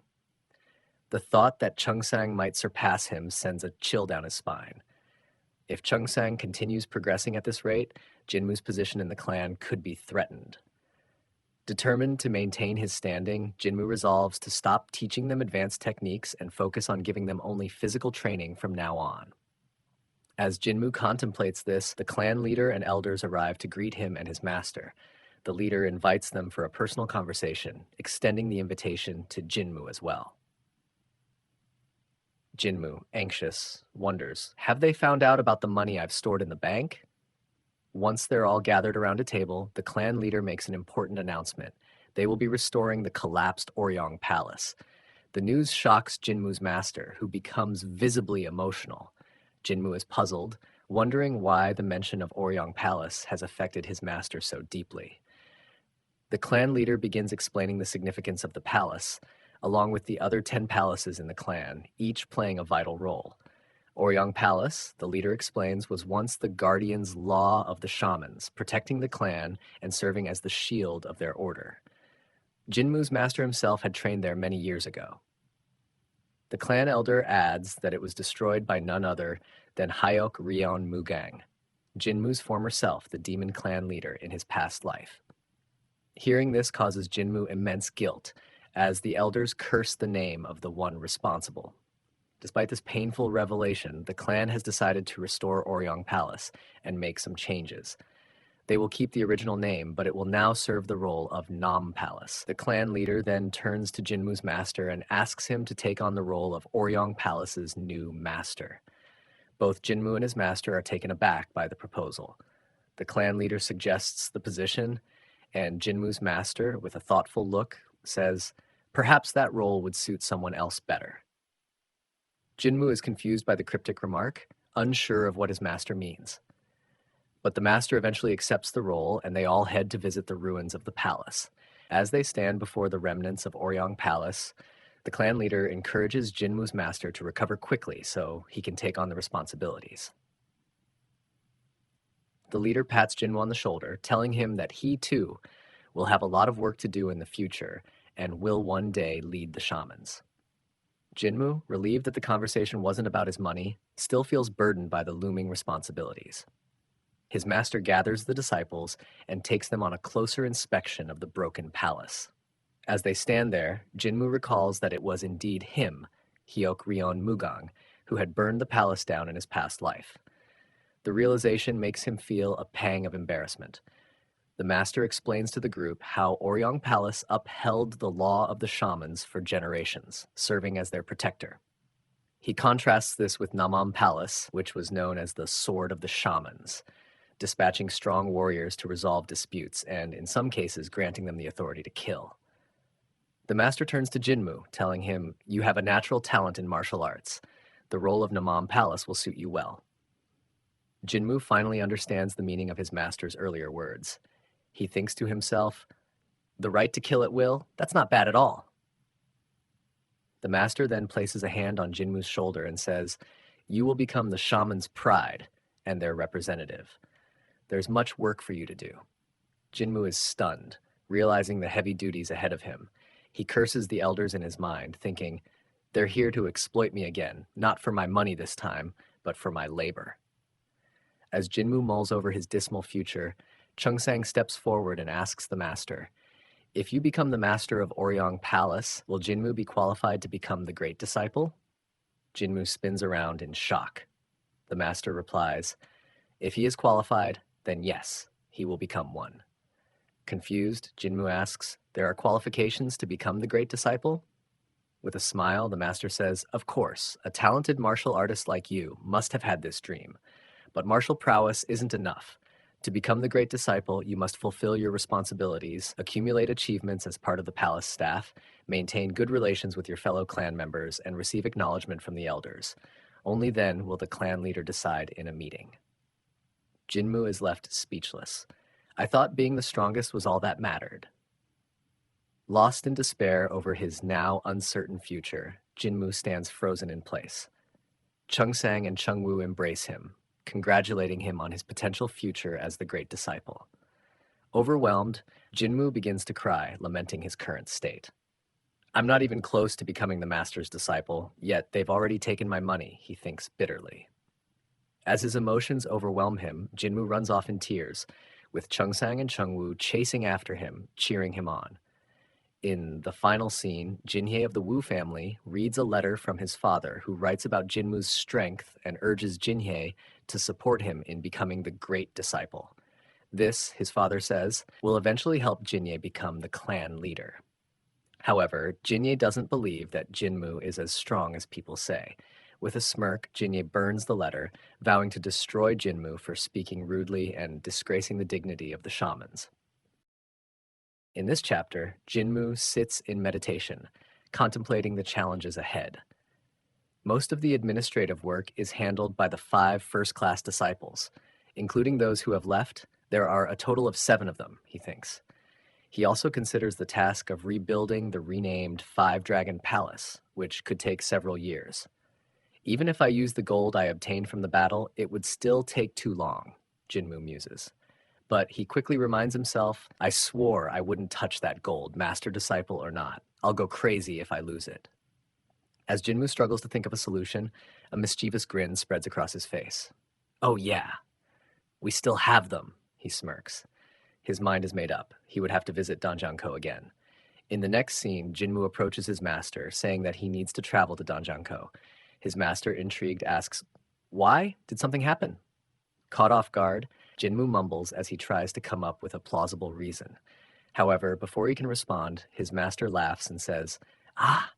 The thought that Chung Sang might surpass him sends a chill down his spine. If Chung Sang continues progressing at this rate, Jinmu's position in the clan could be threatened. Determined to maintain his standing, Jinmu resolves to stop teaching them advanced techniques and focus on giving them only physical training from now on. As Jinmu contemplates this, the clan leader and elders arrive to greet him and his master. The leader invites them for a personal conversation, extending the invitation to Jinmu as well. Jinmu, anxious, wonders, have they found out about the money I've stored in the bank? Once they're all gathered around a table, the clan leader makes an important announcement. They will be restoring the collapsed Oryong Palace. The news shocks Jinmu's master, who becomes visibly emotional. Jinmu is puzzled, wondering why the mention of Oryong Palace has affected his master so deeply. The clan leader begins explaining the significance of the palace, along with the other 10 palaces in the clan, each playing a vital role. Oryong Palace, the leader explains, was once the guardian's law of the shamans, protecting the clan and serving as the shield of their order. Jinmu's master himself had trained there many years ago. The clan elder adds that it was destroyed by none other than Hyok Ryeon Mugang, Jinmu's former self, the demon clan leader in his past life. Hearing this causes Jinmu immense guilt, as the elders curse the name of the one responsible. Despite this painful revelation, the clan has decided to restore Oryong Palace and make some changes. They will keep the original name, but it will now serve the role of Nam Palace. The clan leader then turns to Jinmu's master and asks him to take on the role of Oryong Palace's new master. Both Jinmu and his master are taken aback by the proposal. The clan leader suggests the position, and Jinmu's master, with a thoughtful look, says, "Perhaps that role would suit someone else better." Jinmu is confused by the cryptic remark, unsure of what his master means. But the master eventually accepts the role, and they all head to visit the ruins of the palace. As they stand before the remnants of Oryong Palace, the clan leader encourages Jinmu's master to recover quickly so he can take on the responsibilities. The leader pats Jinmu on the shoulder, telling him that he, too, will have a lot of work to do in the future and will one day lead the shamans. Jinmu, relieved that the conversation wasn't about his money, still feels burdened by the looming responsibilities. His master gathers the disciples and takes them on a closer inspection of the broken palace. As they stand there, Jinmu recalls that it was indeed him, Hyok Ryon Mugang, who had burned the palace down in his past life. The realization makes him feel a pang of embarrassment. The master explains to the group how Oryong Palace upheld the law of the shamans for generations, serving as their protector. He contrasts this with Namam Palace, which was known as the Sword of the Shamans, dispatching strong warriors to resolve disputes and, in some cases, granting them the authority to kill. The master turns to Jinmu, telling him, "You have a natural talent in martial arts. The role of Namam Palace will suit you well." Jinmu finally understands the meaning of his master's earlier words. He thinks to himself, "The right to kill at will? That's not bad at all." The master then places a hand on Jinmu's shoulder and says, "You will become the shaman's pride and their representative. There's much work for you to do." Jinmu is stunned, realizing the heavy duties ahead of him. He curses the elders in his mind, thinking, "They're here to exploit me again, not for my money this time, but for my labor." As Jinmu mulls over his dismal future, Chungsang steps forward and asks the master, "If you become the master of Oryong Palace, will Jinmu be qualified to become the great disciple?" Jinmu spins around in shock. The master replies, "If he is qualified, then yes, he will become one." Confused, Jinmu asks, "There are qualifications to become the great disciple?" With a smile, the master says, "Of course, a talented martial artist like you must have had this dream. But martial prowess isn't enough. To become the great disciple, you must fulfill your responsibilities, accumulate achievements as part of the palace staff, maintain good relations with your fellow clan members, and receive acknowledgement from the elders. Only then will the clan leader decide in a meeting." Jinmu is left speechless. "I thought being the strongest was all that mattered." Lost in despair over his now uncertain future, Jinmu stands frozen in place. Chungsang and Chungwu embrace him, congratulating him on his potential future as the great disciple. Overwhelmed, Jinmu begins to cry, lamenting his current state. "I'm not even close to becoming the master's disciple, yet they've already taken my money," he thinks bitterly. As his emotions overwhelm him, Jinmu runs off in tears, with Chungsang and Chungwu chasing after him, cheering him on. In the final scene, Jinhye of the Wu family reads a letter from his father who writes about Jinmu's strength and urges Jinhye to support him in becoming the great disciple. This, his father says, will eventually help Jinhye become the clan leader. However, Jinhye doesn't believe that Jinmu is as strong as people say. With a smirk, Jinhye burns the letter, vowing to destroy Jinmu for speaking rudely and disgracing the dignity of the shamans. In this chapter, Jinmu sits in meditation, contemplating the challenges ahead. Most of the administrative work is handled by the 5 first-class disciples. Including those who have left, there are a total of 7 of them, he thinks. He also considers the task of rebuilding the renamed 5-Dragon Palace, which could take several years. "Even if I use the gold I obtained from the battle, it would still take too long," Jinmu muses. But he quickly reminds himself, "I swore I wouldn't touch that gold, master disciple or not. I'll go crazy if I lose it." As Jinmu struggles to think of a solution, a mischievous grin spreads across his face. "Oh yeah, we still have them," he smirks. His mind is made up. He would have to visit Danjanko again. In the next scene, Jinmu approaches his master, saying that he needs to travel to Danjanko. His master, intrigued, asks, "Why? Did something happen?" Caught off guard, Jinmu mumbles as he tries to come up with a plausible reason. However, before he can respond, his master laughs and says, "Ah,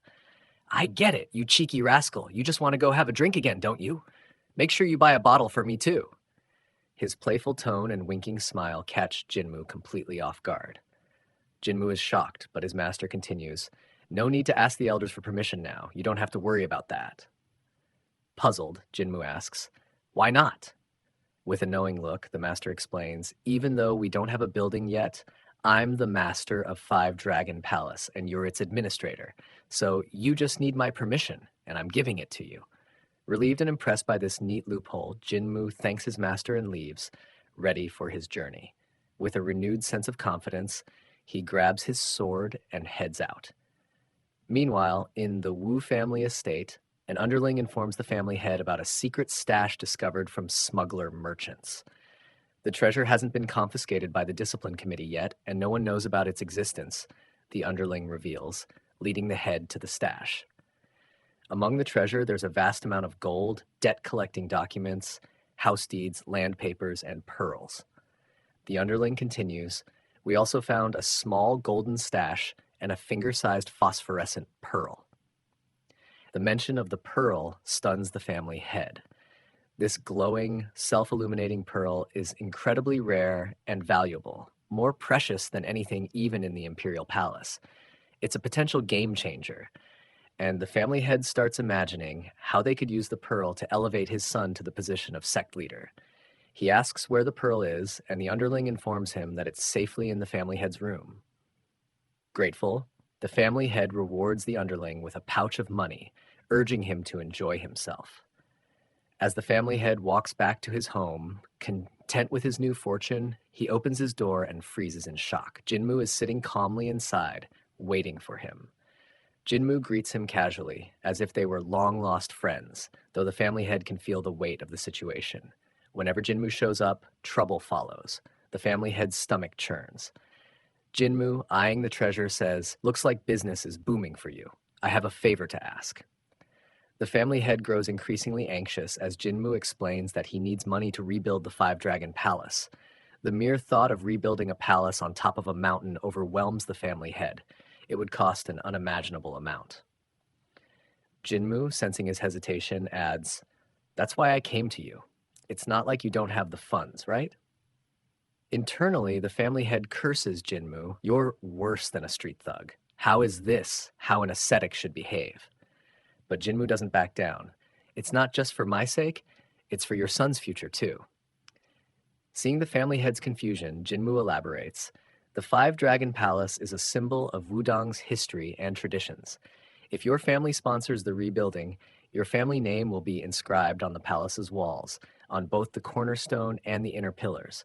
I get it, you cheeky rascal. You just want to go have a drink again, don't you? Make sure you buy a bottle for me too." His playful tone and winking smile catch Jinmu completely off guard. Jinmu is shocked, but his master continues, "No need to ask the elders for permission now. You don't have to worry about that." Puzzled, Jinmu asks, "Why not?" With a knowing look, the master explains, "Even though we don't have a building yet, I'm the master of Five Dragon Palace, and you're its administrator. So you just need my permission, and I'm giving it to you." Relieved and impressed by this neat loophole, Jinmu thanks his master and leaves, ready for his journey. With a renewed sense of confidence, he grabs his sword and heads out. Meanwhile, in the Wu family estate, an underling informs the family head about a secret stash discovered from smuggler merchants. The treasure hasn't been confiscated by the discipline committee yet, and no one knows about its existence, the underling reveals, leading the head to the stash. Among the treasure, there's a vast amount of gold, debt-collecting documents, house deeds, land papers, and pearls. The underling continues, "We also found a small golden stash and a finger-sized phosphorescent pearl." The mention of the pearl stuns the family head. This glowing, self-illuminating pearl is incredibly rare and valuable, more precious than anything even in the imperial palace. It's a potential game changer, and the family head starts imagining how they could use the pearl to elevate his son to the position of sect leader. He asks where the pearl is, and the underling informs him that it's safely in the family head's room. Grateful, the family head rewards the underling with a pouch of money, urging him to enjoy himself. As the family head walks back to his home, content with his new fortune, he opens his door and freezes in shock. Jinmu is sitting calmly inside, waiting for him. Jinmu greets him casually, as if they were long-lost friends, though the family head can feel the weight of the situation. Whenever Jinmu shows up, trouble follows. The family head's stomach churns. Jinmu, eyeing the treasure, says, "Looks like business is booming for you. I have a favor to ask." The family head grows increasingly anxious as Jinmu explains that he needs money to rebuild the Five Dragon Palace. The mere thought of rebuilding a palace on top of a mountain overwhelms the family head. It would cost an unimaginable amount. Jinmu, sensing his hesitation, adds, "That's why I came to you. It's not like you don't have the funds, right?" Internally, the family head curses Jinmu. "You're worse than a street thug. How is this how an ascetic should behave?" But Jinmu doesn't back down. "It's not just for my sake, it's for your son's future too." Seeing the family head's confusion, Jinmu elaborates, "The Five Dragon Palace is a symbol of Wudang's history and traditions. If your family sponsors the rebuilding, your family name will be inscribed on the palace's walls, on both the cornerstone and the inner pillars.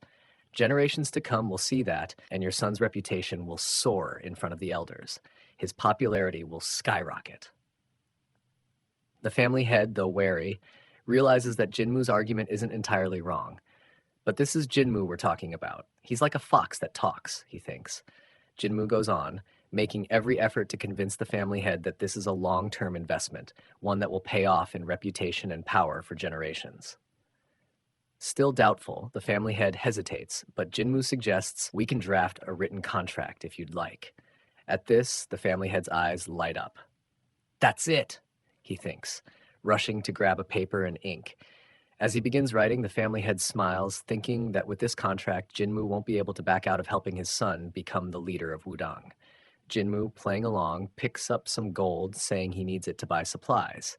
Generations to come will see that, and your son's reputation will soar in front of the elders. His popularity will skyrocket." The family head, though wary, realizes that Jinmu's argument isn't entirely wrong. But this is Jinmu we're talking about. He's like a fox that talks, he thinks. Jinmu goes on, making every effort to convince the family head that this is a long-term investment, one that will pay off in reputation and power for generations. Still doubtful, the family head hesitates, but Jinmu suggests, "We can draft a written contract if you'd like." At this, the family head's eyes light up. "That's it," he thinks, rushing to grab a paper and ink. As he begins writing, the family head smiles, thinking that with this contract, Jinmu won't be able to back out of helping his son become the leader of Wudang. Jinmu, playing along, picks up some gold, saying he needs it to buy supplies.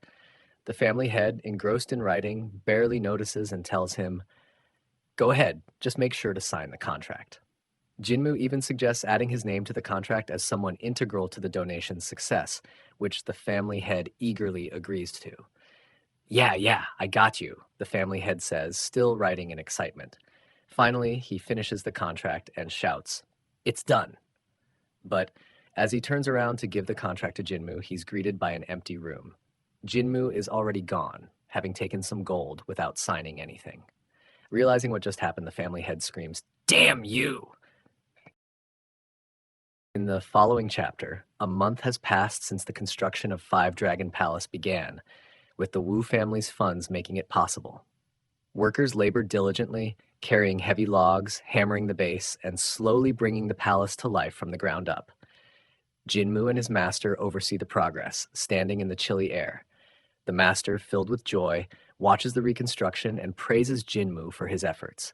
The family head, engrossed in writing, barely notices and tells him, "Go ahead, just make sure to sign the contract." Jinmu even suggests adding his name to the contract as someone integral to the donation's success, which the family head eagerly agrees to. Yeah, I got you," the family head says, still writing in excitement. Finally, he finishes the contract and shouts, "It's done." But as he turns around to give the contract to Jinmu, he's greeted by an empty room. Jinmu is already gone, having taken some gold without signing anything. Realizing what just happened, the family head screams, "Damn you!" In the following chapter, a month has passed since the construction of Five Dragon Palace began. with the Wu family's funds making it possible. Workers labored diligently, carrying heavy logs, hammering the base, and slowly bringing the palace to life from the ground up. Jinmu and his master oversee the progress, standing in the chilly air. The master, filled with joy, watches the reconstruction and praises Jinmu for his efforts.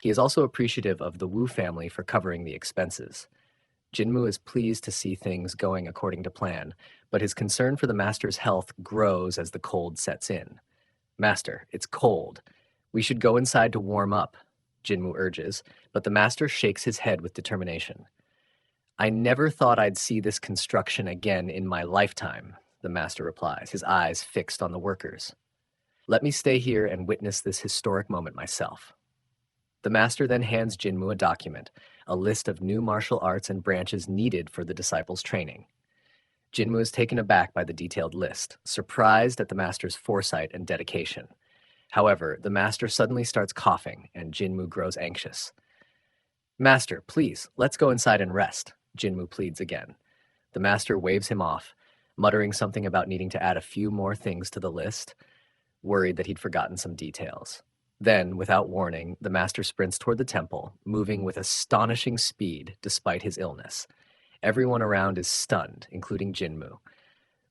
He is also appreciative of the Wu family for covering the expenses. Jinmu is pleased to see things going according to plan, but his concern for the master's health grows as the cold sets in. "Master, it's cold. We should go inside to warm up," Jinmu urges, but the master shakes his head with determination. "I never thought I'd see this construction again in my lifetime," the master replies, his eyes fixed on the workers. "Let me stay here and witness this historic moment myself." The master then hands Jinmu a document, a list of new martial arts and branches needed for the disciples' training. Jinmu is taken aback by the detailed list, surprised at the master's foresight and dedication. However, the master suddenly starts coughing, and Jinmu grows anxious. "Master, please, let's go inside and rest," Jinmu pleads again. The master waves him off, muttering something about needing to add a few more things to the list, worried that he'd forgotten some details. Then, without warning, the master sprints toward the temple, moving with astonishing speed despite his illness. Everyone around is stunned, including Jinmu.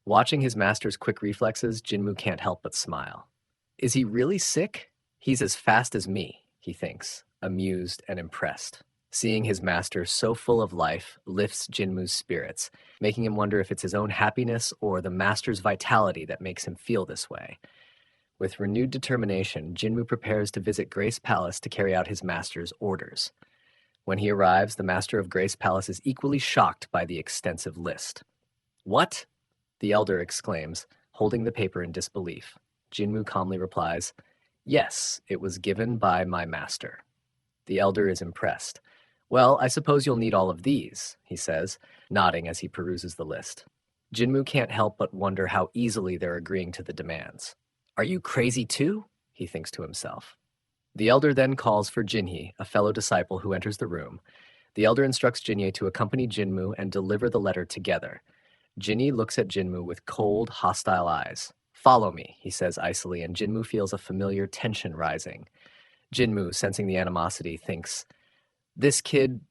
Watching his master's quick reflexes, Jinmu can't help but smile. "Is he really sick? He's as fast as me," he thinks, amused and impressed. Seeing his master so full of life lifts Jinmu's spirits, making him wonder if it's his own happiness or the master's vitality that makes him feel this way. With renewed determination, Jinmu prepares to visit Grace Palace to carry out his master's orders. When he arrives, the master of Grace Palace is equally shocked by the extensive list. "What?" the elder exclaims, holding the paper in disbelief. Jinmu calmly replies, "Yes, it was given by my master." The elder is impressed. "Well, I suppose you'll need all of these," he says, nodding as he peruses the list. Jinmu can't help but wonder how easily they're agreeing to the demands. "Are you crazy too?" he thinks to himself. The elder then calls for Jinhee, a fellow disciple who enters the room. The elder instructs Jinhee to accompany Jinmu and deliver the letter together. Jinhee looks at Jinmu with cold, hostile eyes. "Follow me," he says icily, and Jinmu feels a familiar tension rising. Jinmu, sensing the animosity, thinks, "This kid,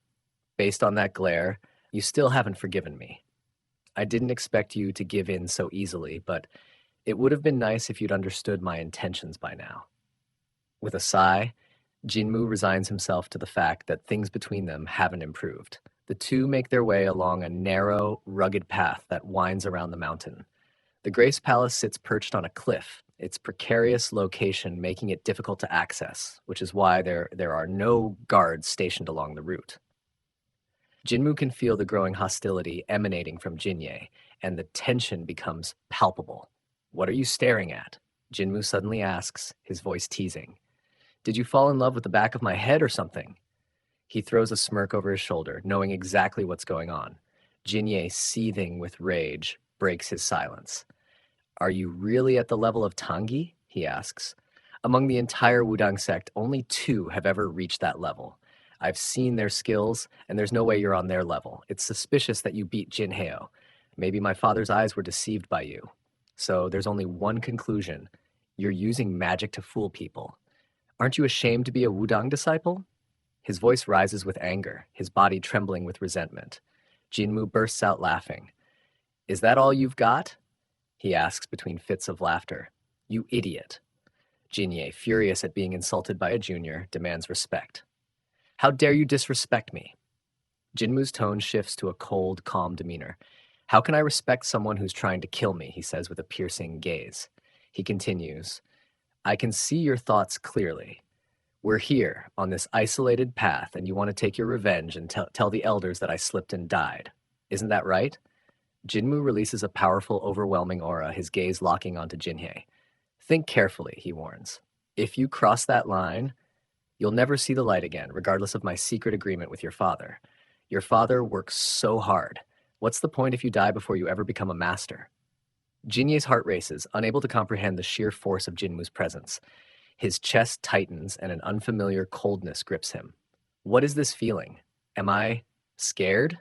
based on that glare, you still haven't forgiven me. I didn't expect you to give in so easily, but it would have been nice if you'd understood my intentions by now." With a sigh, Jinmu resigns himself to the fact that things between them haven't improved. The two make their way along a narrow, rugged path that winds around the mountain. The Grace Palace sits perched on a cliff, its precarious location making it difficult to access, which is why there are no guards stationed along the route. Jinmu can feel the growing hostility emanating from Jinye, and the tension becomes palpable. "What are you staring at?" Jinmu suddenly asks, his voice teasing. "Did you fall in love with the back of my head or something?" He throws a smirk over his shoulder, knowing exactly what's going on. Jinye, seething with rage, breaks his silence. "Are you really at the level of Tangi?" he asks. "Among the entire Wudang sect, only 2 have ever reached that level. I've seen their skills, and there's no way you're on their level. It's suspicious that you beat Jin Heo. Maybe my father's eyes were deceived by you. So there's only one conclusion. You're using magic to fool people. Aren't you ashamed to be a Wudang disciple?" His voice rises with anger, his body trembling with resentment. Jinmu bursts out laughing. "Is that all you've got?" he asks between fits of laughter. "You idiot." Jinye, furious at being insulted by a junior, demands respect. "How dare you disrespect me?" Jinmu's tone shifts to a cold, calm demeanor. "How can I respect someone who's trying to kill me?" he says with a piercing gaze. He continues, "I can see your thoughts clearly. We're here on this isolated path, and you want to take your revenge and tell the elders that I slipped and died. Isn't that right?" Jinmu releases a powerful, overwhelming aura, his gaze locking onto Jinhye. "Think carefully," he warns. "If you cross that line, you'll never see the light again, regardless of my secret agreement with your father. Your father works so hard. What's the point if you die before you ever become a master?" Jinye's heart races, unable to comprehend the sheer force of Jinmu's presence. His chest tightens and an unfamiliar coldness grips him. What is this feeling? Am I scared?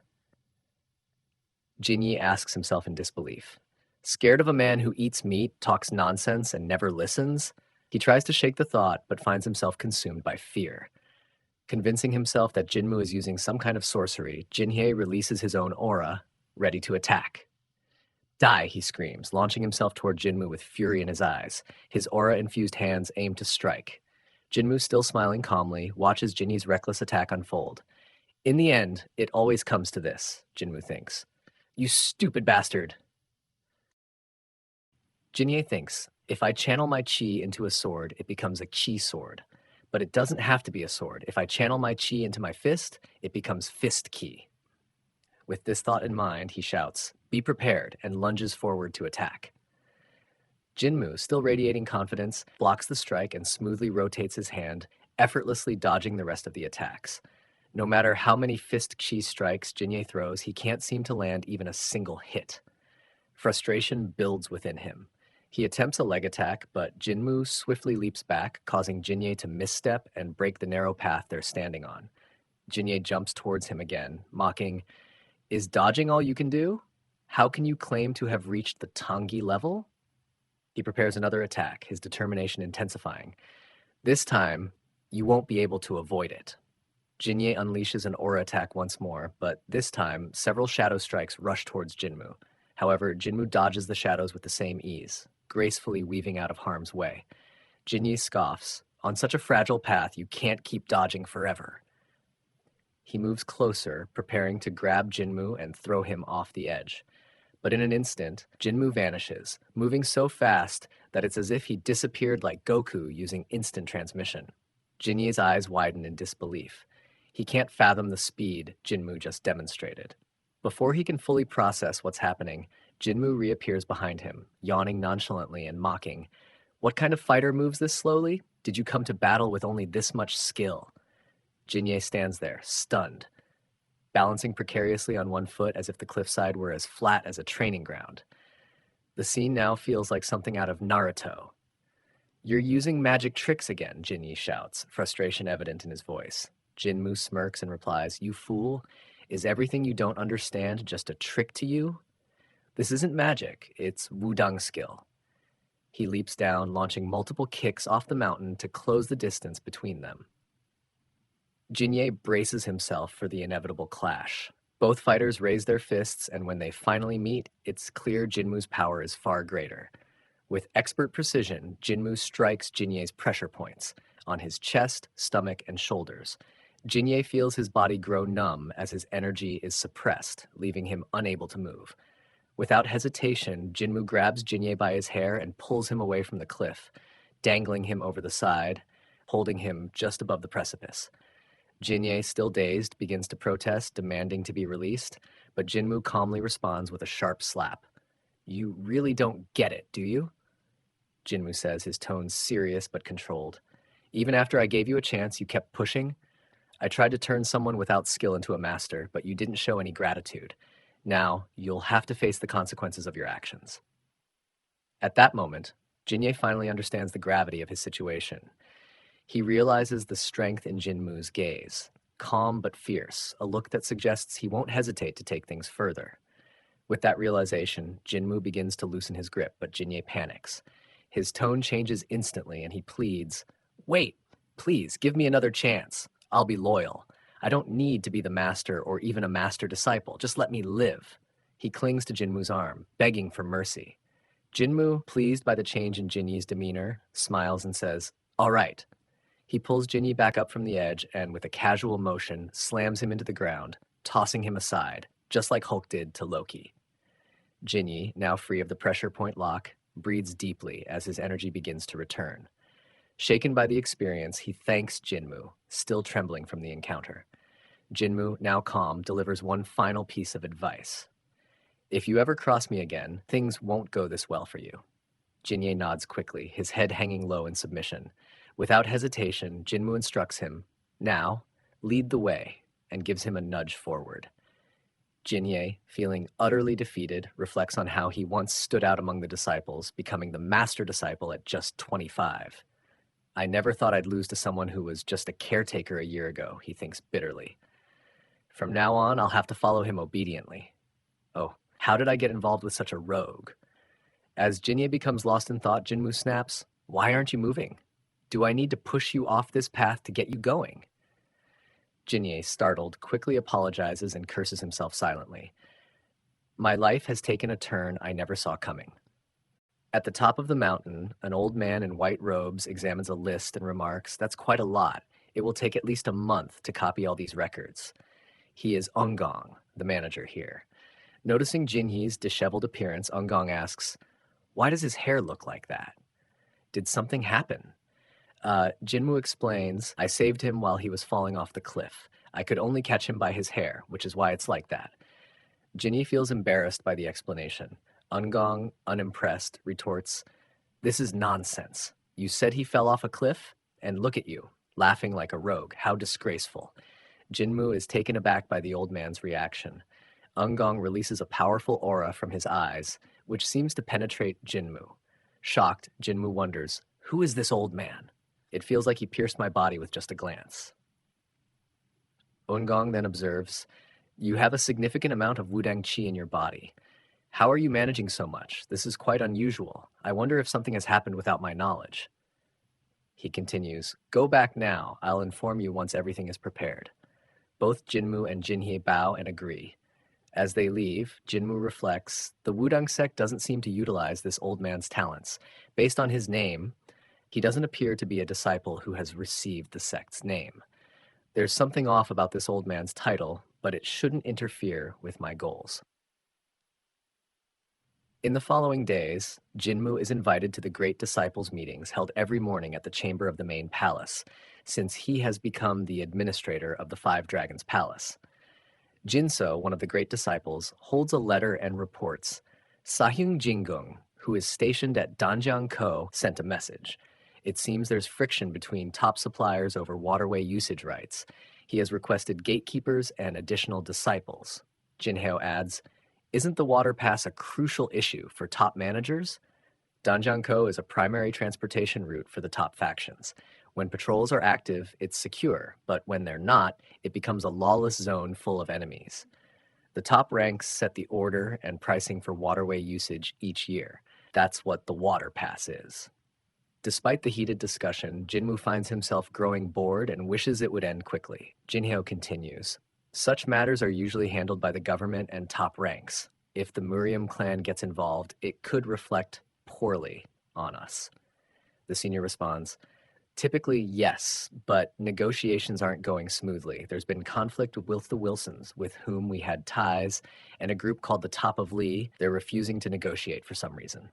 Jinyi asks himself in disbelief. Scared of a man who eats meat, talks nonsense, and never listens, he tries to shake the thought but finds himself consumed by fear. Convincing himself that Jinmu is using some kind of sorcery, Jinhye releases his own aura, ready to attack. Die, he screams, launching himself toward Jinmu with fury in his eyes. His aura-infused hands aim to strike. Jinmu, still smiling calmly, watches Jinhye's reckless attack unfold. In the end, it always comes to this, Jinmu thinks. You stupid bastard! Jinhye thinks, if I channel my chi into a sword, it becomes a chi sword. But it doesn't have to be a sword. If I channel my chi into my fist, it becomes fist ki. With this thought in mind, he shouts, be prepared, and lunges forward to attack. Jinmu, still radiating confidence, blocks the strike and smoothly rotates his hand, effortlessly dodging the rest of the attacks. No matter how many fist chi strikes Jinhye throws, he can't seem to land even a single hit. Frustration builds within him. He attempts a leg attack, but Jinmu swiftly leaps back, causing Jinhye to misstep and break the narrow path they're standing on. Jinhye jumps towards him again, mocking, is dodging all you can do? How can you claim to have reached the Tangi level? He prepares another attack, his determination intensifying. This time, you won't be able to avoid it. Jinhye unleashes an aura attack once more, but this time, several shadow strikes rush towards Jinmu. However, Jinmu dodges the shadows with the same ease, gracefully weaving out of harm's way. Jinhye scoffs, on such a fragile path, you can't keep dodging forever. He moves closer, preparing to grab Jinmu and throw him off the edge. But in an instant, Jinmu vanishes, moving so fast that it's as if he disappeared like Goku using instant transmission. Jinhye's eyes widen in disbelief. He can't fathom the speed Jinmu just demonstrated. Before he can fully process what's happening, Jinmu reappears behind him, yawning nonchalantly and mocking. What kind of fighter moves this slowly? Did you come to battle with only this much skill? Jinhye stands there, stunned, balancing precariously on one foot as if the cliffside were as flat as a training ground. The scene now feels like something out of Naruto. You're using magic tricks again, Jinhye shouts, frustration evident in his voice. Jinmu smirks and replies, you fool, is everything you don't understand just a trick to you? This isn't magic, it's Wudang skill. He leaps down, launching multiple kicks off the mountain to close the distance between them. Jinhye braces himself for the inevitable clash. Both fighters raise their fists, and when they finally meet, it's clear Jinmu's power is far greater. With expert precision, Jinmu strikes Jinhye's pressure points on his chest, stomach, and shoulders. Jinhye feels his body grow numb as his energy is suppressed, leaving him unable to move. Without hesitation, Jinmu grabs Jinhye by his hair and pulls him away from the cliff, dangling him over the side, holding him just above the precipice. Jinhye, still dazed, begins to protest, demanding to be released, but Jinmu calmly responds with a sharp slap. You really don't get it, do you? Jinmu says, his tone serious but controlled. Even after I gave you a chance, you kept pushing. I tried to turn someone without skill into a master, but you didn't show any gratitude. Now, you'll have to face the consequences of your actions. At that moment, Jinhye finally understands the gravity of his situation. He realizes the strength in Jinmu's gaze, calm but fierce, a look that suggests he won't hesitate to take things further. With that realization, Jinmu begins to loosen his grip, but Jinhye panics. His tone changes instantly and he pleads, wait, please, give me another chance. I'll be loyal. I don't need to be the master or even a master disciple. Just let me live. He clings to Jinmu's arm, begging for mercy. Jinmu, pleased by the change in Jinhye's demeanor, smiles and says, all right. He pulls Jinhye back up from the edge and, with a casual motion, slams him into the ground, tossing him aside, just like Hulk did to Loki. Jinhye, now free of the pressure point lock, breathes deeply as his energy begins to return. Shaken by the experience, he thanks Jinmu, still trembling from the encounter. Jinmu, now calm, delivers one final piece of advice. If you ever cross me again, things won't go this well for you. Jinhye nods quickly, his head hanging low in submission. Without hesitation, Jinmu instructs him, now, lead the way, and gives him a nudge forward. Jinhye, feeling utterly defeated, reflects on how he once stood out among the disciples, becoming the master disciple at just 25. I never thought I'd lose to someone who was just a caretaker a year ago, he thinks bitterly. From now on, I'll have to follow him obediently. Oh, how did I get involved with such a rogue? As Jinye becomes lost in thought, Jinmu snaps, "Why aren't you moving? Do I need to push you off this path to get you going?" Jinye, startled, quickly apologizes and curses himself silently. "My life has taken a turn I never saw coming." At the top of the mountain, an old man in white robes examines a list and remarks, "That's quite a lot. It will take at least a month to copy all these records." He is Ungong, the manager here. Noticing Jinhee's disheveled appearance, Ungong asks, "Why does his hair look like that? Did something happen?" Jinmu explains, "I saved him while he was falling off the cliff. I could only catch him by his hair, which is why it's like that." Jinhee feels embarrassed by the explanation. Ungong, unimpressed, retorts, "This is nonsense. You said he fell off a cliff? And look at you, laughing like a rogue. How disgraceful." Jinmu is taken aback by the old man's reaction. Ungong releases a powerful aura from his eyes, which seems to penetrate Jinmu. Shocked, Jinmu wonders, "Who is this old man? It feels like he pierced my body with just a glance." Ungong then observes, "You have a significant amount of Wudang qi in your body. How are you managing so much? This is quite unusual. I wonder if something has happened without my knowledge." He continues, "Go back now. I'll inform you once everything is prepared." Both Jinmu and Jinhee bow and agree. As they leave, Jinmu reflects, the Wudang sect doesn't seem to utilize this old man's talents. Based on his name, he doesn't appear to be a disciple who has received the sect's name. There's something off about this old man's title, but it shouldn't interfere with my goals. In the following days, Jinmu is invited to the Great Disciples meetings held every morning at the chamber of the main palace, since he has become the administrator of the Five Dragons Palace. Jinso, one of the Great Disciples, holds a letter and reports, "Sahyung Jingung, who is stationed at Danjiang-ko, sent a message. It seems there's friction between top suppliers over waterway usage rights. He has requested gatekeepers and additional disciples." Jinheo adds, "Isn't the water pass a crucial issue for top managers? Danjiang-ko is a primary transportation route for the top factions. When patrols are active, it's secure, but when they're not, it becomes a lawless zone full of enemies. The top ranks set the order and pricing for waterway usage each year. That's what the water pass is." Despite the heated discussion, Jinmu finds himself growing bored and wishes it would end quickly. Jinhyo continues, "Such matters are usually handled by the government and top ranks. If the Murium clan gets involved, it could reflect poorly on us." The senior responds, "Typically, yes, but negotiations aren't going smoothly. There's been conflict with the Wilsons, with whom we had ties, and a group called the Top of Lee. They're refusing to negotiate for some reason."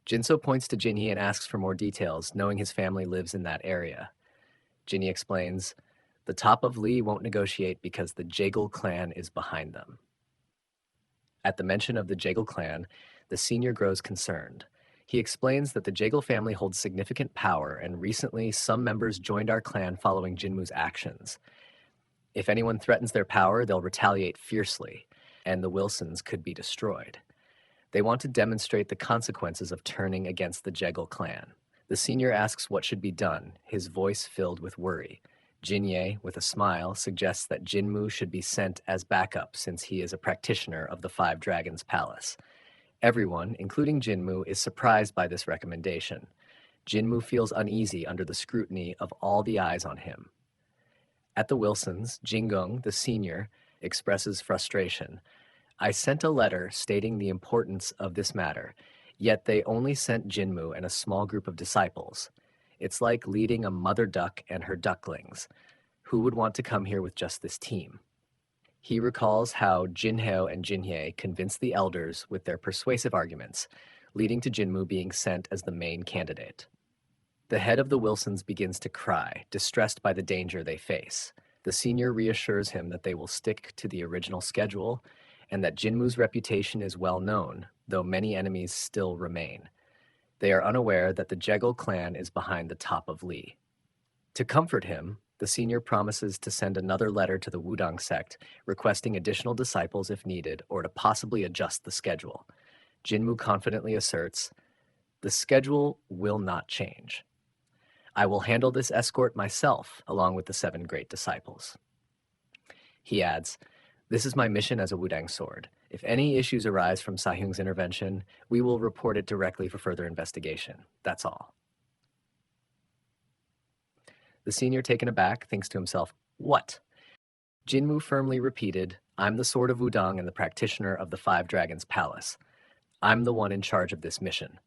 Jinso points to Jinhee and asks for more details, knowing his family lives in that area. Jinhee explains, "The Top of Lee won't negotiate because the Jaegul clan is behind them." At the mention of the Jaegul clan, the senior grows concerned. He explains that the Jaegul family holds significant power, and recently some members joined our clan following Jinmu's actions. If anyone threatens their power, they'll retaliate fiercely, and the Wilsons could be destroyed. They want to demonstrate the consequences of turning against the Jaegul clan. The senior asks what should be done, his voice filled with worry. Jinye, with a smile, suggests that Jinmu should be sent as backup since he is a practitioner of the Five Dragons Palace. Everyone, including Jinmu, is surprised by this recommendation. Jinmu feels uneasy under the scrutiny of all the eyes on him. At the Wilsons, Jingung, the senior, expresses frustration. "I sent a letter stating the importance of this matter, yet they only sent Jinmu and a small group of disciples. It's like leading a mother duck and her ducklings. Who would want to come here with just this team?" He recalls how Jinheo and Jinhye convinced the elders with their persuasive arguments, leading to Jinmu being sent as the main candidate. The head of the Wilsons begins to cry, distressed by the danger they face. The senior reassures him that they will stick to the original schedule and that Jinmu's reputation is well known, though many enemies still remain. They are unaware that the Jaegul clan is behind the Top of Lee. To comfort him, the senior promises to send another letter to the Wudang sect, requesting additional disciples if needed, or to possibly adjust the schedule. Jinmu confidently asserts, "The schedule will not change. I will handle this escort myself, along with the 7 great disciples." He adds, "This is my mission as a Wudang sword. If any issues arise from Sahyung's intervention, we will report it directly for further investigation. That's all. The senior, taken aback, thinks to himself, what? Jinmu firmly repeated, I'm the Sword of Wudang and the practitioner of the Five Dragons Palace. I'm the one in charge of this mission.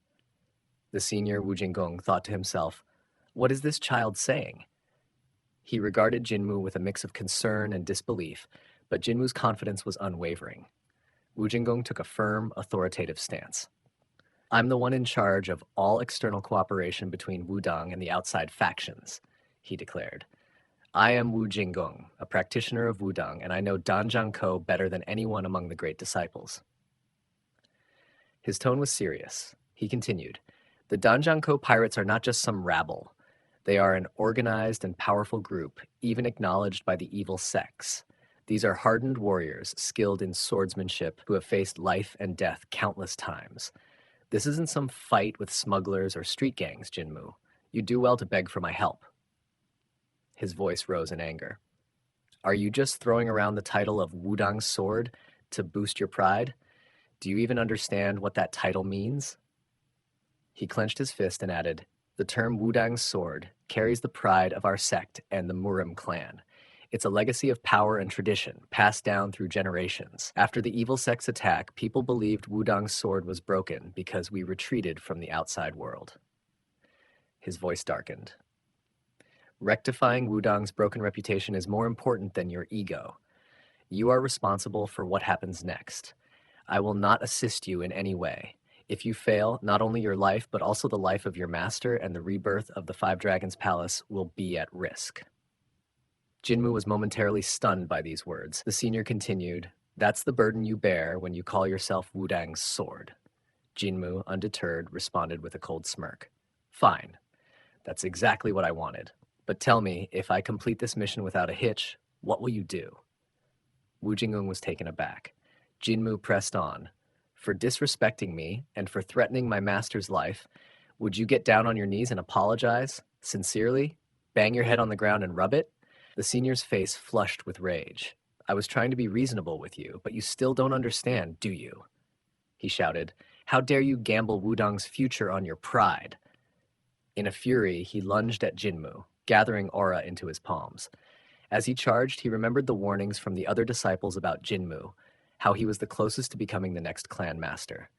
The senior, Wu Jinggong, thought to himself, what is this child saying? He regarded Jinmu with a mix of concern and disbelief, but Jinmu's confidence was unwavering. Wu Jinggong took a firm, authoritative stance. I'm the one in charge of all external cooperation between Wudang and the outside factions, he declared. I am Wu Jinggong, a practitioner of Wudang, and I know Danjiangkou better than anyone among the great disciples. His tone was serious. He continued, the Danjiangkou pirates are not just some rabble. They are an organized and powerful group, even acknowledged by the evil sects. These are hardened warriors, skilled in swordsmanship, who have faced life and death countless times. This isn't some fight with smugglers or street gangs, Jinmu. You do well to beg for my help. His voice rose in anger. Are you just throwing around the title of Wudang's sword to boost your pride? Do you even understand what that title means? He clenched his fist and added, the term Wudang's sword carries the pride of our sect and the Murim clan. It's a legacy of power and tradition, passed down through generations. After the evil sect's attack, people believed Wudang's sword was broken because we retreated from the outside world. His voice darkened. Rectifying Wudang's broken reputation is more important than your ego. You are responsible for what happens next. I will not assist you in any way. If you fail, not only your life, but also the life of your master and the rebirth of the Five Dragons Palace will be at risk. Jinmu was momentarily stunned by these words. The senior continued, that's the burden you bear when you call yourself Wudang's sword. Jinmu, undeterred, responded with a cold smirk. Fine. That's exactly what I wanted. But tell me, if I complete this mission without a hitch, what will you do? Wu Jingung was taken aback. Jinmu pressed on. For disrespecting me and for threatening my master's life, would you get down on your knees and apologize? Sincerely? Bang your head on the ground and rub it? The senior's face flushed with rage. I was trying to be reasonable with you, but you still don't understand, do you? He shouted, how dare you gamble Wudang's future on your pride? In a fury, he lunged at Jinmu, gathering aura into his palms. As he charged, he remembered the warnings from the other disciples about Jinmu, how he was the closest to becoming the next clan master.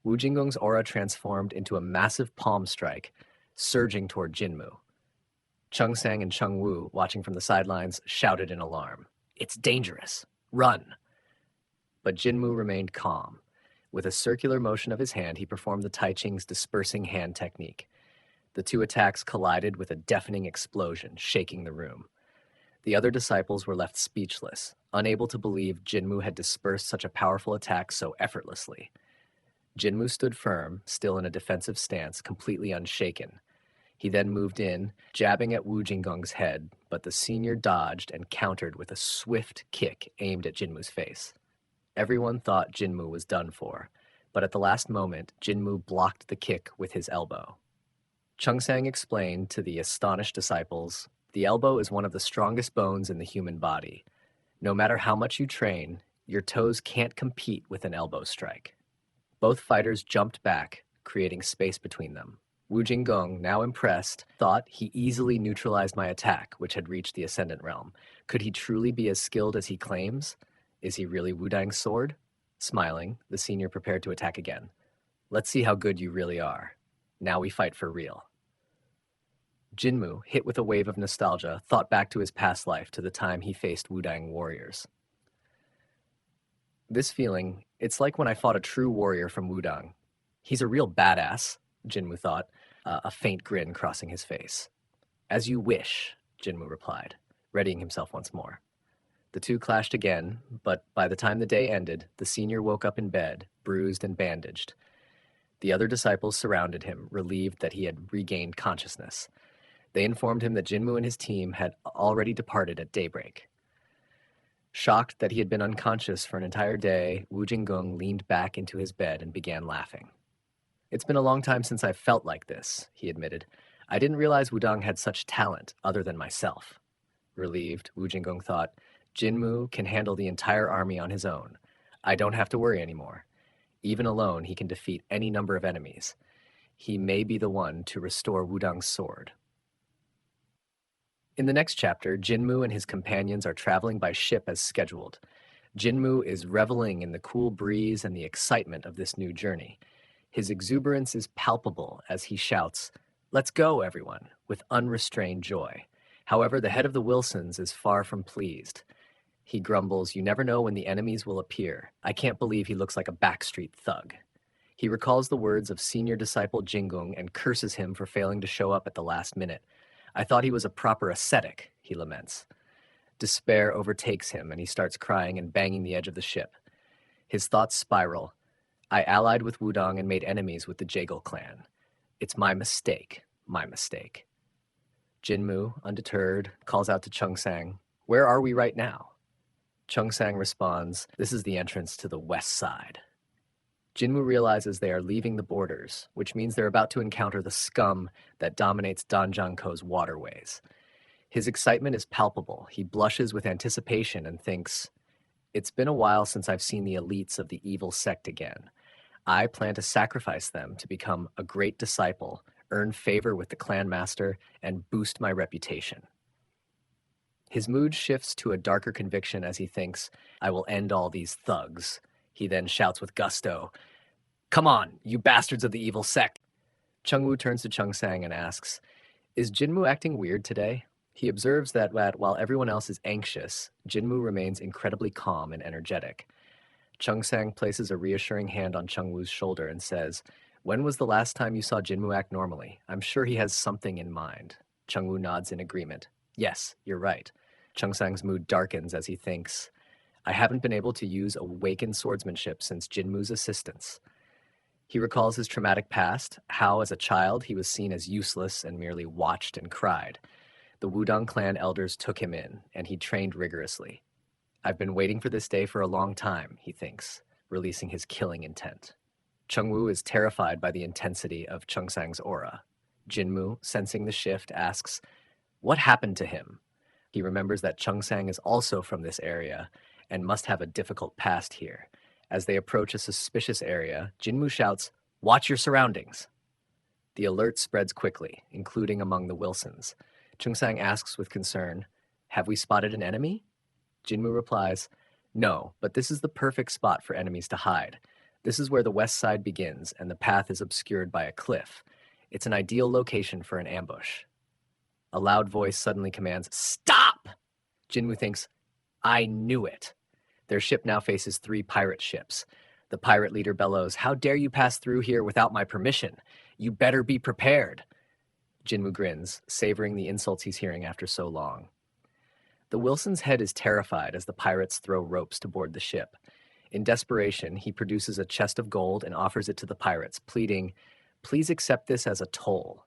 Wu Jinggong's aura transformed into a massive palm strike, surging toward Jinmu. Chung Sang and Chung Wu, watching from the sidelines, shouted in alarm. It's dangerous. Run. But Jinmu remained calm. With a circular motion of his hand, he performed the Tai Ching's dispersing hand technique. The two attacks collided with a deafening explosion, shaking the room. The other disciples were left speechless, unable to believe Jinmu had dispersed such a powerful attack so effortlessly. Jinmu stood firm, still in a defensive stance, completely unshaken. He then moved in, jabbing at Wu Jinggong's head, but the senior dodged and countered with a swift kick aimed at Jinmu's face. Everyone thought Jinmu was done for, but at the last moment, Jinmu blocked the kick with his elbow. Chung Sang explained to the astonished disciples, the elbow is one of the strongest bones in the human body. No matter how much you train, your toes can't compete with an elbow strike. Both fighters jumped back, creating space between them. Wu Jinggong, now impressed, thought he easily neutralized my attack, which had reached the Ascendant Realm. Could he truly be as skilled as he claims? Is he really Wudang's sword? Smiling, the senior prepared to attack again. Let's see how good you really are. Now we fight for real. Jinmu, hit with a wave of nostalgia, thought back to his past life, to the time he faced Wudang warriors. This feeling, it's like when I fought a true warrior from Wudang. He's a real badass, Jinmu thought, a faint grin crossing his face. As you wish, Jinmu replied, readying himself once more. The two clashed again, but by the time the day ended, the senior woke up in bed, bruised and bandaged. The other disciples surrounded him, relieved that he had regained consciousness. They informed him that Jinmu and his team had already departed at daybreak. Shocked that he had been unconscious for an entire day, Wu Jinggong leaned back into his bed and began laughing. It's been a long time since I've felt like this, he admitted. I didn't realize Wudang had such talent other than myself. Relieved, Wu Jinggong thought, Jinmu can handle the entire army on his own. I don't have to worry anymore. Even alone, he can defeat any number of enemies. He may be the one to restore Wudang's sword. In the next chapter, Jinmu and his companions are traveling by ship as scheduled. Jinmu is reveling in the cool breeze and the excitement of this new journey. His exuberance is palpable as he shouts, "Let's go, everyone," with unrestrained joy. However, the head of the Wilsons is far from pleased. He grumbles, "You never know when the enemies will appear. I can't believe he looks like a backstreet thug." He recalls the words of senior disciple Jingung and curses him for failing to show up at the last minute. "I thought he was a proper ascetic," he laments. Despair overtakes him and he starts crying and banging the edge of the ship. His thoughts spiral. "I allied with Wudang and made enemies with the Jaegul clan. It's my mistake, my mistake." Jinmu, undeterred, calls out to Cheongsang, "Where are we right now?" Cheongsang responds, "This is the entrance to the west side." Jinmu realizes they are leaving the borders, which means they're about to encounter the scum that dominates Danjiangko's waterways. His excitement is palpable. He blushes with anticipation and thinks, "It's been a while since I've seen the elites of the evil sect again. I plan to sacrifice them to become a great disciple, earn favor with the clan master, and boost my reputation." His mood shifts to a darker conviction as he thinks, "I will end all these thugs." He then shouts with gusto, "Come on, you bastards of the evil sect." Chengwu turns to Cheongsang and asks, "Is Jinmu acting weird today?" He observes that while everyone else is anxious, Jinmu remains incredibly calm and energetic. Cheongsang places a reassuring hand on Chengwu's shoulder and says, "When was the last time you saw Jinmu act normally? I'm sure he has something in mind." Chengwu nods in agreement. "Yes, you're right." Cheongsang's mood darkens as he thinks, "I haven't been able to use awakened swordsmanship since Jinmu's assistance." He recalls his traumatic past, how as a child he was seen as useless and merely watched and cried. The Wudang clan elders took him in, and he trained rigorously. "I've been waiting for this day for a long time," he thinks, releasing his killing intent. Chengwu is terrified by the intensity of Cheongsang's aura. Jinmu, sensing the shift, asks, "What happened to him?" He remembers that Cheongsang is also from this area and must have a difficult past here. As they approach a suspicious area, Jinmu shouts, "Watch your surroundings." The alert spreads quickly, including among the Wilsons. Cheongsang asks with concern, "Have we spotted an enemy?" Jinmu replies, "No, but this is the perfect spot for enemies to hide. This is where the west side begins, and the path is obscured by a cliff. It's an ideal location for an ambush." A loud voice suddenly commands, "Stop!" Jinmu thinks, "I knew it." Their ship now faces 3 pirate ships. The pirate leader bellows, "How dare you pass through here without my permission? You better be prepared." Jinmu grins, savoring the insults he's hearing after so long. The Wilson's head is terrified as the pirates throw ropes to board the ship. In desperation, he produces a chest of gold and offers it to the pirates, pleading, "Please accept this as a toll.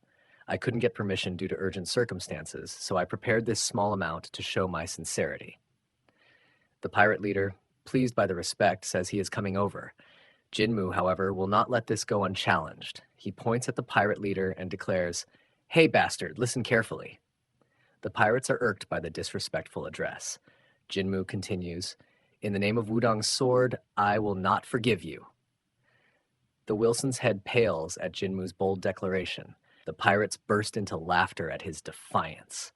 I couldn't get permission due to urgent circumstances, so I prepared this small amount to show my sincerity." The pirate leader, pleased by the respect, says he is coming over. Jinmu, however, will not let this go unchallenged. He points at the pirate leader and declares, "Hey, bastard, listen carefully." The pirates are irked by the disrespectful address. Jinmu continues, "In the name of Wudang's sword, I will not forgive you." The Wilson's head pales at Jinmu's bold declaration. The pirates burst into laughter at his defiance.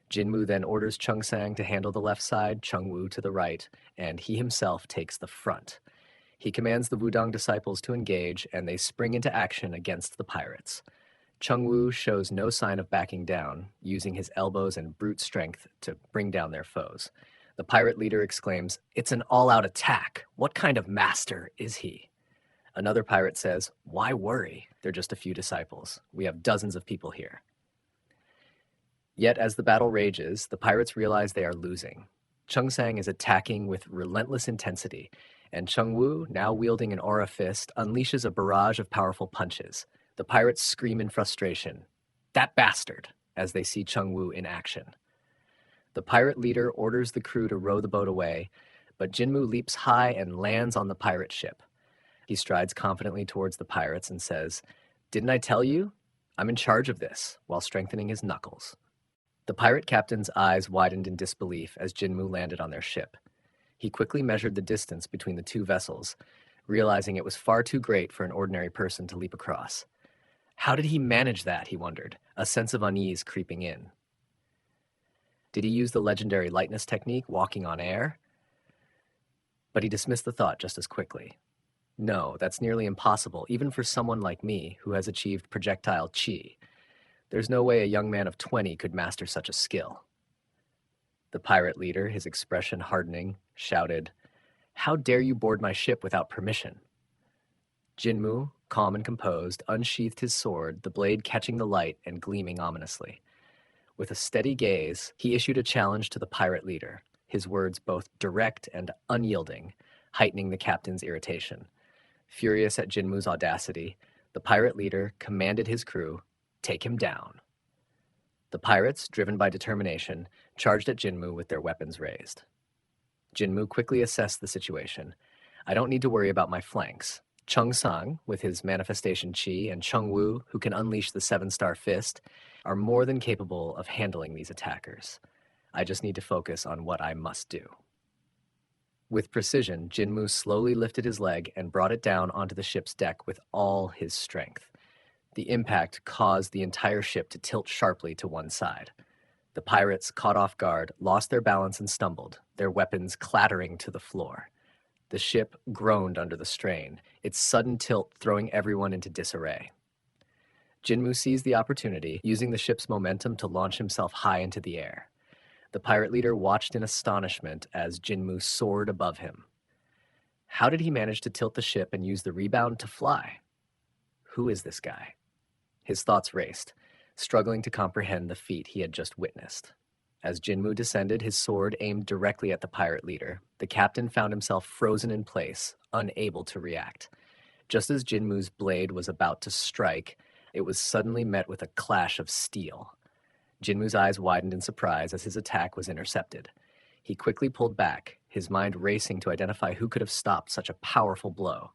Jinmu then orders Cheongsang to handle the left side, Chengwu to the right, and he himself takes the front. He commands the Wudang disciples to engage, and they spring into action against the pirates. Chengwu shows no sign of backing down, using his elbows and brute strength to bring down their foes. The pirate leader exclaims, "It's an all-out attack. What kind of master is he?" Another pirate says, "Why worry? They're just a few disciples. We have dozens of people here." Yet as the battle rages, the pirates realize they are losing. Cheongsang is attacking with relentless intensity, and Chengwu, now wielding an aura fist, unleashes a barrage of powerful punches. The pirates scream in frustration, "That bastard!" as they see Chengwu in action. The pirate leader orders the crew to row the boat away, but Jinmu leaps high and lands on the pirate ship. He strides confidently towards the pirates and says, "Didn't I tell you? I'm in charge of this," while strengthening his knuckles. The pirate captain's eyes widened in disbelief as Jinmu landed on their ship. He quickly measured the distance between the two vessels, realizing it was far too great for an ordinary person to leap across. How did he manage that, he wondered, a sense of unease creeping in. Did he use the legendary lightness technique, walking on air? But he dismissed the thought just as quickly. No, that's nearly impossible, even for someone like me who has achieved projectile chi. There's no way a young man of 20 could master such a skill. The pirate leader, his expression hardening, shouted, "How dare you board my ship without permission?" Jinmu, calm and composed, unsheathed his sword, the blade catching the light and gleaming ominously. With a steady gaze, he issued a challenge to the pirate leader, his words both direct and unyielding, heightening the captain's irritation. Furious at Jinmu's audacity, the pirate leader commanded his crew, "Take him down." The pirates, driven by determination, charged at Jinmu with their weapons raised. Jinmu quickly assessed the situation. "I don't need to worry about my flanks. Chung Sang, with his manifestation chi, and Chung Wu, who can unleash the seven-star fist, are more than capable of handling these attackers. I just need to focus on what I must do." With precision, Jinmu slowly lifted his leg and brought it down onto the ship's deck with all his strength. The impact caused the entire ship to tilt sharply to one side. The pirates, caught off guard, lost their balance and stumbled, their weapons clattering to the floor. The ship groaned under the strain, its sudden tilt throwing everyone into disarray. Jinmu seized the opportunity, using the ship's momentum to launch himself high into the air. The pirate leader watched in astonishment as Jinmu soared above him. How did he manage to tilt the ship and use the rebound to fly? Who is this guy? His thoughts raced, struggling to comprehend the feat he had just witnessed. As Jinmu descended, his sword aimed directly at the pirate leader, the captain found himself frozen in place, unable to react. Just as Jinmu's blade was about to strike, it was suddenly met with a clash of steel. Jinmu's eyes widened in surprise as his attack was intercepted. He quickly pulled back, his mind racing to identify who could have stopped such a powerful blow.